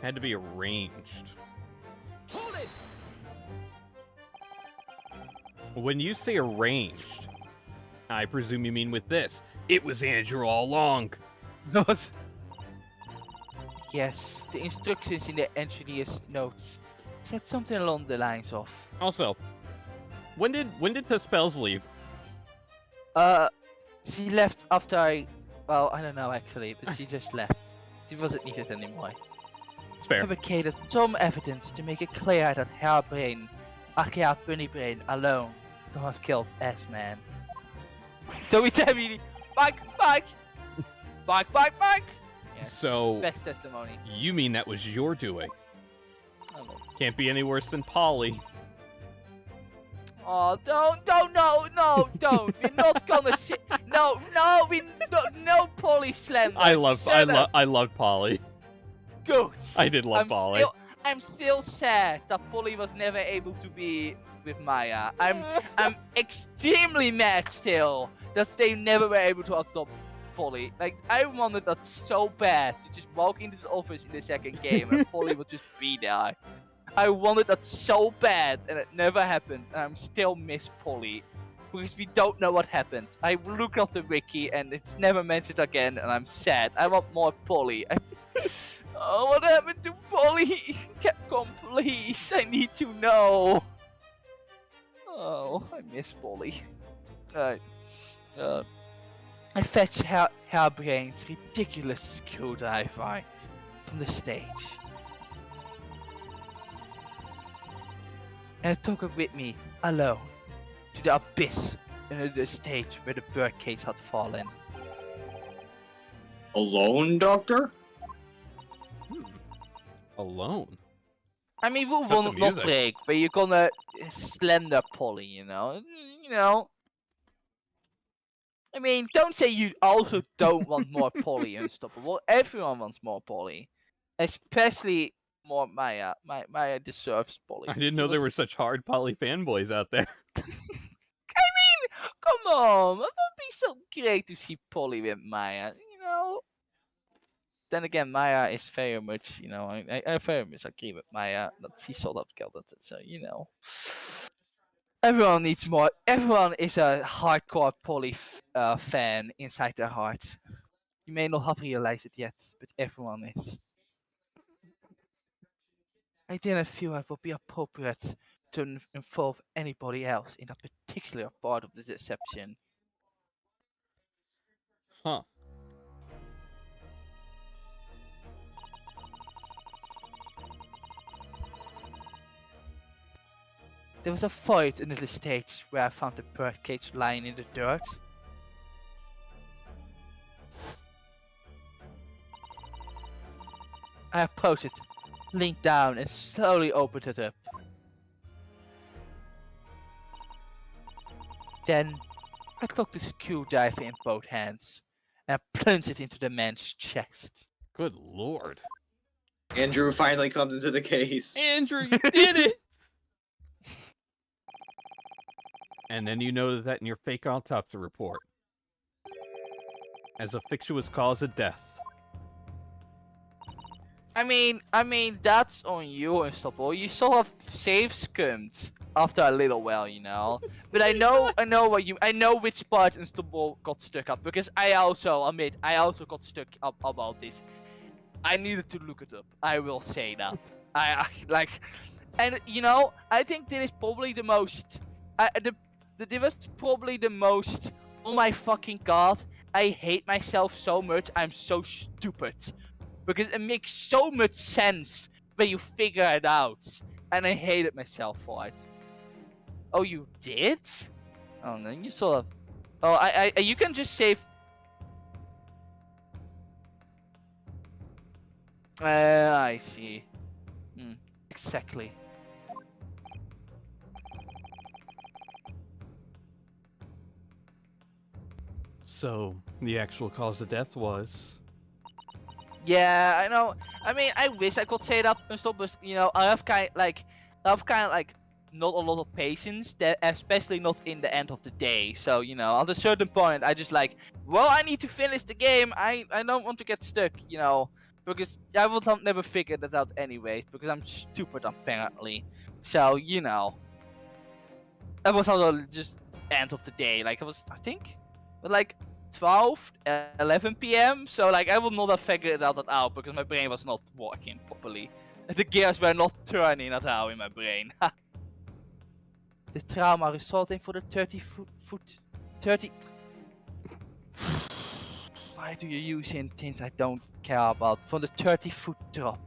Had to be arranged. Hold it! When you say arranged, I presume you mean with this. It was Andrew all along. Not. Yes, the instructions in the engineer's notes said something along the lines of. Also, when did Pespels leave? She left after well, I don't know actually, but she just left. She wasn't needed anymore. It's fair. Fabricated some evidence to make it clear that her brain, aka Bunny Brain, alone could have killed S-Man. So we tell me, back! Yeah. So, best testimony. You mean that was your doing? Oh. Can't be any worse than Polly. Oh, don't, no, don't. We're not gonna shit. No, Polly slander. I love Polly. Good. I did love Polly. I'm still sad that Polly was never able to be with Maya. I'm extremely mad still that they never were able to adopt Polly. Like, I wanted that so bad to just walk into the office in the second game and Polly would just be there. I wanted that so bad, and it never happened. And I'm still miss Polly because we don't know what happened. I looked up the wiki and it's never mentioned again, and I'm sad. I want more Polly. Oh, what happened to Polly? Capcom, please. I need to know. Oh, I miss Polly. I fetched Hairbrain's ridiculous screwdriver from the stage. And I took it with me, alone, to the abyss under the stage where the birdcage had fallen. Alone, Doctor? Alone? I mean, we Cut the will not music. break, but you're gonna slender Polly, you know? I mean, don't say you also don't want more Polly Unstoppable. Everyone wants more Polly. Especially more Maya. Maya deserves Polly. I didn't know there were such hard poly fanboys out there. I mean, come on. It would be so great to see Polly with Maya, you know? Then again, Maya is very much, you know, I very much agree with Maya that she sort of killed it. So, you know. Everyone needs more. Everyone is a hardcore Polly fan inside their hearts. You may not have realized it yet, but everyone is. I didn't feel it would be appropriate to involve anybody else in that particular part of the deception. Huh. There was a fight under the stage where I found the birdcage lying in the dirt. I approached it, leaned down and slowly opened it up. Then I took the screwdriver in both hands and plunged it into the man's chest. Good lord. Andrew finally comes into the case. Andrew, you did it! And then you noted that in your fake autopsy report. As a fictitious cause of death. I mean, that's on you, Unstoppable. You sort of save scummed after a little while, you know. But I know which part Unstoppable got stuck up, because I also got stuck up about this. I needed to look it up. I will say that. And you know, I think this is probably the most. This was probably the most. Oh my fucking god! I hate myself so much. I'm so stupid. Because it makes so much sense when you figure it out. And I hated myself for it. Oh, you did? Oh, then you sort of... Oh, you can just save... I see. Exactly. So, the actual cause of death was... Yeah, I know. I mean, I wish I could say that and stuff, but you know, I have kind of like not a lot of patience, that especially not in the end of the day. So you know, at a certain point, I just like, well, I need to finish the game. I don't want to get stuck, you know, because I will never figure that out anyways, because I'm stupid apparently. So you know, it was also just end of the day. Like it was, I think, like 12, 11 p.m. So like I would not have figured that out because my brain was not working properly. The gears were not turning at all in my brain. The trauma resulting for the 30. Why do you use in things I don't care about? For the 30-foot drop.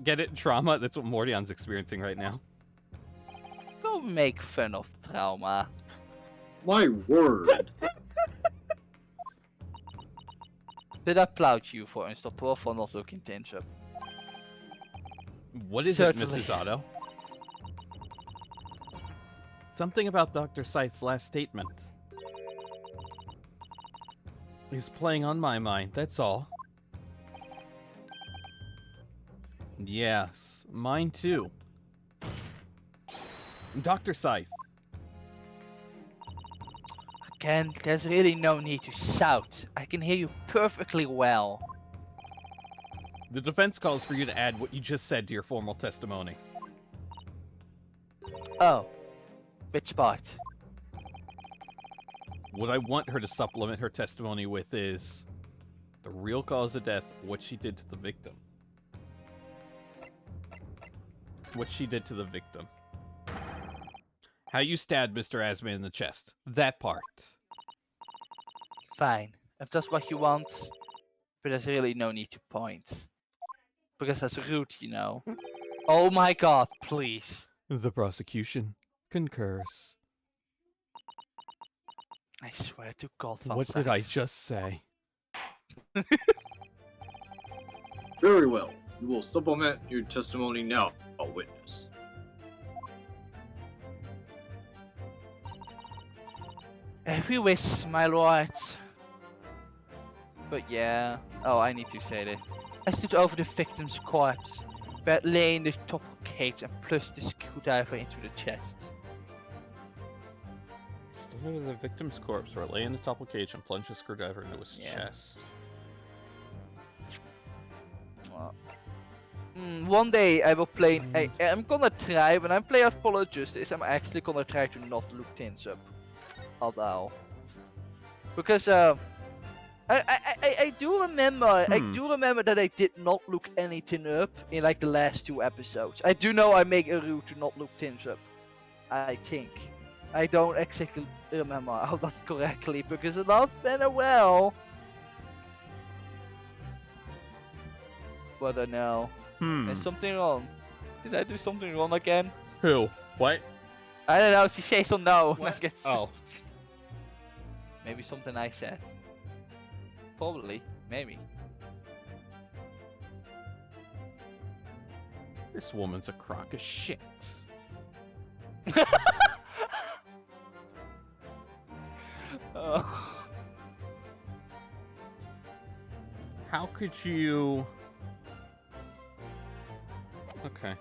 Get it? Trauma? That's what Mordion's experiencing right now. Don't make fun of trauma. My word. Did I applaud you for Unstoppable for not looking things up? What is Certainly. it, Mrs. Otto? Something about Dr. Scythe's last statement. He's playing on my mind, that's all. Yes, mine too. Dr. Scythe. Again, there's really no need to shout. I can hear you perfectly well. The defense calls for you to add what you just said to your formal testimony. Oh. Which part? What I want her to supplement her testimony with is the real cause of death, what she did to the victim. What she did to the victim. How you stabbed Mr. Asman in the chest. That part. Fine. If that's what you want. But there's really no need to point. Because that's rude, you know. Oh my god, please. The prosecution concurs. I swear to God, What did I just say? Very well. You will supplement your testimony now, a witness. Every wish, my lord. But yeah. Oh, I need to say this. I stood over the victim's corpse, where it lay in the top cage and plunged the screwdriver into the chest. Stood over the victim's corpse, where it lay in the top of the cage and plunged a screwdriver into his chest. One day I will play. I'm gonna try when I play Apollo Justice. I'm actually gonna try to not look things up. Although, because I do remember. I do remember that I did not look anything up in like the last 2 episodes. I do know I make a rule to not look things up. I think. I don't exactly remember how that's correctly because it has been a while. But I know. There's something wrong. Did I do something wrong again? Who? What? I don't know. She says so no. Oh. Maybe something I said. Probably. Maybe. This woman's a crock of shit. How could you... Okay.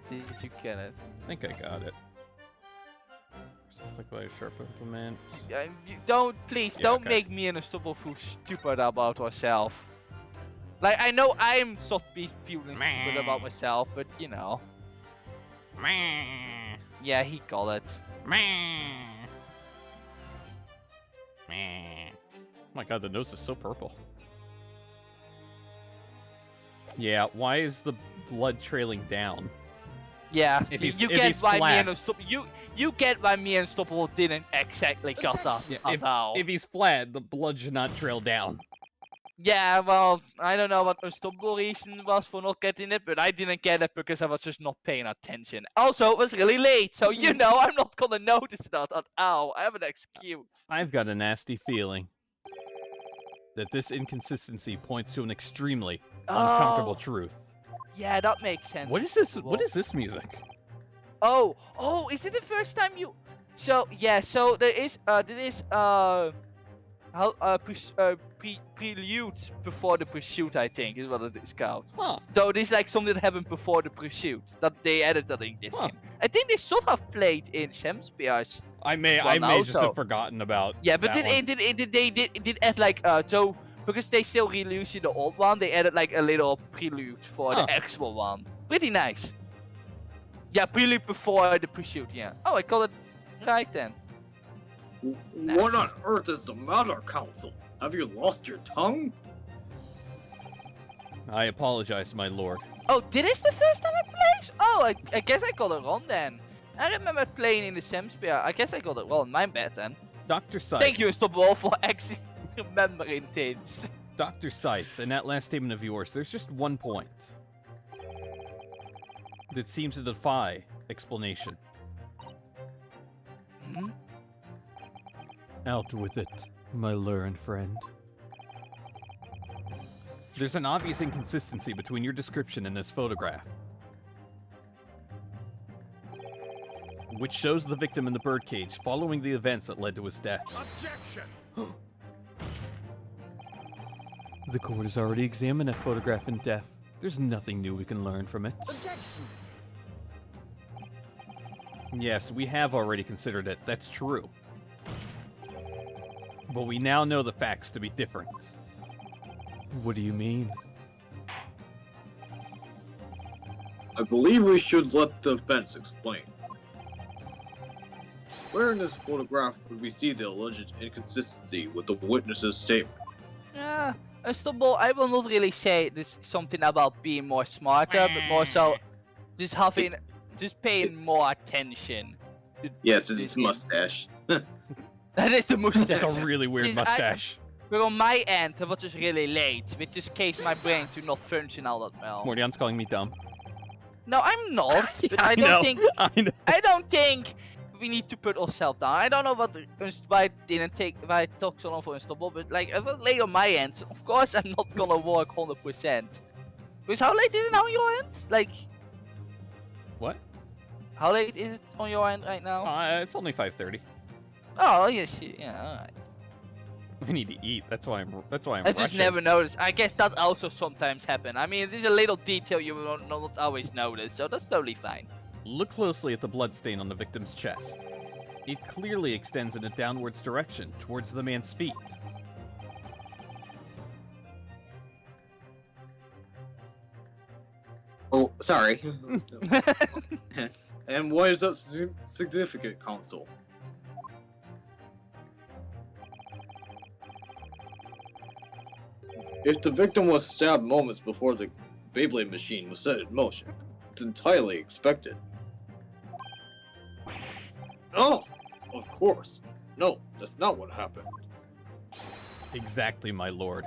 Did you get it? I think I got it. Click by a sharp implement. Please don't make me and Stubble feel stupid about ourselves. Like, I know I'm sort of feeling stupid about myself, but you know. Yeah, he got it. Oh my god, the nose is so purple. Yeah, why is the blood trailing down? Yeah, if you get why me and you get why me and Stubble didn't exactly got that. Yeah, if he's flat, the blood should not trail down. Yeah, well, I don't know what the Stubble reason was for not getting it, but I didn't get it because I was just not paying attention. Also, it was really late, so you know I'm not gonna notice that at all. I have an excuse. I've got a nasty feeling that this inconsistency points to an extremely uncomfortable truth. Yeah, that makes sense. What is this? What is this music? Oh, is it the first time you? So yeah, so there is prelude before the pursuit, I think is what it is called. Huh. So this is like something that happened before the pursuit that they added that in this game. I think they should have played in Shemspears. I may just have forgotten about. Yeah, but that they did add like so because they still released the old one. They added like a little prelude for the actual one. Pretty nice. Yeah, prelude before the pursuit. Yeah. Oh, I got it right then. What on earth is the matter, Council? Have you lost your tongue? I apologize, my lord. Oh, this the first time I played? Oh, I guess I got it wrong then. I remember playing in the Shemspeare. I guess I got it wrong. My bad then. Dr. Scythe. Thank you, Stubble, for actually remembering things. Dr. Scythe, in that last statement of yours, there's just one point that seems to defy explanation. Out with it, my learned friend. There's an obvious inconsistency between your description and this photograph, which shows the victim in the birdcage following the events that led to his death. Objection! The court has already examined that photograph in depth. There's nothing new we can learn from it. Objection! Yes, we have already considered it. That's true. But we now know the facts to be different. What do you mean? I believe we should let the defense explain. Where in this photograph would we see the alleged inconsistency with the witness's statement? Yeah, Istanbul, I will not really say this something about being more smarter, but more so just having, just paying more attention. to Yes, it's this his mustache. That is the mustache. That's a really weird Because mustache. But on my end, I was just really late, which just caused my brain to not function all that well. Mordion's calling me dumb. No, I'm not. But I know, don't think. I know. I don't think we need to put ourselves down. I don't know why I didn't take, why I took so long for Istanbul, but like if it's late on my end, of course I'm not gonna work 100%. Because how late is it on your end? Like, What? how late is it on your end right now? It's only 5:30. Oh yes, yeah, alright. I need to eat. That's why I'm I just rushing. never noticed. I guess that also sometimes happen. I mean, there's a little detail you will not always notice, so that's totally fine. Look closely at the bloodstain on the victim's chest. It clearly extends in a downwards direction, towards the man's feet. Oh, sorry. And why is that significant, Counsel? If the victim was stabbed moments before the Beyblade machine was set in motion, it's entirely expected. Oh, of course. No, that's not what happened. Exactly, my lord.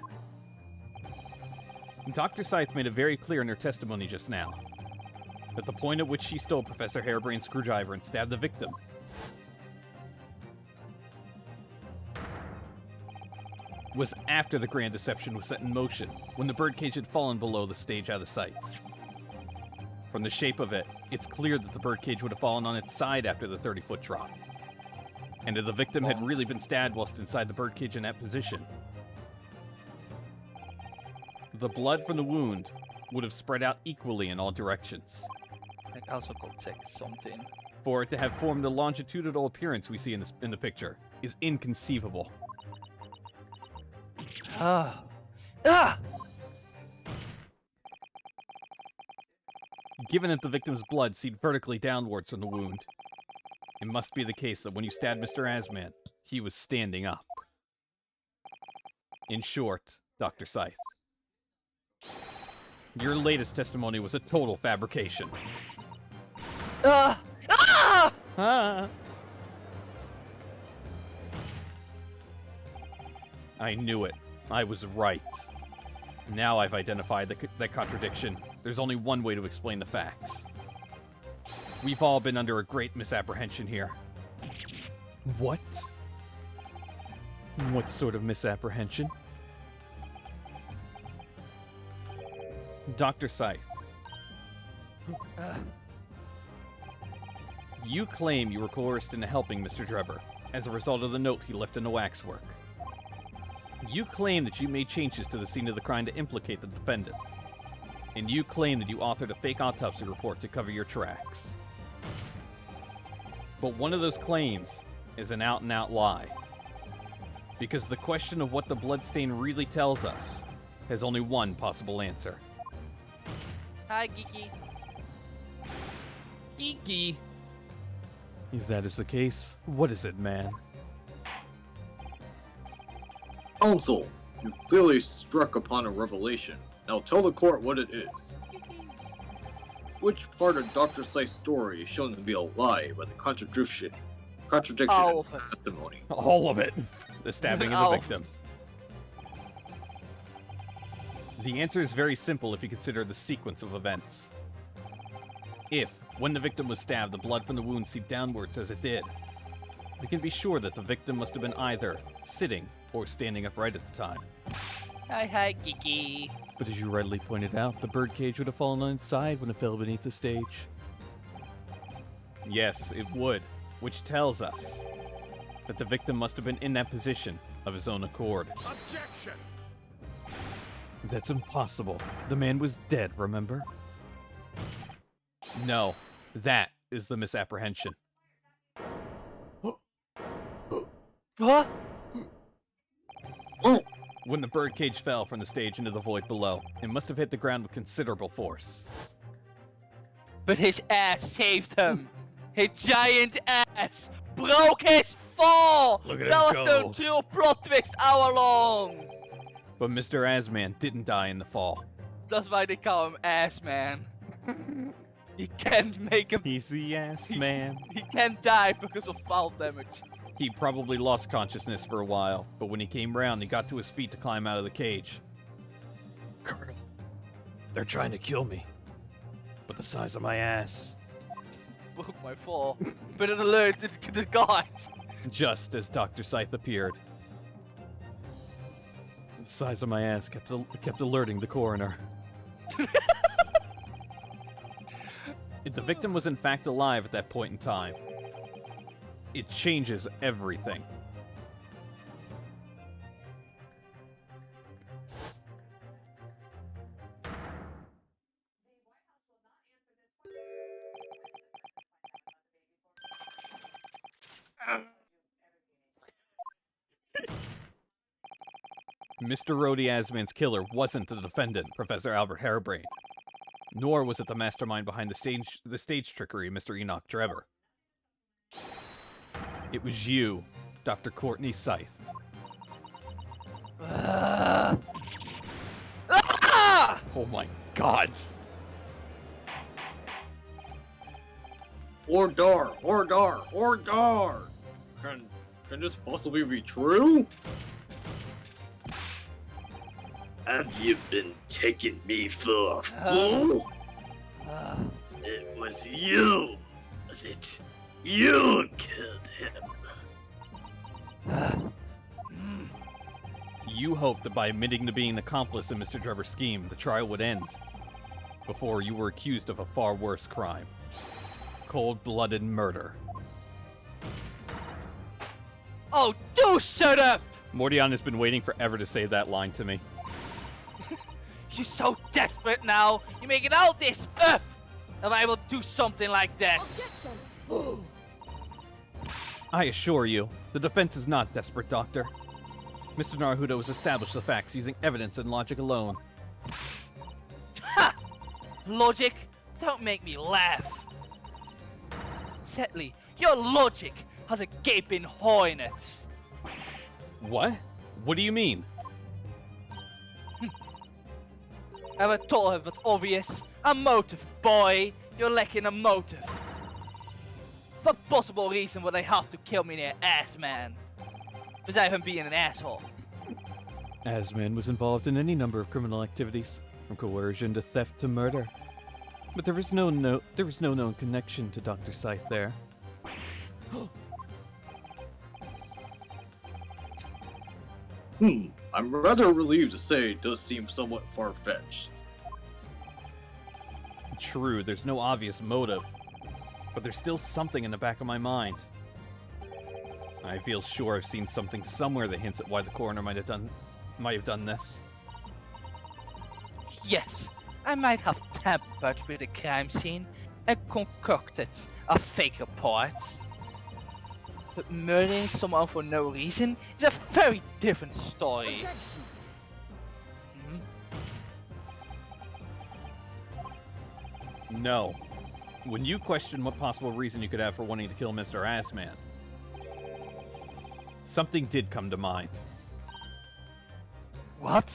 Dr. Seitz made it very clear in her testimony just now that the point at which she stole Professor Harebrain's screwdriver and stabbed the victim was after the grand deception was set in motion, when the birdcage had fallen below the stage out of sight. From the shape of it, it's clear that the birdcage would have fallen on its side after the 30-foot drop. And if the victim had really been stabbed whilst inside the birdcage in that position, the blood from the wound would have spread out equally in all directions. I also could check something. For it to have formed the longitudinal appearance we see in the picture is inconceivable. Ah. Ah! Given that the victim's blood seeped vertically downwards from the wound, it must be the case that when you stabbed Mr. Asman, he was standing up. In short, Dr. Scythe, your latest testimony was a total fabrication. Ah! Ah! Ah! I knew it. I was right. Now I've identified that contradiction. There's only one way to explain the facts. We've all been under a great misapprehension here. What? What sort of misapprehension? Dr. Scythe. You claim you were coerced into helping Mr. Drebber as a result of the note he left in the waxwork. You claim that you made changes to the scene of the crime to implicate the defendant. And you claim that you authored a fake autopsy report to cover your tracks. But one of those claims is an out-and-out lie. Because the question of what the bloodstain really tells us has only one possible answer. Hi, Geeky. Geeky! If that is the case, what is it, man? Counsel, you clearly struck upon a revelation. Now tell the court what it is. Which part of Dr. Scythe's story is shown to be a lie by the contradiction in All the testimony? All of it. The stabbing of the Oh. victim. The answer is very simple if you consider the sequence of events. If, when the victim was stabbed, the blood from the wound seeped downwards as it did, we can be sure that the victim must have been either sitting or standing upright at the time. Hi, Geeky. But as you rightly pointed out, the birdcage would have fallen on its side when it fell beneath the stage. Yes, it would, which tells us that the victim must have been in that position of his own accord. Objection! That's impossible. The man was dead, remember? No, that is the misapprehension. What? Oh, When the birdcage fell from the stage into the void below, it must have hit the ground with considerable force. But his ass saved him. His giant ass broke his fall. Look at that him was go. the two plot twist all along. But Mr. Assman didn't die in the fall. That's why they call him Ass Man. You can't make him. He's the ass man. He can't die because of fall damage. He probably lost consciousness for a while, but when he came round, he got to his feet to climb out of the cage. Colonel, they're trying to kill me. But the size of my ass. Broke my fall. But an alert to the gods. Just as Dr. Scythe appeared. The size of my ass kept alerting the coroner. If the victim was in fact alive at that point in time, it changes everything. Mr. Rhodey Asman's killer wasn't the defendant, Professor Albert Harebrain. Nor was it the mastermind behind the stage trickery, Mr. Enoch Drebber. It was you, Dr. Courtney Scythe. Oh my god! Ordar! Can this possibly be true? Have you been taking me for a fool? It was you, was it? You killed him. You hoped that by admitting to being an accomplice in Mr. Drebber's scheme, the trial would end. Before you were accused of a far worse crime. Cold-blooded murder. Oh, do shut up! Mordion has been waiting forever to say that line to me. You're so desperate now. You're making all this up. If I will do something like that. I assure you, the defense is not desperate, Doctor. Mr. Naruto has established the facts using evidence and logic alone. Ha! Logic? Don't make me laugh. Sadly, your logic has a gaping hole in it. What? What do you mean? Ever thought of it obvious? A motive, boy. You're lacking a motive. What possible reason would they have to kill me near ass man? Besides him being an asshole. Asman was involved in any number of criminal activities, from coercion to theft to murder. But there was no known connection to Dr. Scythe there. I'm rather relieved to say it does seem somewhat far-fetched. True, there's no obvious motive, but there's still something in the back of my mind. I feel sure I've seen something somewhere that hints at why the coroner might have done this. Yes, I might have tampered with the crime scene and concocted a fake report. But murdering someone for no reason is a very different story. No. When you question what possible reason you could have for wanting to kill Mr. Assman, something did come to mind. What?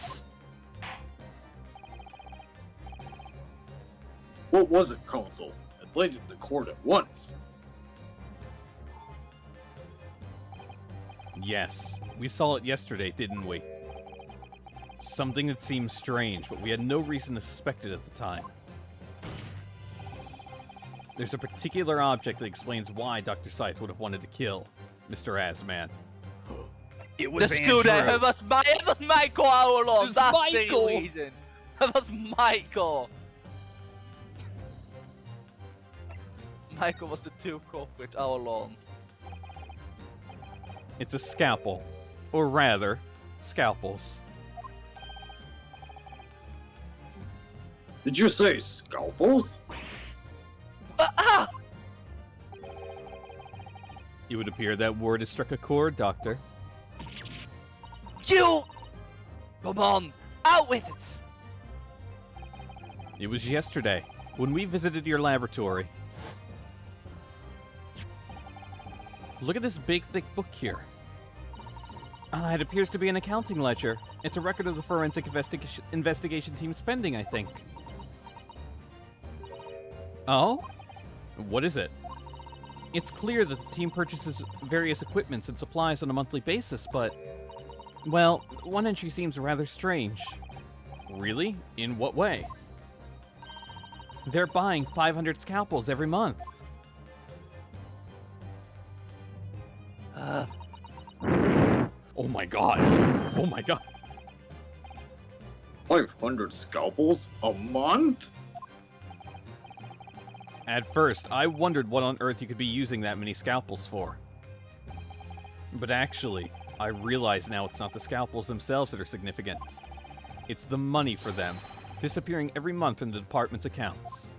What was it, Consul? I blamed the court at once. Yes, we saw it yesterday, didn't we? Something that seemed strange, but we had no reason to suspect it at the time. There's a particular object that explains why Dr. Scythe would have wanted to kill Mr. Assman. It was the scooter! It was Michael all along! It was That's Michael! the reason! It was Michael! Michael was the true culprit all along. It's a scalpel. Or rather, scalpels. Did you say scalpels? It would appear that word has struck a chord, Doctor. You! Come on, out with it! It was yesterday, when we visited your laboratory. Look at this big, thick book here. It appears to be an accounting ledger. It's a record of the forensic investigation team's spending, I think. Oh? What is it? It's clear that the team purchases various equipments and supplies on a monthly basis, but... well, one entry seems rather strange. Really? In what way? They're buying 500 scalpels every month. Oh my god. Oh my god. 500 scalpels a month? At first, I wondered what on earth you could be using that many scalpels for. But actually, I realize now it's not the scalpels themselves that are significant. It's the money for them, disappearing every month in the department's accounts.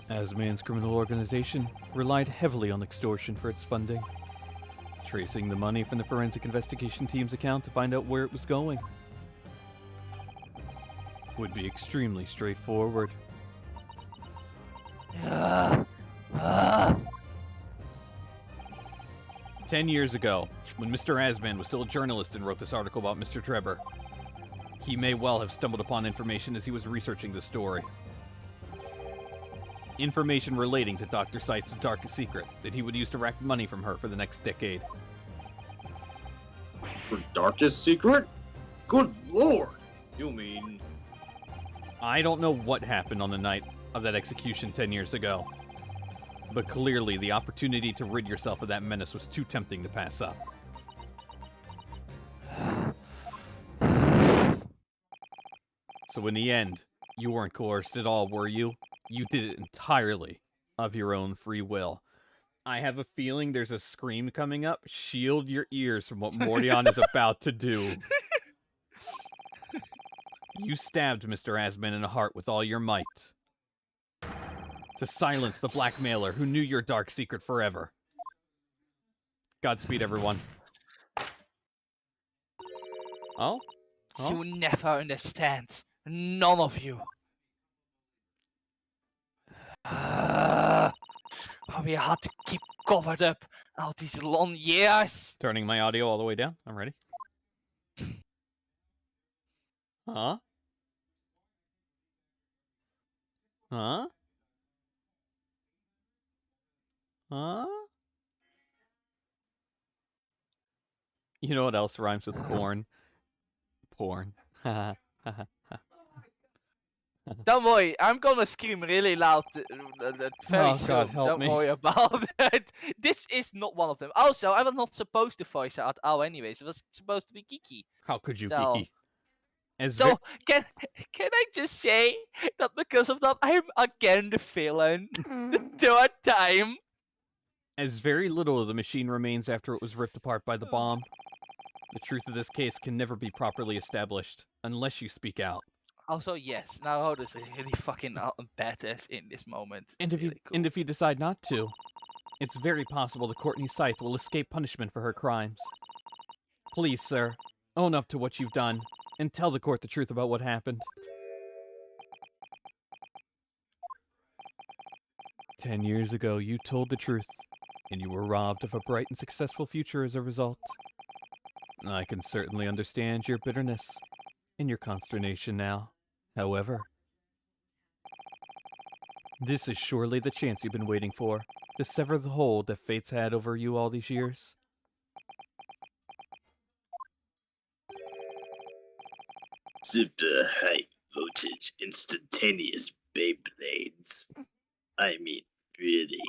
Azman's criminal organization relied heavily on extortion for its funding. Tracing the money from the forensic investigation team's account to find out where it was going would be extremely straightforward. 10 years ago, when Mr. Azman was still a journalist and wrote this article about Mr. Trevor, he may well have stumbled upon information as he was researching the story. Information relating to Dr. Seitz's darkest secret that he would use to rack money from her for the next decade. Her darkest secret? Good lord! You mean... I don't know what happened on the night of that execution 10 years ago, but clearly the opportunity to rid yourself of that menace was too tempting to pass up. So in the end, you weren't coerced at all, were you? You did it entirely of your own free will. I have a feeling there's a scream coming up. Shield your ears from what Mordion is about to do. You stabbed Mr. Azman in the heart with all your might. To silence the blackmailer who knew your dark secret forever. Godspeed, everyone. Oh? You never understand. None of you. We had to keep covered up all these long years. Turning my audio all the way down. I'm ready. Huh? Huh? Huh? You know what else rhymes with corn? Porn. Don't worry, I'm gonna scream really loud very soon. God, help Don't me. worry about it. This is not one of them. Also, I was not supposed to voice out Al anyways. It was supposed to be Kiki. How could you, So- Kiki? So can I just say that because of that I'm again the villain the third time? As very little of the machine remains after it was ripped apart by the bomb, the truth of this case can never be properly established unless you speak out. Also, yes, Naruto is really fucking badass in this moment. And if you Really cool. and if you decide not to, it's very possible that Courtney Scythe will escape punishment for her crimes. Please, sir, own up to what you've done and tell the court the truth about what happened. 10 years ago, you told the truth, and you were robbed of a bright and successful future as a result. I can certainly understand your bitterness and your consternation now. However, this is surely the chance you've been waiting for, to sever the hold that fate's had over you all these years. Super high voltage instantaneous Beyblades. I mean, really.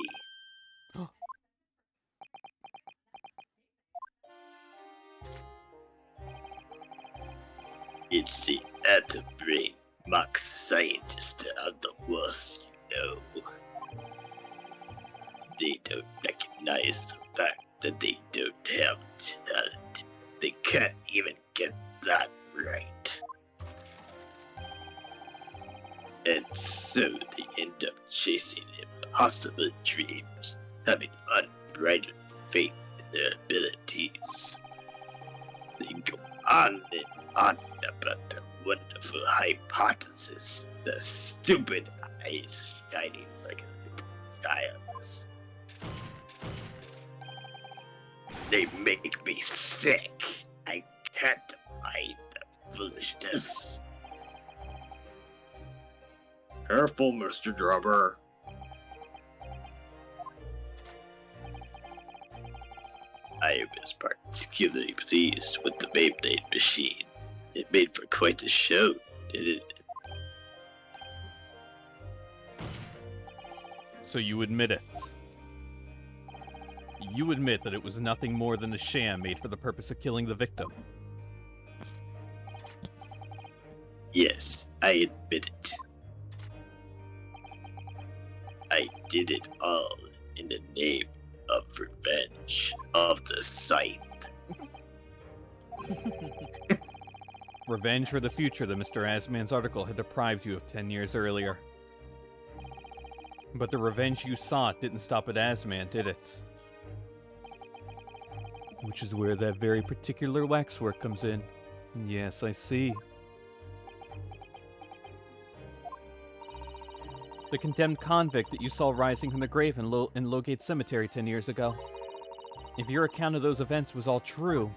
It's the atom brain Max scientists are the worst, you know. They don't recognize the fact that they don't have talent. They can't even get that right. And so they end up chasing impossible dreams, having unbridled faith in their abilities. They on and on about the wonderful hypothesis. The stupid eyes shining like a little child's. They make me sick. I can't abide the foolishness. Careful, Mr. Drummer. I was particularly pleased with the Beyblade machine. It made for quite a show, didn't it? So you admit it. You admit that it was nothing more than a sham made for the purpose of killing the victim. Yes, I admit it. I did it all in the name of revenge of the Scythe. Revenge for the future that Mr. Asman's article had deprived you of 10 years earlier. But the revenge you sought didn't stop at Asman, did it? Which is where that very particular waxwork comes in. Yes, I see. The condemned convict that you saw rising from the grave in Lowgate Cemetery 10 years ago. If your account of those events was all true,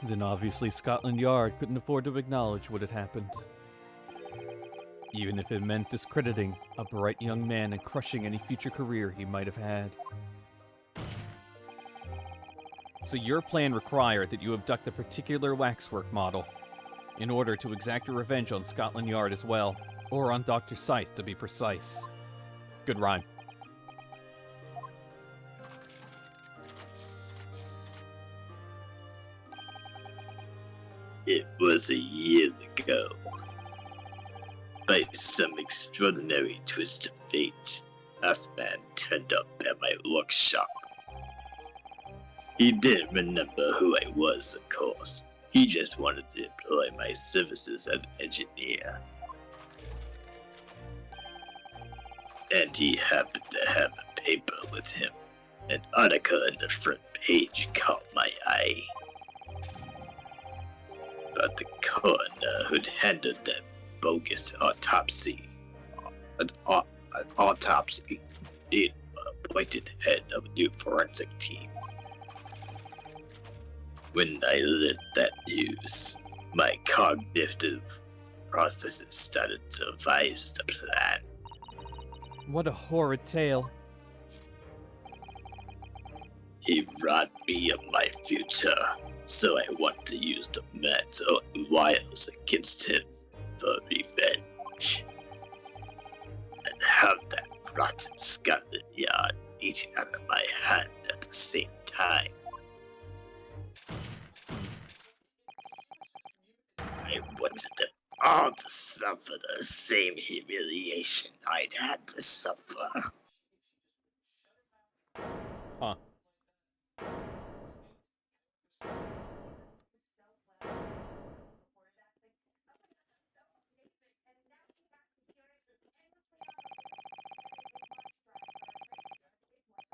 then obviously Scotland Yard couldn't afford to acknowledge what had happened. Even if it meant discrediting a bright young man and crushing any future career he might have had. So your plan required that you abduct a particular waxwork model in order to exact your revenge on Scotland Yard as well. Or on Dr. Scythe, to be precise. Good rhyme. It was a year ago. By some extraordinary twist of fate, Asman turned up at my workshop. He didn't remember who I was, of course. He just wanted to employ my services as an engineer. And he happened to have a paper with him. An article on the front page caught my eye. But the coroner who'd handled that bogus autopsy, the appointed head of a new forensic team. When I learned that news, my cognitive processes started to devise the plan. What a horrid tale. He robbed me of my future, so I want to use the man's own wiles against him for revenge. And have that rotten Scotland Yard eating out of my hand at the same time. I wanted them all to suffer the same humiliation I'd had to suffer. Huh.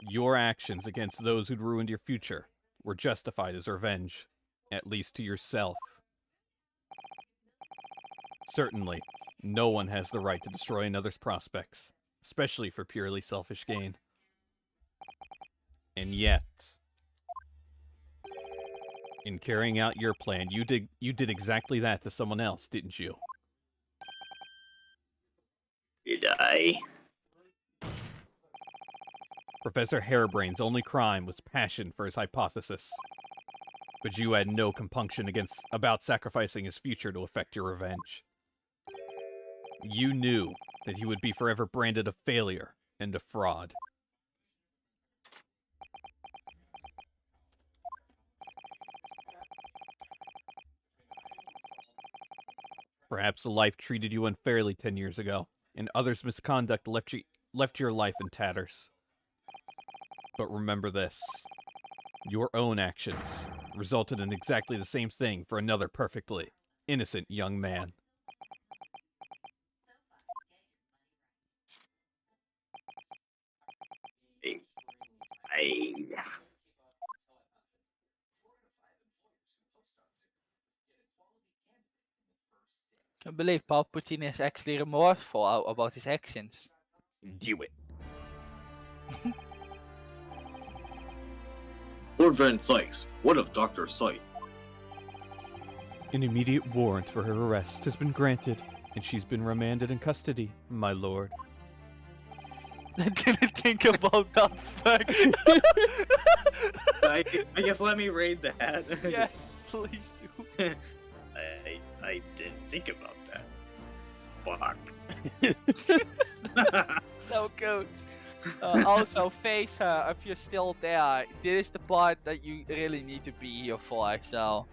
Your actions against those who'd ruined your future were justified as revenge, at least to yourself. Certainly, no one has the right to destroy another's prospects, especially for purely selfish gain. And yet, in carrying out your plan, you did exactly that to someone else, didn't you? Did I? Professor Harebrain's only crime was passion for his hypothesis. But you had no compunction about sacrificing his future to effect your revenge. You knew that he would be forever branded a failure and a fraud. Perhaps the life treated you unfairly 10 years ago, and others' misconduct left your life in tatters. But remember this. Your own actions resulted in exactly the same thing for another perfectly innocent young man. can't believe Palpatine is actually remorseful about his actions. Do it. Lord Van Sykes, what of Dr. Sight? An immediate warrant for her arrest has been granted, and she's been remanded in custody, my lord. I didn't think about that fact. I guess let me read that. Yes, please do. I didn't think about that. Fuck. So good. Also, face if you're still there, this is the part that you really need to be here for, so...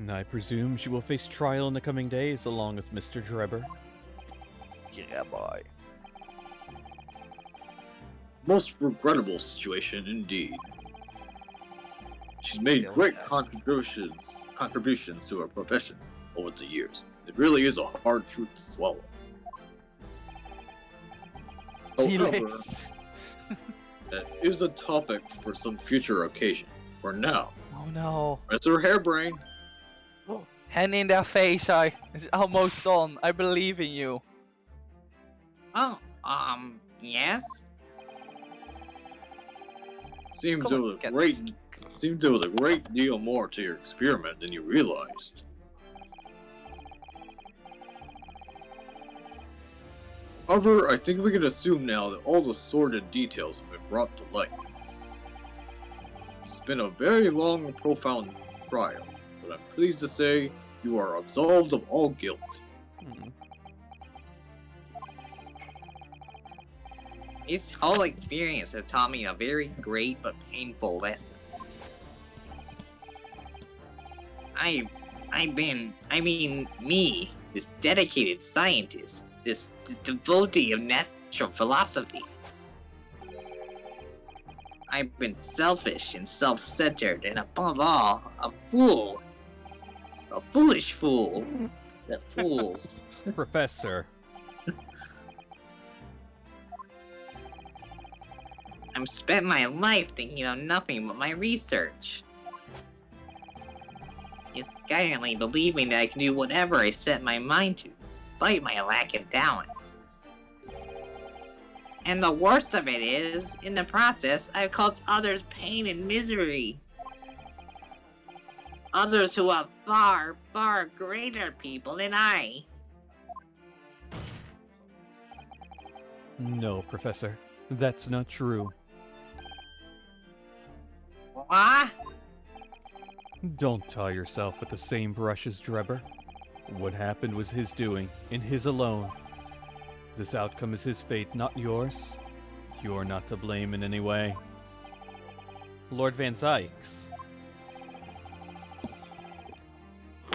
I presume she will face trial in the coming days along with Mr. Drebber. Yeah, boy. Most regrettable situation indeed. She's made great contributions to her profession over the years. It really is a hard truth to swallow. However, that is a topic for some future occasion. For now, Oh no. it's her hairbrain. Hand in their face, it's almost done. I believe in you. Oh, yes? Seems Come there on, was get a great deal more to your experiment than you realized. However, I think we can assume now that all the sordid details have been brought to light. It's been a very long and profound trial, but I'm pleased to say you are absolved of all guilt. This whole experience has taught me a very great but painful lesson. Me, this dedicated scientist, this devotee of natural philosophy. I've been selfish and self-centered, and above all, a fool. A foolish fool that fools. Professor. I've spent my life thinking of nothing but my research. Misguidedly believing that I can do whatever I set my mind to, despite my lack of talent. And the worst of it is, in the process, I've caused others pain and misery. Others who are far, far greater people than I. No, Professor. That's not true. What? Don't tie yourself with the same brush as Drebber. What happened was his doing, and his alone. This outcome is his fate, not yours. You're not to blame in any way. Lord Van Sykes.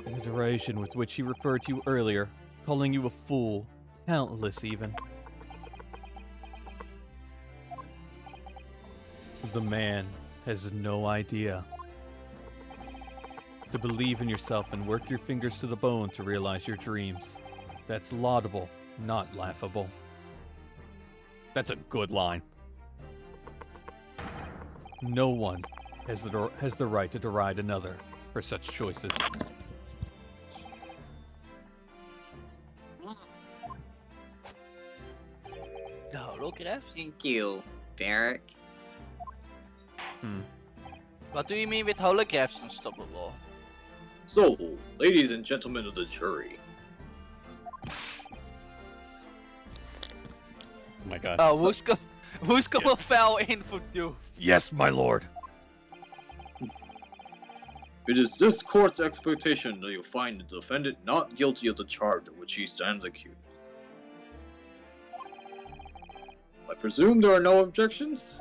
The iteration with which he referred to you earlier, calling you a fool, talentless even. The man has no idea. To believe in yourself and work your fingers to the bone to realize your dreams. That's laudable, not laughable. That's a good line. No one has the right to deride another for such choices. The holographs? Thank you, Derek. What do you mean with holographs, Unstoppable? So, ladies and gentlemen of the jury. Oh my god. Oh, who's gonna fall in for Doof? Yes, my lord. It is this court's expectation that you find the defendant not guilty of the charge of which he stands accused. I presume there are no objections?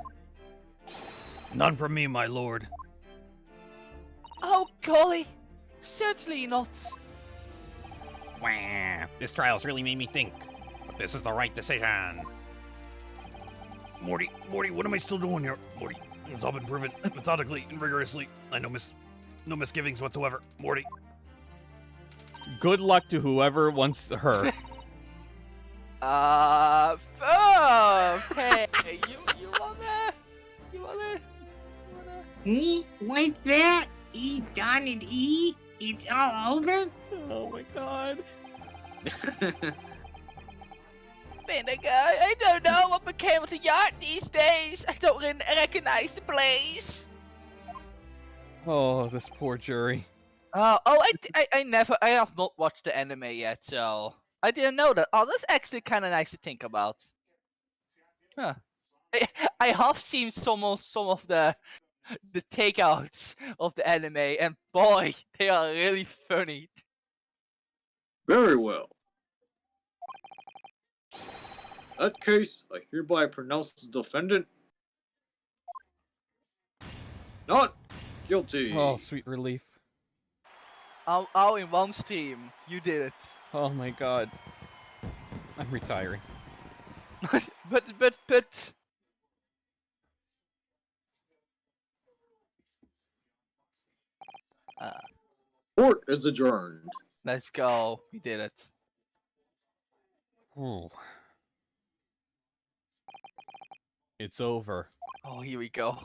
None from me, my lord. Oh, golly! Certainly not. Wah, this trial's really made me think, but this is the right decision. Morty, what am I still doing here? Morty, it's all been proven methodically and rigorously. I know no misgivings whatsoever. Morty. Good luck to whoever wants her. Hey, you wanna? What's that? E done and E? It's all over? Oh my god. Vinegar, I don't know what became of the yacht these days. I don't really recognize the place. Oh, this poor jury. I have not watched the anime yet, so I didn't know that. Oh, that's actually kind of nice to think about. Huh. I have seen some of the takeouts of the anime, and boy, they are really funny. Very well. In that case, I hereby pronounce the defendant not guilty. Oh, sweet relief. All in one stream, you did it. Oh my god. I'm retiring. but. Court is adjourned. Let's go. We did it. Oh. It's over. Oh, here we go.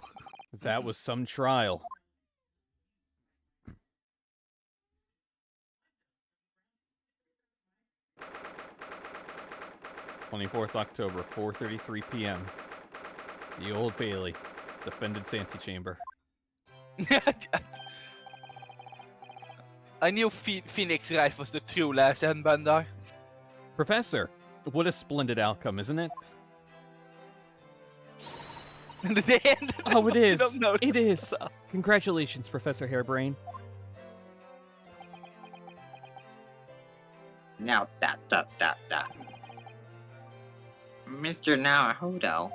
That was some trial. (24th October, 4:33 p.m.) The Old Bailey, defendant's antechamber. I knew Phoenix Wright was the true last endbender. Professor, what a splendid outcome, isn't it? The end. Oh, it is. No, It is. Congratulations, Professor Hairbrain. Now, Mr. Naruhodo.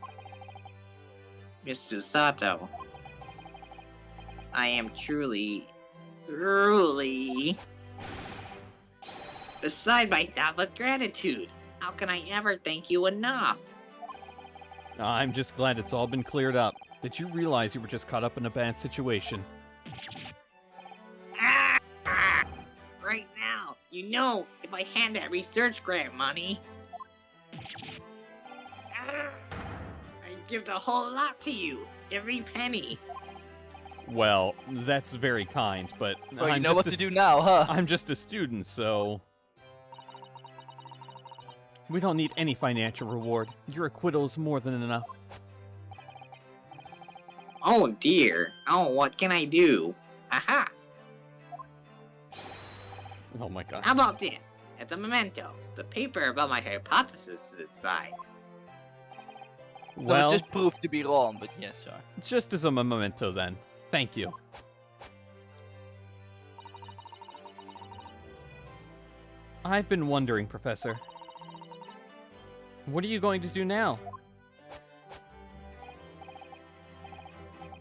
Mr. Sato. I am truly beside myself with gratitude. How can I ever thank you enough? I'm just glad it's all been cleared up. Did you realize you were just caught up in a bad situation? Right now, you know, if I had that research grant money, I'd give the whole lot to you, every penny. Well, that's very kind, but Well, you I'm know just what to do now, huh? I'm just a student, so we don't need any financial reward. Your acquittal is more than enough. Oh dear. Oh, what can I do? Aha! Oh my god. How about this? It's a memento. The paper about my hypothesis is inside. Well, it just proved to be wrong, but yes, sir. just as a memento then. Thank you. I've been wondering, Professor. What are you going to do now?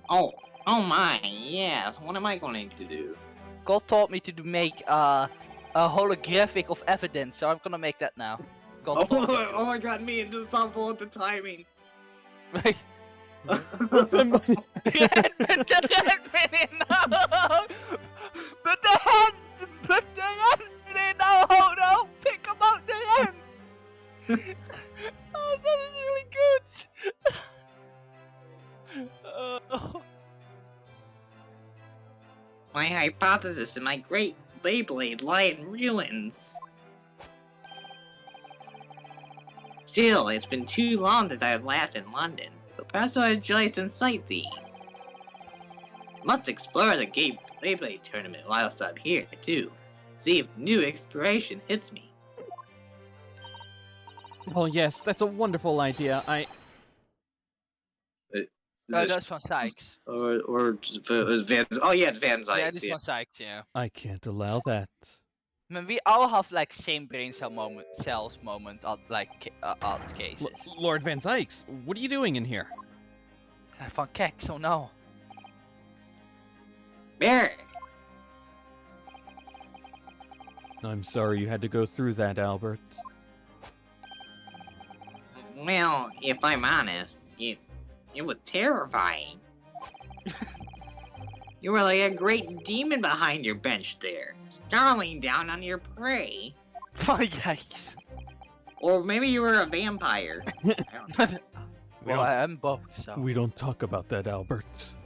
Oh my, yes. What am I going to do? God taught me to make a holographic of evidence, so I'm gonna make that now. God taught me. Oh my god, me and the sample at the timing. Right. But the hand, no, pick him out the hand. Oh, that is really good. My hypothesis and my great Beyblade lie in ruins. Still, it's been too long since I have last in London, so perhaps I'll enjoy some sightseeing. Let's explore the Gay Beyblade tournament whilst I'm here, too. See if new inspiration hits me. Oh yes, that's a wonderful idea. That's from Sykes. Or Van. Oh yeah, it's Van Zyke. Yeah, this from Sykes, yeah. I can't allow that. I mean, we all have like same brain cells moment at like art cases. Lord Van Zykes, what are you doing in here? I found Kex, oh no. Bear! I'm sorry you had to go through that, Albert. Well, if I'm honest, it was terrifying. You were like a great demon behind your bench there, snarling down on your prey. My yikes. Or maybe you were a vampire. Well, I am both, so. We don't talk about that, Albert.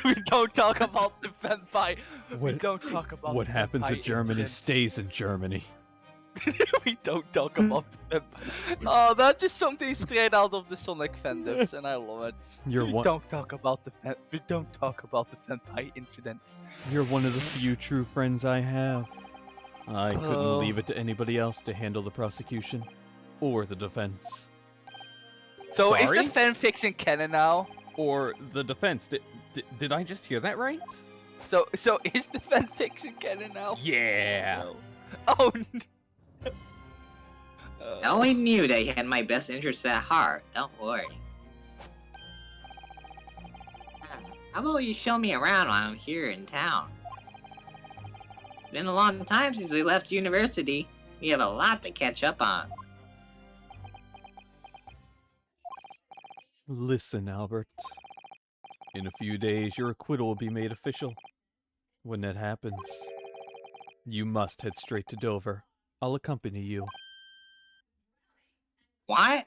We don't talk about the vampire. We What- don't talk about What the happens in vampire Germany incidents. stays in Germany. We don't talk about them. Oh, that's just something straight out of the Sonic fandoms, and I love it. You're we one. don't talk about the we don't talk about the vampire incident. You're one of the few true friends I have. I couldn't Oh. leave it to anybody else to handle the prosecution or the defense. So is Sorry? the fanfiction canon now? Or the defense. Did I just hear that right? So is the fanfiction canon now? Yeah. Oh. I only knew they had my best interests at heart. Don't worry. How about you show me around while I'm here in town? Been a long time since we left university. We have a lot to catch up on. Listen, Albert. In a few days, your acquittal will be made official. When that happens, you must head straight to Dover. I'll accompany you. What?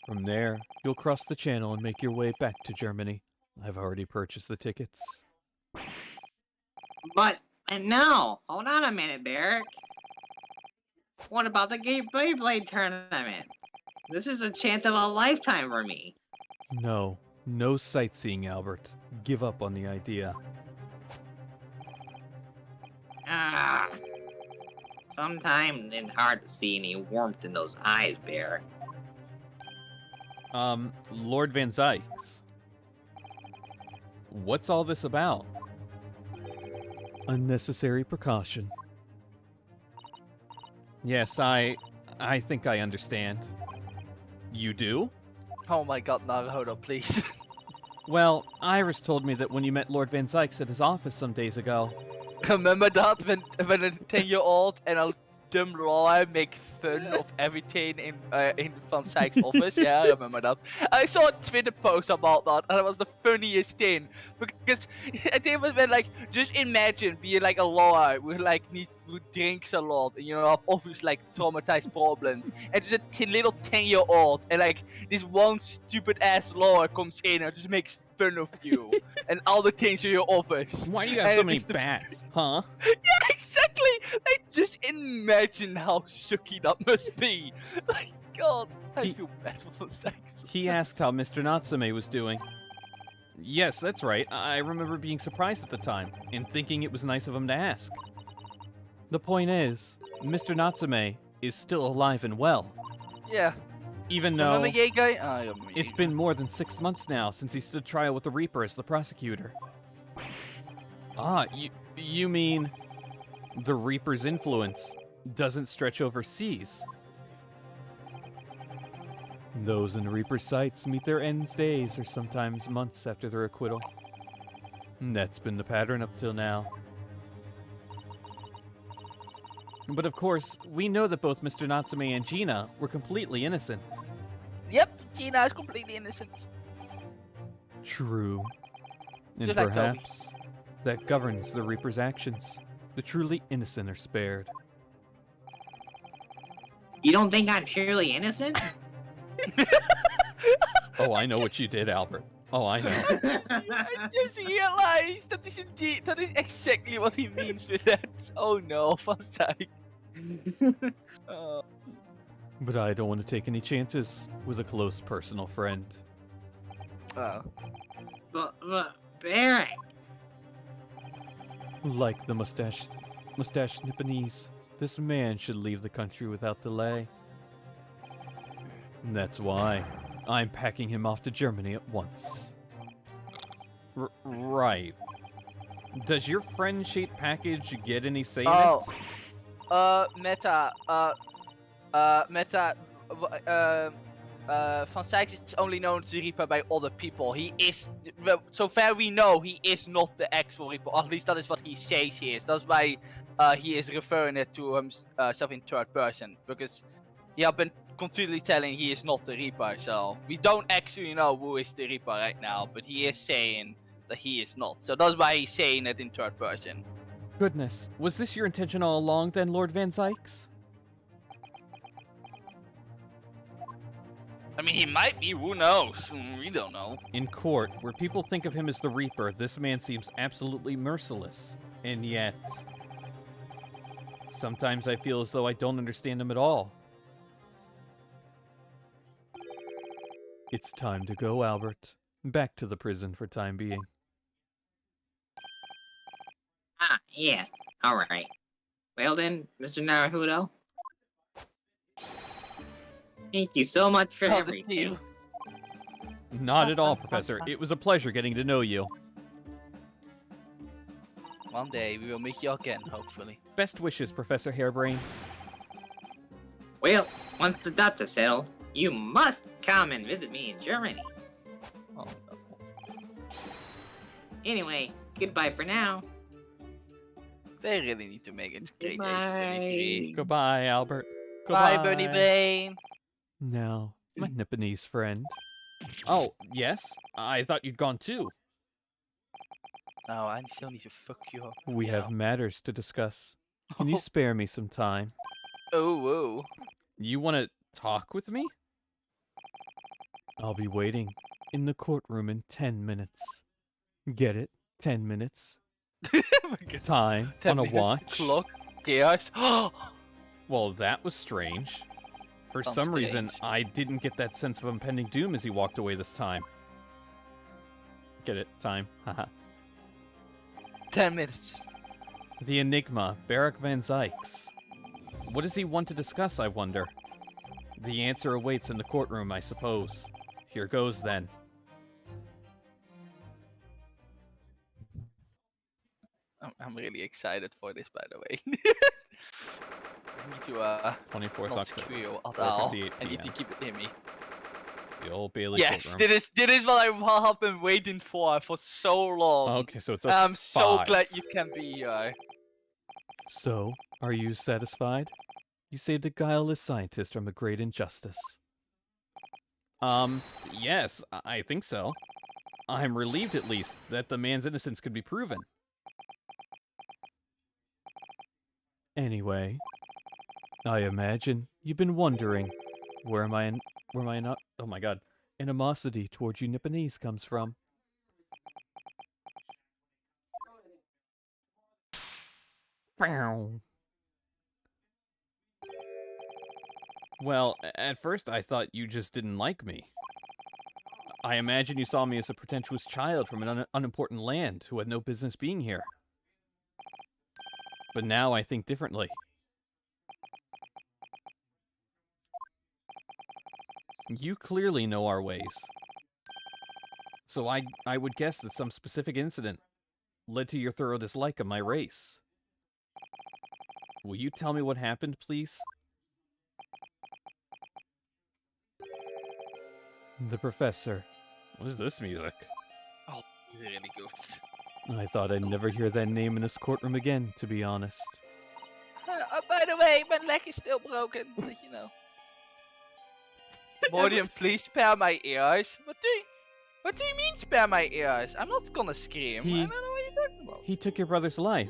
From there, you'll cross the channel and make your way back to Germany. I've already purchased the tickets. But no! Hold on a minute, Barrick. What about the Gay Beyblade tournament? This is a chance of a lifetime for me. No sightseeing, Albert. Give up on the idea. Ah. Sometimes it's hard to see any warmth in those eyes, Bear. Lord Van Zykes. What's all this about? Unnecessary precaution. Yes, I think I understand. You do? Oh my god, Naruto, please. Well, Iris told me that when you met Lord Van Zykes at his office some days ago. Remember that when a 10-year-old and a dumb lawyer make fun of everything in Van Zijk's office? Yeah, I remember that. I saw a Twitter post about that, and it was the funniest thing because I think it was when, like, just imagine being like a lawyer who drinks a lot and have obvious like traumatized problems, and just a little 10-year-old and like this one stupid ass lawyer comes in and just makes fun of you and all the things in your office. Why do you have so many bats, huh? Yeah, exactly! Like, just imagine how sucky that must be. Like, God, I feel bad for sex. He asked how Mr. Natsume was doing. Yes, that's right. I remember being surprised at the time and thinking it was nice of him to ask. The point is, Mr. Natsume is still alive and well. Yeah. Even though Remember Yay Guy? I remember it's been more than 6 months now since he stood trial with the Reaper as the prosecutor. Ah, you mean the Reaper's influence doesn't stretch overseas? Those in Reaper's sights meet their ends days or sometimes months after their acquittal. And that's been the pattern up till now. But of course, we know that both Mr. Natsume and Gina were completely innocent. Yep, Gina is completely innocent. True. And Just like Toby. perhaps that governs the Reaper's actions. The truly innocent are spared. You don't think I'm purely innocent? Oh, I know what you did, Albert. Oh, I know. I just realized that is exactly what he means with that. Oh no, Van Zijk. But I don't want to take any chances with a close personal friend. But Barry. Like the mustache Nipponese, this man should leave the country without delay. And that's why I'm packing him off to Germany at once. Right. Does your friend-shaped package get any say in it? Meta, Van Zijk is only known as the Reaper by other people. He is, well, so far we know, he is not the actual Reaper. At least that is what he says he is. That's why he is referring it to himself in third person, because he has been continually telling he is not the Reaper. So we don't actually know who is the Reaper right now, but he is saying that he is not. So that's why he's saying it in third person. Goodness, was this your intention all along then, Lord Van Zykes? I mean, he might be, who knows? We don't know. In court, where people think of him as the Reaper, this man seems absolutely merciless. And yet... Sometimes I feel as though I don't understand him at all. It's time to go, Albert. Back to the prison for time being. Ah, yes. Alright. Well then, Mr. Naruhodo. Thank you so much for Oh, the everything. deal. Not at all, Professor. It was a pleasure getting to know you. One day we will meet you again, hopefully. Best wishes, Professor Hairbrain. Well, once the dust is settled, you must come and visit me in Germany. Oh, no. Anyway, goodbye for now. They really need to make it great age Goodbye. 23. Goodbye, Albert. Bye, Bernie Brain. Now, my Nipponese friend. Oh, yes? I thought you'd gone too. No, I still need to fuck you up. We you have know. matters to discuss. Can you spare me some time? Oh, whoa. You want to talk with me? I'll be waiting in the courtroom in 10 minutes. Get it? 10 minutes. Time 10 on a minutes, watch. Clock. Chaos. Well, that was strange. For Sounds some reason, strange. I didn't get that sense of impending doom as he walked away this time. Get it? Time. Haha. 10 minutes. The Enigma, Barak Van Zykes. What does he want to discuss, I wonder? The answer awaits in the courtroom, I suppose. Here goes, then. I'm really excited for this, by the way. I need to 24th not October. squeal at all. 4:58 I need to PM. keep it in me. The Old Bailey Yes, courtroom. this is what I have been waiting for so long. Okay, so it's a I'm so 5. glad you can be here. So, are you satisfied? You saved a guileless scientist from a great injustice. Yes, I think so. I'm relieved, at least, that the man's innocence could be proven. Anyway, I imagine you've been wondering where my oh my god, animosity towards you Nipponese comes from. Well, at first I thought you just didn't like me. I imagine you saw me as a pretentious child from an unimportant land who had no business being here. But now I think differently. You clearly know our ways. So I would guess that some specific incident led to your thorough dislike of my race. Will you tell me what happened, please? The Professor. What is this music? Oh, it's really good. I thought I'd never hear that name in this courtroom again, to be honest. By the way, my leg is still broken, but you know. Mordian, please spare my ears. What do you mean spare my ears? I'm not gonna scream. I don't know what you're talking about. He took your brother's life.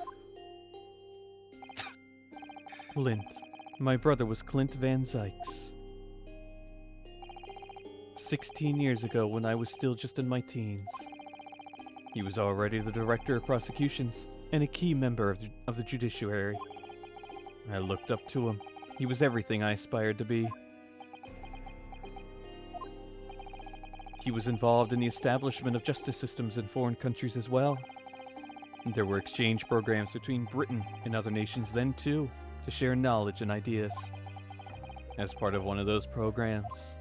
Clint. My brother was Clint Van Zykes. 16 years ago, when I was still just in my teens. He was already the director of prosecutions and a key member of the judiciary. I looked up to him. He was everything I aspired to be. He was involved in the establishment of justice systems in foreign countries as well. There were exchange programs between Britain and other nations then too, to share knowledge and ideas. As part of one of those programs,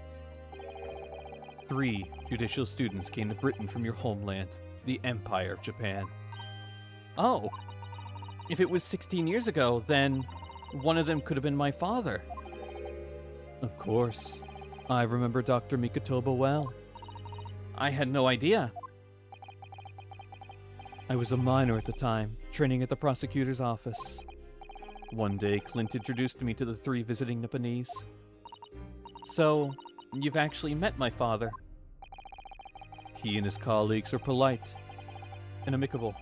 3 judicial students came to Britain from your homeland, the Empire of Japan. Oh, if it was 16 years ago, then one of them could have been my father. Of course, I remember Dr. Mikotoba well. I had no idea. I was a minor at the time, training at the prosecutor's office. One day, Clint introduced me to the 3 visiting Nipponese. So, you've actually met my father. He and his colleagues were polite and amicable.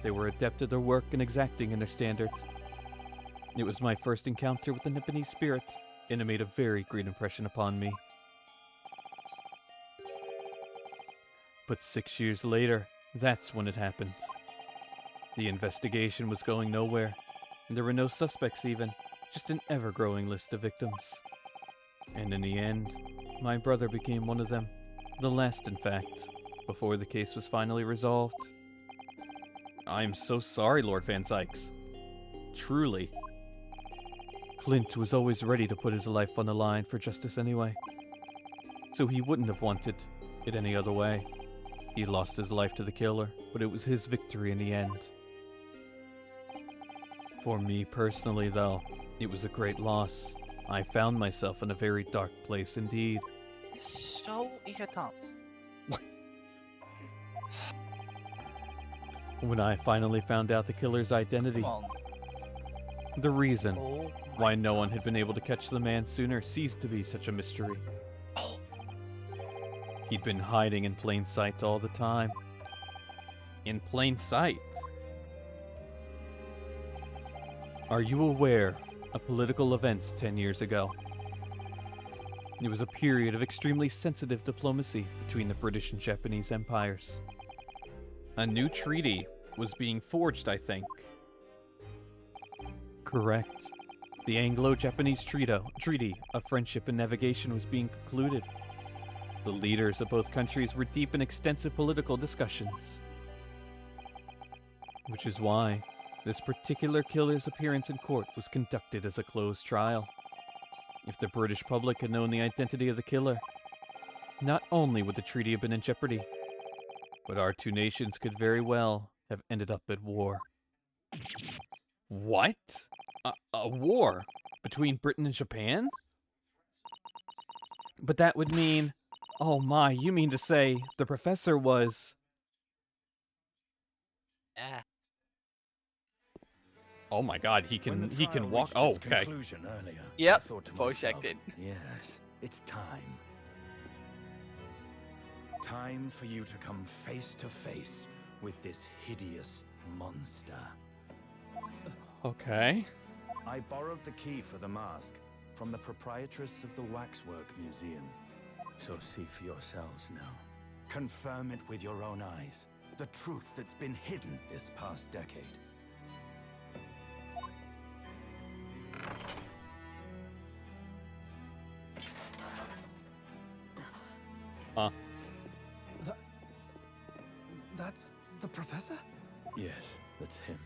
They were adept at their work and exacting in their standards. It was my first encounter with the Nipponese spirit, and it made a very great impression upon me. But 6 years later, that's when it happened. The investigation was going nowhere, There were no suspects even, just an ever-growing list of victims. And in the end, my brother became one of them. The last, in fact, before the case was finally resolved. I'm so sorry, Lord Van Sykes. Truly. Clint was always ready to put his life on the line for justice anyway. So he wouldn't have wanted it any other way. He lost his life to the killer, but it was his victory in the end. For me personally, though, it was a great loss. I found myself in a very dark place indeed. So irritant. When I finally found out the killer's identity, Come on. the reason Oh why no one had been able to catch the man sooner ceased to be such a mystery. He'd been hiding in plain sight all the time. In plain sight? Are you aware of political events 10 years ago? It was a period of extremely sensitive diplomacy between the British and Japanese empires. A new treaty was being forged, I think. Correct. The Anglo-Japanese Treaty of Friendship and Navigation was being concluded. The leaders of both countries were deep in extensive political discussions. Which is why this particular killer's appearance in court was conducted as a closed trial. If the British public had known the identity of the killer, not only would the treaty have been in jeopardy, but our two nations could very well have ended up at war. What? A war? Between Britain and Japan? But that would mean... Oh my, you mean to say the professor was... Oh my god, he can walk. Oh, okay. Yep, voice acted. Yes, it's time. Time for you to come face to face with this hideous monster. Okay. I borrowed the key for the mask from the proprietress of the Waxwork Museum. So see for yourselves now. Confirm it with your own eyes. The truth that's been hidden this past decade. Huh. That's the professor? Yes, that's him.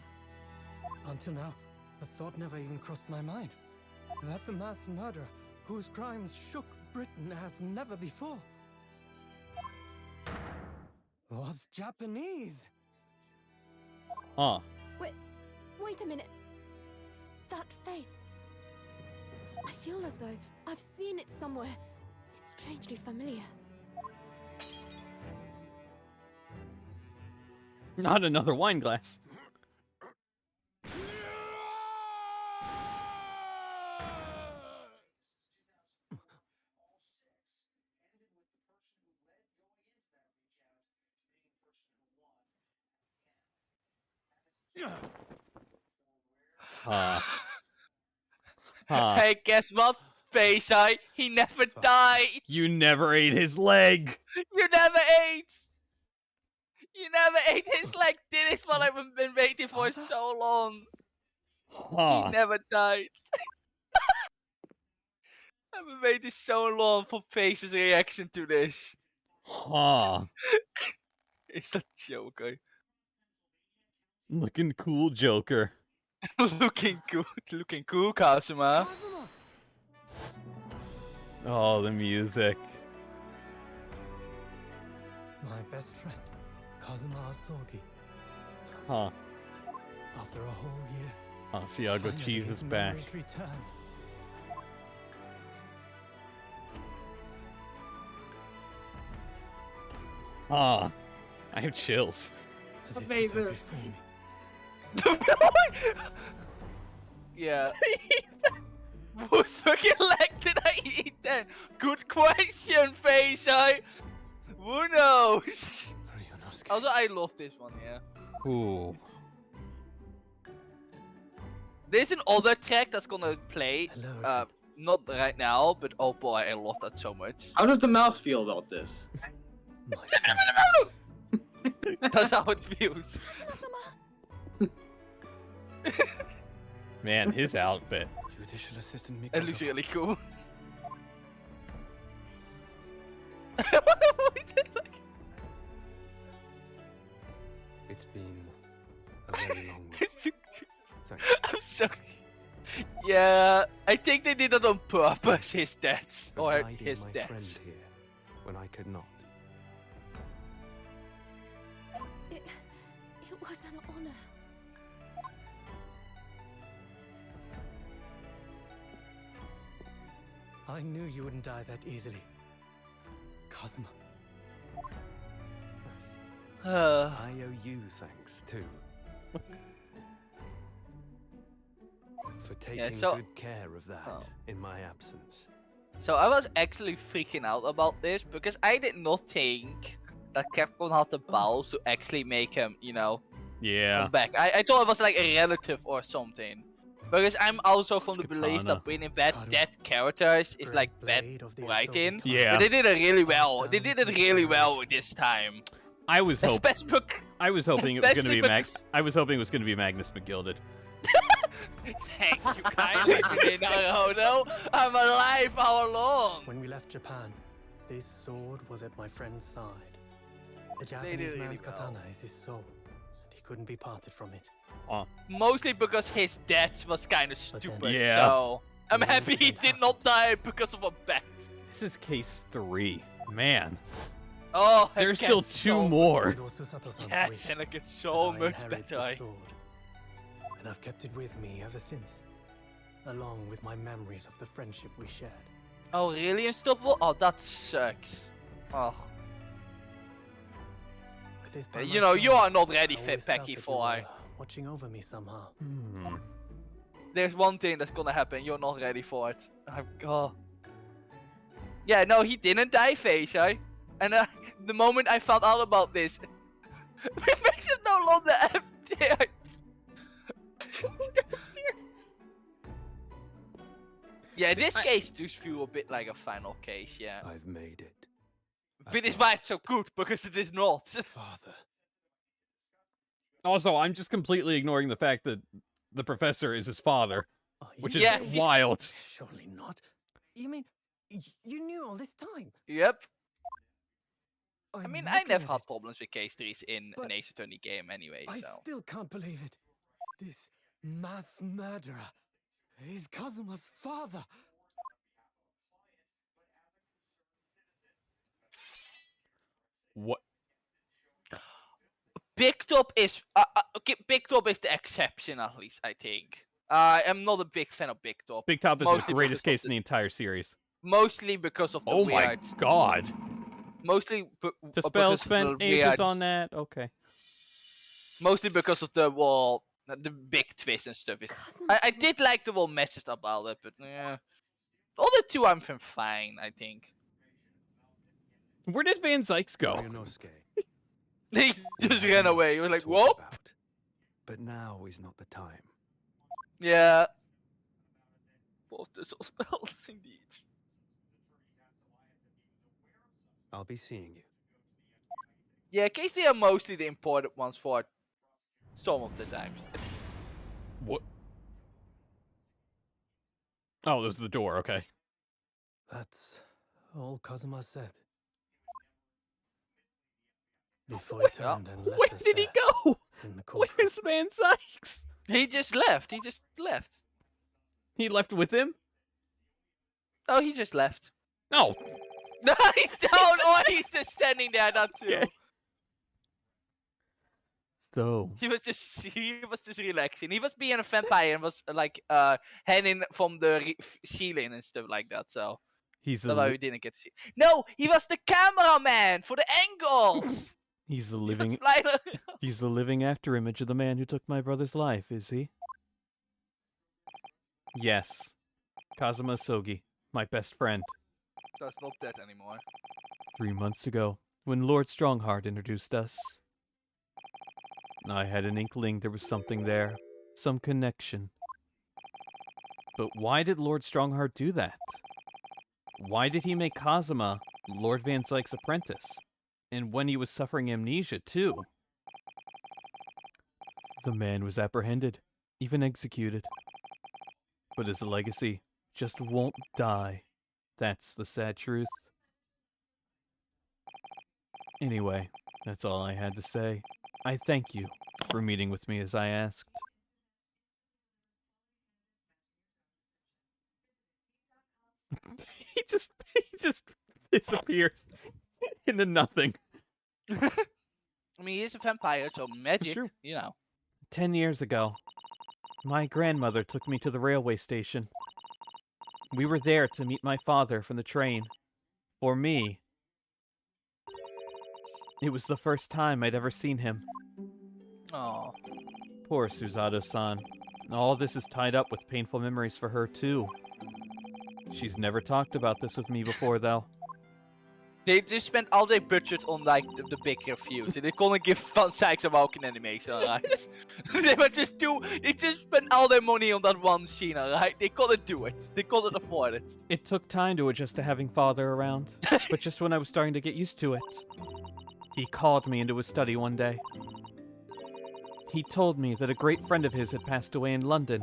Until now, the thought never even crossed my mind. That the mass murderer, whose crimes shook Britain as never before, was Japanese. Huh. Wait a minute. That face. I feel as though I've seen it somewhere. It's strangely familiar. Not another wine glass. Hey, guess what, Face Eye? He never died! You never ate his leg! You never ate! You never ate his leg! This is what I've been waiting for so long! He never died! I've been waiting so long for Face's reaction to this. Huh. It's a Joker. Looking cool, Joker. looking cool, Kazuma. Oh, the music. My best friend, Kazuma Asogi. Huh. After a whole year, Asiago finally Cheese his is back. memories returned. Ah, I have chills. Amazing. Yeah. Whose fucking leg did I eat then? Good question, Face Eye. Who knows? Also, I love this one, yeah. Ooh. There's another track that's gonna play. Not right now, but oh boy, I love that so much. How does the mouse feel about this? That's how it feels. Man, his outfit. Judicial Assistant It looks Mikoto. really cool. It's been a very long road. Thank you. I'm sorry. Yeah, I think they did it on purpose, his stats. For Or guiding his my friend stats. here when I could not. It was an honor. I knew you wouldn't die that easily. Kazuma. I owe you thanks too. For taking so- good care of that in my absence. So I was actually freaking out about this because I did not think that Capcom had the balls to actually make him, you know, Yeah. come back. I thought it was like a relative or something. Because I'm also from It's the belief Katana. that bringing back dead characters is like bad Blade of the writing. Yeah. But they did it really well. They did it really well this time. I was hoping. Especially I was hoping it was going to be especially I was hoping it was going to be Magnus McGilded. Thank you kindly, Naruto. I'm alive all along. When we left Japan, this sword was at my friend's side. The did Japanese really man's well. katana is his soul, and he couldn't be parted from it. Mostly because his death was kind of But then- stupid. Yeah. So I'm The happy he incident did not die because of a bet. This is case 3. Man. Oh, it There's still gets 2 so more. It was Susato-san's Yes, wish and it gets so that I much inherit better. the sword. And I've kept it with me ever since, along with my memories of the friendship we shared. Oh, really, Unstoppable? Oh, that sucks. Oh. With this by You my know, you side, are not ready, I Fit always felt Pecky, that you for I. were watching over me somehow. There's one thing that's gonna happen, you're not ready for it. Oh. Yeah, no, he didn't die, Face, And the moment I found out about this, it makes it no longer empty. Yeah, this case does feel a bit like a final case, yeah. I've made it. But it's why it's so good, because it is not. Father. Also, I'm just completely ignoring the fact that the professor is his father, which is Yeah, wild. Surely not. You mean you knew all this time? Yep. I I'm mean, I looking never at had it, problems with case 3s in but an Ace Attorney game anyway, I so. still can't believe it. This mass murderer is Kazuma's father. What? Big Top is okay, Big Top is the exception, at least, I think. I'm not a big fan of Big Top. Big Top is Mostly the greatest because case in the entire series. Mostly because of the Oh weird. my god. Mostly The spell because of spent the ages weird- on that? Okay. Mostly because of the the big twist and stuff. I did like the whole message about it, but yeah. The other two I'm fine, I think. Where did Van Zykes go? Ryunosuke. He just We ran had away. He much was like, to whoa. talk about. But now is not the time. Yeah. Both the soul spells, indeed. I'll be seeing you. Yeah, KC are mostly the important ones for some of the times. What? Oh, there's the door, okay. That's all Kazuma said. Before he turned and left Where us did he there go? in the courtroom. Where's Van Zykes? He just left. He just left. He left with him? Oh, he just left. No. No, he don't. Oh, he's just standing there. That too. Okay. So. He was just relaxing. He was being a vampire and was like hanging from the ceiling and stuff like that. So He's that's why we didn't get to see. No, he was the cameraman for the angles. He's the He was living flying around. He's the living after image of the man who took my brother's life, is he? Yes. Kazuma Sogi, my best friend. That's not dead anymore. 3 months ago, when Lord Strongheart introduced us, I had an inkling there was something there, some connection. But why did Lord Strongheart do that? Why did he make Kazuma Lord Van Zyk's apprentice? And when he was suffering amnesia, too? The man was apprehended, even executed. But his legacy just won't die. That's the sad truth. Anyway, that's all I had to say. I thank you for meeting with me as I asked. he just disappears into nothing. I mean, he's a vampire, so magic, Sure. you know. 10 years ago, my grandmother took me to the railway station. We were there to meet my father from the train. For me, it was the first time I'd ever seen him. Oh. Poor Susato-san. All this is tied up with painful memories for her, too. She's never talked about this with me before, though. They just spent all their budget on like the big reviews. They couldn't give Van Sykes a walking animation, alright? They just spent all their money on that one scene, alright? They couldn't do it. They couldn't afford it. It took time to adjust to having father around, but just when I was starting to get used to it, he called me into his study one day. He told me that a great friend of his had passed away in London,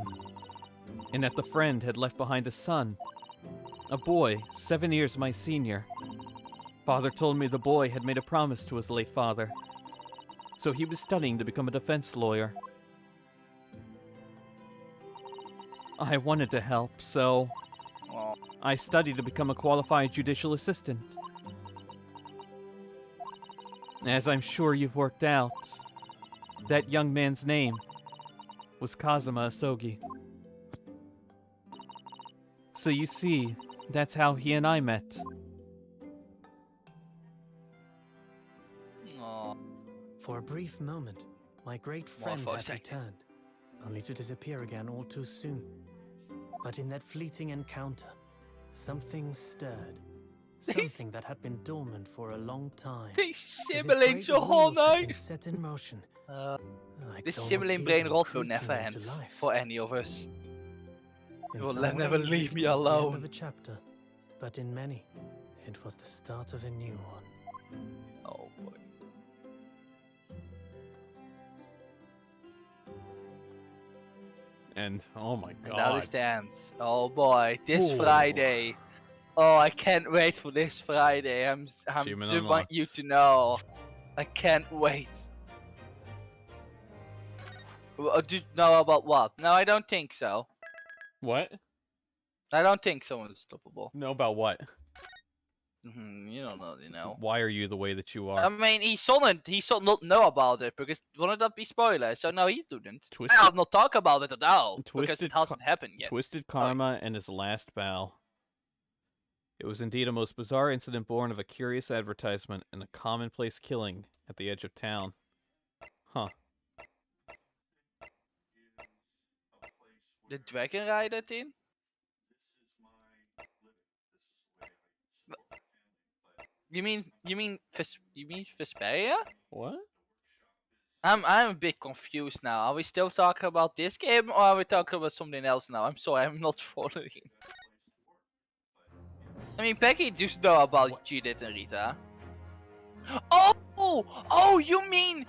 and that the friend had left behind a son, a boy 7 years my senior. Father told me the boy had made a promise to his late father, so he was studying to become a defense lawyer. I wanted to help, so I studied to become a qualified judicial assistant. As I'm sure you've worked out, that young man's name was Kazuma Asogi. So you see, that's how he and I met. For a brief moment, my great friend had returned, only to disappear again all too soon. But in that fleeting encounter, something stirred. Something that had been dormant for a long time. They simulate so whole night. Set in motion. This simulating brain rot will never end for any of us. It will never leave me alone. The end of a chapter, but in many, it was the start of a new one. Oh boy. And oh my god. And now this ends. Oh boy, this Friday. Oh, I can't wait for this Friday. I'm just want you to know. I can't wait. Do you know about what? No, I don't think so. What? I don't think someone's stoppable. Know about what? You don't know, you know. Why are you the way that you are? I mean, he should not know about it because wouldn't that be spoilers? So no, he didn't. I'll not talk about it at all because it hasn't happened yet. Twisted Karma and his last bow. It was indeed a most bizarre incident born of a curious advertisement and a commonplace killing at the edge of town. Huh. The Dragon Rider team? You mean Vesperia? What? I'm a bit confused now. Are we still talking about this game or are we talking about something else now? I'm sorry, I'm not following. I mean, Becky does know about Judith and Rita. Oh, you mean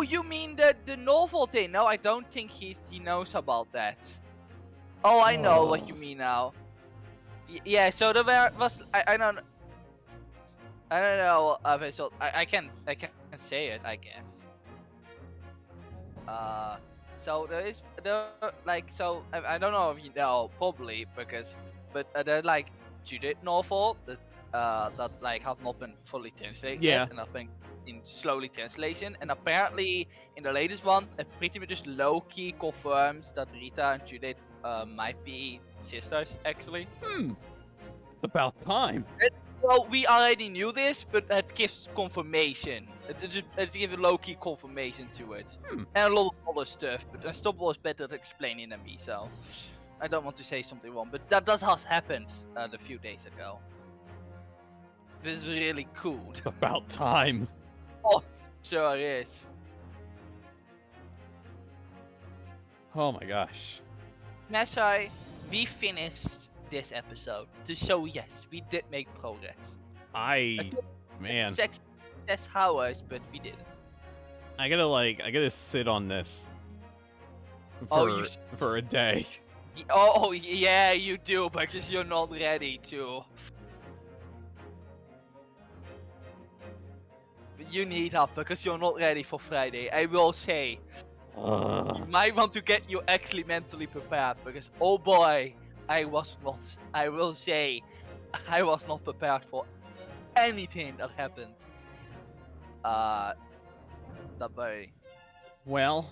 you mean the novel thing? No, I don't think he knows about that. Oh, I know what you mean now. Yeah, so there was I don't know. So I can say it, I guess. So I don't know if you know, probably but there's like Judith novel that like has not been fully translated yet, and I've been in slowly translation, and apparently in the latest one it pretty much just low-key confirms that Rita and Judith might be sisters actually. It's about time. Well, we already knew this, but it gives confirmation. It gives a low-key confirmation to it. And a lot of other stuff, but Unstoppable is better at explaining than me, so I don't want to say something wrong, but that has happened a few days ago. This is really cool. It's about time. Oh, sure is. Oh my gosh. Nashai, we finished this episode. So yes, we did make progress. Man. 6 hours, but we did it. I gotta sit on this for a day. Oh, yeah, you do, because you're not ready to. You need help because you're not ready for Friday. I will say. You might want to get you actually mentally prepared because, oh boy, I was not. I will say, I was not prepared for anything that happened. That way. Well,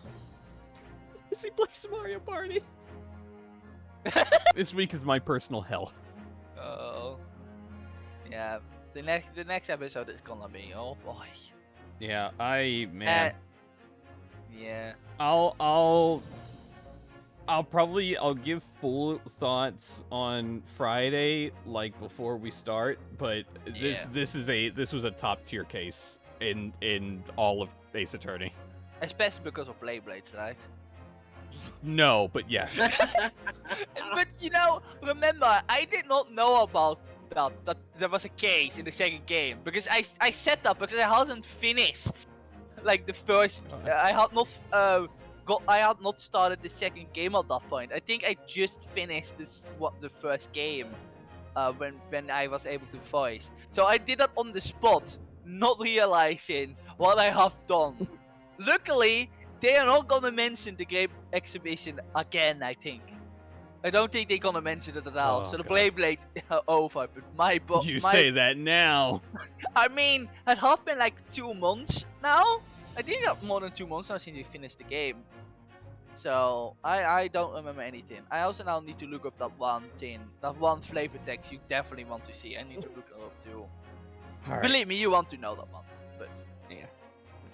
he plays Mario Party. This week is my personal hell. Oh. Yeah. The next episode is gonna be, oh boy. Yeah, man. Yeah. I'll give full thoughts on Friday, like before we start. But this was a top tier case in all of Ace Attorney. Especially because of Blades, right? No, but yes. But remember, I did not know about that there was a case in the second game because I set up because I hadn't finished like the first. I had not started the second game at that point. I think I just finished the first game when I was able to voice. So I did that on the spot, not realizing what I have done. Luckily, they are not gonna mention the game exhibition again, I think. I don't think they're gonna mention it at all. Oh, so the God. Blade over, but You say that now. I mean, it has been like 2 months now. I think it's more than 2 months now since we finished the game. So I don't remember anything. I also now need to look up that one thing, that one flavor text you definitely want to see. I need to look it up too. All right. Believe me, you want to know that one. But yeah.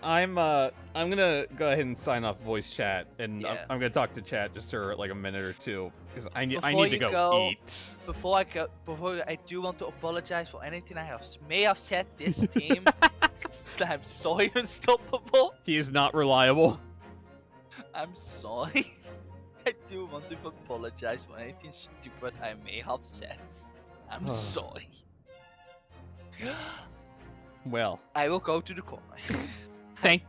I'm gonna go ahead and sign off voice chat, and Yeah. I'm gonna talk to chat just for like a minute or two because I need Before to you go eat. Before I do want to apologize for anything I may have said this team. I'm sorry, Unstoppable. He is not reliable. I'm sorry. I do want to apologize for anything stupid I may have said. I'm sorry. Well, I will go to the corner. thank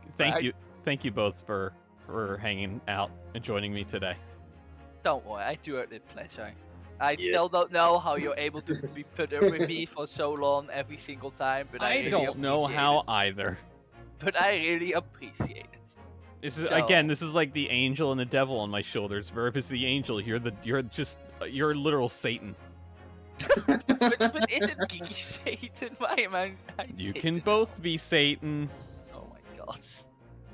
you both for hanging out and joining me today. Don't worry, I do it with pleasure. I still don't know how you're able to be put up with me for so long every single time, but I really don't know appreciate how it. either. But I really appreciate it. This is like the angel and the devil on my shoulders. Verv is the angel. You're literal Satan. but isn't Geeky Satan? Why am I You Satan? can both be Satan. Oh my god.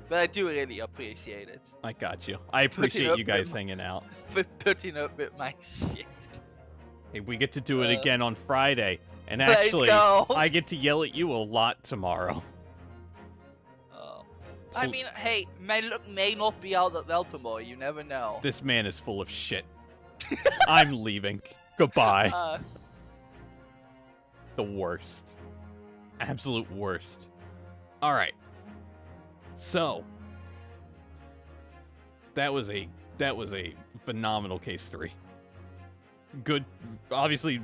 But I do really appreciate it. I got you. I appreciate you guys hanging out. For putting up with my shit. Hey, we get to do it again on Friday. And Let's actually, go. I get to yell at you a lot tomorrow. I mean, hey, my look may not be out that well tomorrow. You never know. This man is full of shit. I'm leaving. Goodbye. The worst. Absolute worst. Alright. So. That was a phenomenal case 3. Good, obviously,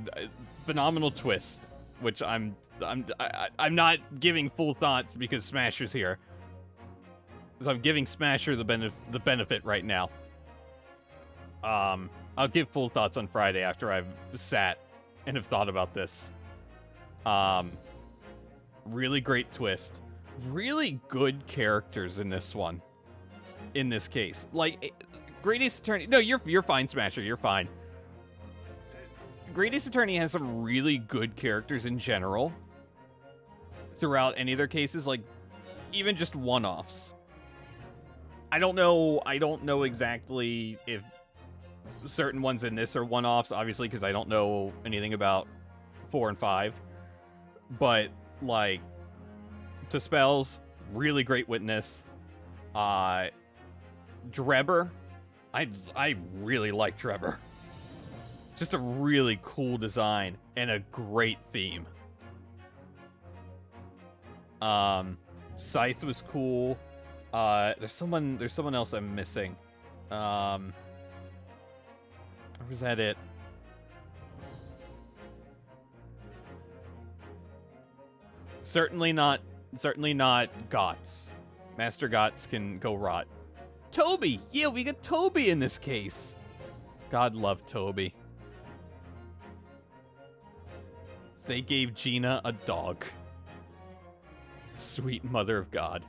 phenomenal twist, which I'm not giving full thoughts because Smasher's here. So I'm giving Smasher the benefit right now. I'll give full thoughts on Friday after I've sat and have thought about this. Really great twist. Really good characters in this one. In this case. Like, Great Ace Attorney... No, you're fine, Smasher. You're fine. Great Ace Attorney has some really good characters in general. Throughout any of their cases. Like, even just one-offs. I don't know exactly if certain ones in this are one-offs, obviously, because I don't know anything about 4 and 5. But, like, to spells, really great witness. Drebber, I really like Drebber. Just a really cool design and a great theme. Scythe was cool. There's someone else I'm missing. Or was that it? Certainly not Gots. Master Gots can go rot. Toby! Yeah, we got Toby in this case. God love Toby. They gave Gina a dog. Sweet mother of God.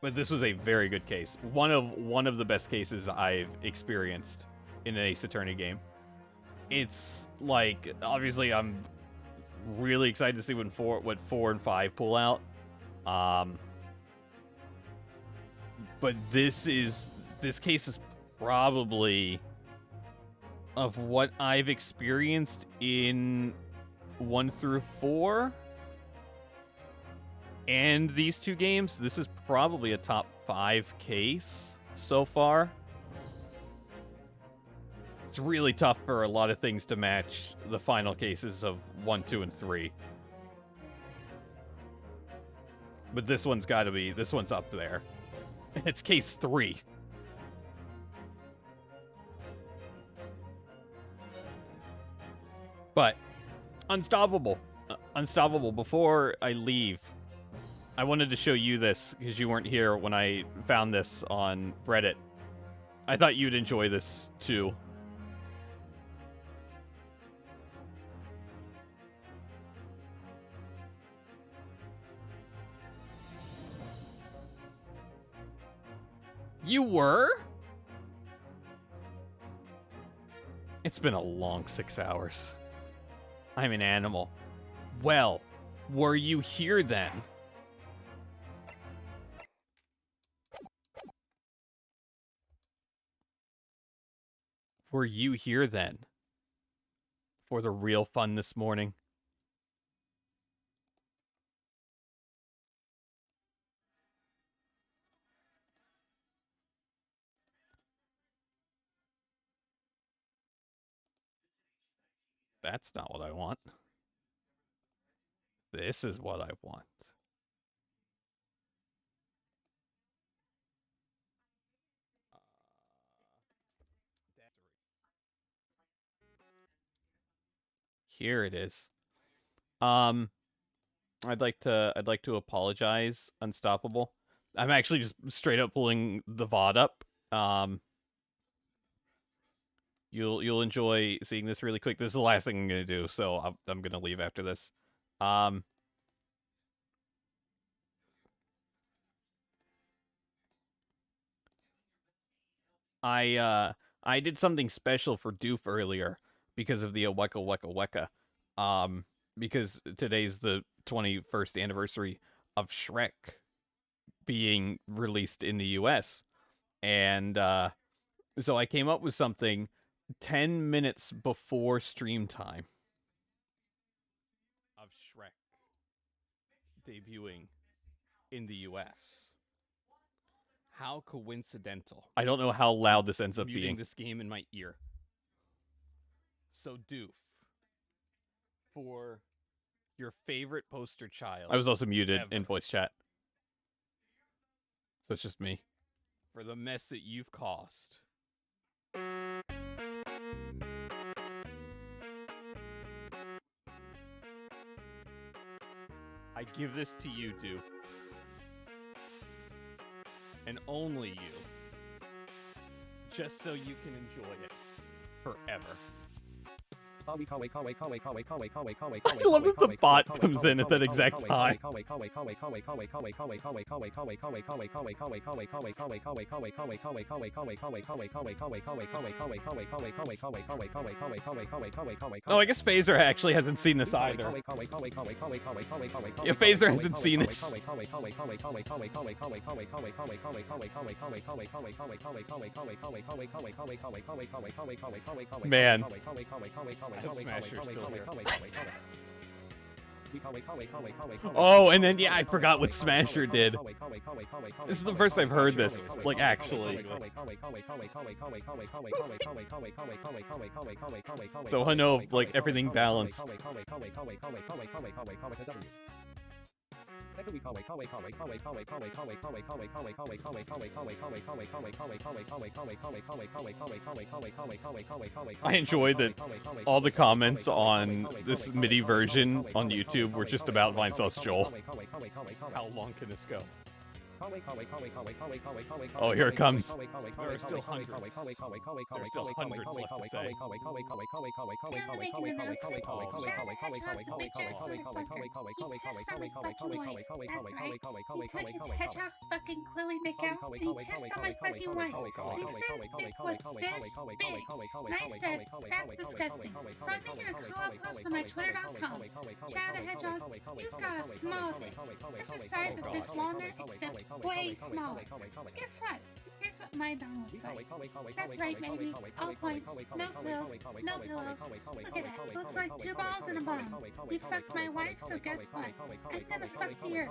But this was a very good case. One of the best cases I've experienced in an Ace Attorney game. It's like, obviously I'm really excited to see what 4 and 5 pull out. But this case is probably, of what I've experienced in 1 through 4 and these 2 games, this is probably a top 5 case so far. It's really tough for a lot of things to match the final cases of 1, 2, and 3. But this one's up there. It's case 3. But Unstoppable. Unstoppable, before I leave, I wanted to show you this because you weren't here when I found this on Reddit. I thought you'd enjoy this too. You were? It's been a long 6 hours. I'm an animal. Well, were you here then? Were you here then? For the real fun this morning? That's not what I want. This is what I want. Here it is. I'd like to apologize, Unstoppable. I'm actually just straight up pulling the VOD up. You'll enjoy seeing this really quick. This is the last thing I'm gonna do, so I'm gonna leave after this. I did something special for Doof earlier because of the Weka Weka Weka. Because today's the 21st anniversary of Shrek being released in the US. And so I came up with something 10 minutes before stream time of Shrek debuting in the US. How coincidental. I don't know how loud this ends up being. This game in my ear. So Doof, for your favorite poster child. I was also muted in voice chat. So it's just me. For the mess that you've caused. I give this to you, Doof. And only you. Just so you can enjoy it forever. I love if the bot comes in at that exact time. Oh, I guess Phaser actually hasn't seen this either. Yeah, Phaser hasn't seen this. Man. Oh, and then yeah, I forgot what Smasher did. This is the first I've heard this, like actually. So I know like everything balanced. I enjoyed that all the comments on this MIDI version on YouTube were just about Vine Sauce Joel. How long can this go? Oh, here it comes. There are still hundreds. There's still hundreds left to say. Now to make an announcement. Shadow the Hedgehog's a big giant motherfucker. He pissed on my fucking wife. That's right. He took his hedgehog fucking Quilly Dick out and he pissed on my fucking wife. He said his dick was this big. And I said, that's disgusting. So I'm making a call-out post on my Twitter.com. Shadow the Hedgehog, you've got a small dick. It's the size of this walnut, except way smaller. But guess what? Here's what my dong looks like. That's right, baby. All points. No pills. No pillows. Look at that. Looks like 2 balls and a bomb. You fucked my wife, so guess what? I'm gonna fuck the earth.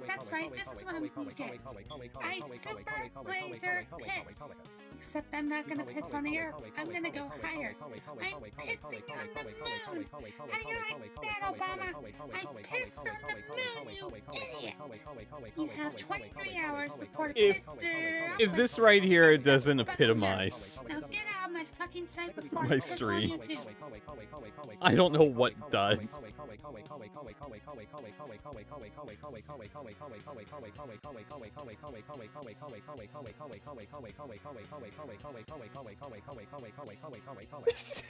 That's right, this is what I'm gonna get. I super laser piss. Except I'm not gonna piss on the earth. I'm gonna go higher. I'm pissing on the moon. How do you like that, Obama? I pissed on the moon, you idiot. You have 23 hours before If this right here doesn't epitomize Now get out of my fucking sight before my I piss on stream, you too. I don't know what does. This is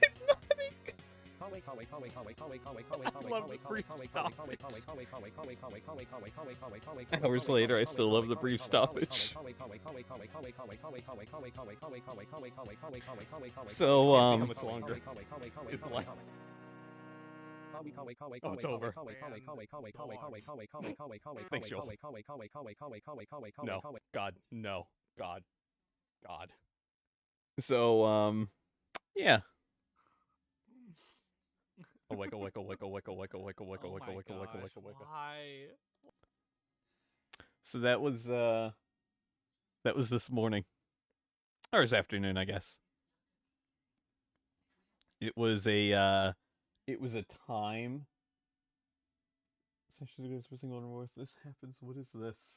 hypnotic. I love the brief stoppage. Hours later, I still love the brief stoppage. So, how much longer is left? Oh, it's over. Thanks, Joel. No. God. No. God. God. So, yeah. So that was this morning. Or this afternoon, I guess. It was a time. This happens. What is this?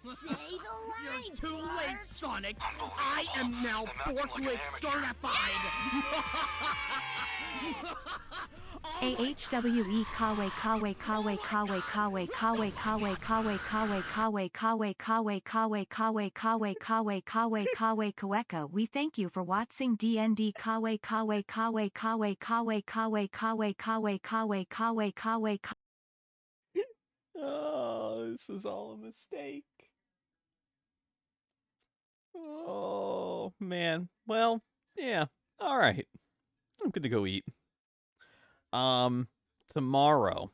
Say the line, You're too late, Sonic. I am now forklift certified. AHWE Kawe Kawe Kawe Kawe Kawe Kawe Kawe Kawe Kawe Kawe Kawe Kawe Kawe Kawe Kawe Kawe Kawe Kawe Kaweka. We thank you for watching DND Kawe Kawe Kawe Kawe Kawe Kawe Kawe Kawe Kawe Kawe Kawe. Oh, this was all a mistake. Oh, man. Well, yeah. All right. I'm good to go eat. Tomorrow.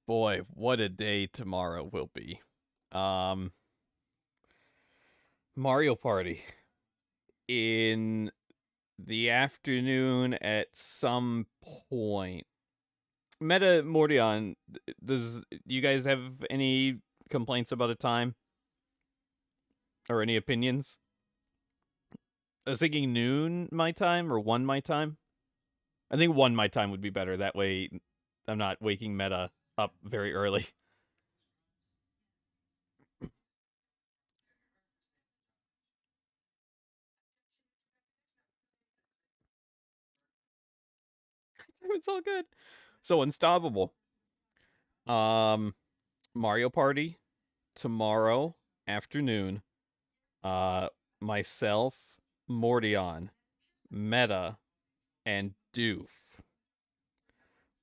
Boy, what a day tomorrow will be. Mario Party. In the afternoon at some point. Meta Mordion, do you guys have any complaints about a time? Or any opinions? I was thinking noon my time or 1 my time. I think 1 my time would be better. That way I'm not waking Meta up very early. It's all good. So Unstoppable. Mario Party tomorrow afternoon. Myself, Mordion, Meta, and Doof.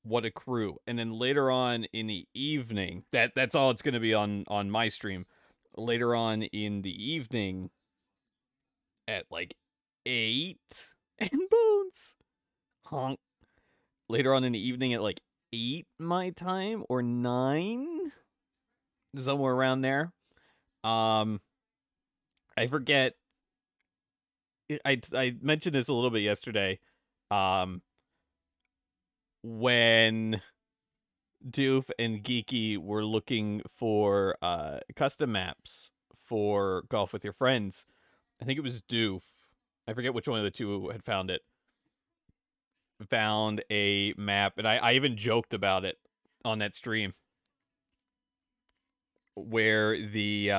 What a crew. And then later on in the evening, that's all it's going to be on my stream. Later on in the evening at like 8 and Bones. Honk. Later on in the evening at like 8 my time or 9, somewhere around there. I forget. I mentioned this a little bit yesterday. When Doof and Geeky were looking for custom maps for Golf with Your Friends, I think it was Doof. I forget which one of the two had found it. Found a map, and I even joked about it on that stream, where the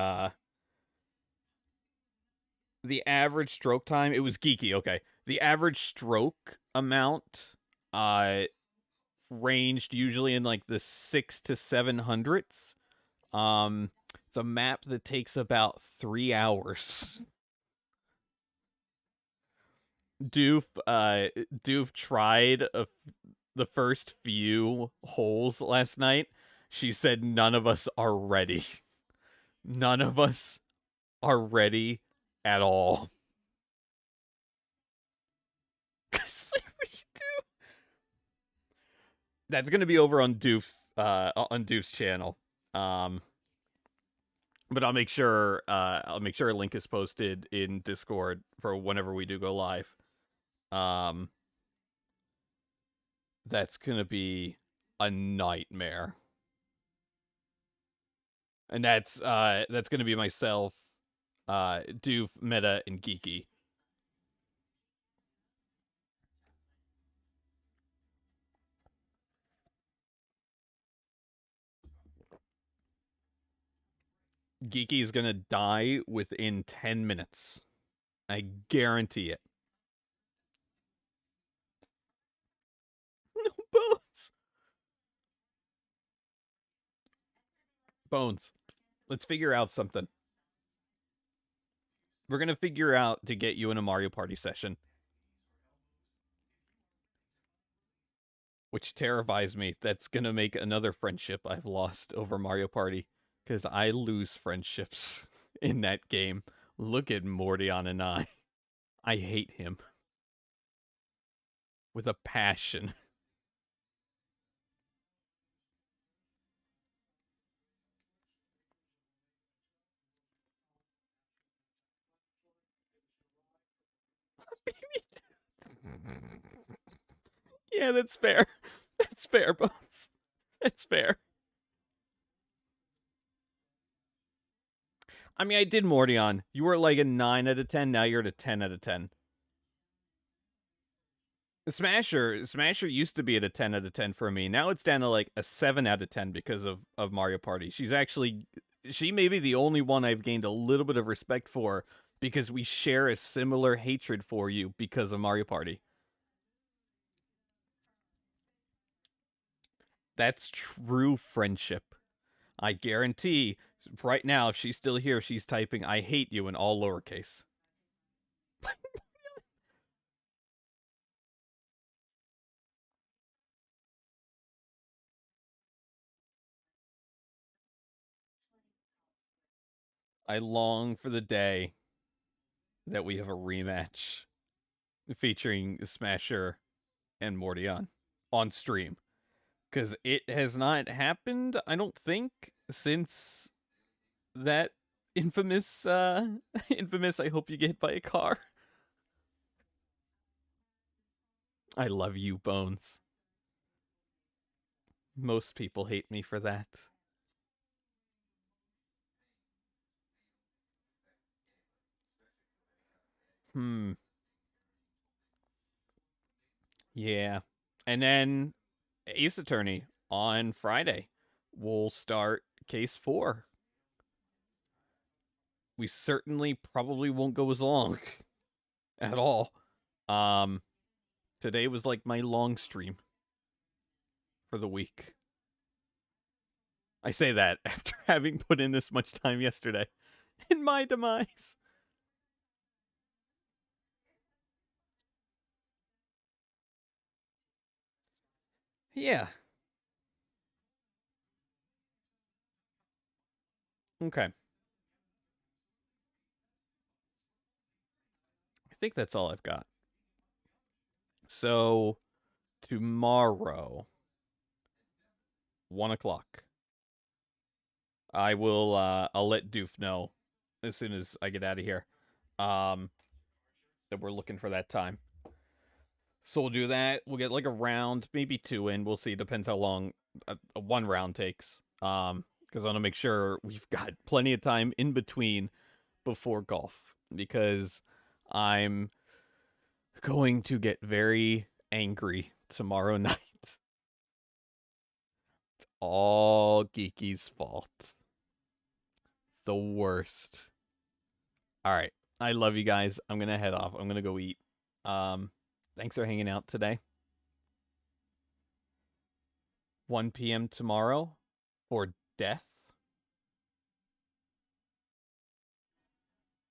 average stroke time, it was Geeky, okay. The average stroke amount ranged usually in like the 600 to 700s. It's a map that takes about 3 hours. Doof tried the first few holes last night. She said none of us are ready. None of us are ready at all. That's gonna be over on Doof's channel. But I'll make sure a link is posted in Discord for whenever we do go live. That's gonna be a nightmare. And that's gonna be myself, Doof, Meta, and Geeky. Geeky is gonna die within 10 minutes. I guarantee it. No, Bones. Bones. Let's figure out something. We're gonna figure out to get you in a Mario Party session. Which terrifies me. That's gonna make another friendship I've lost over Mario Party. Because I lose friendships in that game. Look at Mordion and I. I hate him. With a passion. Yeah, that's fair. That's fair, Bones. That's fair. I mean, I did Mordion. You were like a 9 out of 10. Now you're at a 10 out of 10. Smasher used to be at a 10 out of 10 for me. Now it's down to like a 7 out of 10 because of Mario Party. She may be the only one I've gained a little bit of respect for because we share a similar hatred for you because of Mario Party. That's true friendship. I guarantee right now, if she's still here, she's typing, I hate you in all lowercase. I long for the day that we have a rematch featuring Smasher and Mordion on stream. Because it has not happened, I don't think, since that infamous I hope you get hit by a car. I love you, Bones. Most people hate me for that. Yeah. And then Ace Attorney on Friday. We'll start case 4. We certainly probably won't go as long at all. Today was like my long stream for the week. I say that after having put in this much time yesterday in my demise. Yeah. Okay. I think that's all I've got. So, tomorrow, 1 o'clock, I will, I'll let Doof know as soon as I get out of here, that we're looking for that time. So we'll do that. We'll get like a round, maybe 2 in. We'll see. Depends how long a 1 round takes. Because I want to make sure we've got plenty of time in between before golf. Because I'm going to get very angry tomorrow night. It's all Geeky's fault. The worst. All right. I love you guys. I'm going to head off. I'm going to go eat. Thanks for hanging out today. 1 p.m. tomorrow for Death.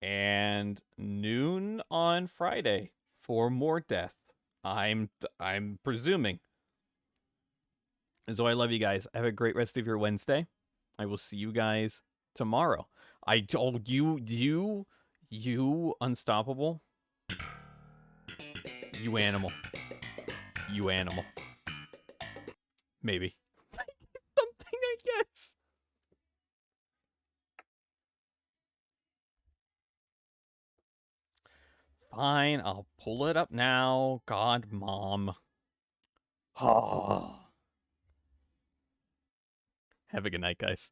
And noon on Friday for more Death. I'm presuming. And so I love you guys. Have a great rest of your Wednesday. I will see you guys tomorrow. I told you unstoppable. You animal. You animal. Maybe. Something, I guess. Fine, I'll pull it up now. God, Mom. Oh. Have a good night, guys.